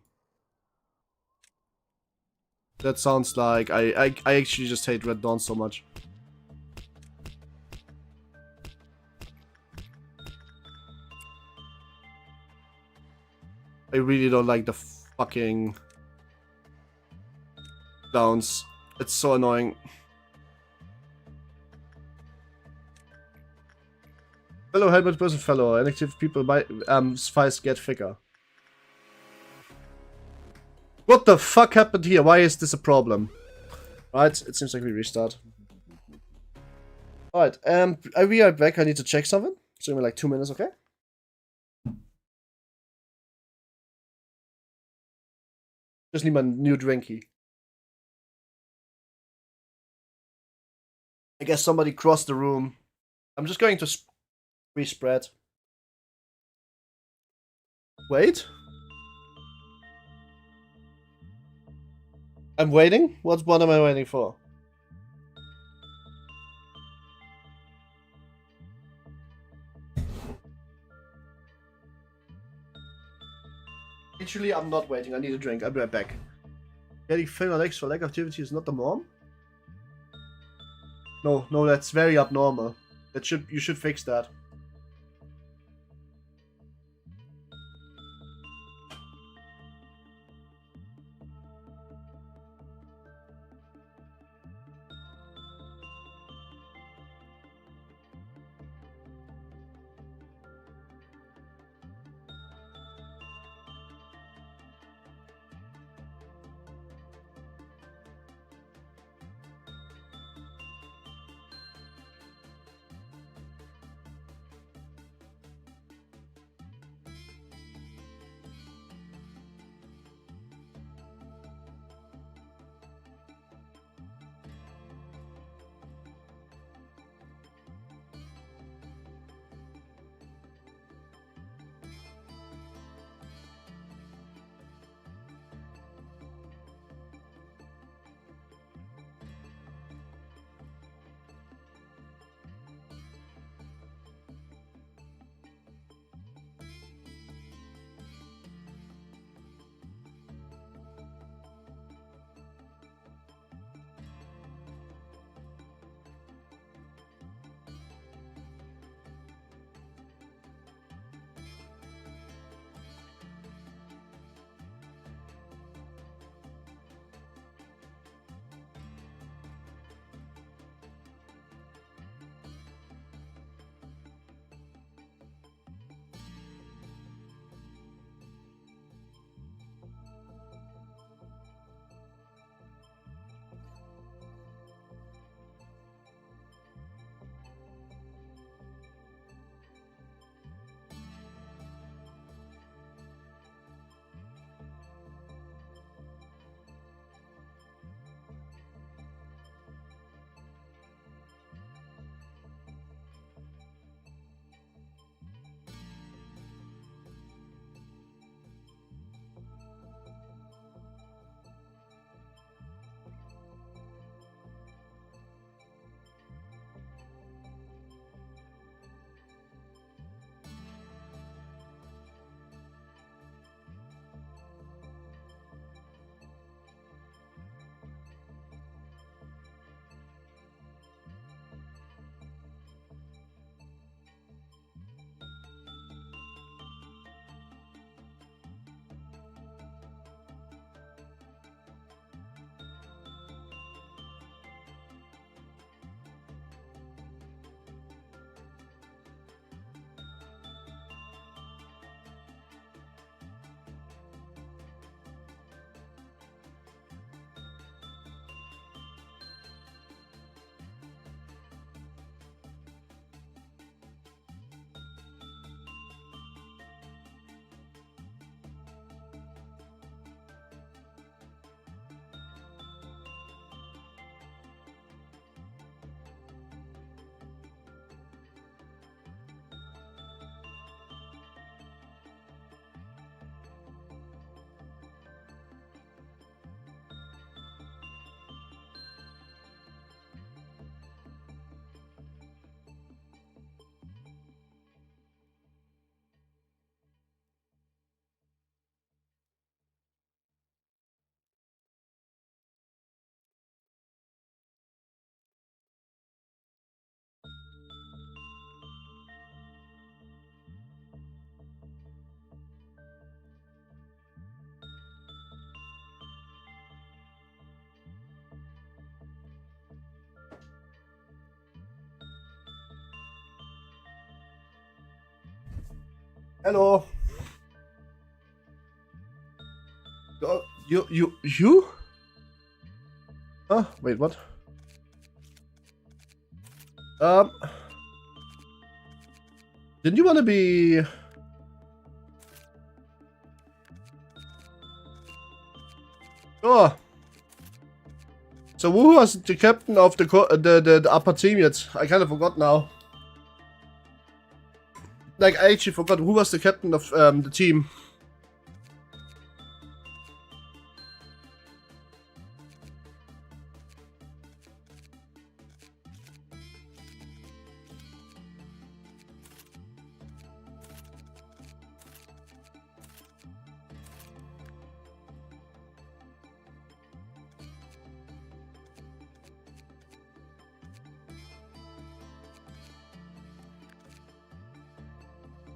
That sounds like I actually just hate Red Dawn so much. I really don't like the fucking downs. It's so annoying. Fellow helmet person, fellow inactive people by files get thicker. What the fuck happened here? Why is this a problem? Right, it seems like we restart. Alright, I'll be right back. I need to check something. So give me like 2 minutes, okay? Just need my new drinky. I guess somebody crossed the room. I'm just going to respread. Wait. I'm waiting? What am I waiting for? Actually, I'm not waiting. I need a drink. I'll be right back. Getting thinner legs for leg activity is not the norm? No, that's very abnormal. You should fix that. Hello. You? Huh? Wait, what? Didn't you want to be? Oh. So who was the captain of the upper team yet? I kind of forgot now. Like, I actually forgot who was the captain of the team.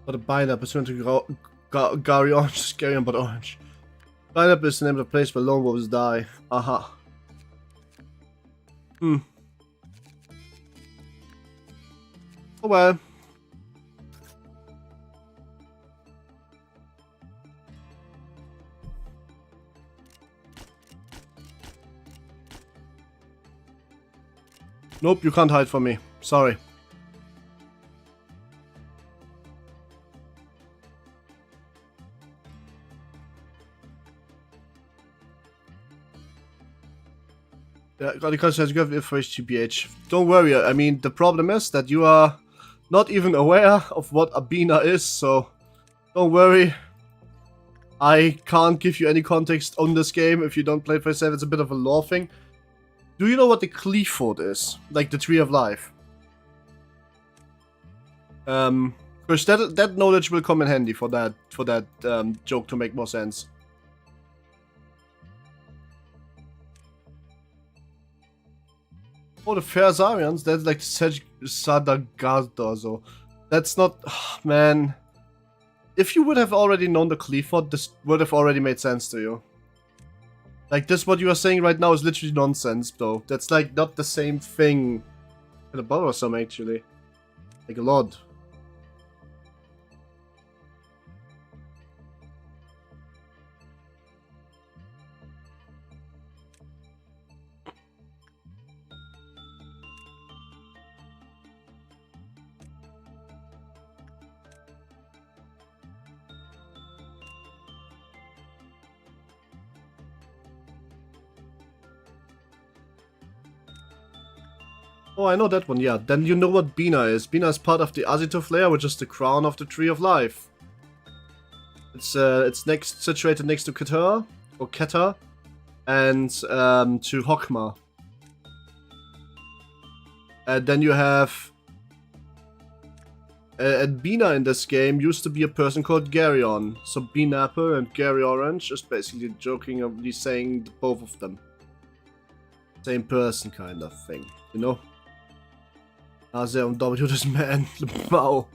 But a binder pursuant to Gary Orange, scary but orange. Binder is the name of the place where lone wolves die. Aha. Hmm. Oh well. Nope, you can't hide from me. Sorry. Yeah, because you have information TBH. Don't worry, I mean, the problem is that you are not even aware of what a bina is, so don't worry. I can't give you any context on this game if you don't play it for yourself. It's a bit of a lore thing. Do you know what the Qliphort is? Like the Tree of Life? Because that knowledge will come in handy for that joke to make more sense. Oh, the Ferzarians? That's like Sadagard or so. That's not... Oh, man. If you would have already known the Qliphort, this would have already made sense to you. Like, this what you are saying right now is literally nonsense, though. That's like not the same thing. It bothers some, actually. Like, a lot. Oh, I know that one, yeah. Then you know what Bina is. Bina is part of the Atziluth layer, which is the crown of the Tree of Life. It's situated next to Keter, or Keter, and to Hokmah. And then you have... and Bina in this game used to be a person called Garyon. So Beanapple and Gary Orange is basically jokingly saying both of them. Same person kind of thing, you know? Sehr unglaublich man. Wow.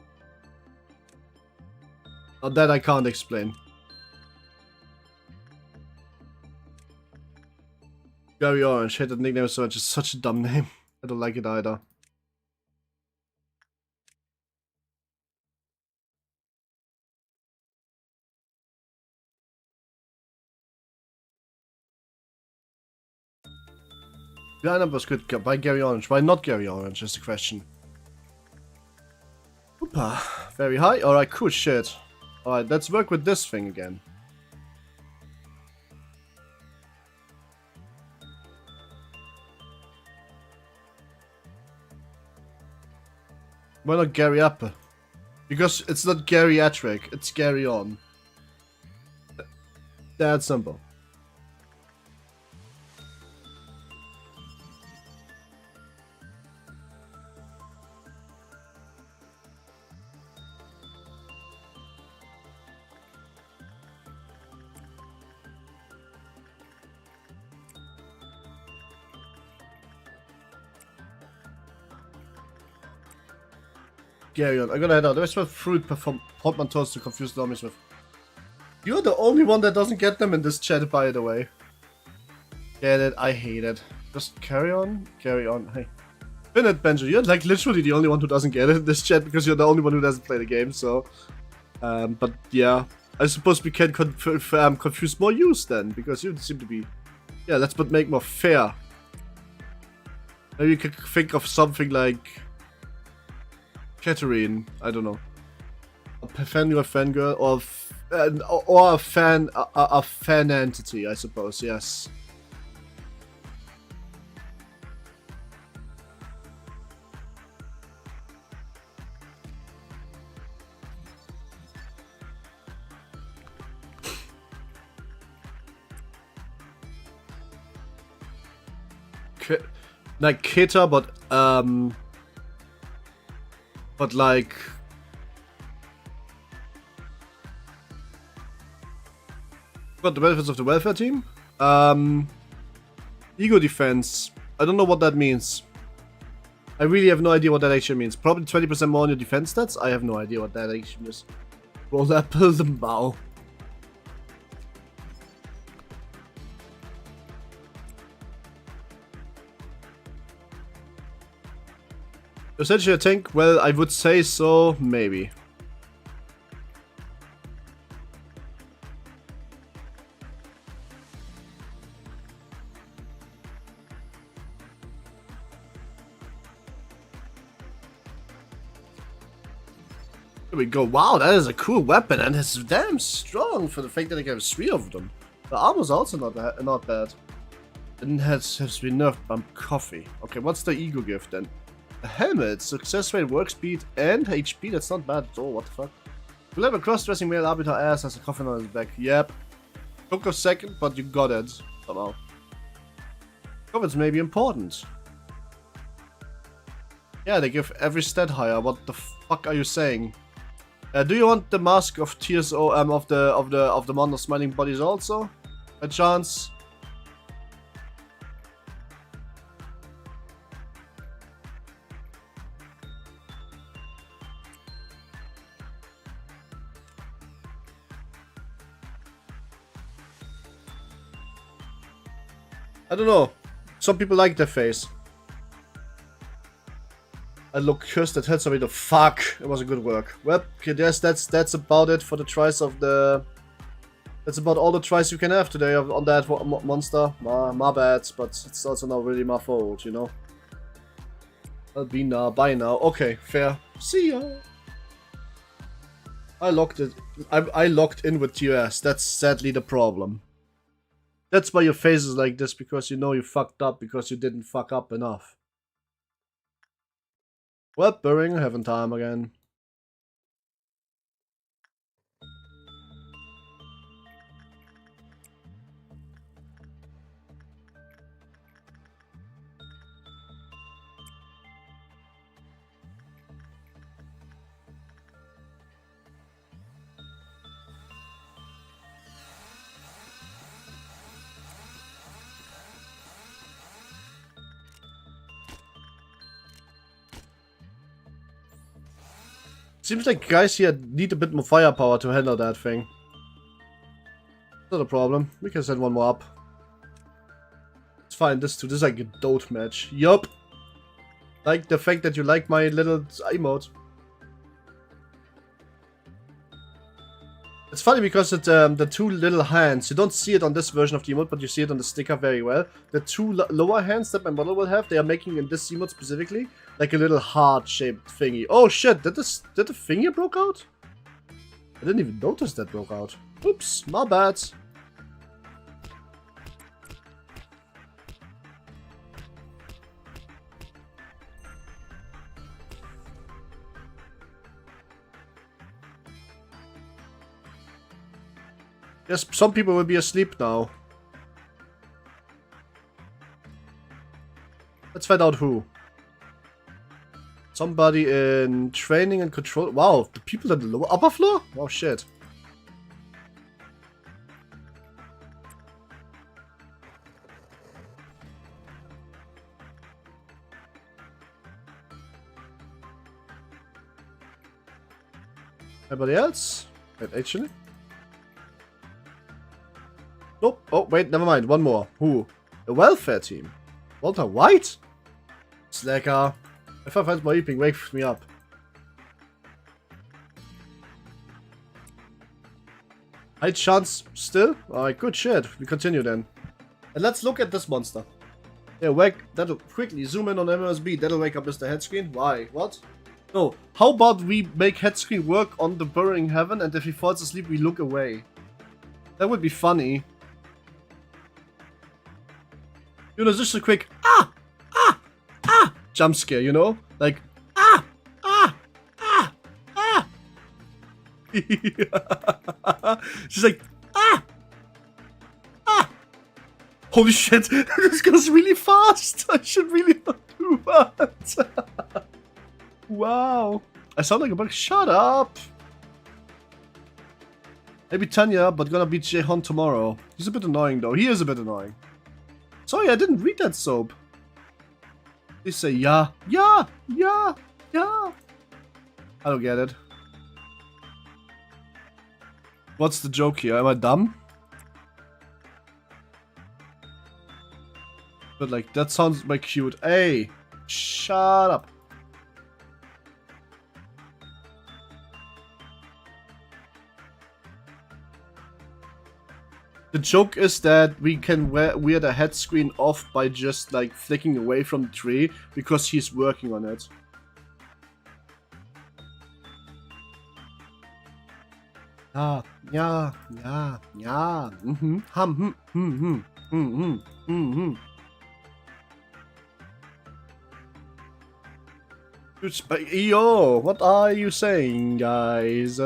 Now that I can't explain. Gary Orange, hate that nickname so much. It's such a dumb name. I don't like it either. Yeah, that was good. Why Gary Orange? Why not Gary Orange is the question. Oopa. Very high. Alright, cool shit. Alright, let's work with this thing again. Why not Gary Apple? Because it's not geriatric, it's Gary On. That's simple. Gary on. I'm gonna head out. There's what fruit portmanteaus to confuse the armies with. You're the only one that doesn't get them in this chat, by the way. Get it? I hate it. Just carry on. Carry on. Hey. Benjo, you're like literally the only one who doesn't get it in this chat because you're the only one who doesn't play the game, so... But yeah, I suppose we can confuse more use then, because you seem to be... Yeah, let's but make more fair. Maybe you could think of something like... Catherine, I don't know. A fangirl, or a fan entity, I suppose, yes. Like Kita, but like... Got the benefits of the welfare team? Ego defense. I don't know what that means. I really have no idea what that actually means. Probably 20% more on your defense stats? I have no idea what that actually means. Roll that pill the bow. Essentially a tank? Well, I would say so, maybe. Here we go. Wow, that is a cool weapon, and it's damn strong for the fact that I have 3 of them. The armor's also not bad. And has been nerfed by coffee. Okay, what's the ego gift then? A helmet, success rate, work speed, and HP. That's not bad at all. What the fuck? We'll have a cross-dressing male arbiter ass has a coffin on his back. Yep. Took a second, but you got it. Somehow. Coffins may be important. Yeah, they give every stat higher. What the fuck are you saying? Do you want the mask of TSO of the Monster Smiling Bodies also? A chance? I don't know. Some people like their face. I look cursed at head, sorry the fuck. It was a good work. Well, okay, that's about it for the tries of the... That's about all the tries you can have today on that monster. My bad, but it's also not really my fault, you know. I'll be now, bye now. Okay, fair. See ya. I locked in with TOS. That's sadly the problem. That's why your face is like this, because you know you fucked up because you didn't fuck up enough. Well, burying heaven time again. Seems like guys here need a bit more firepower to handle that thing. Not a problem. We can send one more up. It's fine. This is like a dote match. Yup. Like the fact that you like my little emote. It's funny because it, the 2 little hands, you don't see it on this version of the emote, but you see it on the sticker very well. The 2 lower hands that my model will have, they are making in this emote specifically, like a little heart-shaped thingy. Oh shit, did the thingy broke out? I didn't even notice that broke out. Oops, my bad. Yes, some people will be asleep now. Let's find out who. Somebody in training and control. Wow, the people on the lower upper floor? Wow, shit. Anybody else? Wait, actually? Nope. Oh, wait, never mind. One more. Who? The welfare team. Walter White? Slacker. If I find my evening, wake me up. High chance still? Alright, good shit. We continue then. And let's look at this monster. Yeah, that'll quickly zoom in on MSB. That'll wake up Mr. Headscreen. Why? What? No. How about we make Headscreen work on the burrowing heaven, and if he falls asleep, we look away. That would be funny. You know, just a quick jump scare, you know? Like, She's like, holy shit, this goes really fast. I should really not do that. Wow. I sound like a bug. Shut up. Maybe Tanya, but gonna beat Jehon tomorrow. He's a bit annoying though. He is a bit annoying. Sorry, I didn't read that soap. They say yeah. I don't get it. What's the joke here? Am I dumb? But like, that sounds like cute. Hey, shut up. The joke is that we can wear the head screen off by just like flicking away from the tree because he's working on it. Yeah. Yo, what are you saying, guys?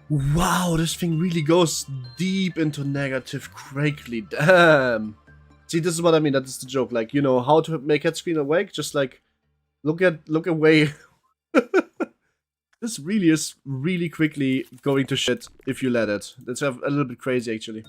Wow, this thing really goes deep into negative crackly. Damn. See, this is what I mean. That is the joke. Like, you know, how to make head screen awake? Just like, look away. This really is really quickly going to shit if you let it. That's a little bit crazy, actually.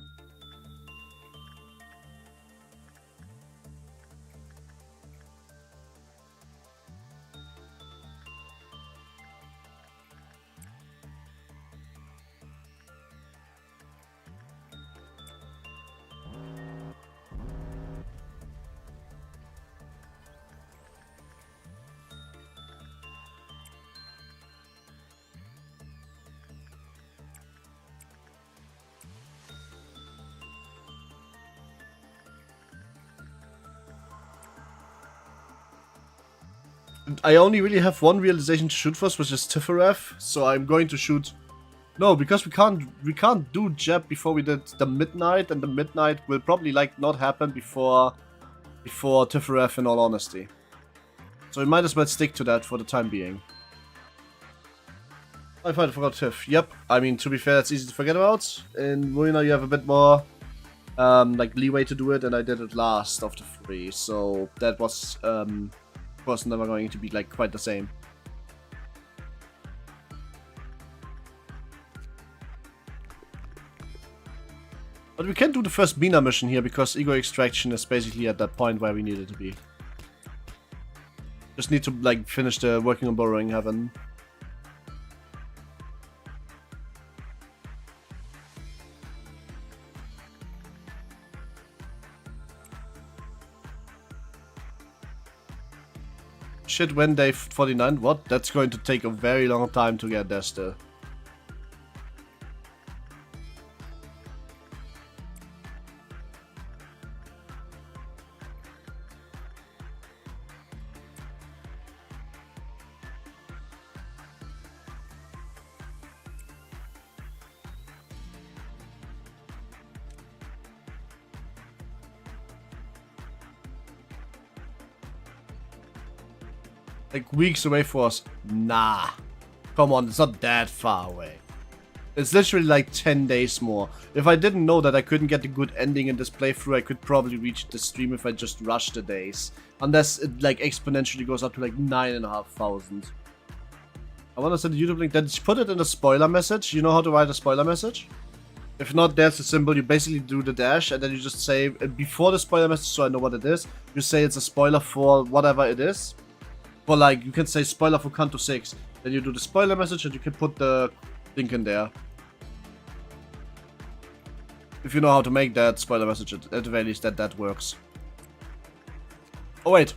I only really have one realization to shoot first, which is Tifereth. So I'm going to shoot. No, because we can't do Jeb before we did the midnight, and the midnight will probably like not happen before Tifereth, in all honesty. So we might as well stick to that for the time being. I forgot Tiff. Yep. I mean, to be fair, that's easy to forget about. In Ruina, you have a bit more like leeway to do it, and I did it last of the 3, so that was never going to be like quite the same. But we can do the first Mina mission here because ego extraction is basically at that point where we need it to be. Just need to like finish the working on borrowing heaven. Shit, when day 49? What? That's going to take a very long time to get there still. Like weeks away for us? Nah. Come on, it's not that far away. It's literally like 10 days more. If I didn't know that I couldn't get a good ending in this playthrough, I could probably reach the stream if I just rushed the days. Unless it like exponentially goes up to like 9,500. I want to send a YouTube link. Then put it in the spoiler message. You know how to write a spoiler message? If not, there's a symbol. You basically do the dash and then you just say before the spoiler message so I know what it is. You say it's a spoiler for whatever it is. For like, you can say spoiler for Canto 6. Then you do the spoiler message and you can put the link in there. If you know how to make that spoiler message, at the very least that works. Oh wait.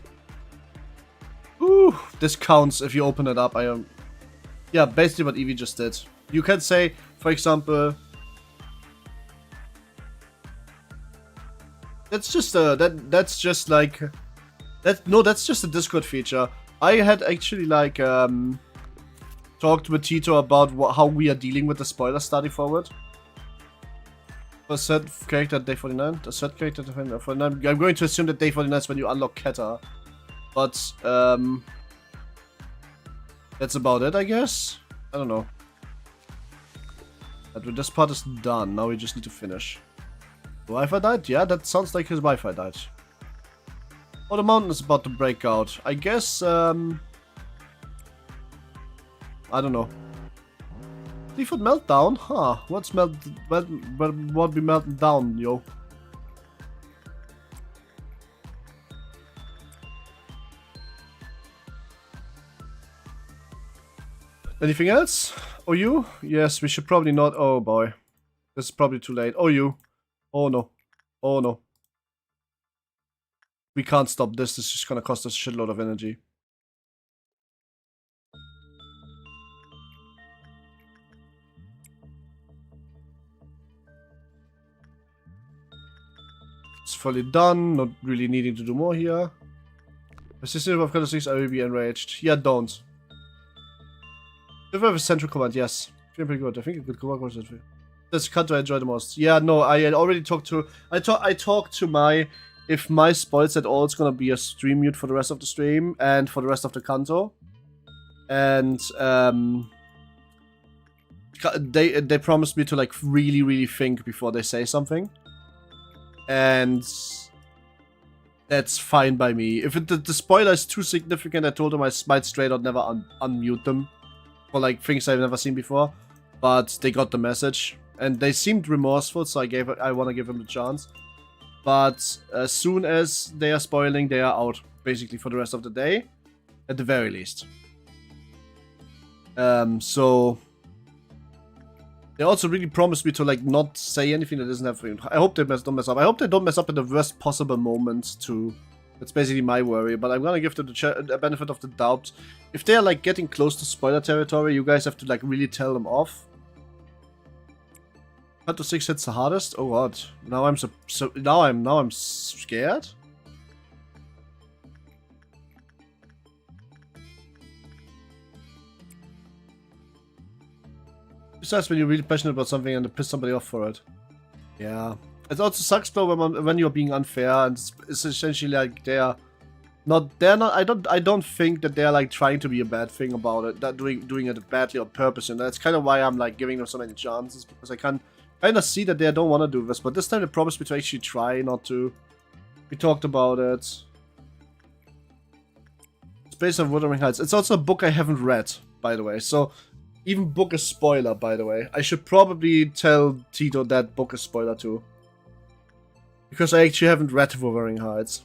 Ooh, this counts if you open it up. Yeah, basically what Evie just did. You can say, for example, that's just that's just like that's just a Discord feature. I had actually like talked with Tito about how we are dealing with the spoiler study forward. For a third character at day 49, the third character at day 49. I'm going to assume that day 49 is when you unlock Keta. But that's about it, I guess. I don't know. But this part is done. Now we just need to finish. The Wi-Fi died? Yeah, that sounds like his Wi-Fi died. Oh, the mountain is about to break out. I guess, I don't know. Seafood meltdown? Huh. What be melting down, yo? Anything else? Oh, you? Yes, we should probably not. Oh, boy. This is probably too late. Oh, you. Oh, no. Oh, no. We can't stop this. This is just gonna cost us a shitload of energy. It's fully done. Not really needing to do more here. Persistent of cantos 6, I will be enraged. Yeah, don't. If I have a central command, yes. Feeling pretty good. I think a good work was it. That's the canto I enjoy the most. Yeah, no, I had already talked to... I talked to my... If my spoils at all, it's gonna be a stream mute for the rest of the stream and for the rest of the canto. And they promised me to like really think before they say something. And that's fine by me. If the spoiler is too significant, I told them I might straight out never unmute them for like things I've never seen before. But they got the message and they seemed remorseful, so I want to give them the chance. But as soon as they are spoiling, they are out basically for the rest of the day, at the very least. So they also really promised me to like not say anything that isn't happening. I hope they don't mess up. I hope they don't mess up at the worst possible moment too. That's basically my worry, but I'm gonna give them the benefit of the doubt. If they're like getting close to spoiler territory, you guys have to like really tell them off. Canto 6 hits the hardest. Oh god! Now I'm now I'm scared. Besides, when you're really passionate about something and piss somebody off for it. Yeah. It also sucks though when you're being unfair and it's essentially like they're not. I don't think that they're like trying to be a bad thing about it. That doing it badly on purpose, and that's kind of why I'm like giving them so many chances, because I can kind of see that they don't want to do this. But this time they promised me to actually try not to. We talked about it. Space of Wuthering Heights. It's also a book I haven't read, by the way. So even book a spoiler, by the way. I should probably tell Tito that book is spoiler too. Because I actually haven't read Wuthering Heights.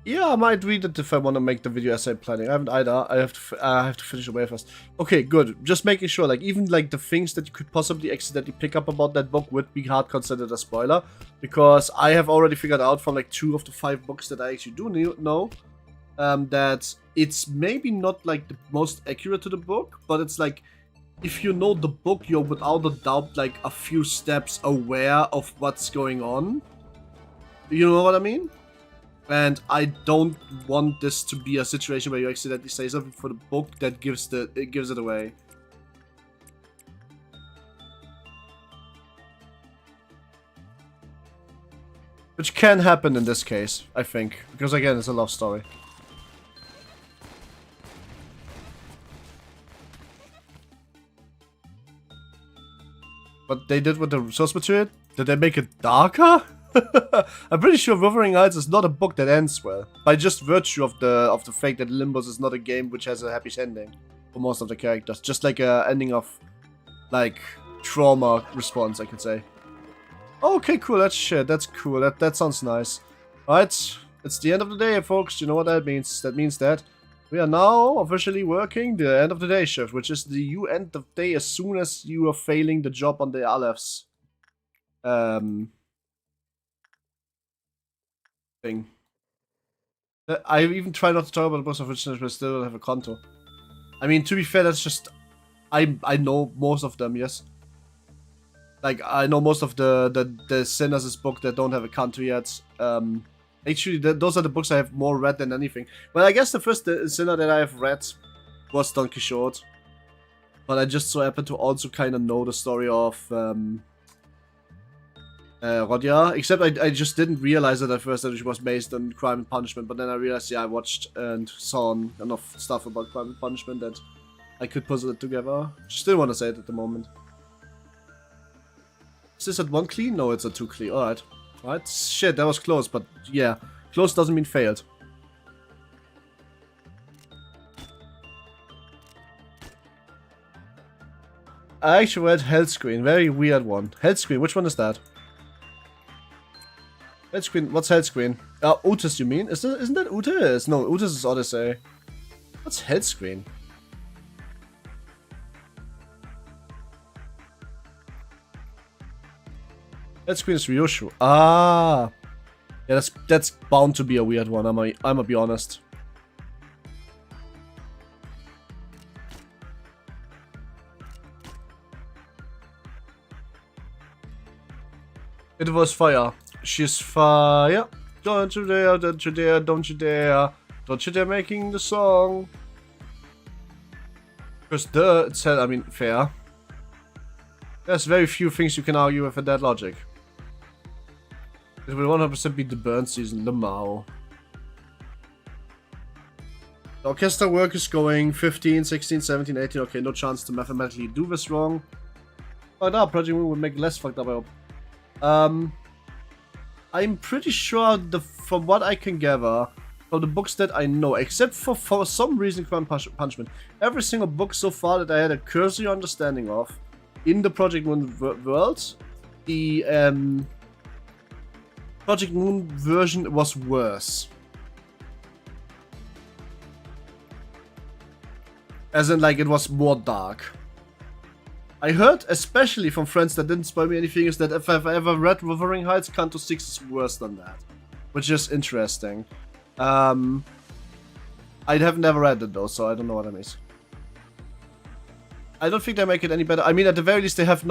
Yeah, I might read it if I want to make the video essay planning. I haven't either. I have to finish away first. Okay, good. Just making sure, like, even like the things that you could possibly accidentally pick up about that book would be hard considered a spoiler, because I have already figured out from like 2 of the 5 books that I actually do know that it's maybe not like the most accurate to the book, but it's like if you know the book, you're without a doubt like a few steps aware of what's going on. You know what I mean? And I don't want this to be a situation where you accidentally say something for the book that gives it away. Which can happen in this case, I think. Because again, it's a love story. But they did with the source material? Did they make it darker? I'm pretty sure Wuthering Heights is not a book that ends well, by just virtue of the fact that Limbus is not a game which has a happy ending for most of the characters. Just like a ending of like trauma response, I could say. Okay, cool. That's shit. That's cool. That sounds nice. Alright. It's the end of the day, folks. You know what that means? That means that we are now officially working the end of the day shift, which is the you end the day as soon as you are failing the job on the alephs. Thing. I even try not to talk about the books of which but still have a contour. I mean, to be fair, that's just I know most of them, yes. Like I know most of the Sinners' book that don't have a contour yet. Actually, those are the books I have more read than anything. Well, I guess the first Sinner that I have read was Don Quixote. But I just so happen to also kind of know the story of Rodia, except I just didn't realize it at first that it was based on Crime and Punishment, but then I realized, yeah, I watched and saw enough stuff about Crime and Punishment that I could puzzle it together. Still want to say it at the moment. Is this at 1 clean? No, it's at 2 clean. Alright. Alright, shit, that was close, but yeah. Close doesn't mean failed. I actually read Hellscreen, very weird one. Hellscreen, which one is that? Hellscreen, what's Hellscreen? Otis, you mean? Isn't that Otis? No, Otis is Odyssey. What's Hellscreen? Hellscreen is Ryoshu. Ah! Yeah, that's bound to be a weird one, I'ma be honest. It was fire. She's fire. Don't you dare, don't you dare, don't you dare. Don't you dare making the song. Because it's hell, I mean, fair. There's very few things you can argue with that logic. It will 100% be the burn season, the Mao. The orchestra work is going 15, 16, 17, 18. Okay, no chance to mathematically do this wrong. But now Projectmoon would make less fucked up, I hope. I'm pretty sure from what I can gather, from the books that I know, except for some reason Crime Punishment, every single book so far that I had a cursory understanding of in the Projectmoon world, the Projectmoon version was worse. As in, like, it was more dark. I heard, especially from friends that didn't spoil me anything, is that if I've ever read Wuthering Heights, Canto 6 is worse than that. Which is interesting. I have never read it though, so I don't know what that means. I don't think they make it any better. I mean, at the very least, they have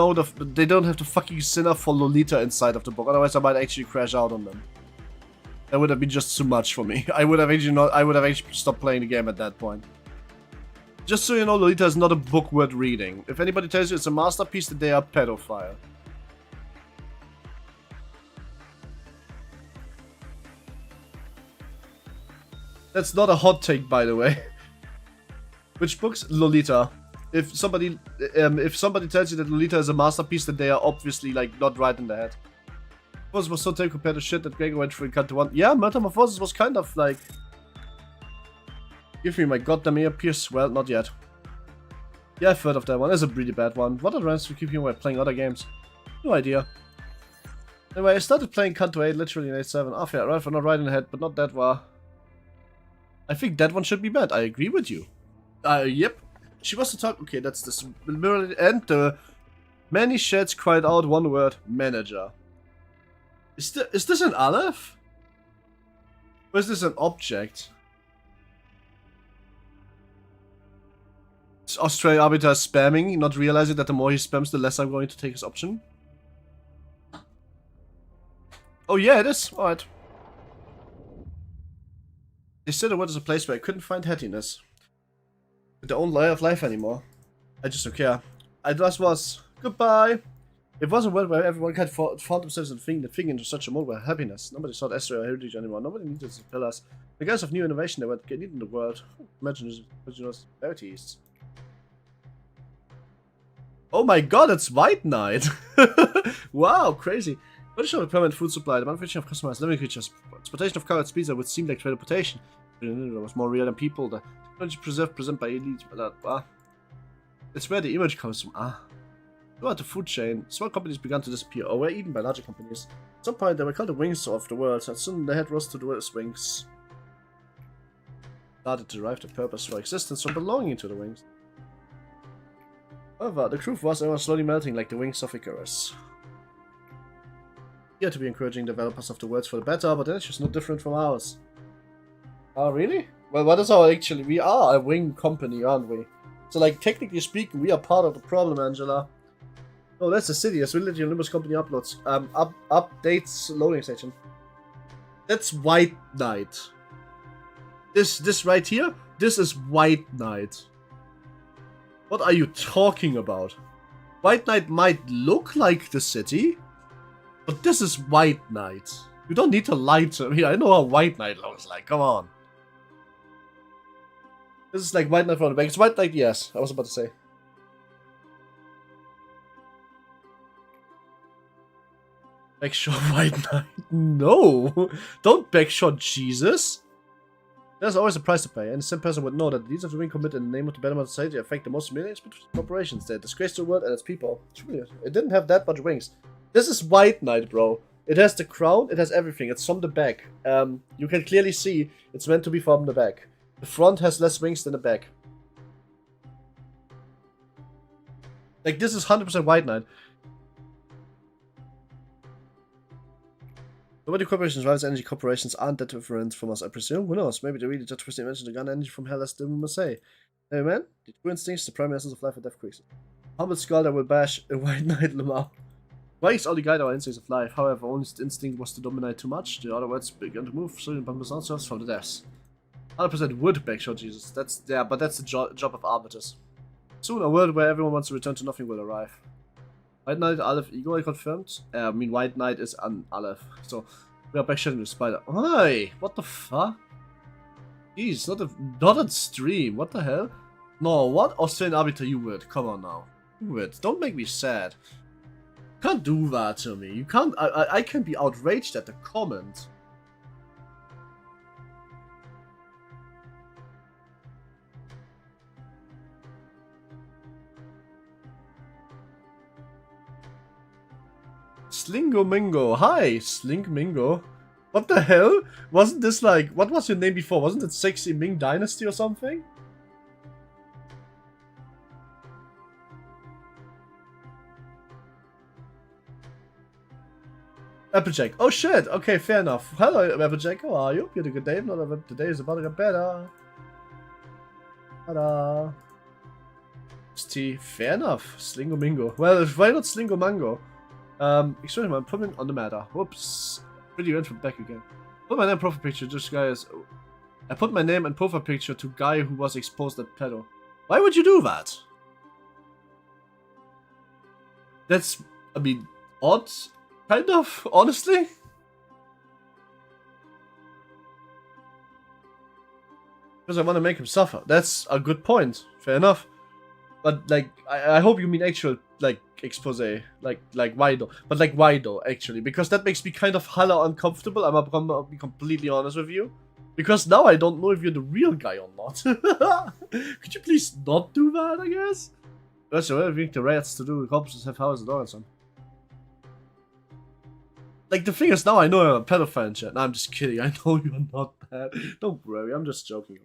they don't have the fucking Sinner for Lolita inside of the book. Otherwise, I might actually crash out on them. That would have been just too much for me. I would have actually stopped playing the game at that point. Just so you know, Lolita is not a book worth reading. If anybody tells you it's a masterpiece, then they are pedophile. That's not a hot take, by the way. Which books? Lolita. If somebody tells you that Lolita is a masterpiece, then they are obviously, like, not right in the head. Metamorphosis was so terrible compared to shit that Gregor went through in Canto 1. Yeah, Metamorphosis was kind of like... Give me my goddamn earpiece. Well, not yet. Yeah, I've heard of that one. It's a really bad one. What advantage to keep you away playing other games? No idea. Anyway, I started playing Canto 8 literally in 8.7. Ah, fair, right, for not right in the head, but not that far. I think that one should be bad. I agree with you. Yep. She was to talk. Okay, that's this. And many sheds cried out one word: manager. Is this an aleph? Or is this an object? Is Australian Arbiter spamming, not realizing that the more he spams, the less I'm going to take his option? Oh yeah, it is. Alright. They said the word is a place where I couldn't find happiness. With their own layer of life anymore. I just don't care. I just was. Goodbye. It wasn't a world where everyone had found themselves in thinking into such a mode where happiness. Nobody sought Astro or heritage anymore. Nobody needed to tell us. The guys of new innovation they were needed in the world. Imagine those verities. Oh my god, it's White Knight! Wow, crazy. What is a permanent food supply? The manufacturing of customized living creatures. Transportation of colored speeds that would seem like teleportation. It was more real than people. The technology preserved by elite. It's where the image comes from. Ah. Throughout the food chain, small companies began to disappear or were eaten by larger companies. At some point, they were called the wings of the world, and soon the head rose to the world's wings. Started to derive the purpose for existence from belonging to the wings. However, the truth was they were slowly melting like the wings of Icarus. Here to be encouraging developers of the worlds for the better, but that's just no different from ours. Oh, really? Well, what is our actually? We are a wing company, aren't we? So, like, technically speaking, we are part of the problem, Angela. Oh, that's the city. As literally Limbus company uploads. Updates loading section. That's White Knight. This right here, this is White Knight. What are you talking about? White Knight might look like the city, but this is White Knight. You don't need to lie to me. I know how White Knight looks like. Come on. This is like White Knight from the back. It's White Knight, yes. I was about to say. Backshot White Knight. No! Don't backshot Jesus! There's always a price to pay, and the same person would know that the deeds of the wing committed in the name of the betterment of society affect the most millions of corporations. They disgrace the world and its people. It didn't have that much wings. This is White Knight, bro. It has the crown, it has everything. It's from the back. You can clearly see it's meant to be from the back. The front has less wings than the back. Like, this is 100% White Knight. Lobotomy Corporation's rivals energy corporations aren't that different from us, I presume. Who knows? Maybe they really just first invented the gun energy from hell, as the rumors say. Hey man, the true instincts, the primary essence of life and death creases. Humble skull that will bash a White Knight lemma. Wings only guide our instincts of life. However, only the instinct was to dominate too much. The other words began to move, so bump ourselves from the depths. 100% would backshot Jesus. That's but that's the job of arbiters. Soon, a world where everyone wants to return to nothing will arrive. White Knight, aleph, ego, I confirmed. I mean, White Knight is an aleph. So, we are backshotting the spider. Oi! What the fuck? Jeez, not a stream. What the hell? No, what? Australian arbiter, you would. Come on now. You would. Don't make me sad. You can't do that to me. You can't. I can be outraged at the comment. Slingomingo. Hi, Slinkmingo. What the hell? Wasn't this like... What was your name before? Wasn't it Sexy Ming Dynasty or something? Applejack. Oh shit. Okay, fair enough. Hello, Applejack. How are you? You had a good day. Not today is about to get better. Ta-da. Tea. Fair enough. Slingomingo. Well, why not Slingomango? Excuse me, I'm putting on the matter. Whoops. Pretty went from back again. Put my name and profile picture, this guy is... I put my name and profile picture to guy who was exposed at pedo. Why would you do that? That's, I mean, odd, kind of, honestly. Because I want to make him suffer. That's a good point. Fair enough. But, like, I hope you mean actual, like, expose. Like, why though? But, like, why though, actually? Because that makes me kind of hella uncomfortable. I'm gonna be completely honest with you. Because now I don't know if you're the real guy or not. Could you please not do that, I guess? That's what I think the rats to do. The corpses have houses and some. Like, the thing is, now I know you're a pedophile and shit. No, I'm just kidding. I know you're not bad. Don't worry, I'm just joking.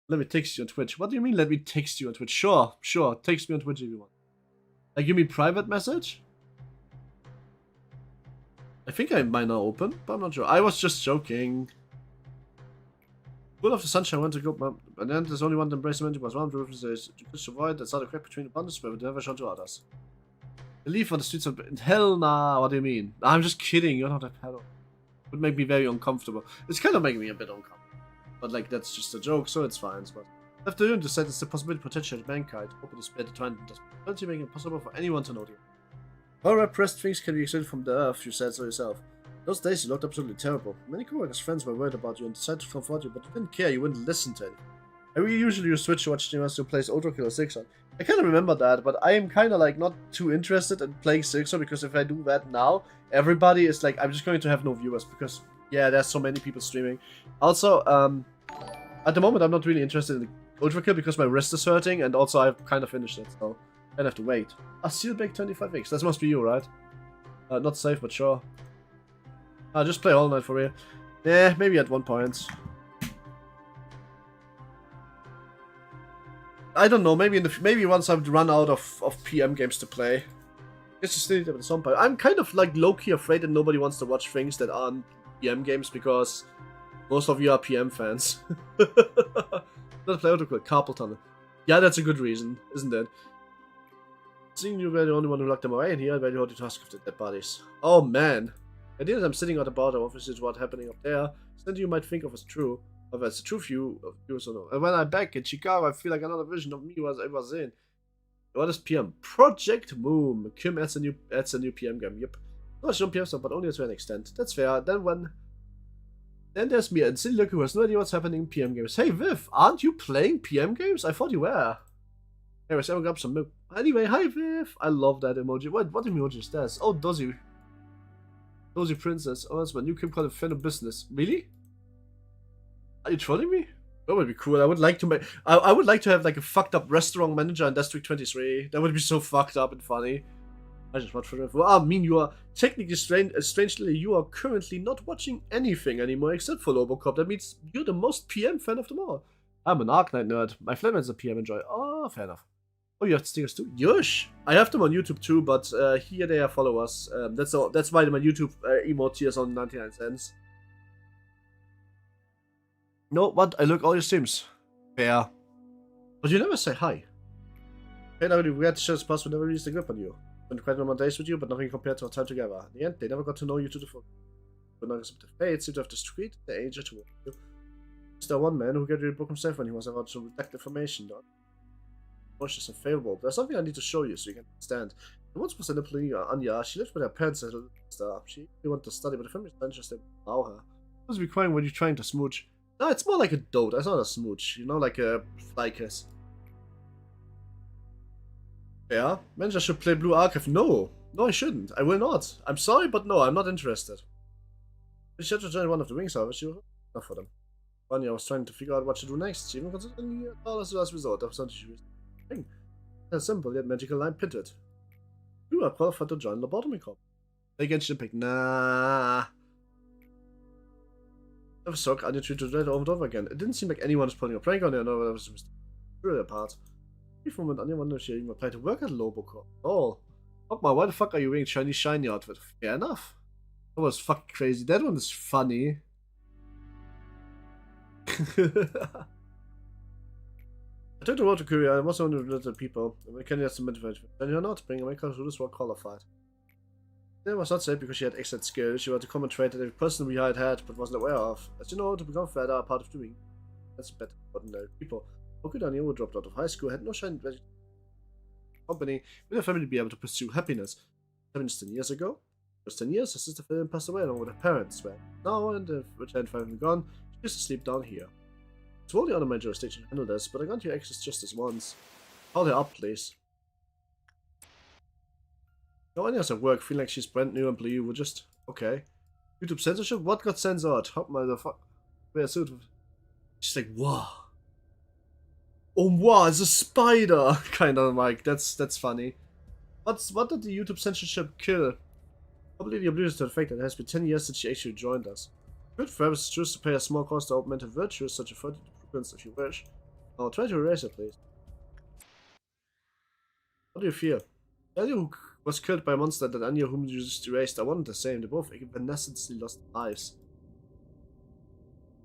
Let me text you on Twitch. What do you mean, let me text you on Twitch? Sure, sure. Text me on Twitch if you want. Like, you mean private message? I think I might not open, but I'm not sure. I was just joking. Full of the sunshine, I want to go, and then there's only one to embrace the magic was one to reference you could survive that's not a crack between the abundance, but would never show to others. The leaf on the streets of... Hell nah, what do you mean? I'm just kidding, you're not a pedo. It would make me very uncomfortable. It's kind of making me a bit uncomfortable. But, like, that's just a joke, so it's fine. But after you decide it's the possibility to potential mankind. Open the spirit to try and doesn't make it possible for anyone to know you. All repressed things can be extracted from the earth, you said so yourself. Those days you looked absolutely terrible. Many coworkers' friends were worried about you and decided to confront you, but you didn't care, you wouldn't listen to anything. I usually use Switch to watch streamers who plays Ultra 6 on. I kind of remember that, but I am kind of like not too interested in playing 6 because if I do that now, everybody is like, I'm just going to have no viewers because, yeah, there's so many people streaming. Also, at the moment I'm not really interested in Ultra Kill because my wrist is hurting and also I've kind of finished it, so I'd have to wait. Seal back 25 weeks. That must be you, right? Not safe, but sure. I'll just play all night for real. Yeah, maybe at one point. I don't know. Maybe maybe once I've run out of PM games to play. I guess you still need them at some point. I'm kind of like low-key afraid that nobody wants to watch things that aren't PM games because most of you are PM fans. Not play autocall, carpal tunnel. Yeah, that's a good reason, isn't it? Seeing you were the only one who locked them away in here, I very hard to task of the dead bodies. Oh man. The idea that I'm sitting at the border of is what's happening up there. Something you might think of as true. Of as a true view of viewers or no. And when I'm back in Chicago, I feel like another vision of me was I was in. What is PM? Projectmoon. Kim adds a new PM game. Yep. Not sure PM stuff, but only to an extent. That's fair. Then there's me and Silly Loki who has no idea what's happening in PM games. Hey Viv, aren't you playing PM games? I thought you were. Anyways, I will grab some milk. Anyway, hi Viv. I love that emoji. What emoji is that? Oh, Dozy Princess. Oh, that's my new Kim called a fan of business. Really? Are you trolling me? That would be cool. I would like to make. I would like to have like a fucked up restaurant manager in District 23. That would be so fucked up and funny. I just watch for it. Well, I mean, you are technically strangely, you are currently not watching anything anymore except for Robocop. That means you're the most PM fan of them all. I'm an Arknight nerd. My flatmate's a PM enjoy. Oh, fair enough. Oh, you have stickers too? Yush! I have them on YouTube too, but here they are followers. That's why my YouTube emote here is on 99 cents. No, what? I look all your streams. Fair. But you never say hi. Fair, I regret the show's past would never release the grip on you. Spent quite a number of days with you, but nothing compared to our time together. In the end, they never got to know you to the full. But not accept the fate, seemed to have discreet the age toward you. Is there one man who got rid of the book himself when he was about to redact information, though? Cautious and favorable. There's something I need to show you so you can understand. The once was an employee, Anya. She lived with her parents at a She really wanted to study, but the family's not interested in allow her. What was requiring when you're trying to smooch? No, it's more like a dote. It's not a smooch. You know, like a fly kiss. Yeah? Manager should play Blue Archive. No. No, I shouldn't. I will not. I'm sorry, but no, I'm not interested. She should join one of the wings, however. She was enough for them. Anya was trying to figure out what to do next. She even considered all as the last resort. That was something she was doing. That's simple, yet magical line pitted. You are qualified to join Lobotomy Corporation. Against the pick. Nah. I was so Anya treated to over and over again. It didn't seem like anyone was putting a prank on her. No, that was just really apart. Brief moment, Anya wondered if she even applied to work at Lobocorp. Oh. Fuck, why the fuck are you wearing shiny outfit? Fair enough. That was fucking crazy. That one is funny. I took the road to Korea. I was one of the people. I can't just admit it. And you're not bringing my cousin who was well qualified. It was not safe because she had excellent skills. She was a common trait that every person we had but wasn't aware of. As you know, to become fed are part of doing. That's better for ordinary people. How could Anya, who dropped out of high school, had no shiny company with her family to be able to pursue happiness? 10 years ago? Just 10 years, her sister Phil passed away along with her parents. Well, now, and the returned family gone, she used to sleep down here. It's totally under my jurisdiction to handle this, but I got your access just this once. Call her up, please. No, Anya's at work, feeling like she's brand new employee. We're just okay. YouTube censorship? What got censored? Hop motherfucker. She's like, wow. Oh wow, it's a spider! Kind of like that's funny. What did the YouTube censorship kill? Probably the oblivious to the fact that it has been 10 years since she actually joined us. Good for us to choose to pay a small cost to augment her virtues, such a 30 frequency if you wish. I'll try to erase it, please. What do you fear? Anya who was killed by a monster that Anya whom you just erased are one and the same. They both evanescently lost lives.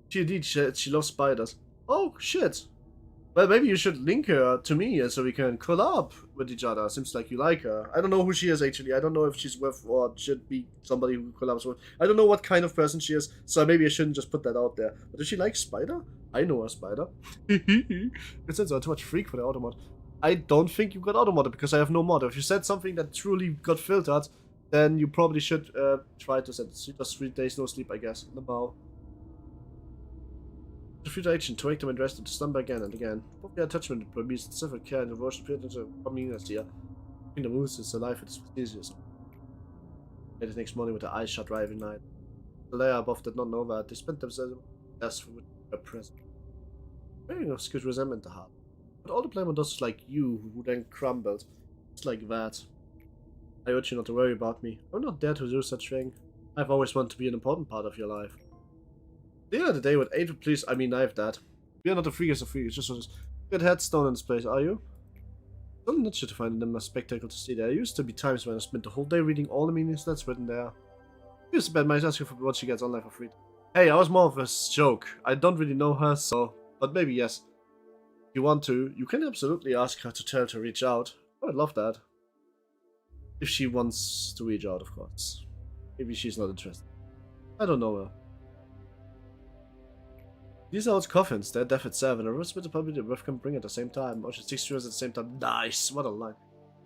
She indeed, she loves spiders. Oh shit! Well, maybe you should link her to me so we can collab with each other. Seems like you like her. I don't know who she is actually. I don't know if she's with or should be somebody who collabs with. I don't know what kind of person she is, so maybe I shouldn't just put that out there. But does she like Spider? I know a Spider. It says I'm too much freak for the automod. I don't think you got automod because I have no mod. If you said something that truly got filtered, then you probably should try to set it. Just 3 days no sleep, I guess. No. The future agent to make them address them to slumber again and again. Both the attachment employees and civil care and devotion appeared into a community here. In the moves is alive, it is fastidious. The next morning with the eyes shut driving night. The layer above did not know that they spent themselves as for which they were present. Bearing of skewed resentment to heart. But all the Playmon does like you who then crumbled. It's like that. I urge you not to worry about me. I'm not there to do such thing. I've always wanted to be an important part of your life. At the end of the day, what aid would please, I mean, I have that. We are not a freak as a freak, it's just a good headstone in this place, are you? I'm not sure to find them a spectacle to see. There used to be times when I spent the whole day reading all the meanings that's written there. Here's the bad might ask you for what she gets online for free. Hey, I was more of a joke. I don't really know her, so... But maybe yes. If you want to, you can absolutely ask her to tell her to reach out. I'd love that. If she wants to reach out, of course. Maybe she's not interested. I don't know her. These are old coffins. They're death itself, and a rose with the probably the breath can bring at the same time. Or she's 6 years at the same time. Nice! What a line.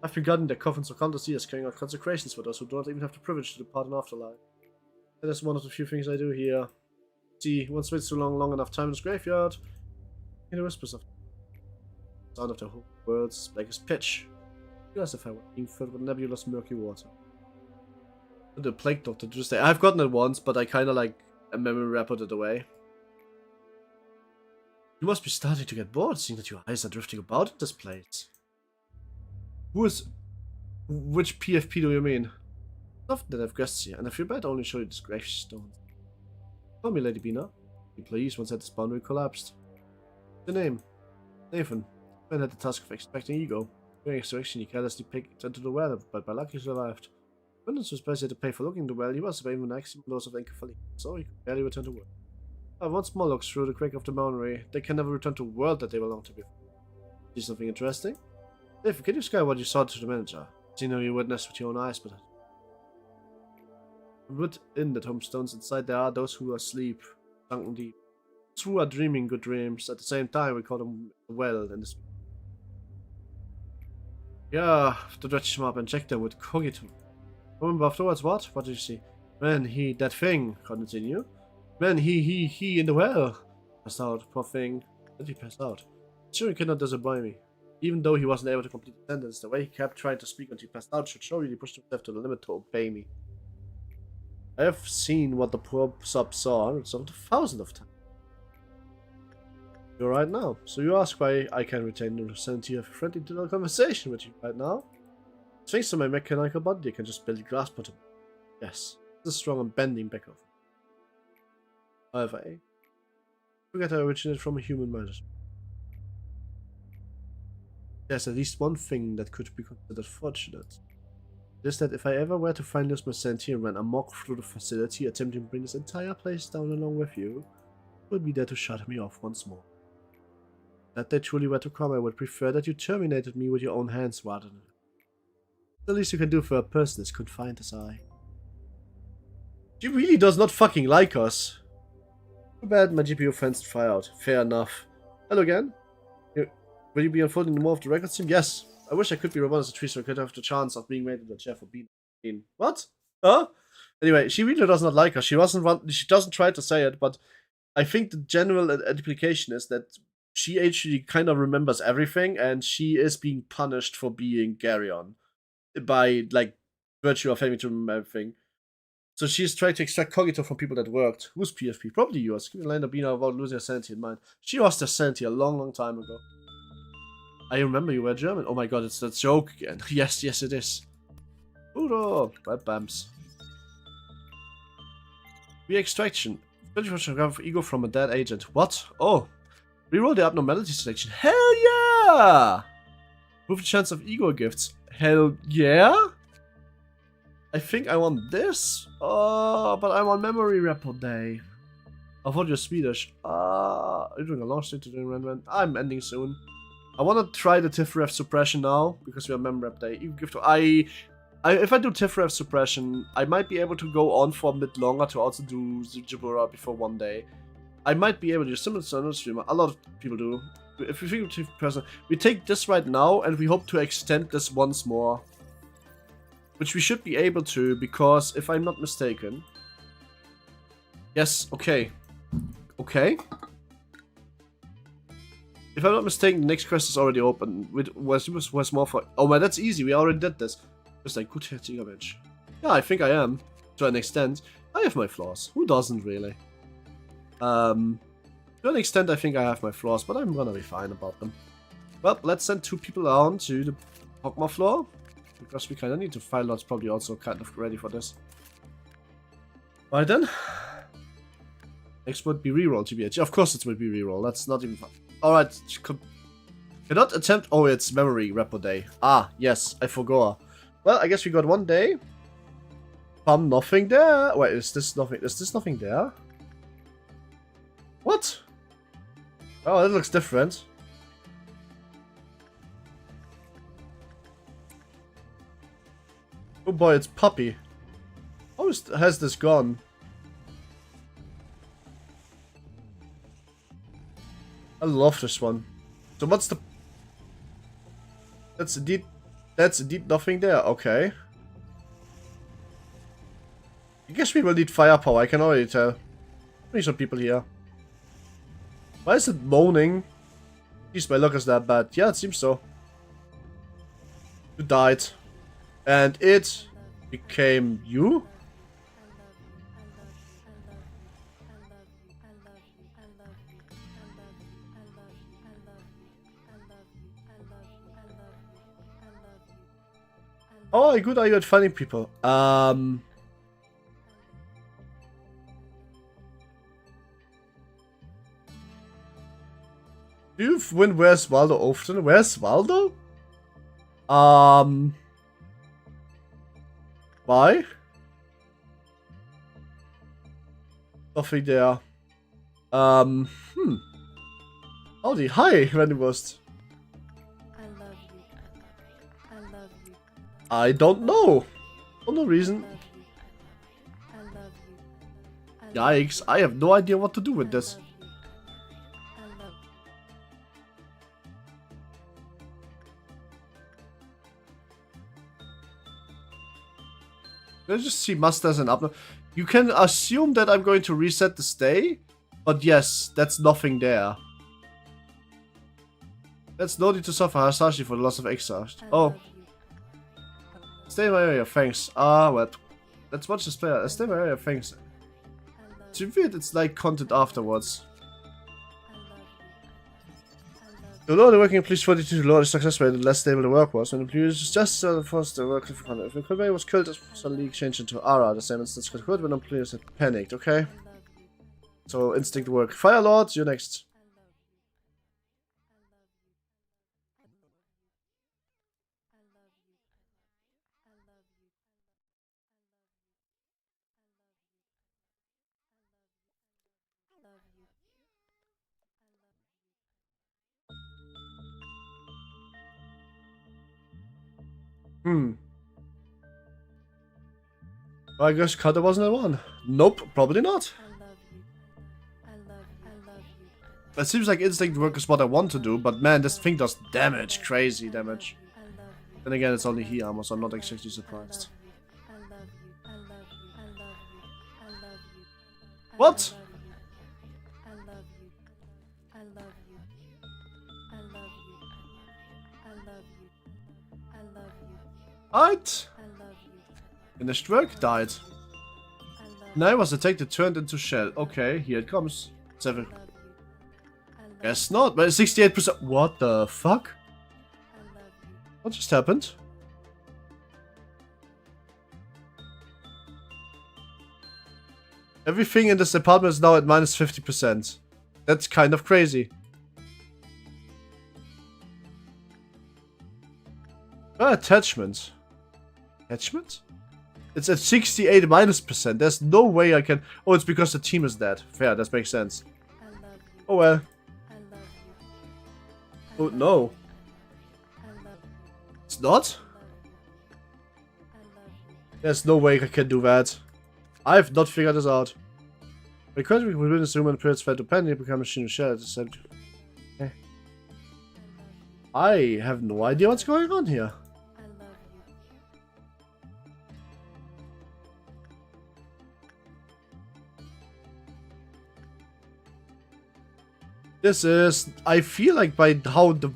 I've forgotten that coffins are countless years carrying out consecrations for those who don't even have the privilege to depart in afterlife. That is one of the few things I do here. See, once waits too long enough time in this graveyard. In the whispers of the sound of the whole words, black as pitch. As if I were being filled with nebulous murky water. The plague doctor just say I've gotten it once, but I kinda like a memory wrappered it away. You must be starting to get bored, seeing that your eyes are drifting about in this place. Which PFP do you mean? Often that I've guests here, and I feel bad only show you these gravestones. Tell me, Lady Bina. The employees once had this boundary collapsed. The name? Nathan. Man had the task of extracting ego. During extraction, he carelessly picked into the well, but by luck he survived. When it was surprised he had to pay for looking in the well, he was surviving with an maximum dose of encephaly, so he could barely return to work. Once more looks through the crack of the boundary, they can never return to a world that they belong to before. See something interesting? Dave, can you describe what you saw to the manager? See how you witnessed with your own eyes, but... Within the tombstones inside there are those who are asleep, sunken deep. Those who are dreaming good dreams. At the same time, we call them well in this. Yeah, to dredge them up and check them with cogito. Remember afterwards what? What did you see? Man, that thing, continue. Man, he in the well. Passed out, poor thing. Did he pass out? Sure, he cannot disobey me. Even though he wasn't able to complete the sentence, the way he kept trying to speak until he passed out should show you he pushed himself to the limit to obey me. I have seen what the poor sub saw hundreds of thousands of times. You're right now, so you ask why I can retain the sanity of a friendly little conversation with you right now? Thanks to my mechanical body, I can just barely grasp it. Yes, this is strong and bending back over. However, forget I originated from a human mind. There's at least one thing that could be considered fortunate. It is that if I ever were to find lose my sanity and run amok through the facility attempting to bring this entire place down along with you, you would be there to shut me off once more. That they truly were to come, I would prefer that you terminated me with your own hands rather than... The least you can do for a person as confined as I. She really does not fucking like us. Too bad my GPU fenced fire out. Fair enough. Hello again. Will you be unfolding more of the record soon? Yes. I wish I could be robot as a tree so I could have the chance of being made into a chair for being. What? Huh? Anyway, she really does not like us. She doesn't try to say it, but I think the general implication is that she actually kind of remembers everything, and she is being punished for being Garyon by, like, virtue of having to remember everything. So she's trying to extract cogito from people that worked. Who's PFP? Probably yours. Give me a line of Bina about losing her sanity in mind. She lost her sanity a long time ago. I remember you were German. Oh my god, it's that joke again. Yes, it is. Udo! Red bams. Re-extraction. 20% of ego from a dead agent. What? Oh. Reroll the abnormality selection. Hell yeah! Prove the chance of ego gifts. Hell yeah? I think I want this. Oh, but I'm on memory repo day. I thought you're Swedish. Are you doing a launch date to do Renman? I'm ending soon. I want to try the TIFF-ref suppression now, because we are mem rep day. If I do TIFF-ref suppression, I might be able to go on for a bit longer to also do Jabura before one day. I might be able to do similar to another streamer. A lot of people do. If we think of TIFF person, we take this right now and we hope to extend this once more. Which we should be able to, because if I'm not mistaken... Yes, okay. Okay. If I'm not mistaken, the next quest is already open. Was more for... Oh man, that's easy. We already did this. Just like, good Herziger Mensch. Yeah, I think I am. To an extent. I have my flaws. Who doesn't, really? To an extent, I think I have my flaws, but I'm gonna be fine about them. Well, let's send 2 people down to the Hogma floor. because we kind of need to. Fire Lord's probably also kind of ready for this. Right then. Next would be reroll TBH. Of course it will be reroll. That's not even fun. Alright. Cannot attempt. Oh, it's memory repo day. Ah, yes, I forgot. Well, I guess we got 1 day. Nothing there. Wait, is this nothing? Is this nothing there? What? Oh, that looks different. Oh boy, it's Puppy. How has this gone? I love this one. So what's the... That's indeed nothing there. Okay. I guess we will need firepower, I can already tell. There's some people here. Why is it moaning? Jeez, my luck is that bad. Yeah, it seems so. You died. And it became you? Oh, good are you at finding people? Do you win Where's Waldo often? Where's Waldo? Why? Nothing there. Howdy, hi, Randomwurst. I don't know. For no reason. Yikes, I have no idea what to do with this. Let's just see masters and upload. You can assume that I'm going to reset the stay, but yes, that's nothing there. That's no need to suffer Hasashi for the loss of exhaust. Oh. Stay in my area, thanks. Ah, what? Let's watch this player. Stay in my area, thanks. It's weird, it's like content afterwards. The lower the working employees 42 to lower the success rate, the less stable the work was. When the employees just forced the work to content. If the conveyor was killed, it suddenly changed into Ara. The same instance could occur when employees had panicked, okay? So, instinct work. Fire Lord, you're next. Well, I guess Cutter wasn't the one. Nope, probably not. It seems like instinct work is what I want to do, but man, this thing does damage, crazy damage. Then again, it's only he armor, so I'm not exactly surprised. What? Right. Finished work, died. Now was detected, turned into shell. Okay, here it comes. 7. Guess not, but 68%. What the fuck? What just happened? Everything in this apartment is now at minus 50%. That's kind of crazy. Attachment. Attachment? It's at 68 minus %. There's no way I can... Oh, it's because the team is dead. Fair, that makes sense. Oh well. Oh no. It's not? There's no way I can do that. I've not figured this out. Because we within this room and periods fail to panic, become a machine shell. Okay. I have no idea what's going on here. This is, I feel like by how the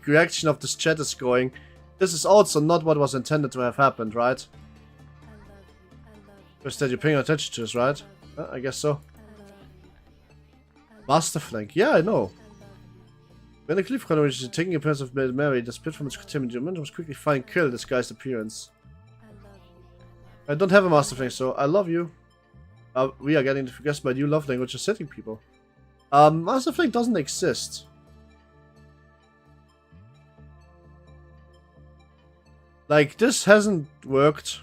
reaction of this chat is going, this is also not what was intended to have happened, right? Just that you're paying attention to this, right? I guess so. Master flank, yeah, I know. When the cliff corner is taking appearance of Mary, the split from its containment, your momentum was quickly find kill disguised appearance. I don't have a master flame, so I love you. We are getting to guess my new love language of setting people. Master flame doesn't exist. Like, this hasn't worked.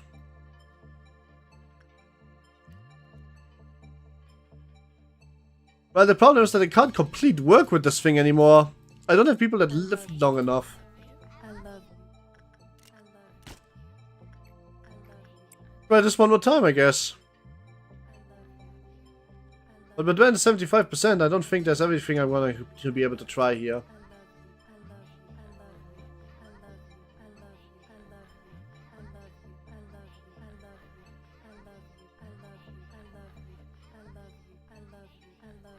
Well, the problem is that I can't complete work with this thing anymore. I don't have people that live long enough. Try this one more time, I guess. But when it's 75%, I don't think there's everything I'm going to be able to try here.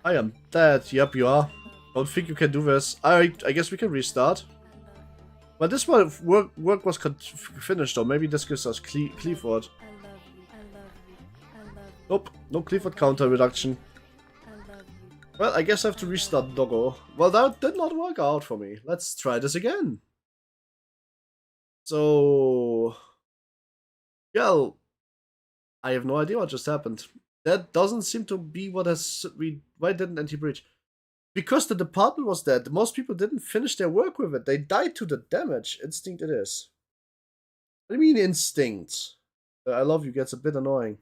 I am dead. Yep, you are. Don't think you can do this. I guess we can restart. But this one work was finished though. Maybe this gives us Clifford. Nope, no Clifford counter reduction. Well, I guess I have to restart Doggo. Well, that did not work out for me. Let's try this again. So, well, I have no idea what just happened. That doesn't seem to be what has... Why didn't anti-breach? Because the department was dead. Most people didn't finish their work with it. They died to the damage. Instinct it is. What do you mean instinct? I love you gets a bit annoying.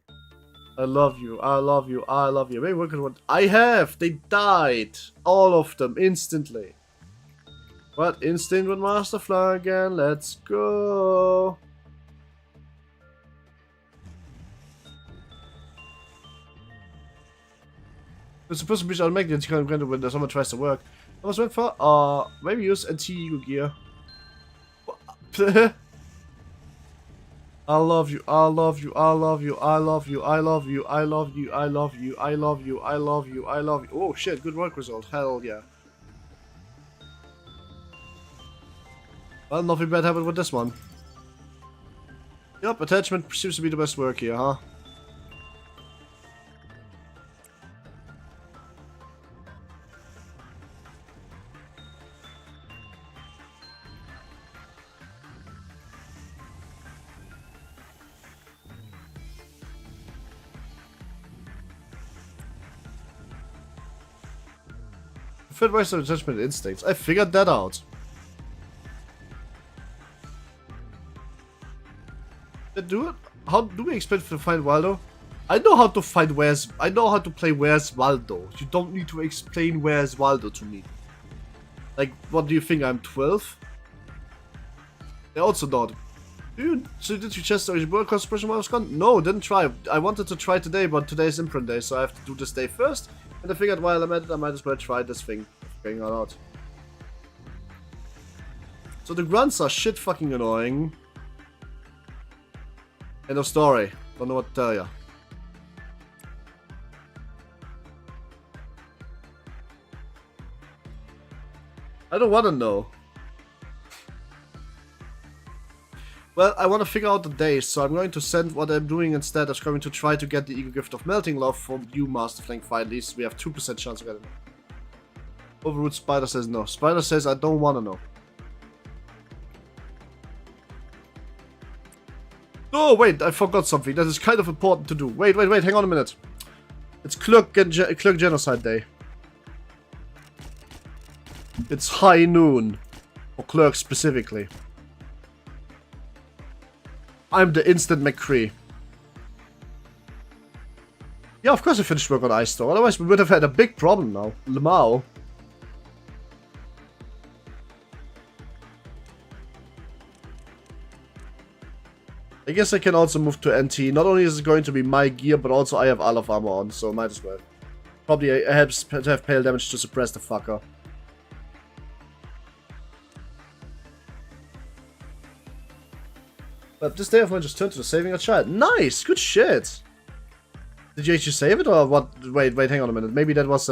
I love you. I love you. I love you. Maybe work on what I have. They died. All of them instantly. What? Instinct with Master Fly again. Let's go. It's supposed to be automatic when someone tries to work. I was went for maybe use anti-ego gear. I love you, I love you, I love you, I love you, I love you, I love you, I love you, I love you, I love you, I love you. Oh shit, good work result. Hell yeah. Well, nothing bad happened with this one. Yup, attachment seems to be the best work here, huh? Fit waste of attachment instincts. I figured that out. Do it? How do we expect to find Waldo? I know how to find where's. I know how to play Where's Waldo. You don't need to explain Where's Waldo to me. Like, what do you think? I'm 12? I also not. So did you just work on suppression while I was gone? No, didn't try. I wanted to try today, but today is imprint day, so I have to do this day first. And I figured while I'm at it, I might as well try this thing. Going on out. So the grunts are shit fucking annoying. End of story. Don't know what to tell ya. I don't want to know. Well, I want to figure out the days, so I'm going to send what I'm doing instead. I'm going to try to get the Eagle Gift of Melting Love from you, Master Flank finally. We have 2% chance of getting it. Overroot Spider says no. Spider says I don't want to know. Oh, wait, I forgot something. That is kind of important to do. Wait, hang on a minute. It's Clerk Genocide Day. It's high noon. For clerks specifically. I'm the instant McCree. Yeah, of course I finished work on Ice Store. Otherwise we would have had a big problem now. Lamau. I guess I can also move to NT. Not only is it going to be my gear, but also I have aleph armor on, so might as well. Probably I have to have pale damage to suppress the fucker. But this day of mine just turned to the saving a child. Nice! Good shit! Did you actually save it or what? Wait, hang on a minute. Maybe that was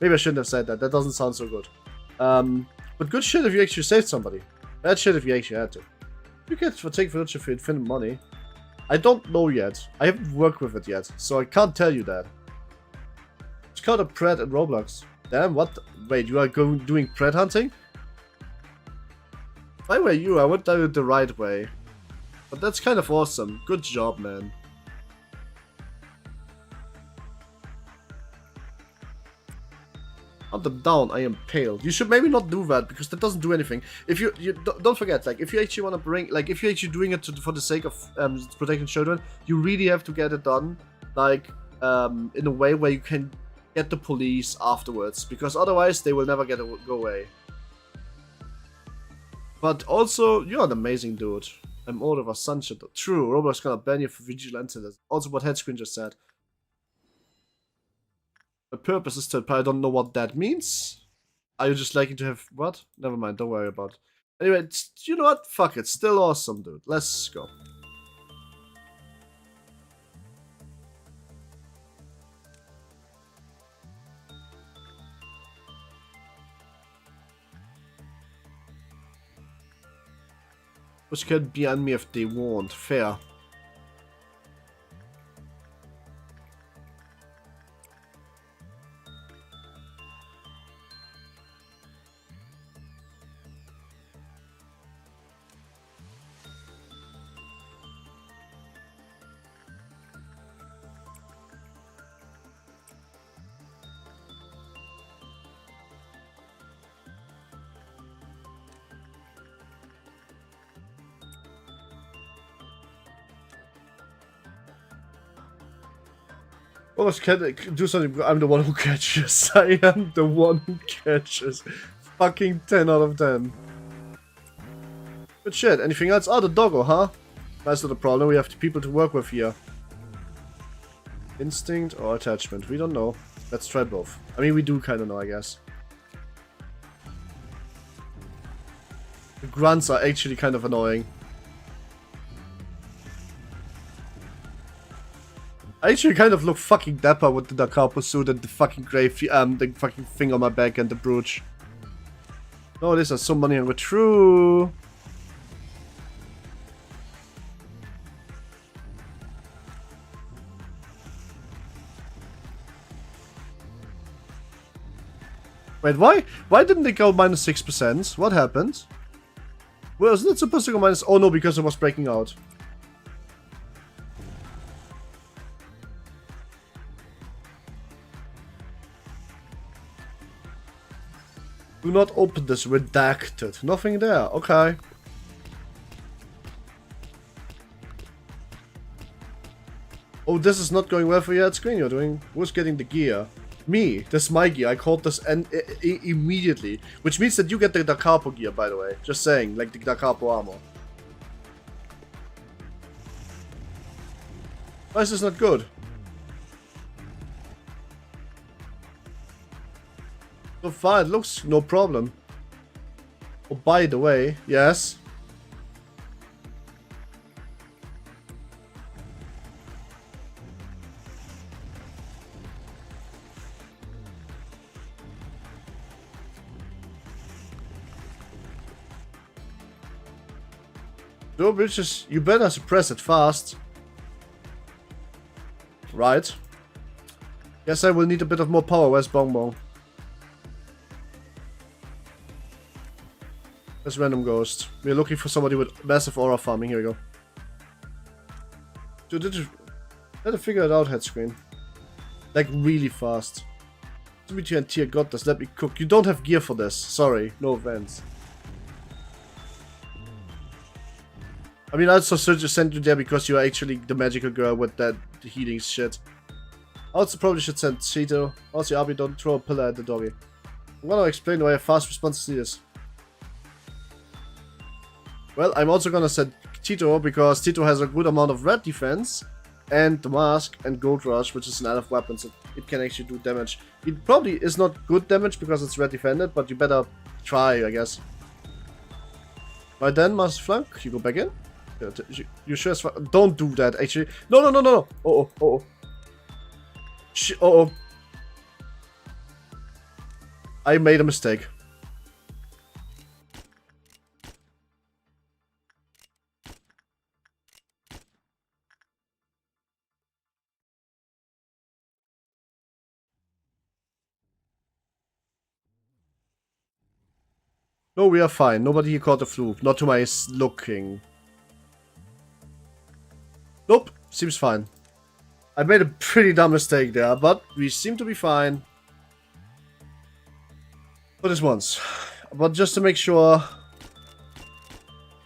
maybe I shouldn't have said that. That doesn't sound so good. But good shit if you actually saved somebody. Bad shit if you actually had to. You get for take furniture for infinite money. I don't know yet. I haven't worked with it yet, so I can't tell you that. It's called a pred in Roblox. Damn, what? Wait, you are doing pred hunting? If I were you, I would do it the right way. But that's kind of awesome. Good job, man. Hunt them down, I am pale. You should maybe not do that, because that doesn't do anything. If you don't forget, like, if you actually want to bring, like, if you're actually doing it for the sake of protecting children, you really have to get it done, like, in a way where you can get the police afterwards, because otherwise they will never go away. But also, you're an amazing dude. I'm older of a sunshine. True, Roblox gonna ban you for vigilantism. Also what Headscreen just said. My purpose is to, I don't know what that means. Are you just liking to have, what? Never mind, don't worry about it. Anyway, you know what? Fuck it, still awesome, dude. Let's go. Which can be on me if they want. Fair. Oh, can do something. I'm the one who catches. I am the one who catches. Fucking 10 out of 10. Good shit. Anything else? Oh, the doggo, huh? That's not a problem. We have the people to work with here. Instinct or attachment? We don't know. Let's try both. I mean, we do kind of know, I guess. The grunts are actually kind of annoying. I actually kind of look fucking dapper with the Carpo suit and the fucking grave, the fucking thing on my back and the brooch. Oh, this is so money hungry. True. Wait, why? Why didn't they go minus 6%? What happened? Well, isn't it supposed to go minus? Oh no, because it was breaking out. Do not open this. Redacted. Nothing there. Okay. Oh, this is not going well for you at screen. You're doing. Who's getting the gear? Me. This is my gear. I caught this and immediately, which means that you get the Da Capo gear, by the way. Just saying, like the Da Capo armor. Why is this not good? So far, it looks no problem. Oh, by the way, yes. No, bitches, you better suppress it fast. Right. Guess I will need a bit of more power. Where's Bonbon? There's Random Ghost. We're looking for somebody with massive aura farming. Here we go. Dude, let it figure it out, Headscreen. Like, really fast. Dimitri and Tier got this. Let me cook. You don't have gear for this. Sorry. No offense. I mean, I also just sent you there because you are actually the magical girl with that healing shit. I also probably should send Cheeto. Also, Abi, don't throw a pillar at the doggy. I'm gonna explain why a fast response is. Well, I'm also gonna send Tito because Tito has a good amount of red defense and the mask and gold rush, which is an aleph weapon, so it can actually do damage. It probably is not good damage because it's red defended, but you better try, I guess. Right then, Master Flank, you go back in. You sure as fuck. Don't do that, actually. No, no, no, no, no. Oh, oh, oh, oh. Oh, oh. I made a mistake. No, we are fine. Nobody here caught the fluke. Not to my looking. Nope. Seems fine. I made a pretty dumb mistake there, but we seem to be fine. For this once. But just to make sure...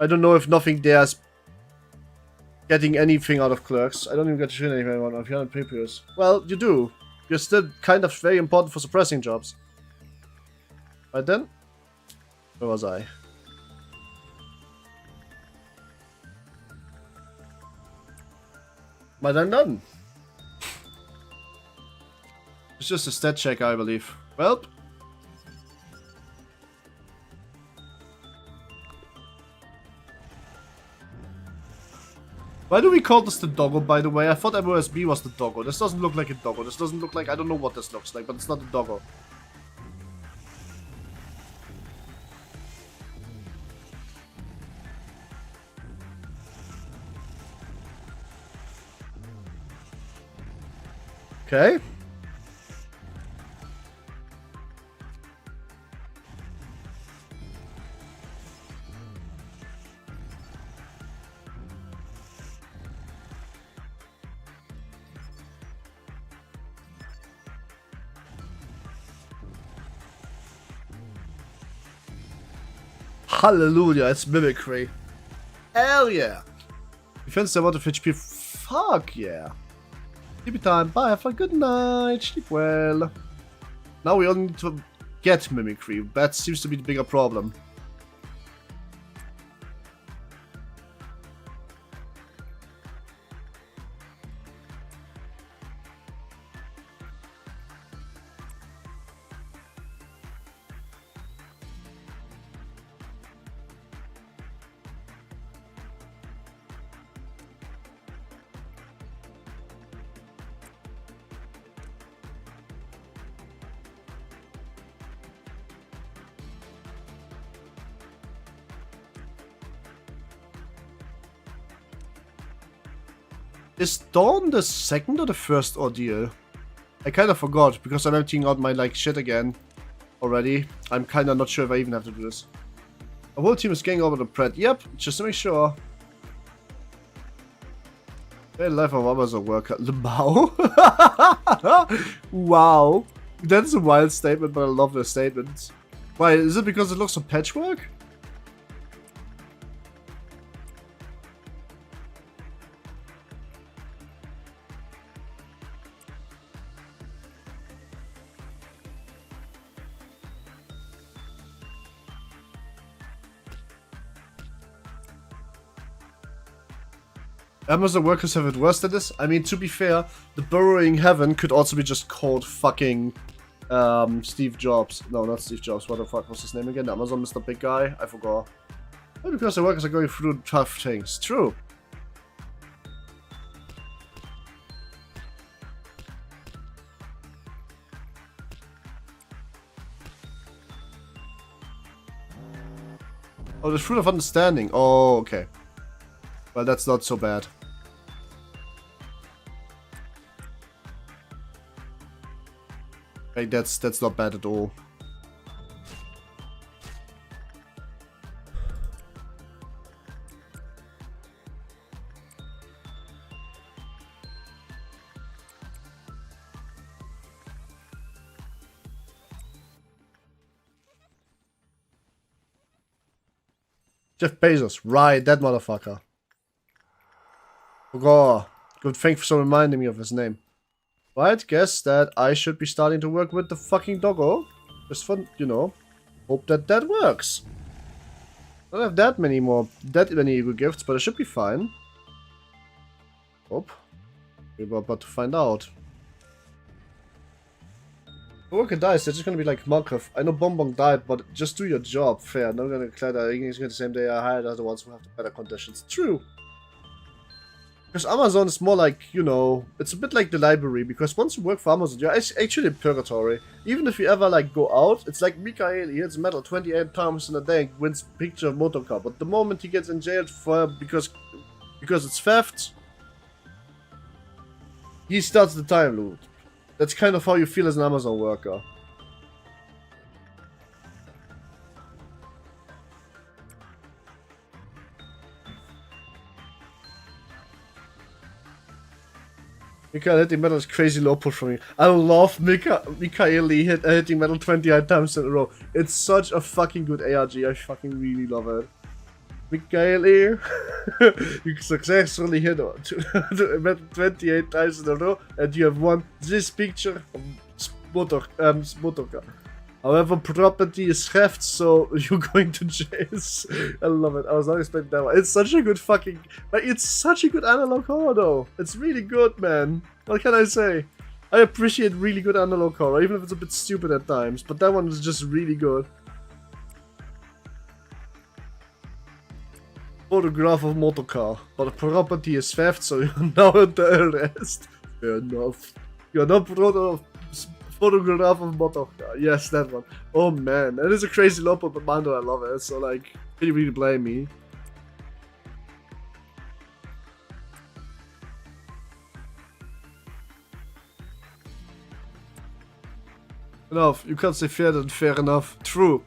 I don't know if nothing there is getting anything out of clerks. I don't even get to shoot anything on if you're not papers. Well, you do. You're still kind of very important for suppressing jobs. Right then? Where was I? But I'm done. It's just a stat check, I believe. Well. Why do we call this the doggo, by the way? I thought MOSB was the doggo. This doesn't look like a doggo. This doesn't look like... I don't know what this looks like, but it's not a doggo. Okay. Hallelujah, it's mimicry. Hell yeah. Defense about the HP. Fuck yeah. Sleepy time. Bye. Have a good night. Sleep well. Now we only need to get mimicry. That seems to be the bigger problem. Is Dawn the second or the first ordeal? I kind of forgot because I'm emptying out my like shit again already. I'm kind of not sure if I even have to do this. The whole team is getting over the Pred. Yep, just to make sure. Hey, life of Amazon worker. Wow. Wow. That's a wild statement, but I love the statement. Why, is it because it looks like patchwork? Amazon workers have it worse than this. I mean, to be fair, the burrowing heaven could also be just called fucking Steve Jobs. No, not Steve Jobs. What the fuck was his name again? Amazon Mr. Big Guy? I forgot. Well, because the workers are going through tough things. True. Oh, the fruit of understanding. Oh, okay. Well, that's not so bad. Like, that's not bad at all. Jeff Bezos, right, that motherfucker. Oh, good, thanks for reminding me of his name. Right, guess that I should be starting to work with the fucking doggo. Just for, you know, hope that that works. I don't have that many ego gifts, but it should be fine. Hope. We're about to find out. The worker dies, they're just gonna be like Markov. I know Bonbon died, but just do your job, fair. Not gonna declare that he's gonna the same day I hired as the ones who have the better conditions. True. Because Amazon is more like, you know, it's a bit like the library, because once you work for Amazon, you're actually in purgatory. Even if you ever, like, go out, it's like Mikael, he hits metal 28 times in a day and wins picture of motor car. But the moment he gets in jail for because it's theft, he starts the time loop. That's kind of how you feel as an Amazon worker. Mikael hitting metal is crazy low push from me. I love Mikael hitting metal 28 times in a row. It's such a fucking good ARG. I fucking really love it. Mikael, you successfully hit metal 28 times in a row, and you have won this picture of Motorka. However, property is theft, so you're going to chase. I love it. I was not expecting that one. It's such a good fucking... Like, it's such a good analog horror, though. It's really good, man. What can I say? I appreciate really good analog horror, even if it's a bit stupid at times. But that one is just really good. Photograph of motorcar. But the property is theft, so you're now under arrest. Fair enough. You're not photograph of motorcar. Yes, that one. Oh man, that is a crazy low but Mando, I love it. So like, can you really blame me? Enough. You can't say fair than fair enough. True.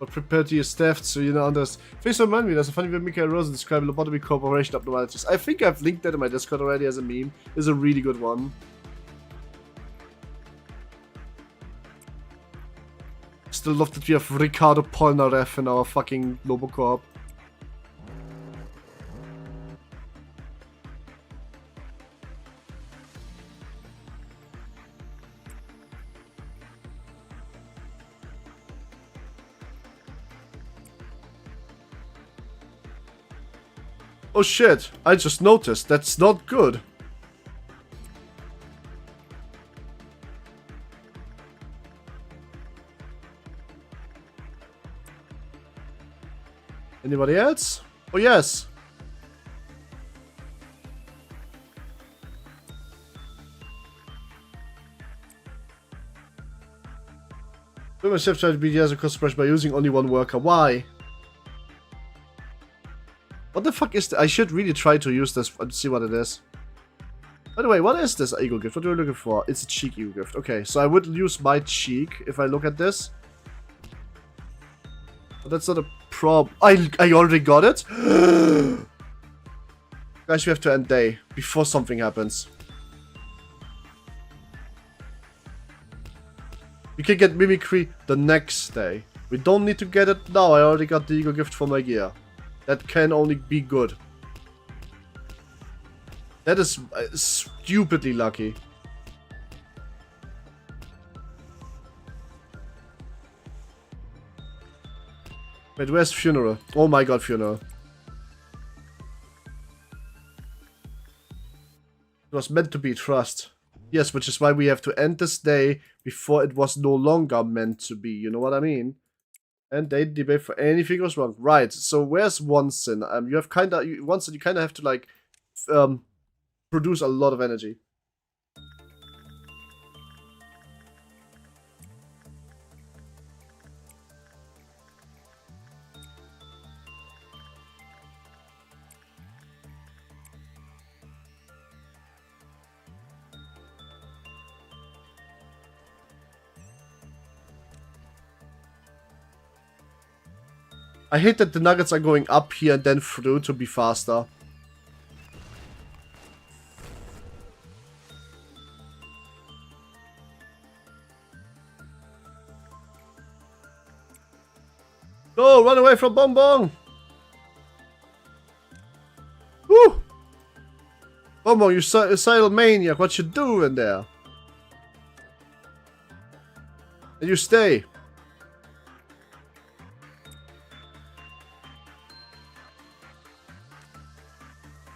But property is theft, so you know this. Please remind me, there's a funny way Mikael Rosen described Lobotomy Corporation abnormalities. I think I've linked that in my Discord already as a meme. It's a really good one. Still love that we have Ricardo Polnareff in our fucking Lobocorp. Oh shit, I just noticed, that's not good. Anybody else? Oh yes! Women have tried to be as a cost pressure by using only one worker. Why? What the fuck is that? I should really try to use this and see what it is. By the way, what is this ego gift? What are we looking for? It's a cheek ego gift. Okay, so I would use my cheek if I look at this. But that's not a problem. I already got it? Guys, we have to end day before something happens. We can get mimicry the next day. We don't need to get it now. I already got the ego gift for my gear. That can only be good. That is stupidly lucky. Wait, where's funeral? Oh my god, funeral. It was meant to be trust. Yes, which is why we have to end this day before it was no longer meant to be. You know what I mean? And they debate for anything goes wrong. Right, so where's Onsen? You have Onsen, you kinda have to like produce a lot of energy. I hate that the nuggets are going up here and then through to be faster. No, run away from Bong Bong! Woo! Bong Bong, you silent maniac, what you doing there? And you stay.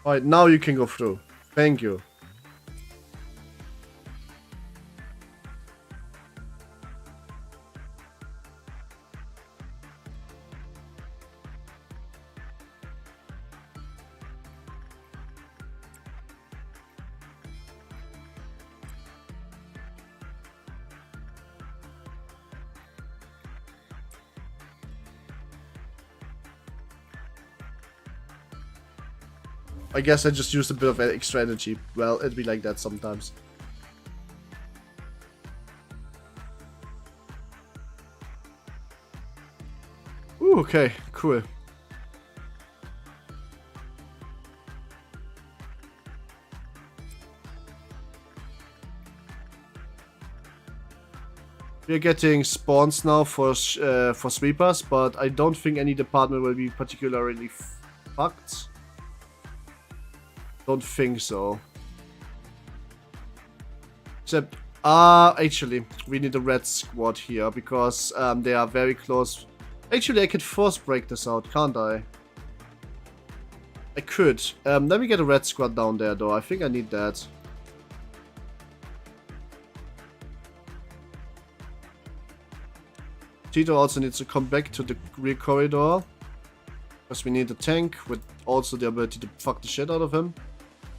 Alright, now you can go through. Thank you. I guess I just used a bit of extra energy. Well, it'd be like that sometimes. Ooh, okay, cool. We're getting spawns now for sweepers, but I don't think any department will be particularly fucked. Don't think so. Except, actually, we need a red squad here because they are very close. Actually, I could force break this out, can't I? I could. Let me get a red squad down there, though. I think I need that. Tito also needs to come back to the rear corridor. Because we need a tank with also the ability to fuck the shit out of him.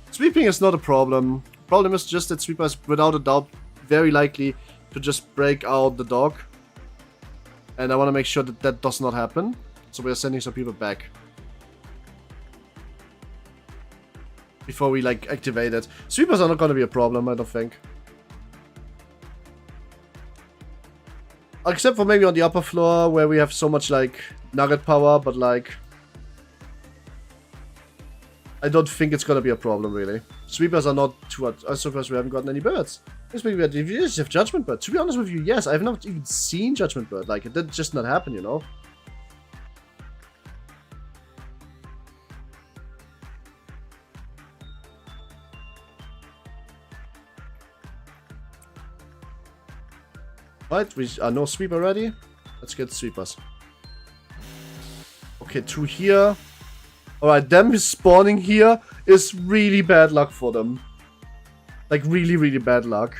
Sweeping is not a problem. Problem is just that Sweeper is without a doubt very likely to just break out the dog. And I want to make sure that that does not happen. So we are sending some people back. Before we like activate it. Sweepers are not going to be a problem, I don't think. Except for maybe on the upper floor where we have so much like nugget power, but like I don't think it's gonna be a problem really. Sweepers are not too hard. Also because we haven't gotten any birds. Maybe we just have Judgment Bird. To be honest with you, yes, I've not even seen Judgment Bird. Like it did just not happen, you know. Right, we are no sweeper ready. Let's get sweepers. Okay, 2 here. Alright, them spawning here is really bad luck for them. Like, really, really bad luck.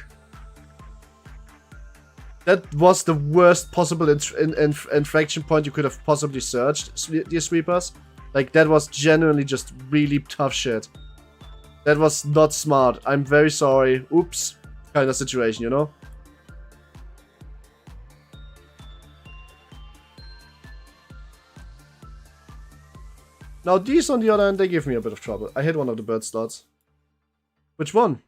That was the worst possible infraction point you could have possibly searched, dear sweepers. Like, that was genuinely just really tough shit. That was not smart. I'm very sorry. Oops. Kind of situation, you know? Now these, on the other hand, they give me a bit of trouble. I hit one of the bird slots. Which one?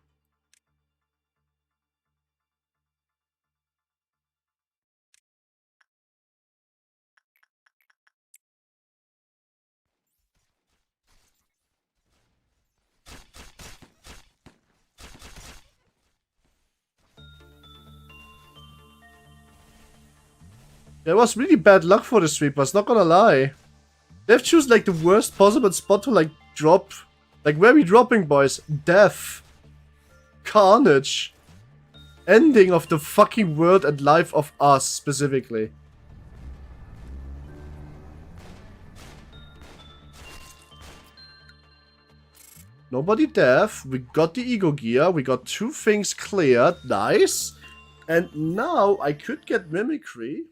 That was really bad luck for the sweepers, not gonna lie. They've chosen like the worst possible spot to like drop. Like where are we dropping, boys? Death. Carnage. Ending of the fucking world and life of us specifically. Nobody deaf. We got the ego gear. We got 2 things cleared. Nice. And now I could get mimicry.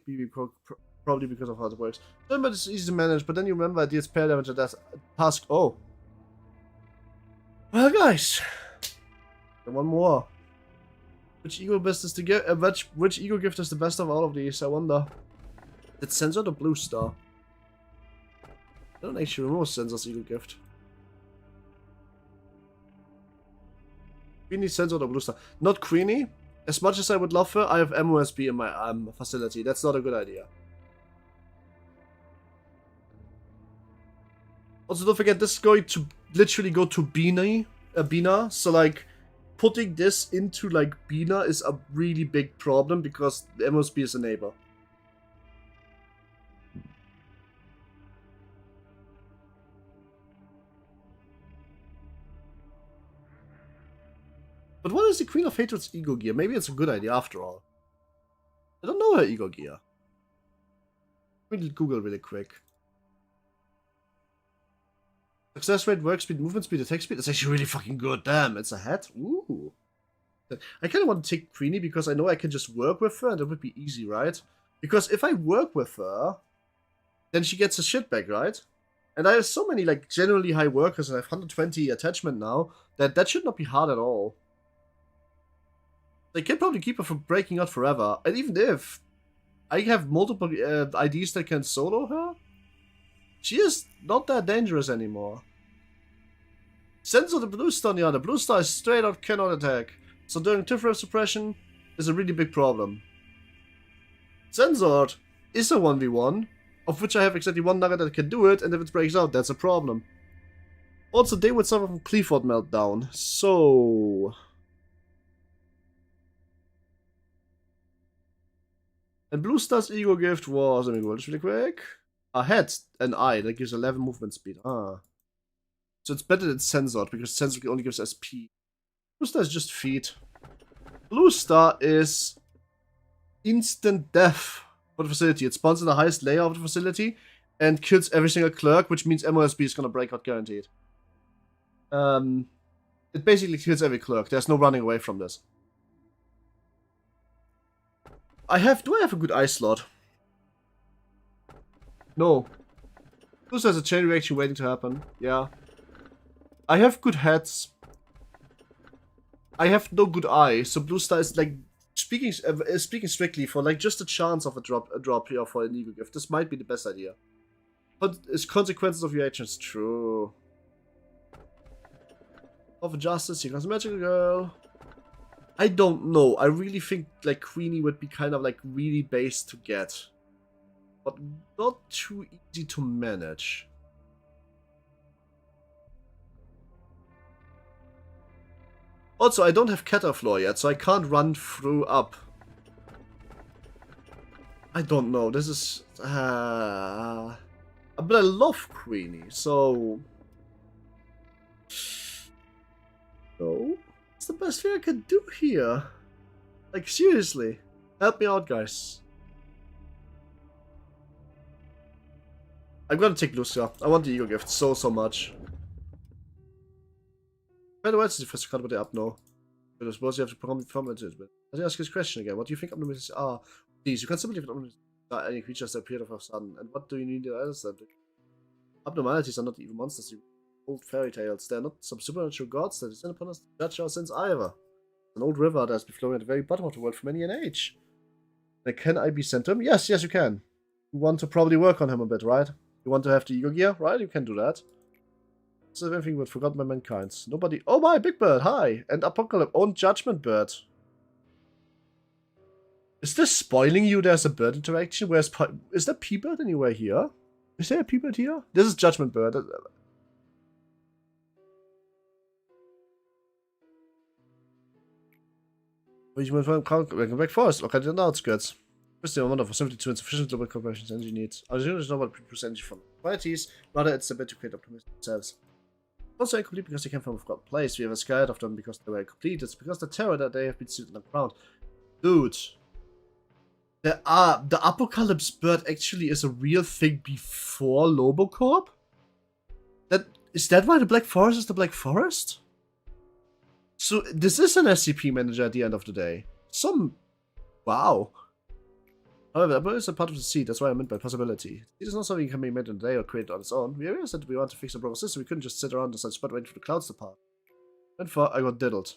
Probably because of how it works. But it's easy to manage, but then you remember it deals pair damage at that task. Oh. Well, guys. And one more. Which ego best is the which ego gift is the best of all of these? I wonder. Did Sensor the blue star? I don't actually remember Sensor's ego gift. Queenie, Sensor, the blue star. Not Queenie. As much as I would love her, I have MOSB in my facility. That's not a good idea. Also, don't forget, this is going to literally go to Bina. So, like, putting this into, like, Bina is a really big problem because the MOSB is a neighbor. But what is the Queen of Hatred's ego gear? Maybe it's a good idea after all. I don't know her ego gear. Let me Google really quick. Success rate, work speed, movement speed, attack speed. That's actually really fucking good. Damn, it's a hat? Ooh. I kind of want to take Queenie because I know I can just work with her and it would be easy, right? Because if I work with her, then she gets her shit back, right? And I have so many, like, generally high workers and I have 120 attachment now that that should not be hard at all. They can probably keep her from breaking out forever. And even if I have multiple IDs that can solo her, she is not that dangerous anymore. Sensor the blue star, yeah, the blue star is straight out cannot attack. So doing Tiffer suppression is a really big problem. Censored is a 1v1, of which I have exactly 1 nugget that can do it, and if it breaks out, that's a problem. Also, they would suffer from Cleaford meltdown, so... And Blue Star's ego gift was, let me go really quick. A head, an eye, that gives 11 movement speed. Ah. So it's better than Censored, because Censored only gives SP. Blue Star is just feet. Blue Star is instant death for the facility. It spawns in the highest layer of the facility and kills every single clerk, which means MOSB is gonna break out guaranteed. It basically kills every clerk. There's no running away from this. Do I have a good eye slot? No. Blue Star has a chain reaction waiting to happen. Yeah. I have good heads. I have no good eye, so Blue Star is like speaking strictly for like just a chance of a drop here for an ego gift. This might be the best idea. But it's consequences of your actions. True. Of justice, here comes Magical Girl. I don't know. I really think like Queenie would be kind of like really base to get, but not too easy to manage. Also, I don't have Caterfloor yet, so I can't run through up. I don't know. This is... but I love Queenie, so... No? It's the best thing I can do here. Like, seriously. Help me out, guys. I'm gonna take Lucia. I want the ego gift so much. By the way, it's the first card with the up now. But I suppose you have to perform it. Let me ask you this question again. What do you think omnibuses are? These, you can simply fit omnibuses are any creatures that appear of a sudden. And what do you need to understand? Abnormalities are not even monsters, you old fairy tales. They are not some supernatural gods that descend upon us to judge our sins either. An old river that has been flowing at the very bottom of the world for many an age. Then can I be sent to him? Yes, you can. You want to probably work on him a bit, right? You want to have the ego gear, right? You can do that. This is everything but forgotten by mankind. Nobody. Oh my, Big Bird, hi! And Apocalypse, own Judgment Bird. Is this spoiling you? There's a bird interaction. Is there P-Bird anywhere here? Is there a P-Bird here? This is Judgment Bird. Back Forest, look at the outskirts. First thing I wonder for 72 insufficient Lobotomy Corporation's energy needs. I don't know what produce energy from varieties, rather it's a bit to create optimism themselves. Also incomplete because they came from a forgotten place. We were scared of them because they were incomplete. It's because the terror that they have been sitting on the ground. Dude. The Apocalypse Bird actually is a real thing before Lobocorp? Is that why the Black Forest is the Black Forest? So this is an SCP manager at the end of the day. Wow. However, but it's a part of the seed, that's why I meant by possibility. It is not something that can be made in a day or created on its own. We realized that we want to fix a broken system, we couldn't just sit around and spot waiting for the clouds to part. And for I got diddled.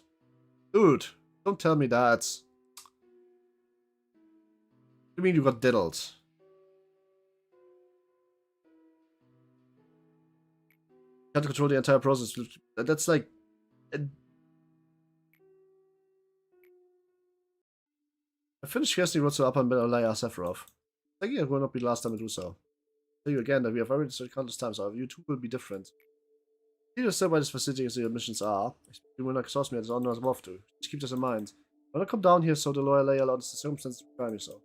Dude, don't tell me that. What do you mean you got diddled? You can't control the entire process. That's like... I finished casting Rotso up on Layer Atziluth. Thank you, it will not be the last time I do so. Tell you again that we have already started countless times, however, you two will be different. You understand why this facility as your missions are. You will not exhaust me as honor as I'm off to. Just keep this in mind. I want to come down here so the lower layer allows the circumstances to prepare me so.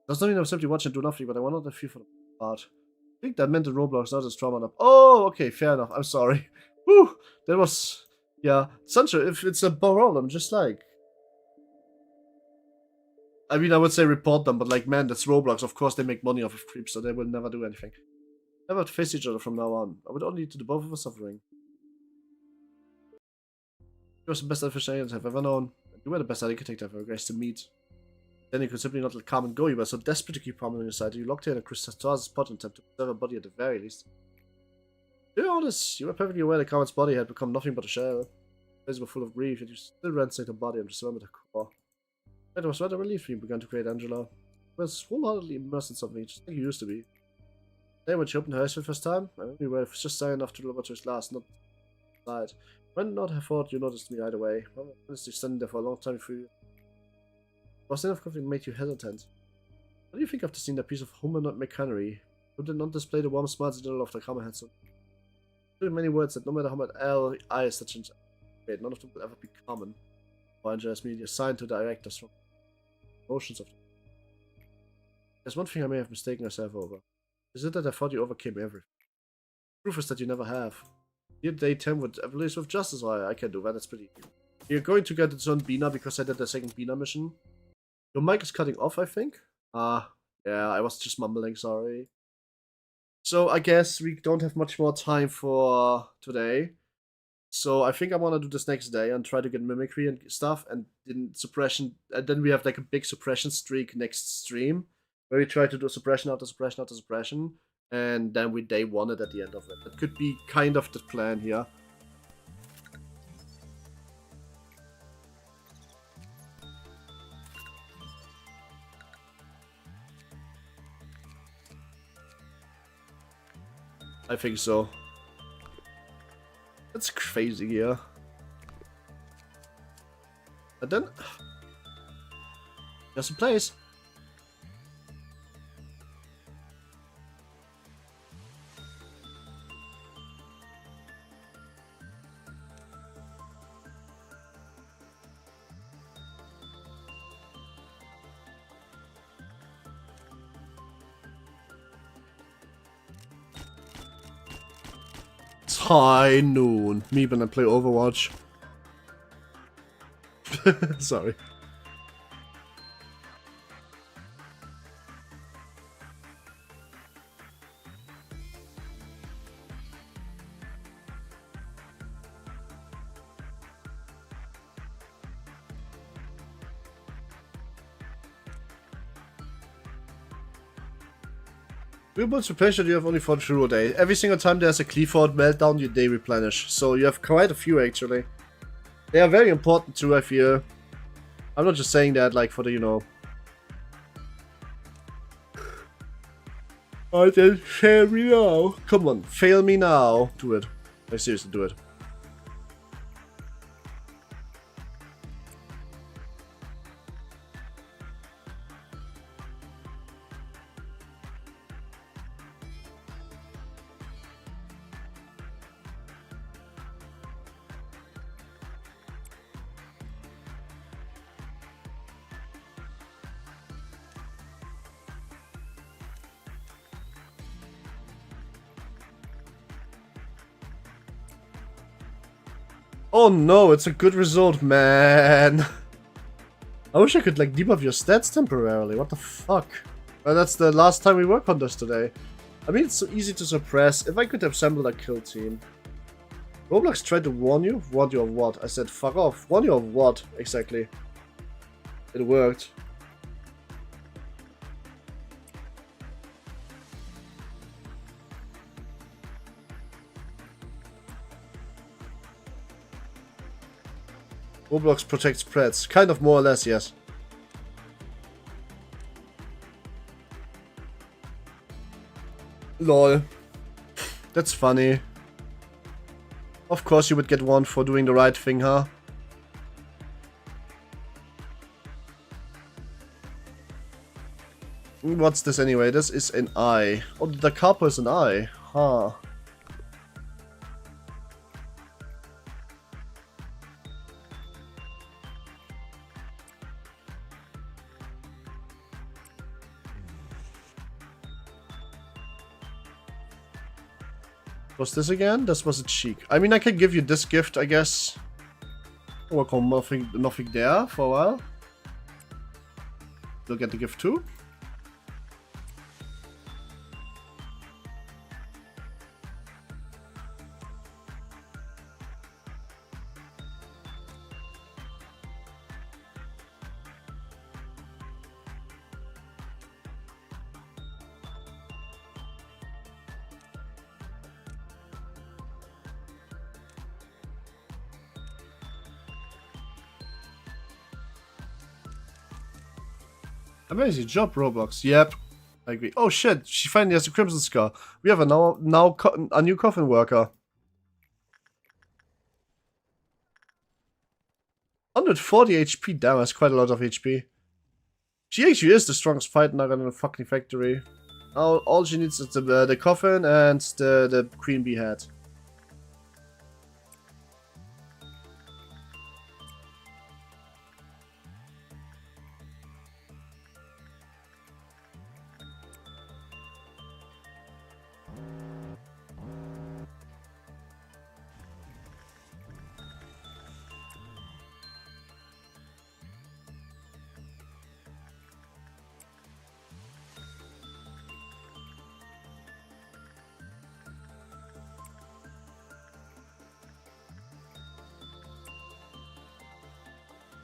Does not mean I'm simply watching and do nothing, but I want to feel for the part. I think that meant in Roblox, not as trauma up. Oh, okay, fair enough. I'm sorry. Whew, that was... Yeah, Sancho, if it's a problem, just like... I mean, I would say report them, but like, man, that's Roblox. Of course, they make money off of creeps, so they will never do anything. Never have to face each other from now on. I would only lead to the both of us suffering. You was the best efficient agent I've ever known. You were the best architect I've ever graced to meet. Then you could simply not let come and go. You were so desperate to keep Palmer on your side. You locked her in a crystal's spot in time to preserve her body at the very least. To be honest, you were perfectly aware that Carmen's body had become nothing but a shell. Her face were full of grief, yet you still ransacked her body and dismembered her core. It was rather a relief when you began to create Angela. She was wholeheartedly immersed in something, just like you used to be. Today, when she opened her eyes for the first time, I only were just saying enough to the laboratory's glass, not inside. When not have thought you noticed me either way. I was honestly standing there for a long time for you. Was enough conflict made you hesitant? What do you think after seeing that piece of humanoid machinery? Would it not display the warm smiles in the middle of the camera hands? There many words that no matter how much eyes such an none of them will ever be common. Or Angela's media assigned to directors from emotions of them. There's one thing I may have mistaken myself over. Is it that I thought you overcame everything? Proof is that you never have. Here day 10 with Evolution with Justice. I can do that, that's pretty easy. You're going to get its own Bina because I did the second Bina mission. Your mic is cutting off, I think. Yeah, I was just mumbling, sorry. So I guess we don't have much more time for today. So I think I want to do this next day and try to get mimicry and stuff, and then suppression, and then we have like a big suppression streak next stream, where we try to do suppression after suppression after suppression, and then we day one it at the end of it. That could be kind of the plan here. I think so. That's crazy here. And then there's a place. It's high noon. Me when I play Overwatch. Sorry. Limbus replenish you have only 4 through a day. Every single time there's a Cleaford meltdown, your day replenish. So you have quite a few actually. They are very important too, I feel. I'm not just saying that like for the, you know. Oh, then fail me now. Come on, fail me now. Do it. Like seriously, do it. Oh no, it's a good result, man. I wish I could like debuff your stats temporarily. What the fuck? Well, that's the last time we work on this today. I mean, it's so easy to suppress. If I could have assembled a kill team. Roblox tried to warn you? Warn you of what? I said fuck off. Warn you of what? Exactly. It worked. Roblox protects spreads. Kind of more or less, yes. Lol. That's funny. Of course you would get one for doing the right thing, huh? What's this anyway? This is an eye. Oh, the carpo is an eye. Huh. What's this again? This was a cheek. I mean, I can give you this gift, I guess. Work on nothing there for a while. You'll get the gift too. Amazing job, Roblox. Yep, I agree. Oh shit, she finally has a Crimson Scar. We have a a new coffin worker. 140 HP, damn, that's quite a lot of HP. She actually is the strongest fighter in the fucking factory. Now all she needs is the coffin and the queen bee hat.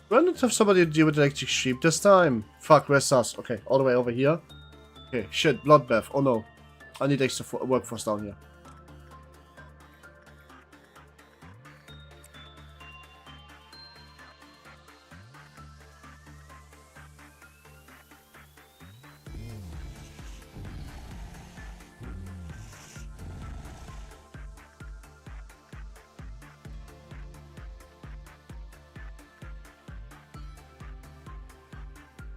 Why not have somebody deal with electric sheep this time? Fuck, where's us? Okay, all the way over here. Okay, shit, bloodbath. Oh no. I need extra workforce down here.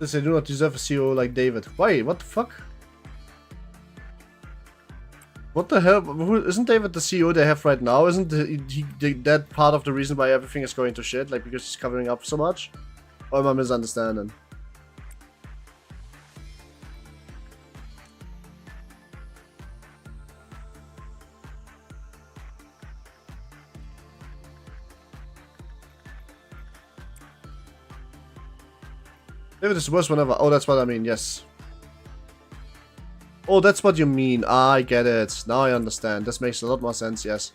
They do not deserve a CEO like David. Why? What the fuck? What the hell? Isn't David the CEO they have right now? Isn't that part of the reason why everything is going to shit? Like, because he's covering up so much? Or am I misunderstanding? David is the worst one ever. Oh, that's what I mean, yes. Oh, that's what you mean. Ah, I get it. Now I understand. This makes a lot more sense, yes.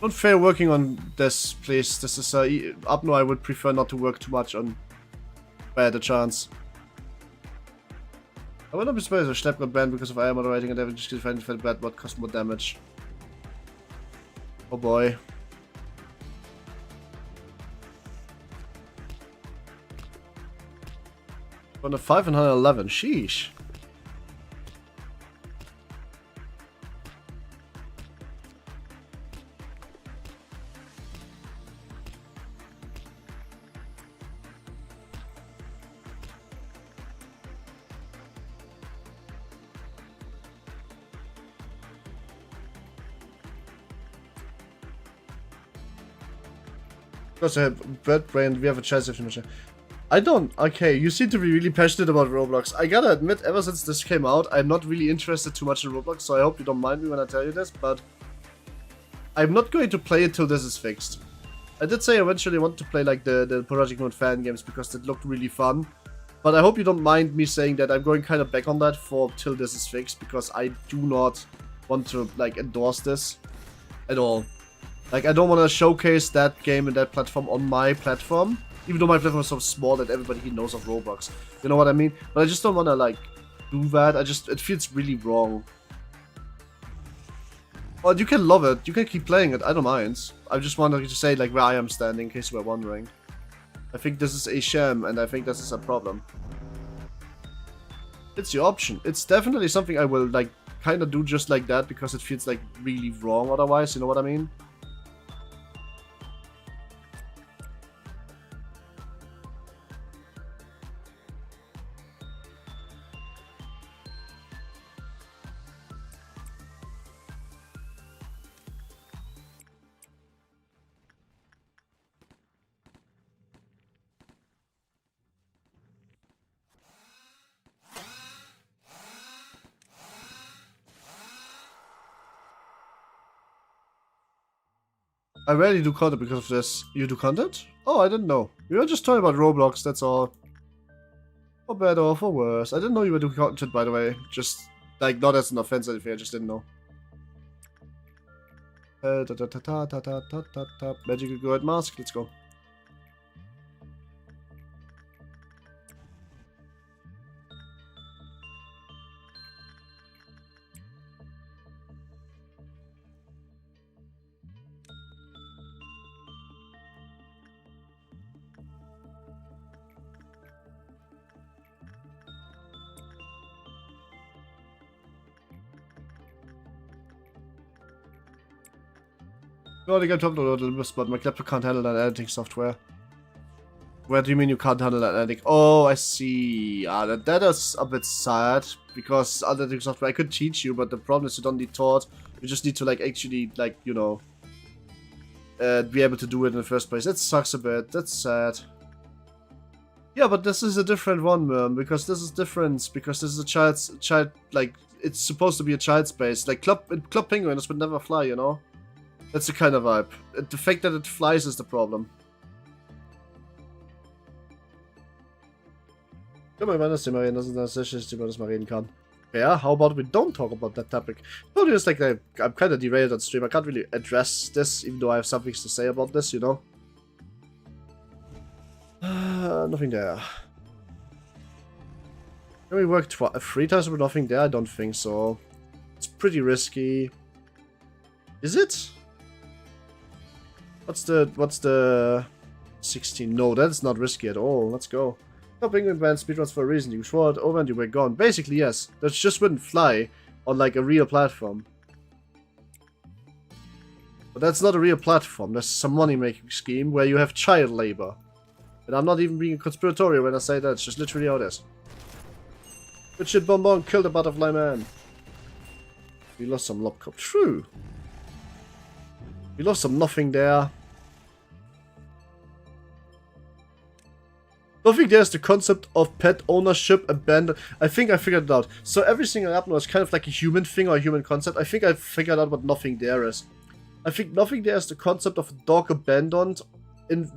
Not fair working on this, please. This is up no, I would prefer not to work too much on bad a chance. I will not be surprised if Schlepp got banned because of IR moderating and David just defended for the bad bot cost more damage. Oh boy. On a 511, sheesh. Because I have bad brain, we have a chance of finishing. I don't. Okay, you seem to be really passionate about Roblox. I gotta admit, ever since this came out, I'm not really interested too much in Roblox, so I hope you don't mind me when I tell you this, but I'm not going to play it till this is fixed. I did say I eventually want to play like the Projectmoon fan games because it looked really fun, but I hope you don't mind me saying that I'm going kind of back on that for till this is fixed, because I do not want to like endorse this at all. Like, I don't want to showcase that game and that platform on my platform. Even though my platform is so small that everybody knows of Roblox. You know what I mean? But I just don't want to, like, do that. It feels really wrong. Well, you can love it. You can keep playing it. I don't mind. I just wanted to say, like, where I am standing, in case you were wondering. I think this is a sham, and I think this is a problem. It's your option. It's definitely something I will, like, kind of do just like that, because it feels, like, really wrong otherwise. You know what I mean? I rarely do content because of this. You do content? Oh, I didn't know. You were just talking about Roblox, that's all. For better or for worse. I didn't know you were doing content, by the way. Just, like, not as an offense or anything, I just didn't know. Magical gold mask, let's go. No, I got uploaded a Limbus, but my laptop can't handle that editing software. Where do you mean you can't handle that editing? Oh, I see. That is a bit sad, because editing software I could teach you, but the problem is you don't need taught. You just need to, like, actually, like, you know, be able to do it in the first place. That sucks a bit. That's sad. Yeah, but this is a different one, man, because this is different, because this is a child, like, it's supposed to be a child space. Like, Club Penguin, this would never fly, you know? That's the kind of vibe. The fact that it flies is the problem. Komm mal, wann das Thema reden, dass uns das sicher ist, über das mal reden kann. Yeah, how about we don't talk about that topic? No, it's like I'm kind of derailed on stream. I can't really address this, even though I have some things to say about this, you know? Nothing there. Can we work 3 times with nothing there? I don't think so. It's pretty risky. Is it? What's the 16? No, that's not risky at all. Let's go. Stop penguin banned speedruns for a reason. You swore it over and you were gone. Basically, yes. That just wouldn't fly on like a real platform. But that's not a real platform. That's some money-making scheme where you have child labor. And I'm not even being conspiratorial when I say that. It's just literally how it is. Good shit, Bonbon. Kill the butterfly man. We lost some lobcop. True. We lost some nothing there. Nothing there is the concept of pet ownership, abandon. I think I figured it out. So every single app now is kind of like a human thing or a human concept. I think I figured out what nothing there is. I think nothing there is the concept of a dog abandoned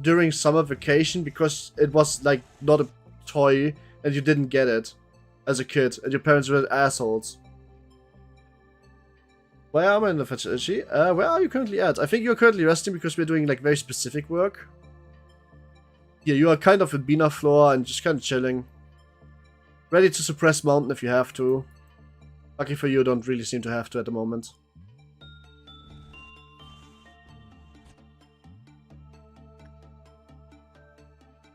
during summer vacation because it was like not a toy and you didn't get it as a kid and your parents were assholes. Where am I in the facility? Where are you currently at? I think you're currently resting because we're doing like very specific work. Yeah, you are kind of in Bina floor and just kind of chilling. Ready to suppress mountain if you have to. Lucky for you, don't really seem to have to at the moment.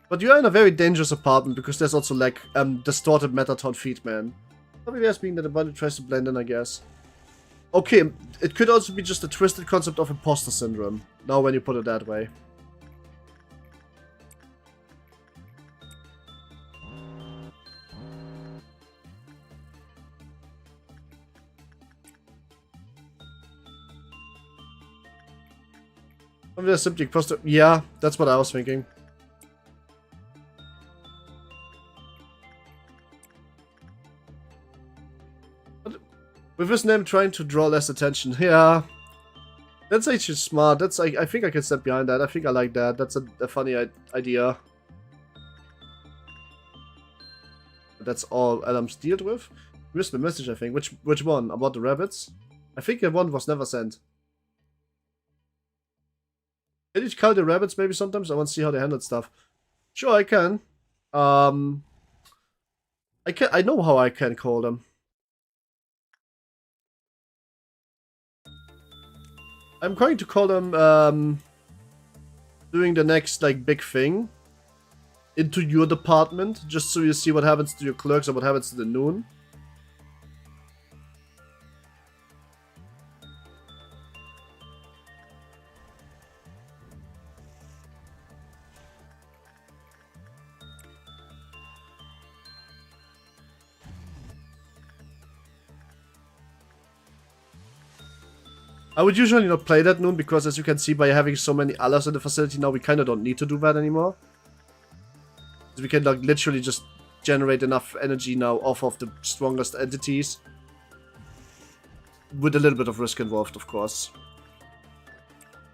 But you are in a very dangerous apartment because there's also like distorted Metaton feed, man. Probably just being that the body tries to blend in, I guess. Okay, it could also be just a twisted concept of imposter syndrome. Now when you put it that way. The subject poster. Yeah, that's what I was thinking. With his name trying to draw less attention. Yeah. That's actually smart. That's I think I can step behind that. I think I like that. That's a funny idea. That's all Adam's dealt with. Missed the message, I think. Which one? About the rabbits? I think that one was never sent. Can you call the rabbits maybe sometimes? I want to see how they handle stuff. Sure, I can. I know how I can call them. I'm going to call them doing the next like big thing into your department, just so you see what happens to your clerks and what happens to the noon. I would usually not play that noon because, as you can see, by having so many alephs in the facility now, we kind of don't need to do that anymore. We can like literally just generate enough energy now off of the strongest entities. With a little bit of risk involved, of course.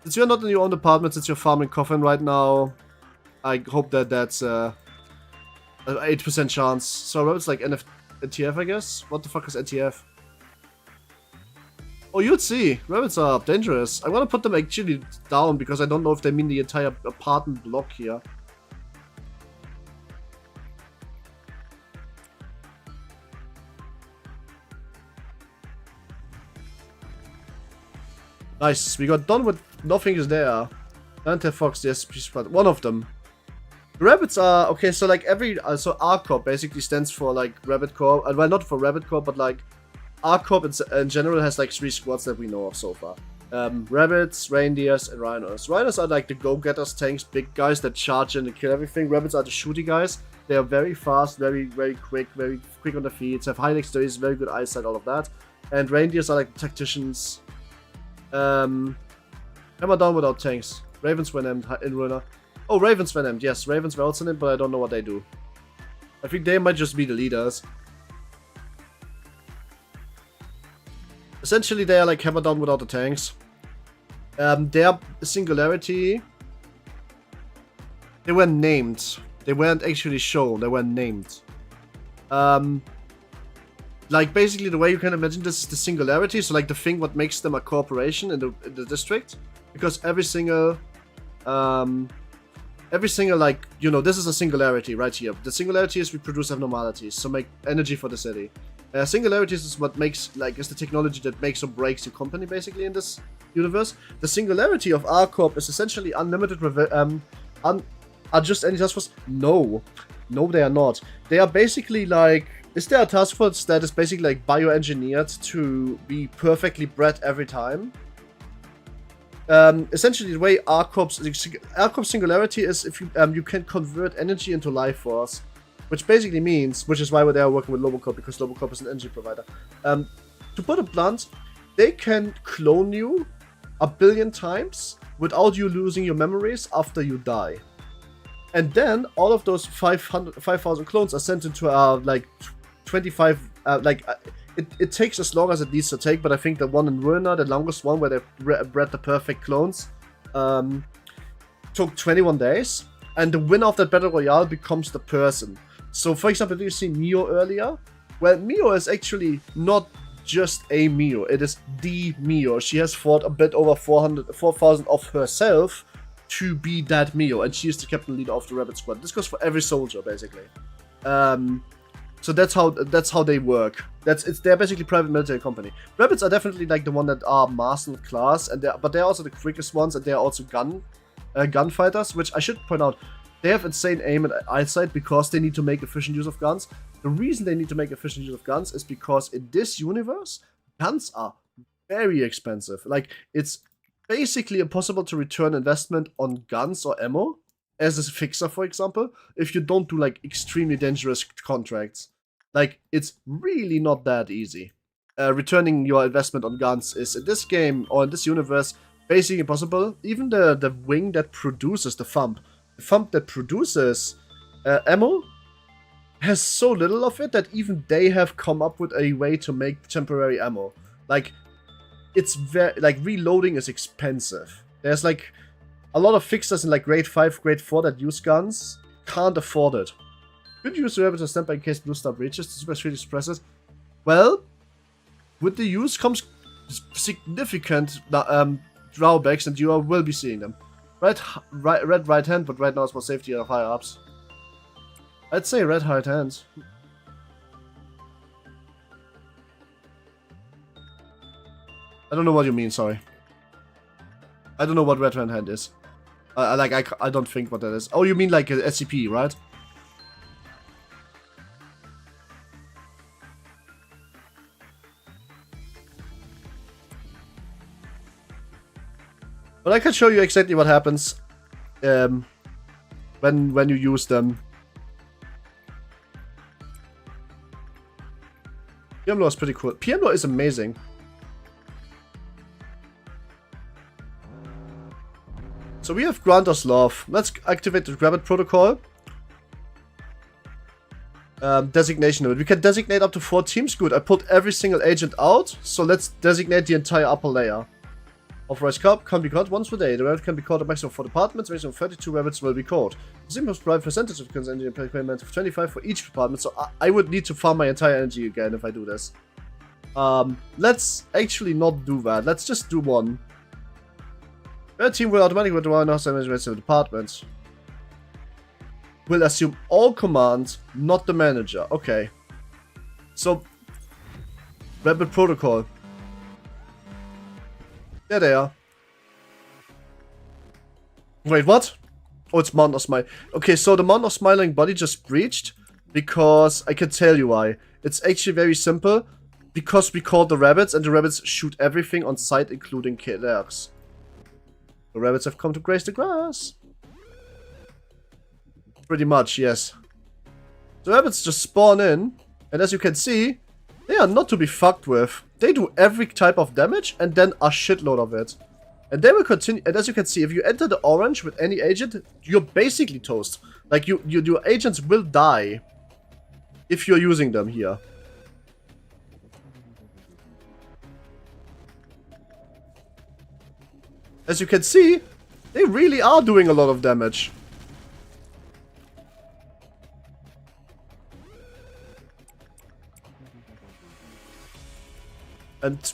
Since you're not in your own department, since you're farming coffin right now, I hope that that's an 8% chance. So it's like NTF, I guess? What the fuck is NTF? Oh, you'd see. Rabbits are dangerous. I want to put them actually down because I don't know if they mean the entire apartment block here. Nice. We got done with nothing is there. Anti-Fox, yes, one of them. Rabbits are okay. So like so R Corp basically stands for like Rabbit Corp. Well, not for Rabbit Corp, but like R Corp in general has like 3 squads that we know of so far. Rabbits, reindeers, and rhinos. Rhinos are like the go-getters tanks, big guys that charge in and kill everything. Rabbits are the shooty guys. They are very fast, very quick on their feet, have high dexterity, very good eyesight, all of that. And reindeers are like tacticians. Hammer down without tanks. Ravens were named in Ruina. Oh, Ravens were named. Yes, Ravens were also named, but I don't know what they do. I think they might just be the leaders. Essentially, they are like hammer down without the tanks. Their singularity... They were named. They weren't actually shown. They were named. like, basically, the way you can imagine this is the singularity. So, like, the thing what makes them a corporation in the district. Because every single, like, you know, this is a singularity right here. The singularity is we produce abnormalities, so make energy for the city. Singularities is what makes, like, is the technology that makes or breaks your company, basically, in this universe. The singularity of our corp is essentially unlimited, are just any task force? No. No, they are not. They are basically, like, is there a task force that is basically, like, bioengineered to be perfectly bred every time? Essentially, the way R-Corp's singularity is if you can convert energy into life force. Which basically means, which is why they are working with Lobotomy, because Lobotomy is an energy provider. To put it blunt, they can clone you 1 billion times without you losing your memories after you die. And then all of those 5,000 clones are sent into like 25, it takes as long as it needs to take, but I think the one in Ruina, the longest one where they bred the perfect clones, took 21 days. And the winner of that battle royale becomes the person. So, for example, did you see Mio earlier? Well, Mio is actually not just a Mio. It is the Mio. She has fought a bit over 4,000 of herself to be that Mio. And she is the captain leader of the Rabbit Squad. This goes for every soldier, basically. So that's how they work. They're basically a private military company. Rabbits are definitely like the one that are master class, but they're also the quickest ones, and they're also gunfighters, which I should point out. They have insane aim and eyesight because they need to make efficient use of guns. The reason they need to make efficient use of guns is because in this universe, guns are very expensive. Like, it's basically impossible to return investment on guns or ammo, as a fixer, for example, if you don't do, like, extremely dangerous contracts. Like, it's really not that easy. Returning your investment on guns is, in this game, or in this universe, basically impossible. Even the wing that produces the thump that produces ammo has so little of it that even they have come up with a way to make temporary ammo. Like, it's very, like, reloading is expensive. There's, like, a lot of fixers in, like, grade 5, grade 4 that use guns can't afford it. Could you use the rabbit to stand by in case Blue Star breaches the super 3D suppressors? Well, with the use comes significant drawbacks, and you will be seeing them. Red right hand, but right now it's more safety of higher ups. I'd say red right hand. I don't know what you mean, sorry. I don't know what red right hand is. I don't think what that is. Oh, you mean like a SCP, right? But I can show you exactly what happens when you use them. PM Law is pretty cool. PM Law is amazing. So we have Grantor's Love. Let's activate the Rabbit Protocol. Designation of it. We can designate up to 4 teams. Good. I pulled every single agent out. So let's designate the entire upper layer. Authorized Cup can be caught once per day. The rabbit can be caught a maximum of 4 departments. A maximum of 32 rabbits will be caught. The sim must provide percentage of energy payment of 25 for each department. So I would need to farm my entire energy again if I do this. Let's actually not do that. Let's just do one. The team will automatically withdraw and also manage the departments. Will assume all command, not the manager. Okay. So, Rabbit Protocol. There they are. Wait, what? Oh, it's Mountain of Smile. Okay, so the Mountain of Smiling Body just breached because I can tell you why. It's actually very simple. Because we called the rabbits and the rabbits shoot everything on sight, including killers. The rabbits have come to graze the grass. Pretty much, yes. The rabbits just spawn in, and as you can see, they are not to be fucked with. They do every type of damage and then a shitload of it. And they will continue. And as you can see, if you enter the orange with any agent, you're basically toast. Like, your agents will die if you're using them here. As you can see, they really are doing a lot of damage. And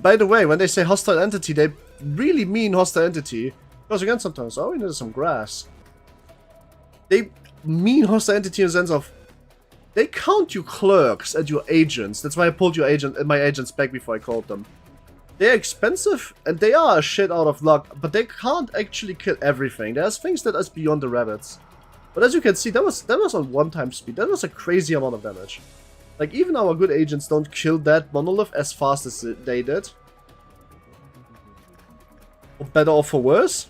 by the way, when they say hostile entity, they really mean hostile entity. Because again, sometimes, oh, we need some grass. They mean hostile entity in the sense of they count you clerks and your agents. That's why I pulled my agents back before I called them. They're expensive and they are a shit out of luck, but they can't actually kill everything. There's things that is beyond the rabbits. But as you can see, that was on 1 speed. That was a crazy amount of damage. Like, even our good agents don't kill that monolith as fast as they did. For better or for worse.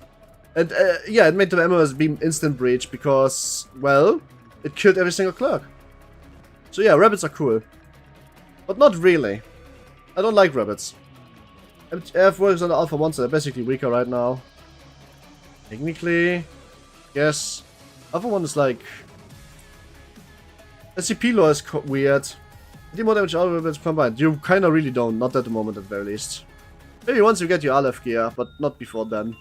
And yeah, it made the Emerald's Beam instant breach because, well, it killed every single clerk. So yeah, rabbits are cool. But not really. I don't like rabbits. I've worked on the Alpha 1, so they're basically weaker right now. Technically, yes. Alpha 1 is like... SCP lore is weird. The more damage all rabbits combined. You kinda really don't, not at the moment at the very least. Maybe once you get your aleph gear, but not before then.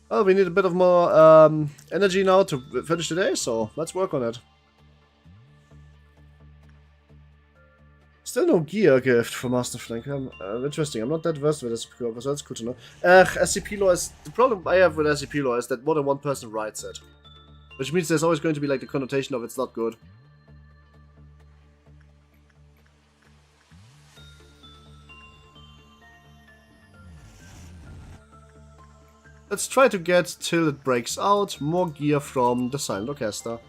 Well, we need a bit of more energy now to finish the day, so let's work on it. Still no gear gift for Master Flank. Interesting, I'm not that versed with SCP, so that's good to know. SCP lore is... The problem I have with SCP lore is that more than one person writes it. Which means there's always going to be like the connotation of it's not good. Let's try to get, till it breaks out, more gear from the Silent Orchestra.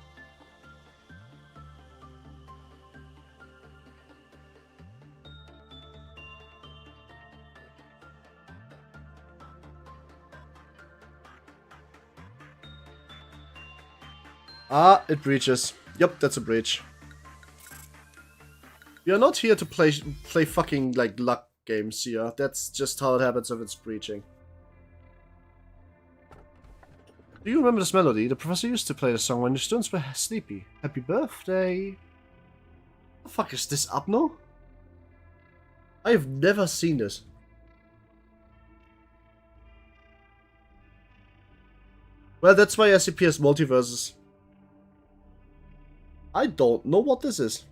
Ah, it breaches. Yup, that's a breach. We are not here to play fucking, like, luck games here. That's just how it happens if it's breaching. Do you remember this melody? The professor used to play the song when the students were sleepy. Happy birthday. What the fuck is this, Abno? I have never seen this. Well, that's why SCP has multiverses. I don't know what this is.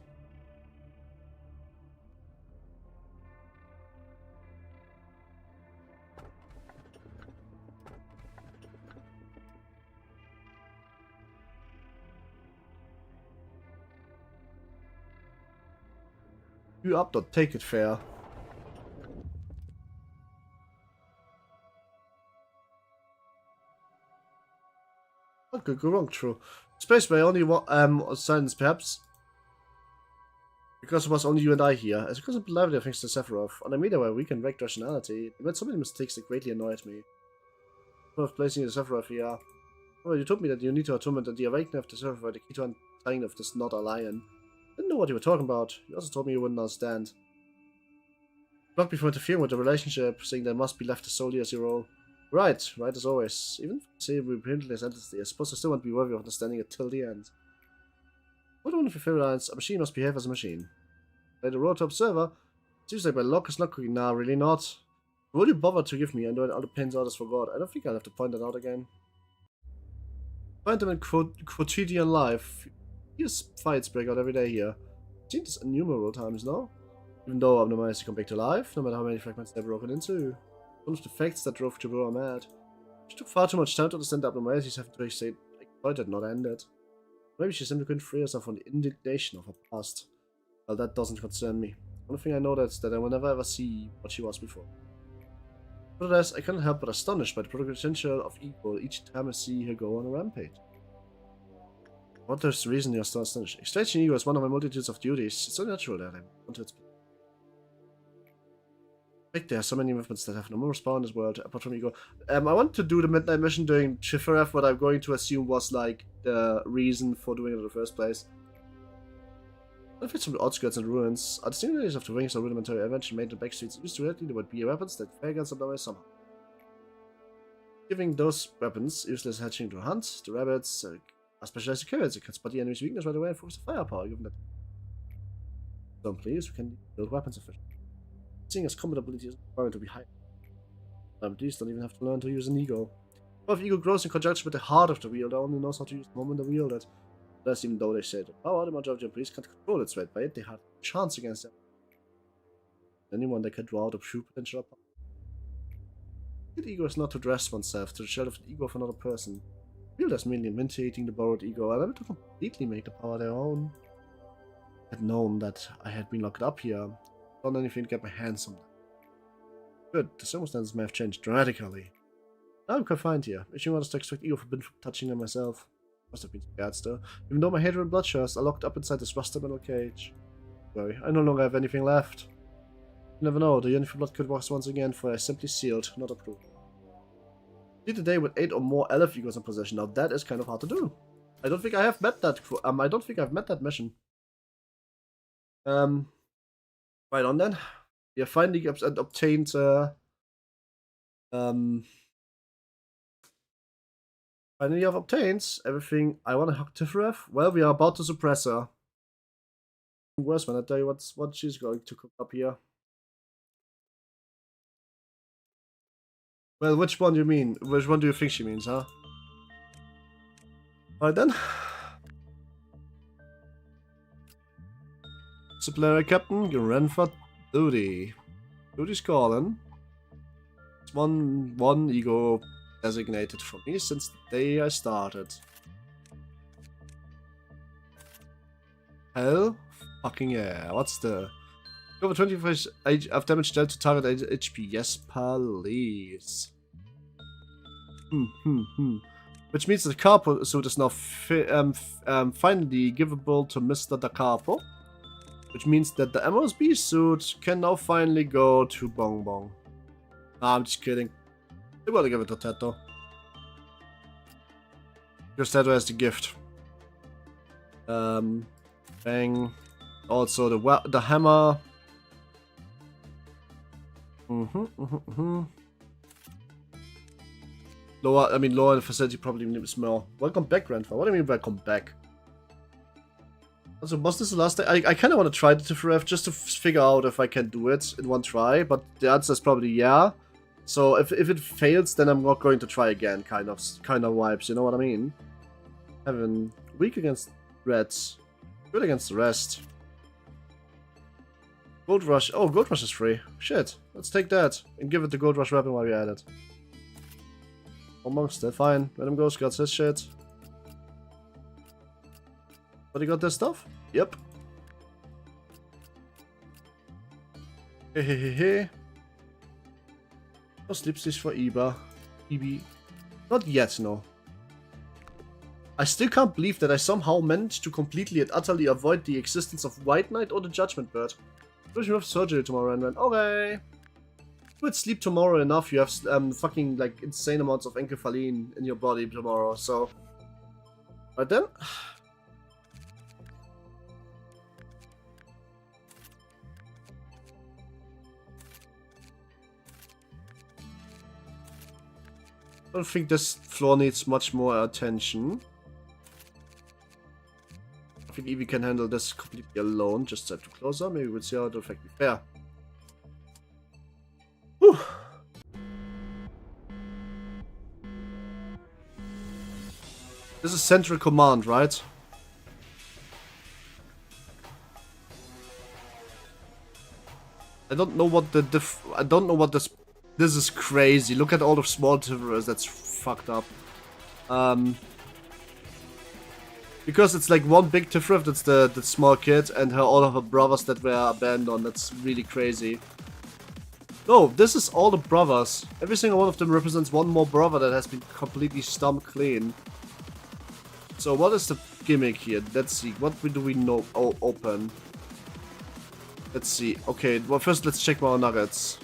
You up, don't take it fair. What could go wrong? True. Space may only silence, perhaps. Because it was only you and I here. As because of lively thanks to Sephiroth. On a meter where we can wreck rationality, I made so many mistakes that greatly annoyed me. Of placing the Sephiroth here. Well, you told me that you need to attunement and the awakening of the Sephiroth were the key to untying of this not a lion. Didn't know what you were talking about. You also told me you wouldn't understand. Blocked me from interfering with the relationship, saying that must be left as solely as your role. Right as always. Even if you say we repeatedly endlessly, I suppose I still won't be worthy of understanding it till the end. What one of your favorite lines? A machine must behave as a machine. By the road to observer, it seems like my lock is not cooking. Nah, really not. Would you bother to give me? I know all the pains orders for God. I don't think I'll have to point that out again. Find them in quotidian life. Here's fights break out every day here. I've seen this innumerable times now. Even though I've managed to come back to life, no matter how many fragments they've broken into. One of the facts that drove Jabura mad. She took far too much time to understand the abnormalities having to say exploited, not ended. Maybe she simply couldn't free herself from the indignation of her past. Well, that doesn't concern me. One thing I know is that I will never ever see what she was before. Nevertheless, I cannot help but astonished by the potential of evil each time I see her go on a rampage. What is the reason you are so astonished? Extraction ego is one of my multitudes of duties. It's so natural that I want to explain. There are so many movements that have no more spawn in this world, apart from ego. I want to do the midnight mission during Shiferef, what I'm going to assume was like the reason for doing it in the first place. Benefits from the outskirts and ruins are the singularities of the wings or rudimentary invention made in the backstreets used directly there would be weapons that fare against them somehow. Giving those weapons useless hatching to hunt, the rabbits are specialized securities that can spot the enemy's weakness right away and focus the firepower given that. Don't please, we can build weapons efficiently. Seeing as combat ability is required to be high. These don't even have to learn to use an ego. Well, if ego grows in conjunction with the heart of the wielder, only knows how to use the moment they wield it. That's even though they said, oh, the majority of police can't control its weight, by it they had a chance against them. Anyone that can draw out a true potential power. The ego is not to dress oneself to the shell of the ego of another person. Feel that's merely imitating the borrowed ego, and able to completely make the power their own. I had known that I had been locked up here, done anything to get my hands on them. Good, the circumstances may have changed dramatically. Now I'm confined here, wishing others to extract ego forbidden from touching them myself. Must have been scared still. Even though my hatred and bloodshirts are locked up inside this rusted metal cage. Don't worry, I no longer have anything left. You never know, the yearning for blood could rise once again, for I simply sealed, not approved. Did the day with 8 or more aleph egos in possession. Now that is kind of hard to do. I don't think I have met that. I don't think I've met that mission. Right on then. We have finally obtained. Finally, I've obtained everything I want to hack Tifref. Well, we are about to suppress her. Worse when I tell you what she's going to cook up here. Well, which one do you mean? Which one do you think she means, huh? Alright then. Disciplinary Captain, you ran for duty. Duty's calling. It's one ego designated for me since the day I started. Hell fucking yeah. What's the... Over 25 of damage dealt to target HP. Yes, please. Which means the Carpo suit is now finally givable to Mr. Da Capo. Which means that the MOSB suit can now finally go to Bong Bong. Nah, I'm just kidding. They want to give it to Teto. Because Teto has the gift. Bang. Also the hammer. Lower in the facility probably needs more. Welcome back, Grandfather. What do you mean welcome back? Also, was this the last day? I kind of want to try the Tifref just to figure out if I can do it in one try, but the answer is probably yeah. So if it fails, then I'm not going to try again, kind of vibes, you know what I mean? Heaven, weak against reds, good against the rest. Gold Rush. Oh, Gold Rush is free. Shit. Let's take that and give it the Gold Rush weapon while we're at it. Oh, Monk's still fine. Let him go. Got his shit. But he got this stuff? Yep. Hehehehe. No sleep stage for Iba. Ibi. Not yet, no. I still can't believe that I somehow managed to completely and utterly avoid the existence of White Knight or the Judgment Bird. You have surgery tomorrow, and then okay. You would sleep tomorrow enough. You have fucking like insane amounts of encephaline in your body tomorrow. So, right then. I don't think this floor needs much more attention. I think Evie can handle this completely alone. Just have to close her. Maybe we'll see how it will affect me. Fair. Whew. This is Central Command, right? I don't know what the I don't know what this. This is crazy. Look at all the small Tifers. That's fucked up. Because it's like one big Tifref, that's the small kid, and all of her brothers that were abandoned. That's really crazy. No, this is all the brothers. Every single one of them represents one more brother that has been completely stomped clean. So what is the gimmick here? Let's see. What do we know? Oh, open. Let's see. Okay, well first let's check our nuggets.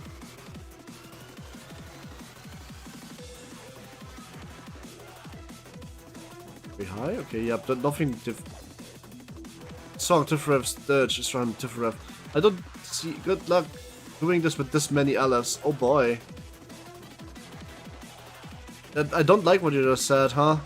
Very high? Okay, yeah, but nothing Song Tifref Sturge is from Tifref. I don't see. Good luck doing this with this many alephs. Oh boy. I don't like what you just said, huh?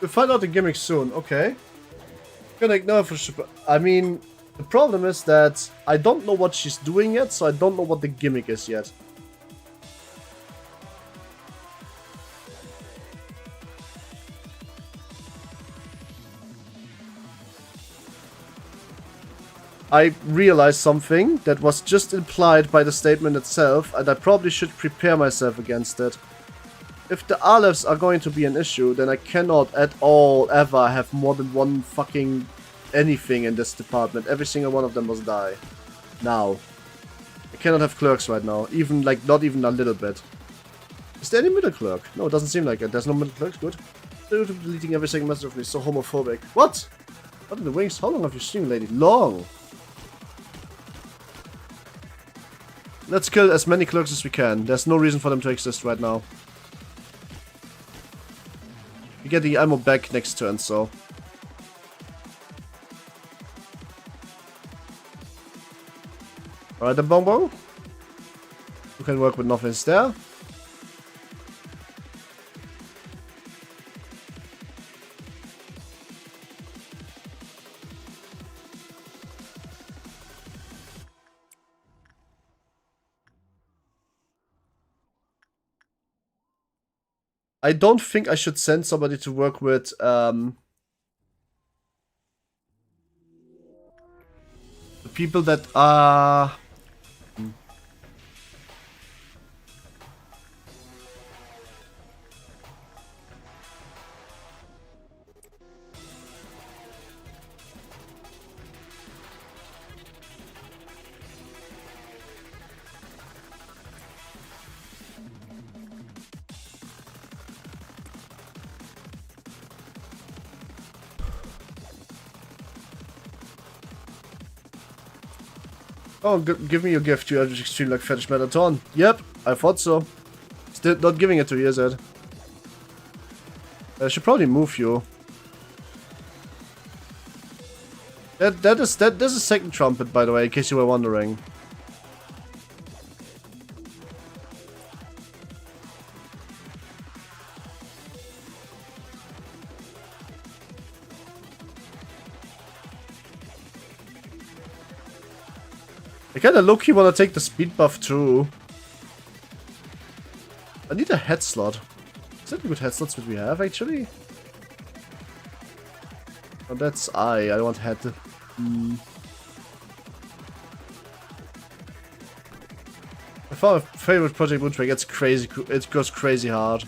We'll find out the gimmick soon, okay. Gonna ignore for super. I mean, the problem is that I don't know what she's doing yet, so I don't know what the gimmick is yet. I realized something that was just implied by the statement itself, and I probably should prepare myself against it. If the alephs are going to be an issue, then I cannot at all ever have more than one fucking anything in this department. Every single one of them must die. Now. I cannot have clerks right now. Even, like, not even a little bit. Is there any middle clerk? No, it doesn't seem like it. There's no middle clerks. Good. Deleting every single message of me. So homophobic. What? What in the wings? How long have you seen, lady? Long. Let's kill as many clerks as we can. There's no reason for them to exist right now. We get the ammo back next turn, so. Alright, the bonbon. You can work with nothings there. I don't think I should send somebody to work with, the people that are... Oh, give me your gift, you have extreme like fetish metaton. Yep, I thought so. Still not giving it to you, is it? I should probably move you. There's a second trumpet, by the way, in case you were wondering. I kinda low-key wanna take the speed buff too. I need a head slot. Is that a good head slots that we have actually? Oh, that's I want head. My favorite Projectmoon track, it's crazy, it goes crazy hard.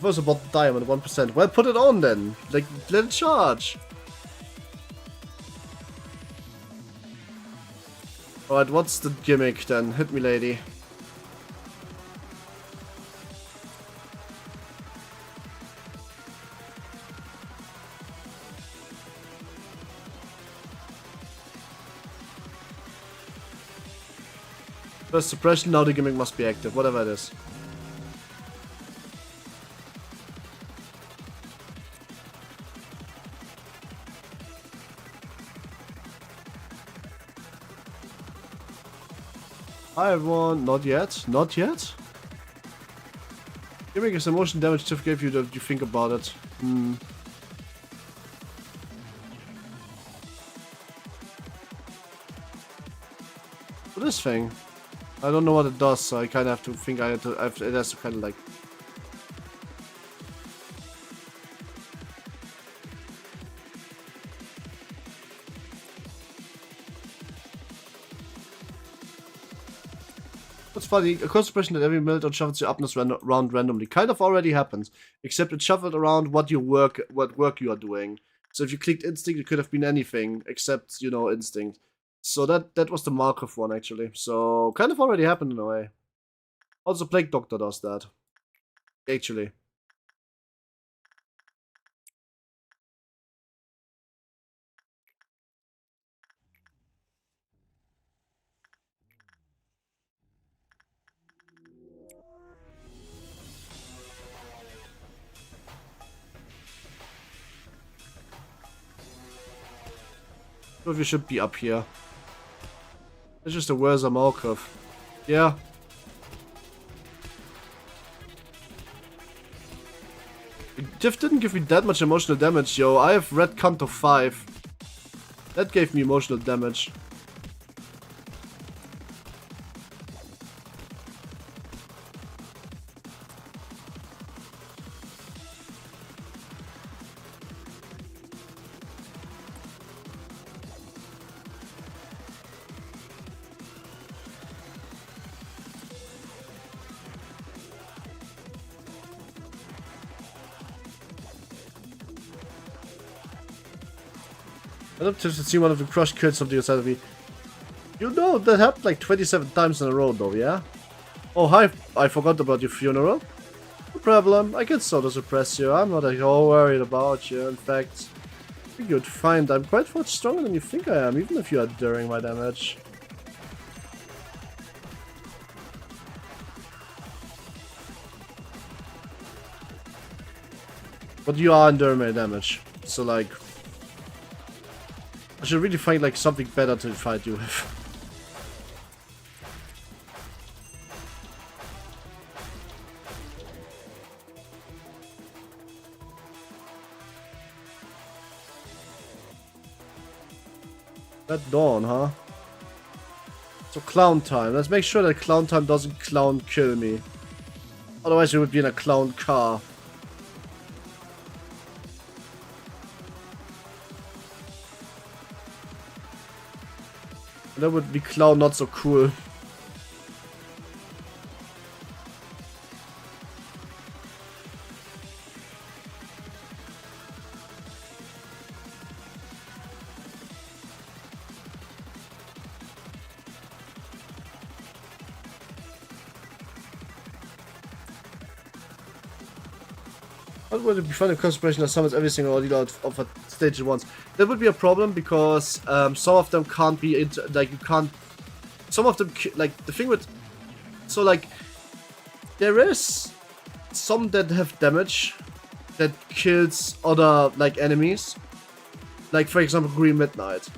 First about the diamond, 1%. Well, put it on then. Like, let it charge. Alright, what's the gimmick then? Hit me, lady. First suppression, now the gimmick must be active, whatever it is. Hi everyone, not yet, not yet. Gimmick is emotion damage to give you that you think about it. For this thing, I don't know what it does, so I kind of have to think it has to kind of like. What's funny, a cost suppression that every military shuffles your upness round randomly. Kind of already happens, except it shuffled around what work you are doing. So if you clicked instinct, it could have been anything except, you know, instinct. So that was the Markov one actually. So kind of already happened in a way. Also, Plague Doctor does that. Actually. But we should be up here. It's just a where's a Malkov. Yeah. Diff didn't give me that much emotional damage, yo. I have red canto 5. That gave me emotional damage. I don't just see one of the crushed kids something outside of me. You know, that happened like 27 times in a row though, yeah? Oh, hi, I forgot about your funeral. No problem, I can sort of suppress you. I'm not at all worried about you. In fact, I think you'd find I'm quite much stronger than you think I am, even if you are during my damage. But you are enduring my damage, so like... I should really find like something better to fight you with. That dawn, huh? So clown time. Let's make sure that clown time doesn't clown kill me. Otherwise we would be in a clown car. That would be clown not so cool. How would it be fun if concentration summons every single leader of a stage at once? That would be a problem because some of them can't be like you can't. Some of them like the thing with so like there is some that have damage that kills other like enemies. Like for example Green Midnight.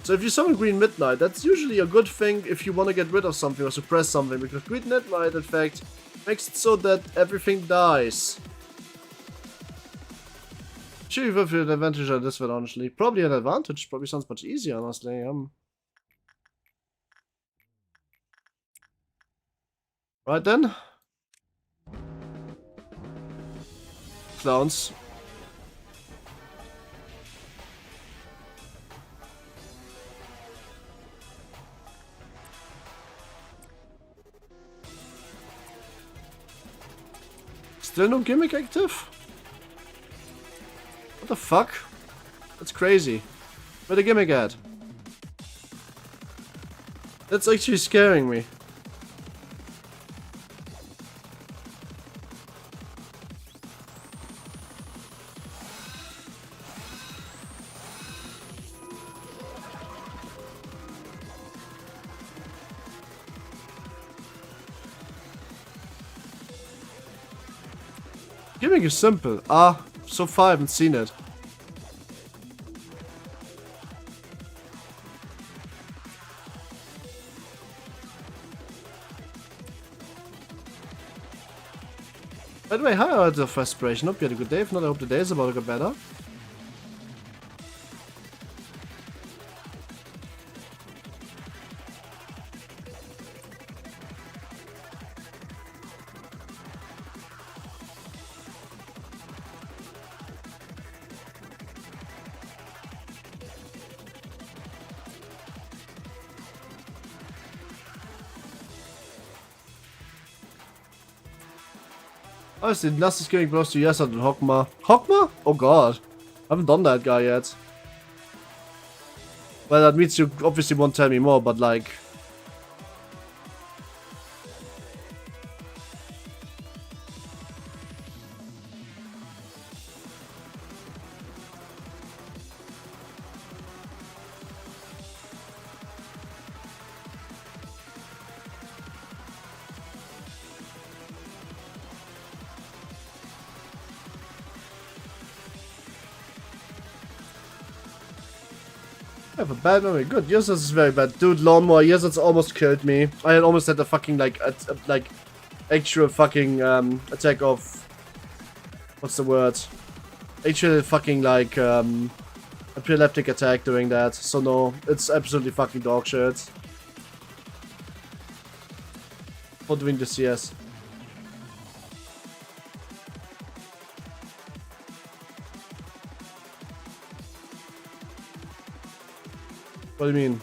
So if you summon Green Midnight, that's usually a good thing if you want to get rid of something or suppress something, because Green Midnight in fact makes it so that everything dies. Should have an advantage on this one, honestly. Probably an advantage. Probably sounds much easier, honestly. Right then. Clowns. Still no gimmick active? What the fuck? That's crazy. Where the gimmick at? That's actually scaring me. Gimmick is simple. So far I haven't seen it. By the way, hi out of frustration. Hope you had a good day. If not, I hope the day is about to get better. Honestly, the last is getting close to yes and Hogma. Hogma? Oh god. I haven't done that guy yet. Well, that means you obviously won't tell me more, but like... I have a bad memory. Good. Yes, this is very bad. Dude, lawnmower. Yes, it's almost killed me. I had almost had a fucking like actual fucking attack of, what's the word? Actual fucking like epileptic attack doing that. So no, it's absolutely fucking dog shit. For doing this, yes. What do you mean?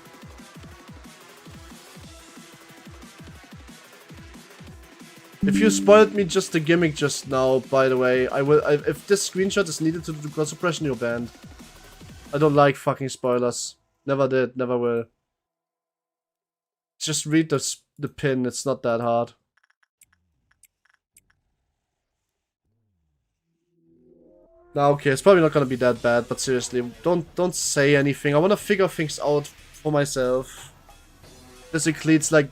If you spoiled me just the gimmick just now, by the way, if this screenshot is needed to do cross suppression, you're banned. I don't like fucking spoilers. Never did, never will. Just read the pin, it's not that hard. Now, okay, it's probably not gonna be that bad, but seriously, don't say anything. I wanna figure things out for myself. This includes like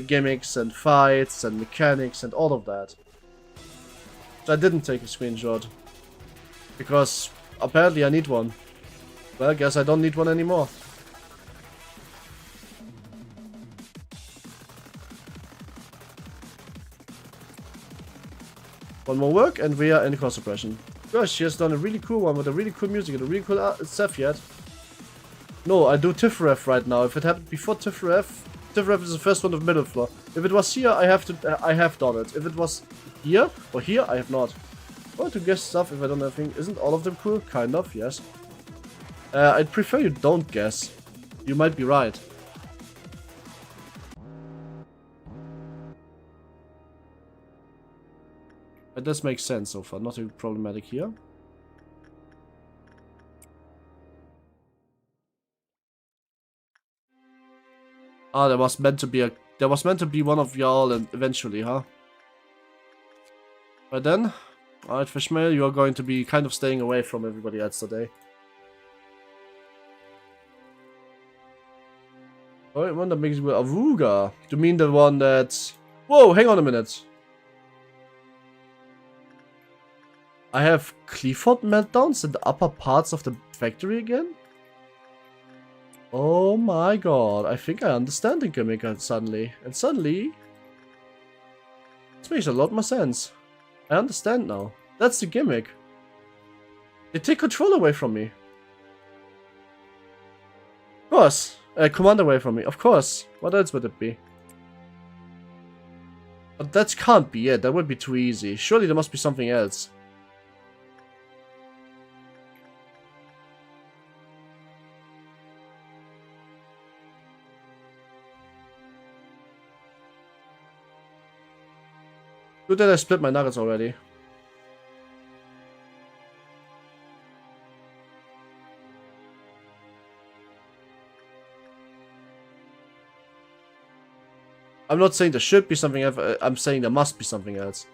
gimmicks and fights and mechanics and all of that. So I didn't take a screenshot. Because apparently I need one. Well, I guess I don't need one anymore. One more work and we are in cross suppression. Gosh, she has done a really cool one with a really cool music and a really cool stuff yet. No, I do Tifref right now. If it happened before Tifref is the first one of middle floor. If it was here, I have done it. If it was here or here, I have not. Well, to guess stuff if I don't have anything. Isn't all of them cool? Kind of, yes. I'd prefer you don't guess. You might be right. It does make sense so far. Nothing problematic here. Ah, there was meant to be one of y'all and eventually, huh? But then, alright, Fishmail, you are going to be kind of staying away from everybody else today. Alright, one that makes me Avuga. You mean the one that... Whoa, hang on a minute. I have Clifford meltdowns in the upper parts of the factory again? Oh my god, I think I understand the gimmick suddenly. And suddenly... This makes a lot more sense. I understand now. That's the gimmick. They take control away from me. Of course. Command away from me. Of course. What else would it be? But that can't be it. That would be too easy. Surely there must be something else. Good that I split my nuggets already. I'm not saying there should be something else, I'm saying there must be something else.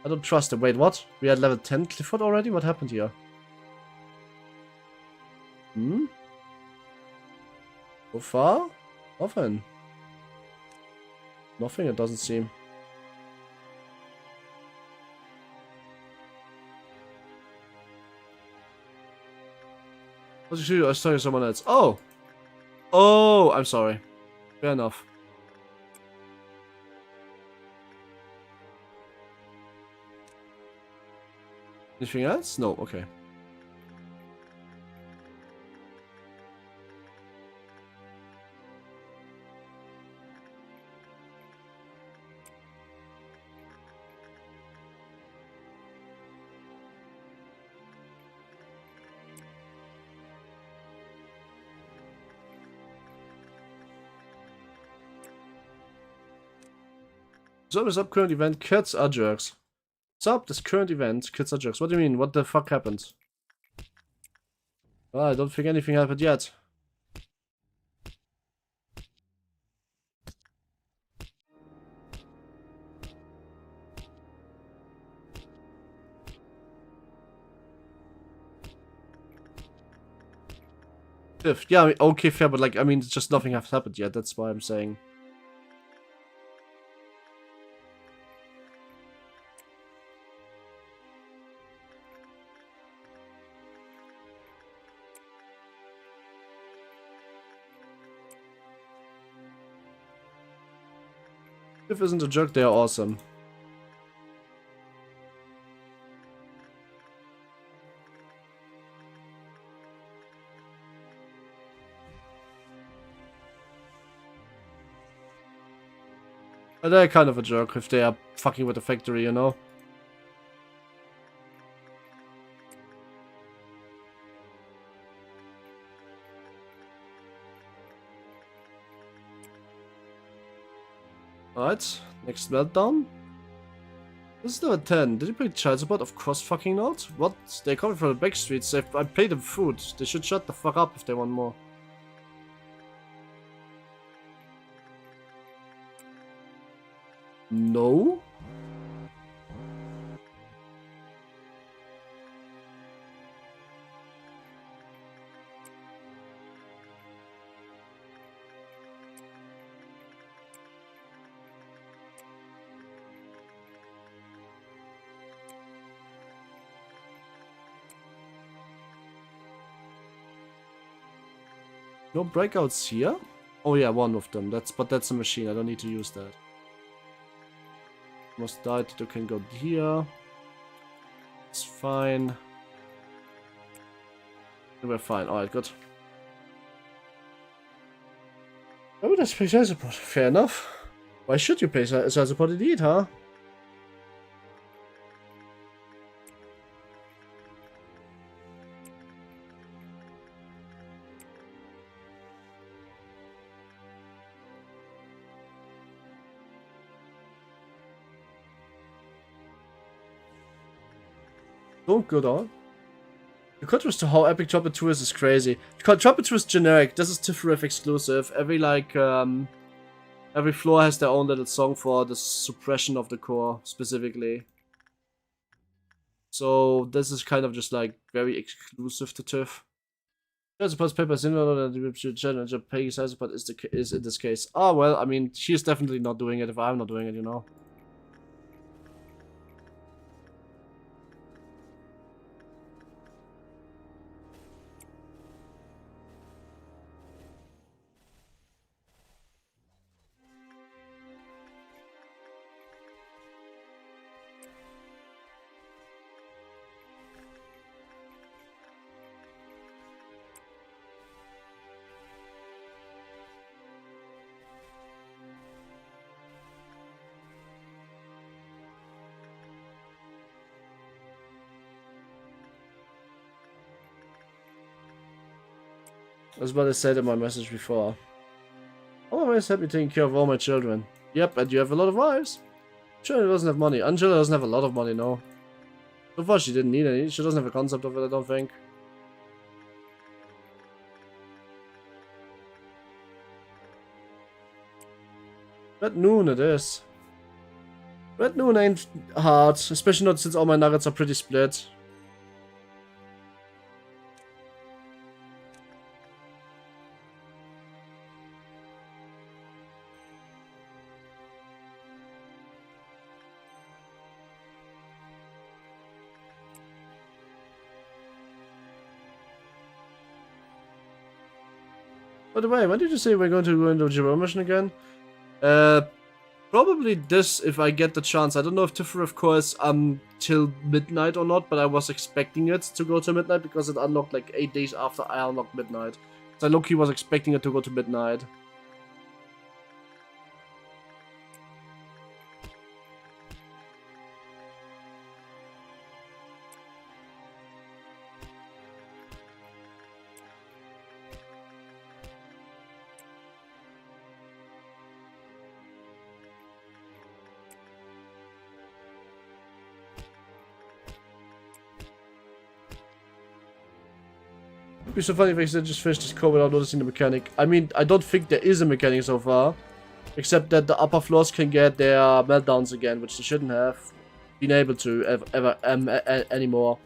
I don't trust it. Wait, what? We had level 10 Clifford already? What happened here? Hmm? So far? Nothing. Nothing, it doesn't seem. I was telling someone else. Oh! Oh, I'm sorry. Fair enough. Anything else? No, okay. Service up current event, kids are jerks. What's up? This current event, kids are jerks. What do you mean? What the fuck happened? Well, I don't think anything happened yet. Fifth. Yeah, I mean, okay, fair, but like, I mean, just nothing has happened yet. That's why I'm saying. If isn't a joke, they are awesome. But they're kind of a jerk if they are fucking with the factory, you know? Alright, next meltdown. This is level 10. Did you pay child support? Of course fucking not. What? They're coming from the back streets. I paid them food. They should shut the fuck up if they want more. No? No breakouts here? Oh yeah, one of them. But that's a machine. I don't need to use that. Almost died. You can go here. It's fine. We're fine. Alright, good. Oh, that's pay child support. Fair enough. Why should you pay child support indeed, huh? Don't go down. The contrast to how epic Trumpet 2 is crazy. Trumpet 2 is generic. This is TIFF exclusive. Every every floor has their own little song for the suppression of the core specifically. So this is kind of just like very exclusive to TIFF. Child support paper similar to the challenge of paying child support is in this case. Oh well, I mean she's definitely not doing it if I'm not doing it, you know. That's what I said in my message before. Oh, my wife's happy taking care of all my children. Yep, and you have a lot of wives. Sure, doesn't have money. Angela doesn't have a lot of money, no. So far, she didn't need any. She doesn't have a concept of it, I don't think. Red Noon it is. Red Noon ain't hard, especially not since all my nuggets are pretty split. By the way, when did you say we're going to go into Jerome mission again? Probably this if I get the chance. I don't know if TIFF course till midnight or not, but I was expecting it to go to midnight because it unlocked like 8 days after I unlocked midnight. So I low-key was expecting it to go to midnight. It'd be so funny if I just finished this core without noticing the mechanic. I mean, I don't think there is a mechanic so far. Except that the upper floors can get their meltdowns again, which they shouldn't have been able to anymore.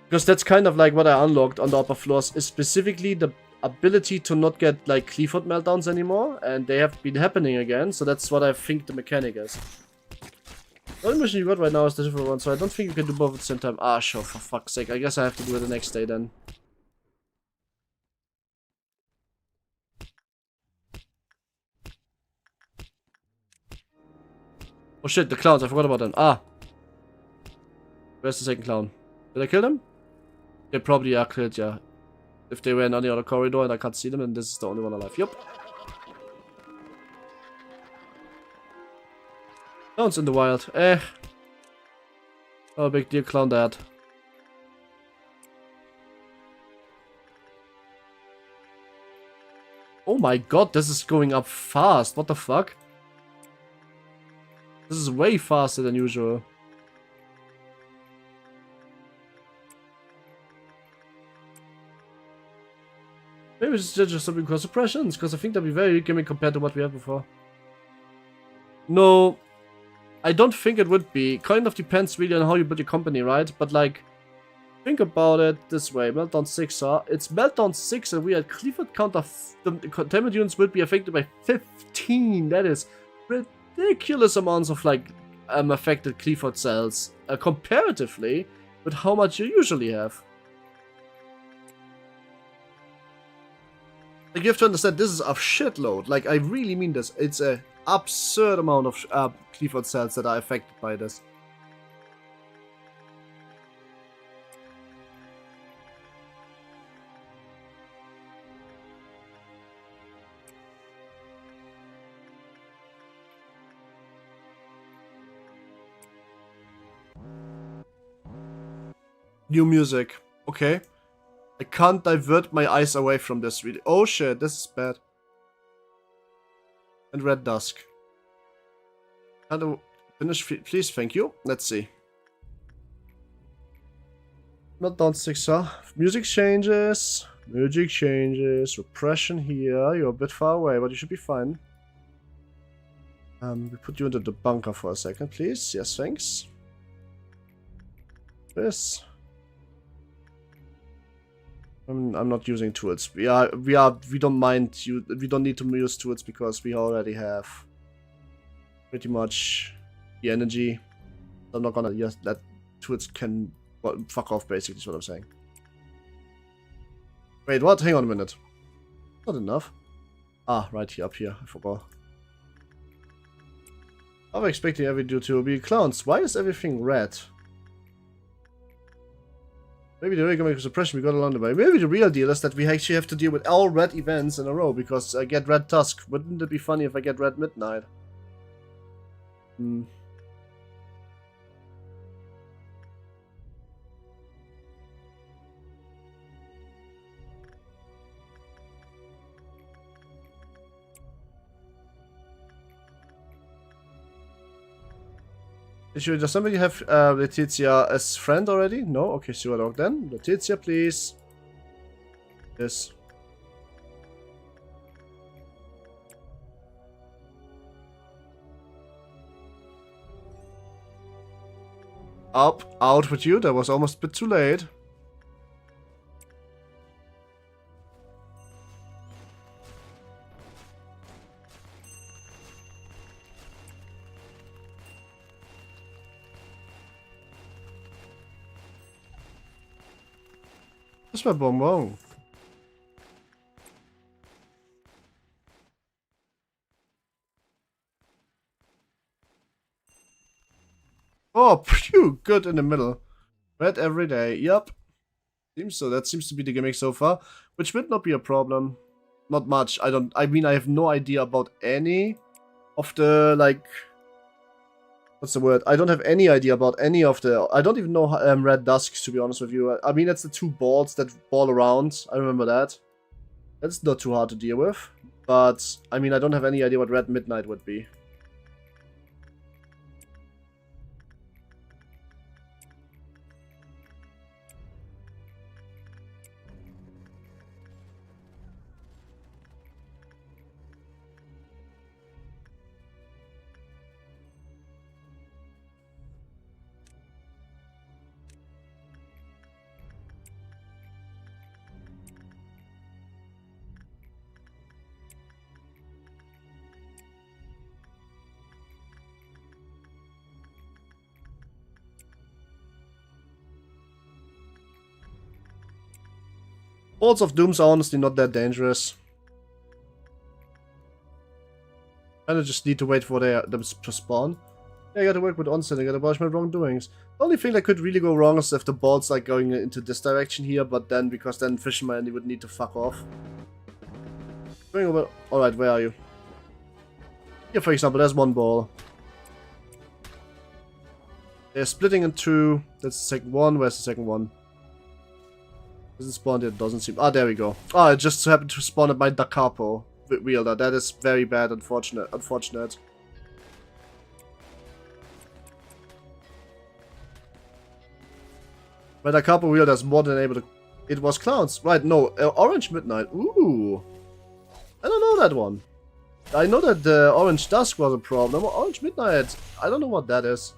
Because that's kind of like what I unlocked on the upper floors, is specifically the ability to not get like Clevefoot meltdowns anymore, and they have been happening again, so that's what I think the mechanic is. The only mission you got right now is the different one, so I don't think you can do both at the same time. Ah, sure, for fuck's sake. I guess I have to do it the next day then. Oh shit, the clowns, I forgot about them. Ah. Where's the second clown? Did I kill them? They probably are killed, yeah. If they were in any other corridor and I can't see them, and this is the only one alive. Yup. Clowns in the wild. Eh. Oh, big deal, clown dead. Oh my god, this is going up fast. What the fuck? This is way faster than usual. Maybe it's just something called suppressions, because I think that'd be very gimmick compared to what we had before. No, I don't think it would be. Kind of depends really on how you build your company, right? But like, think about it this way. Meltdown 6, huh? It's Meltdown 6 and we had Clifford count of the containment units will be affected by 15. That is ridiculous amounts of like affected Clifford cells comparatively with how much you usually have. Like, you have to understand, this is a shitload. Like, I really mean this. It's an absurd amount of Clifford cells that are affected by this. New music. Okay. I can't divert my eyes away from this really. Oh shit, this is bad. And Red Dusk. Can I finish, please? Thank you. Let's see. Meltdown 6, huh? Music changes. Music changes. Repression here. You're a bit far away, but you should be fine. We put you into the bunker for a second, please. Yes, thanks. This. I'm not using tools. We don't mind we don't need to use tools because we already have pretty much the energy. I'm not gonna just let tools can fuck off, basically is what I'm saying. Wait, what? Hang on a minute. Not enough. Ah, right here, up here. I forgot. I was expecting every dude to be clowns. Why is everything red? Maybe the regular suppression we got along the way. Maybe the real deal is that we actually have to deal with all red events in a row because I get Red Dusk. Wouldn't it be funny if I get Red Midnight? Does somebody have Letizia as friend already? No? Okay, Sewer Dog then. Letizia, please. Yes. Up, out with you. That was almost a bit too late. Das war Bonbon. Oh, phew, good in the middle. Red every day. Yup. Seems so. That seems to be the gimmick so far, which would not be a problem. Not much. I mean, I have no idea about any of the, like, what's the word? I don't have any idea about any of the... I don't even know Red Dusks, to be honest with you. I mean, it's the two balls that ball around. I remember that. That's not too hard to deal with. But, I mean, I don't have any idea what Red Midnight would be. Balls of Dooms are honestly not that dangerous. Kinda just need to wait for them to spawn. Yeah, I gotta work with onset, I gotta watch my wrongdoings. The only thing that could really go wrong is if the ball's like going into this direction here, but then, because then Fisherman would need to fuck off. Going over... Alright, where are you? Here, for example, there's one ball. They're splitting in two. That's the second one. Where's the second one? Does it spawn? It doesn't seem... Ah, there we go. Ah, it just happened to spawn at my Da Capo wielder. That is very bad, unfortunate. My Da Capo wielder is more than able to... It was clowns. Right, no. Orange Midnight. Ooh. I don't know that one. I know that the Orange Dusk was a problem. Orange Midnight, I don't know what that is.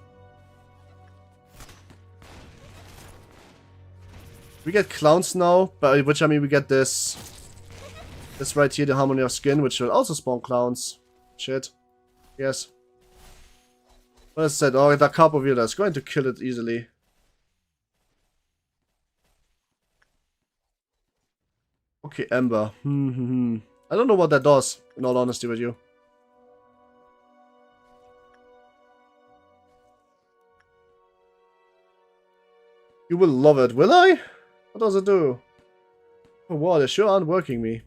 We get clowns now, by which I mean we get this. This right here, the Harmony of Skin, which will also spawn clowns. Shit. Yes. What I said, oh, that Capo Villa is going to kill it easily. Okay, Ember. I don't know what that does, in all honesty with you. You will love it, will I? What does it do? Oh wow, they sure aren't working me.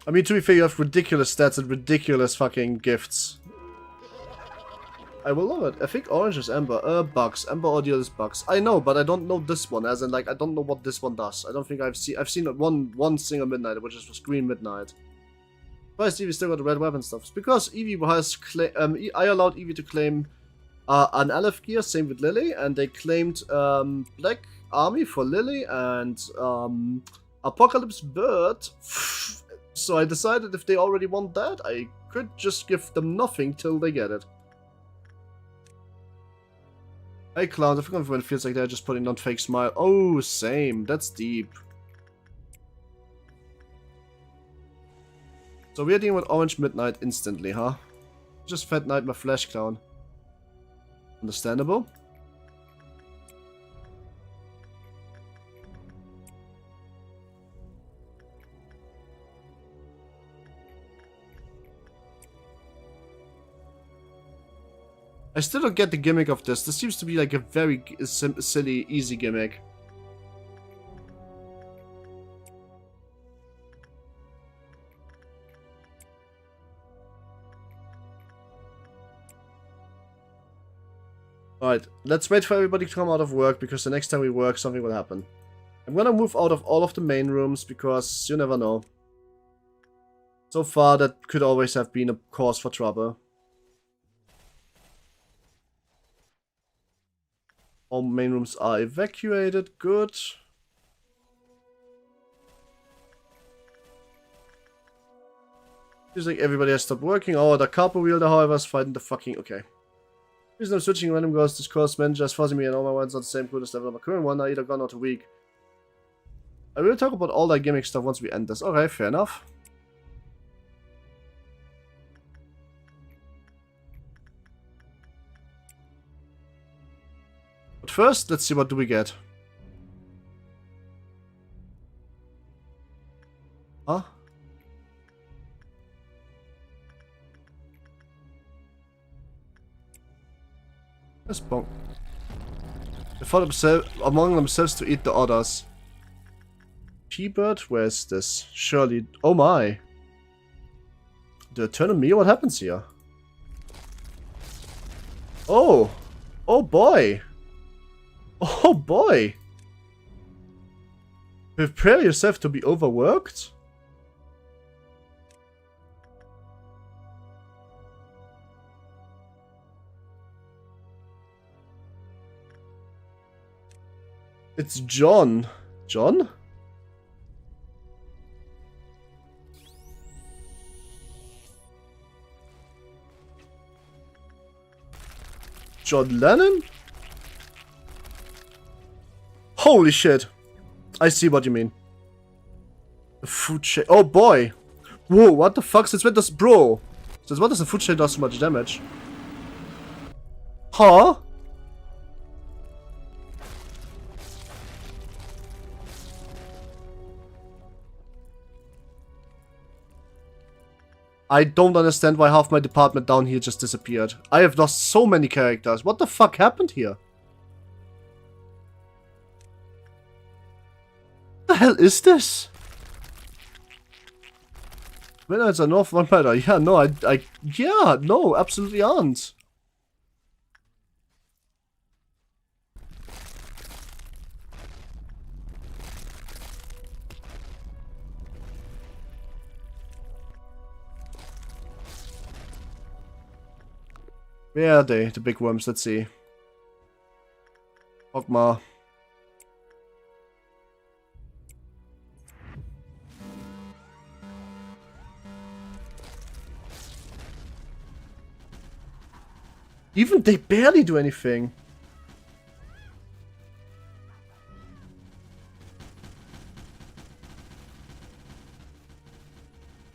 I mean, to be fair, you have ridiculous stats and ridiculous fucking gifts. I will love it. I think orange is Ember. Bugs. Ember Audio is Bugs. I know, but I don't know this one. As in, like, I don't know what this one does. I don't think I've seen one single Midnight, which is Green Midnight. Why is Eevee still got the red weapon stuff? It's because Eevee has I allowed Eevee to claim an aleph gear, same with Lily, and they claimed Black Army for Lily and Apocalypse Bird. So I decided if they already want that, I could just give them nothing till they get it. Hey clowns, I think everyone feels like they're just putting on fake smile. Oh, same. That's deep. So we're dealing with Orange Midnight instantly, huh? Just Fat Night my Flash Clown. Understandable. I still don't get the gimmick of this. This seems to be like a very silly, easy gimmick. Alright, let's wait for everybody to come out of work, because the next time we work, something will happen. I'm gonna move out of all of the main rooms, because you never know. So far, that could always have been a cause for trouble. All main rooms are evacuated. Good. Seems like everybody has stopped working. Oh, the Capo wielder, however, is fighting the fucking... Okay. Reason I'm switching random goes, this course manager is forcing me and all my ones on the same coolest level of my current one are either gone or too weak. I will talk about all that gimmick stuff once we end this. Okay, fair enough. But first, let's see what do we get. Huh? That's bonk. They fought among themselves to eat the others. T-Bird? Where's this? Surely. Oh my. The Eternal Me? What happens here? Oh! Oh boy! Oh boy! Prepare yourself to be overworked? It's John. John? John Lennon? Holy shit. I see what you mean. The food chain. Oh boy. Whoa, what the fuck? Since when does bro? Since what does the food chain do so much damage? Huh? I don't understand why half my department down here just disappeared. I have lost so many characters. What the fuck happened here? What the hell is this? Midnights are North Vampire. Yeah, no, yeah, no, absolutely aren't. Where are they, the big worms? Let's see. Ogma. Even they barely do anything.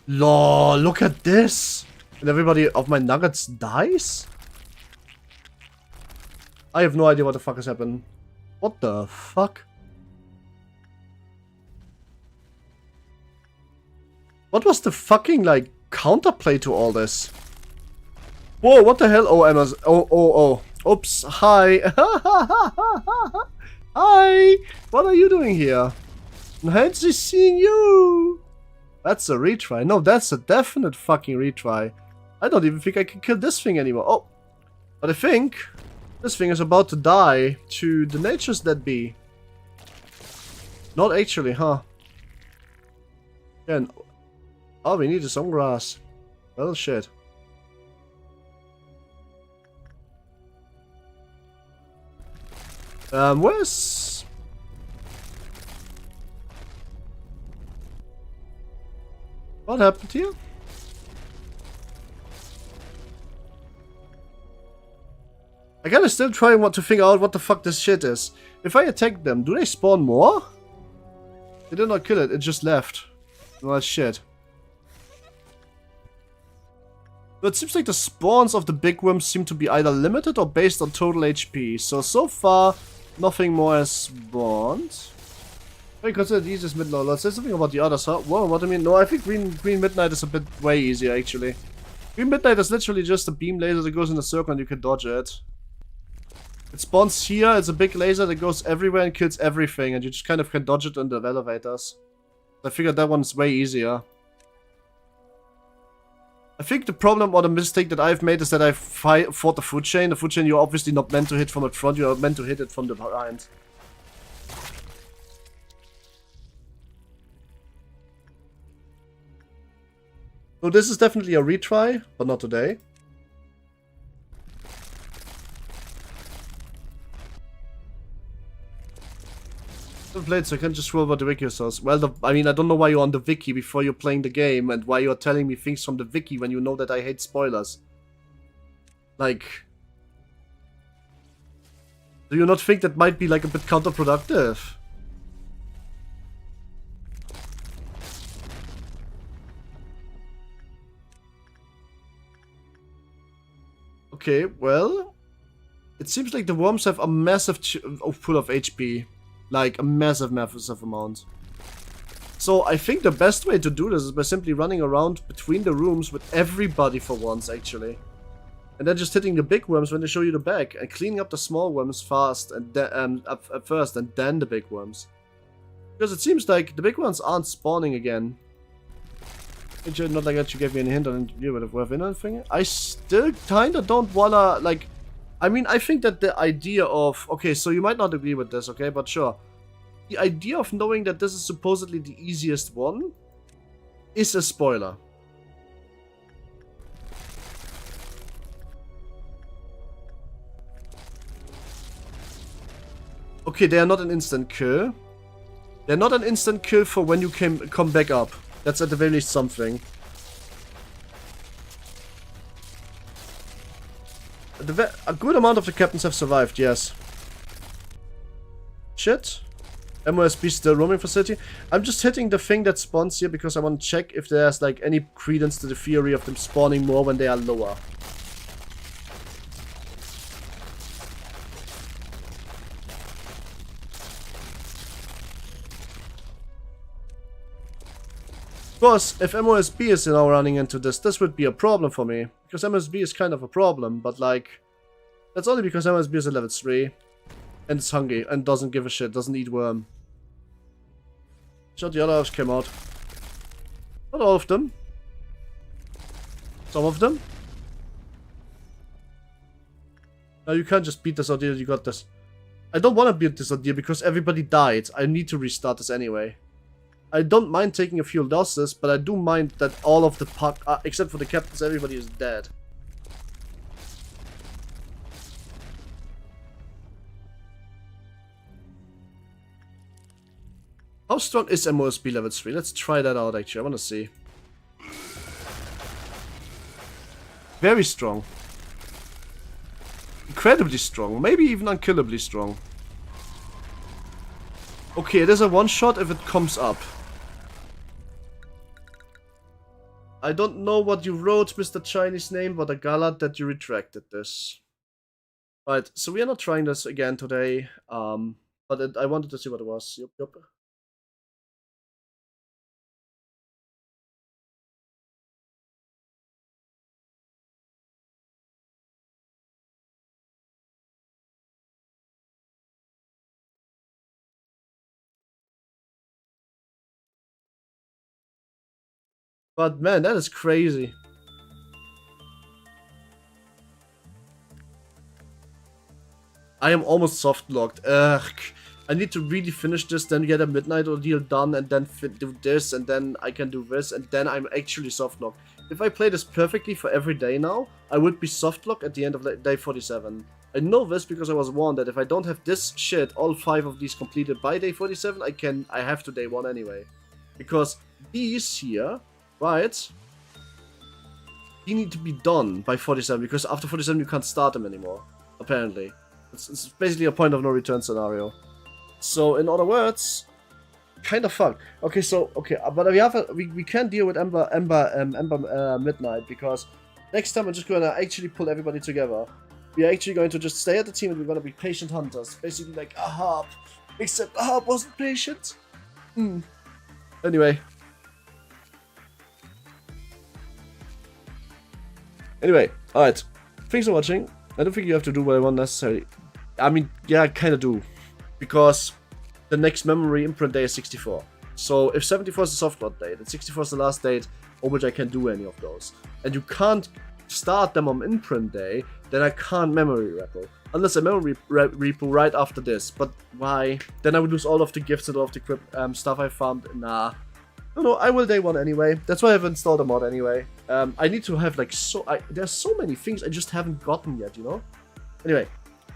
Lol, look at this. And everybody of my nuggets dies? I have no idea what the fuck has happened. What the fuck? What was the fucking, like, counterplay to all this? Whoa, what the hell? Oh, Emma's. Oh. Oops. Hi. Hi. What are you doing here? Nice to seeing you. That's a retry. No, that's a definite fucking retry. I don't even think I can kill this thing anymore. Oh. But I think this thing is about to die to the natures that be. Not actually, huh? Yeah. Oh, we need some grass. Well, shit. Where's... What happened here? I gotta still try to figure out what the fuck this shit is. If I attack them, do they spawn more? They did not kill it, it just left. Well, shit. But it seems like the spawns of the big worms seem to be either limited or based on total HP. So far, nothing more has spawned. I consider these as midnight. Let's say something about the others, huh? Whoa, what do you mean? No, I think green midnight is a bit way easier, actually. Green midnight is literally just a beam laser that goes in a circle and you can dodge it. It spawns here, it's a big laser that goes everywhere and kills everything, and you just kind of can dodge it in the elevators. I figured that one's way easier. I think the problem or the mistake that I've made is that I fought the food chain. The food chain you're obviously not meant to hit from the front, you're meant to hit it from the behind. So this is definitely a retry, but not today. I've played, so I can't just scroll about the wiki source. Well, I mean, I don't know why you're on the wiki before you're playing the game, and why you're telling me things from the wiki when you know that I hate spoilers. Like... Do you not think that might be, like, a bit counterproductive? Okay, well... It seems like the worms have a massive pool of HP. Like, a massive amount. So, I think the best way to do this is by simply running around between the rooms with everybody for once, actually. And then just hitting the big worms when they show you the back, and cleaning up the small worms fast, and at first, and then the big worms. Because it seems like the big ones aren't spawning again. Not like that you gave me any hint on you would have worth anything. I still kinda don't wanna, like... I mean, I think that the idea of... Okay, so you might not agree with this, okay? But sure. The idea of knowing that this is supposedly the easiest one is a spoiler. Okay, they are not an instant kill. They're not an instant kill for when you come back up. That's at the very least something. A good amount of the captains have survived, yes. Shit. MOSB still roaming facility. I'm just hitting the thing that spawns here because I want to check if there's like any credence to the theory of them spawning more when they are lower. Of course, if MOSB is now running into this would be a problem for me. Because MOSB is kind of a problem, but like... That's only because MOSB is at level 3. And it's hungry, and doesn't give a shit, doesn't eat worm. Sure, the other elves came out. Not all of them. Some of them. No, you can't just beat this ordeal, you got this. I don't want to beat this ordeal because everybody died. I need to restart this anyway. I don't mind taking a few losses, but I do mind that all of the pack, except for the captains, everybody is dead. How strong is MOSB level 3? Let's try that out actually, I want to see. Very strong. Incredibly strong, maybe even unkillably strong. Okay, it is a one-shot if it comes up. I don't know what you wrote, Mr. Chinese name, but I got that you retracted this. Right, so we are not trying this again today, but I wanted to see what it was. Yup. But man, that is crazy. I am almost soft locked. Ugh. I need to really finish this, then get a midnight ordeal done, and then do this, and then I can do this, and then I'm actually soft locked. If I play this perfectly for every day now, I would be soft locked at the end of day 47. I know this because I was warned that if I don't have this shit, all 5 of these completed by day 47, I have to day 1 anyway. Because these here, right, they need to be done by 47, because after 47 you can't start them anymore, apparently. It's basically a point of no return scenario. So, in other words, kind of fucked. Okay, so, but we can't deal with Ember Midnight, because next time I'm just gonna actually pull everybody together. We are actually going to just stay at the team and we're gonna be patient hunters. Basically like a harp. Except a harp wasn't patient. Anyway. Alright. Thanks for watching. I don't think you have to do what I want necessarily. I mean, yeah, I kinda do. Because the next memory imprint day is 64. So if 74 is the soft load date and 64 is the last date on which I can do any of those, and you can't start them on imprint day, then I can't memory repo. Unless I memory repo right after this. But why? Then I would lose all of the gifts and all of the stuff I found. Nah. No, I will day 1 anyway. That's why I've installed a mod anyway. I need to have like there's so many things I just haven't gotten yet, you know? Anyway,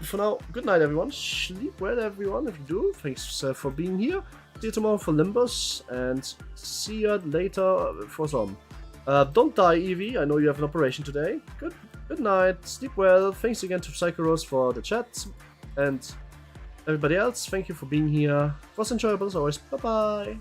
for now, good night everyone. Sleep well everyone if you do. Thanks for being here. See you tomorrow for Limbus, and see you later for some. Don't die, Evie. I know you have an operation today. Good night. Sleep well. Thanks again to Psychoros for the chat, and everybody else. Thank you for being here. It was enjoyable as always. Bye bye.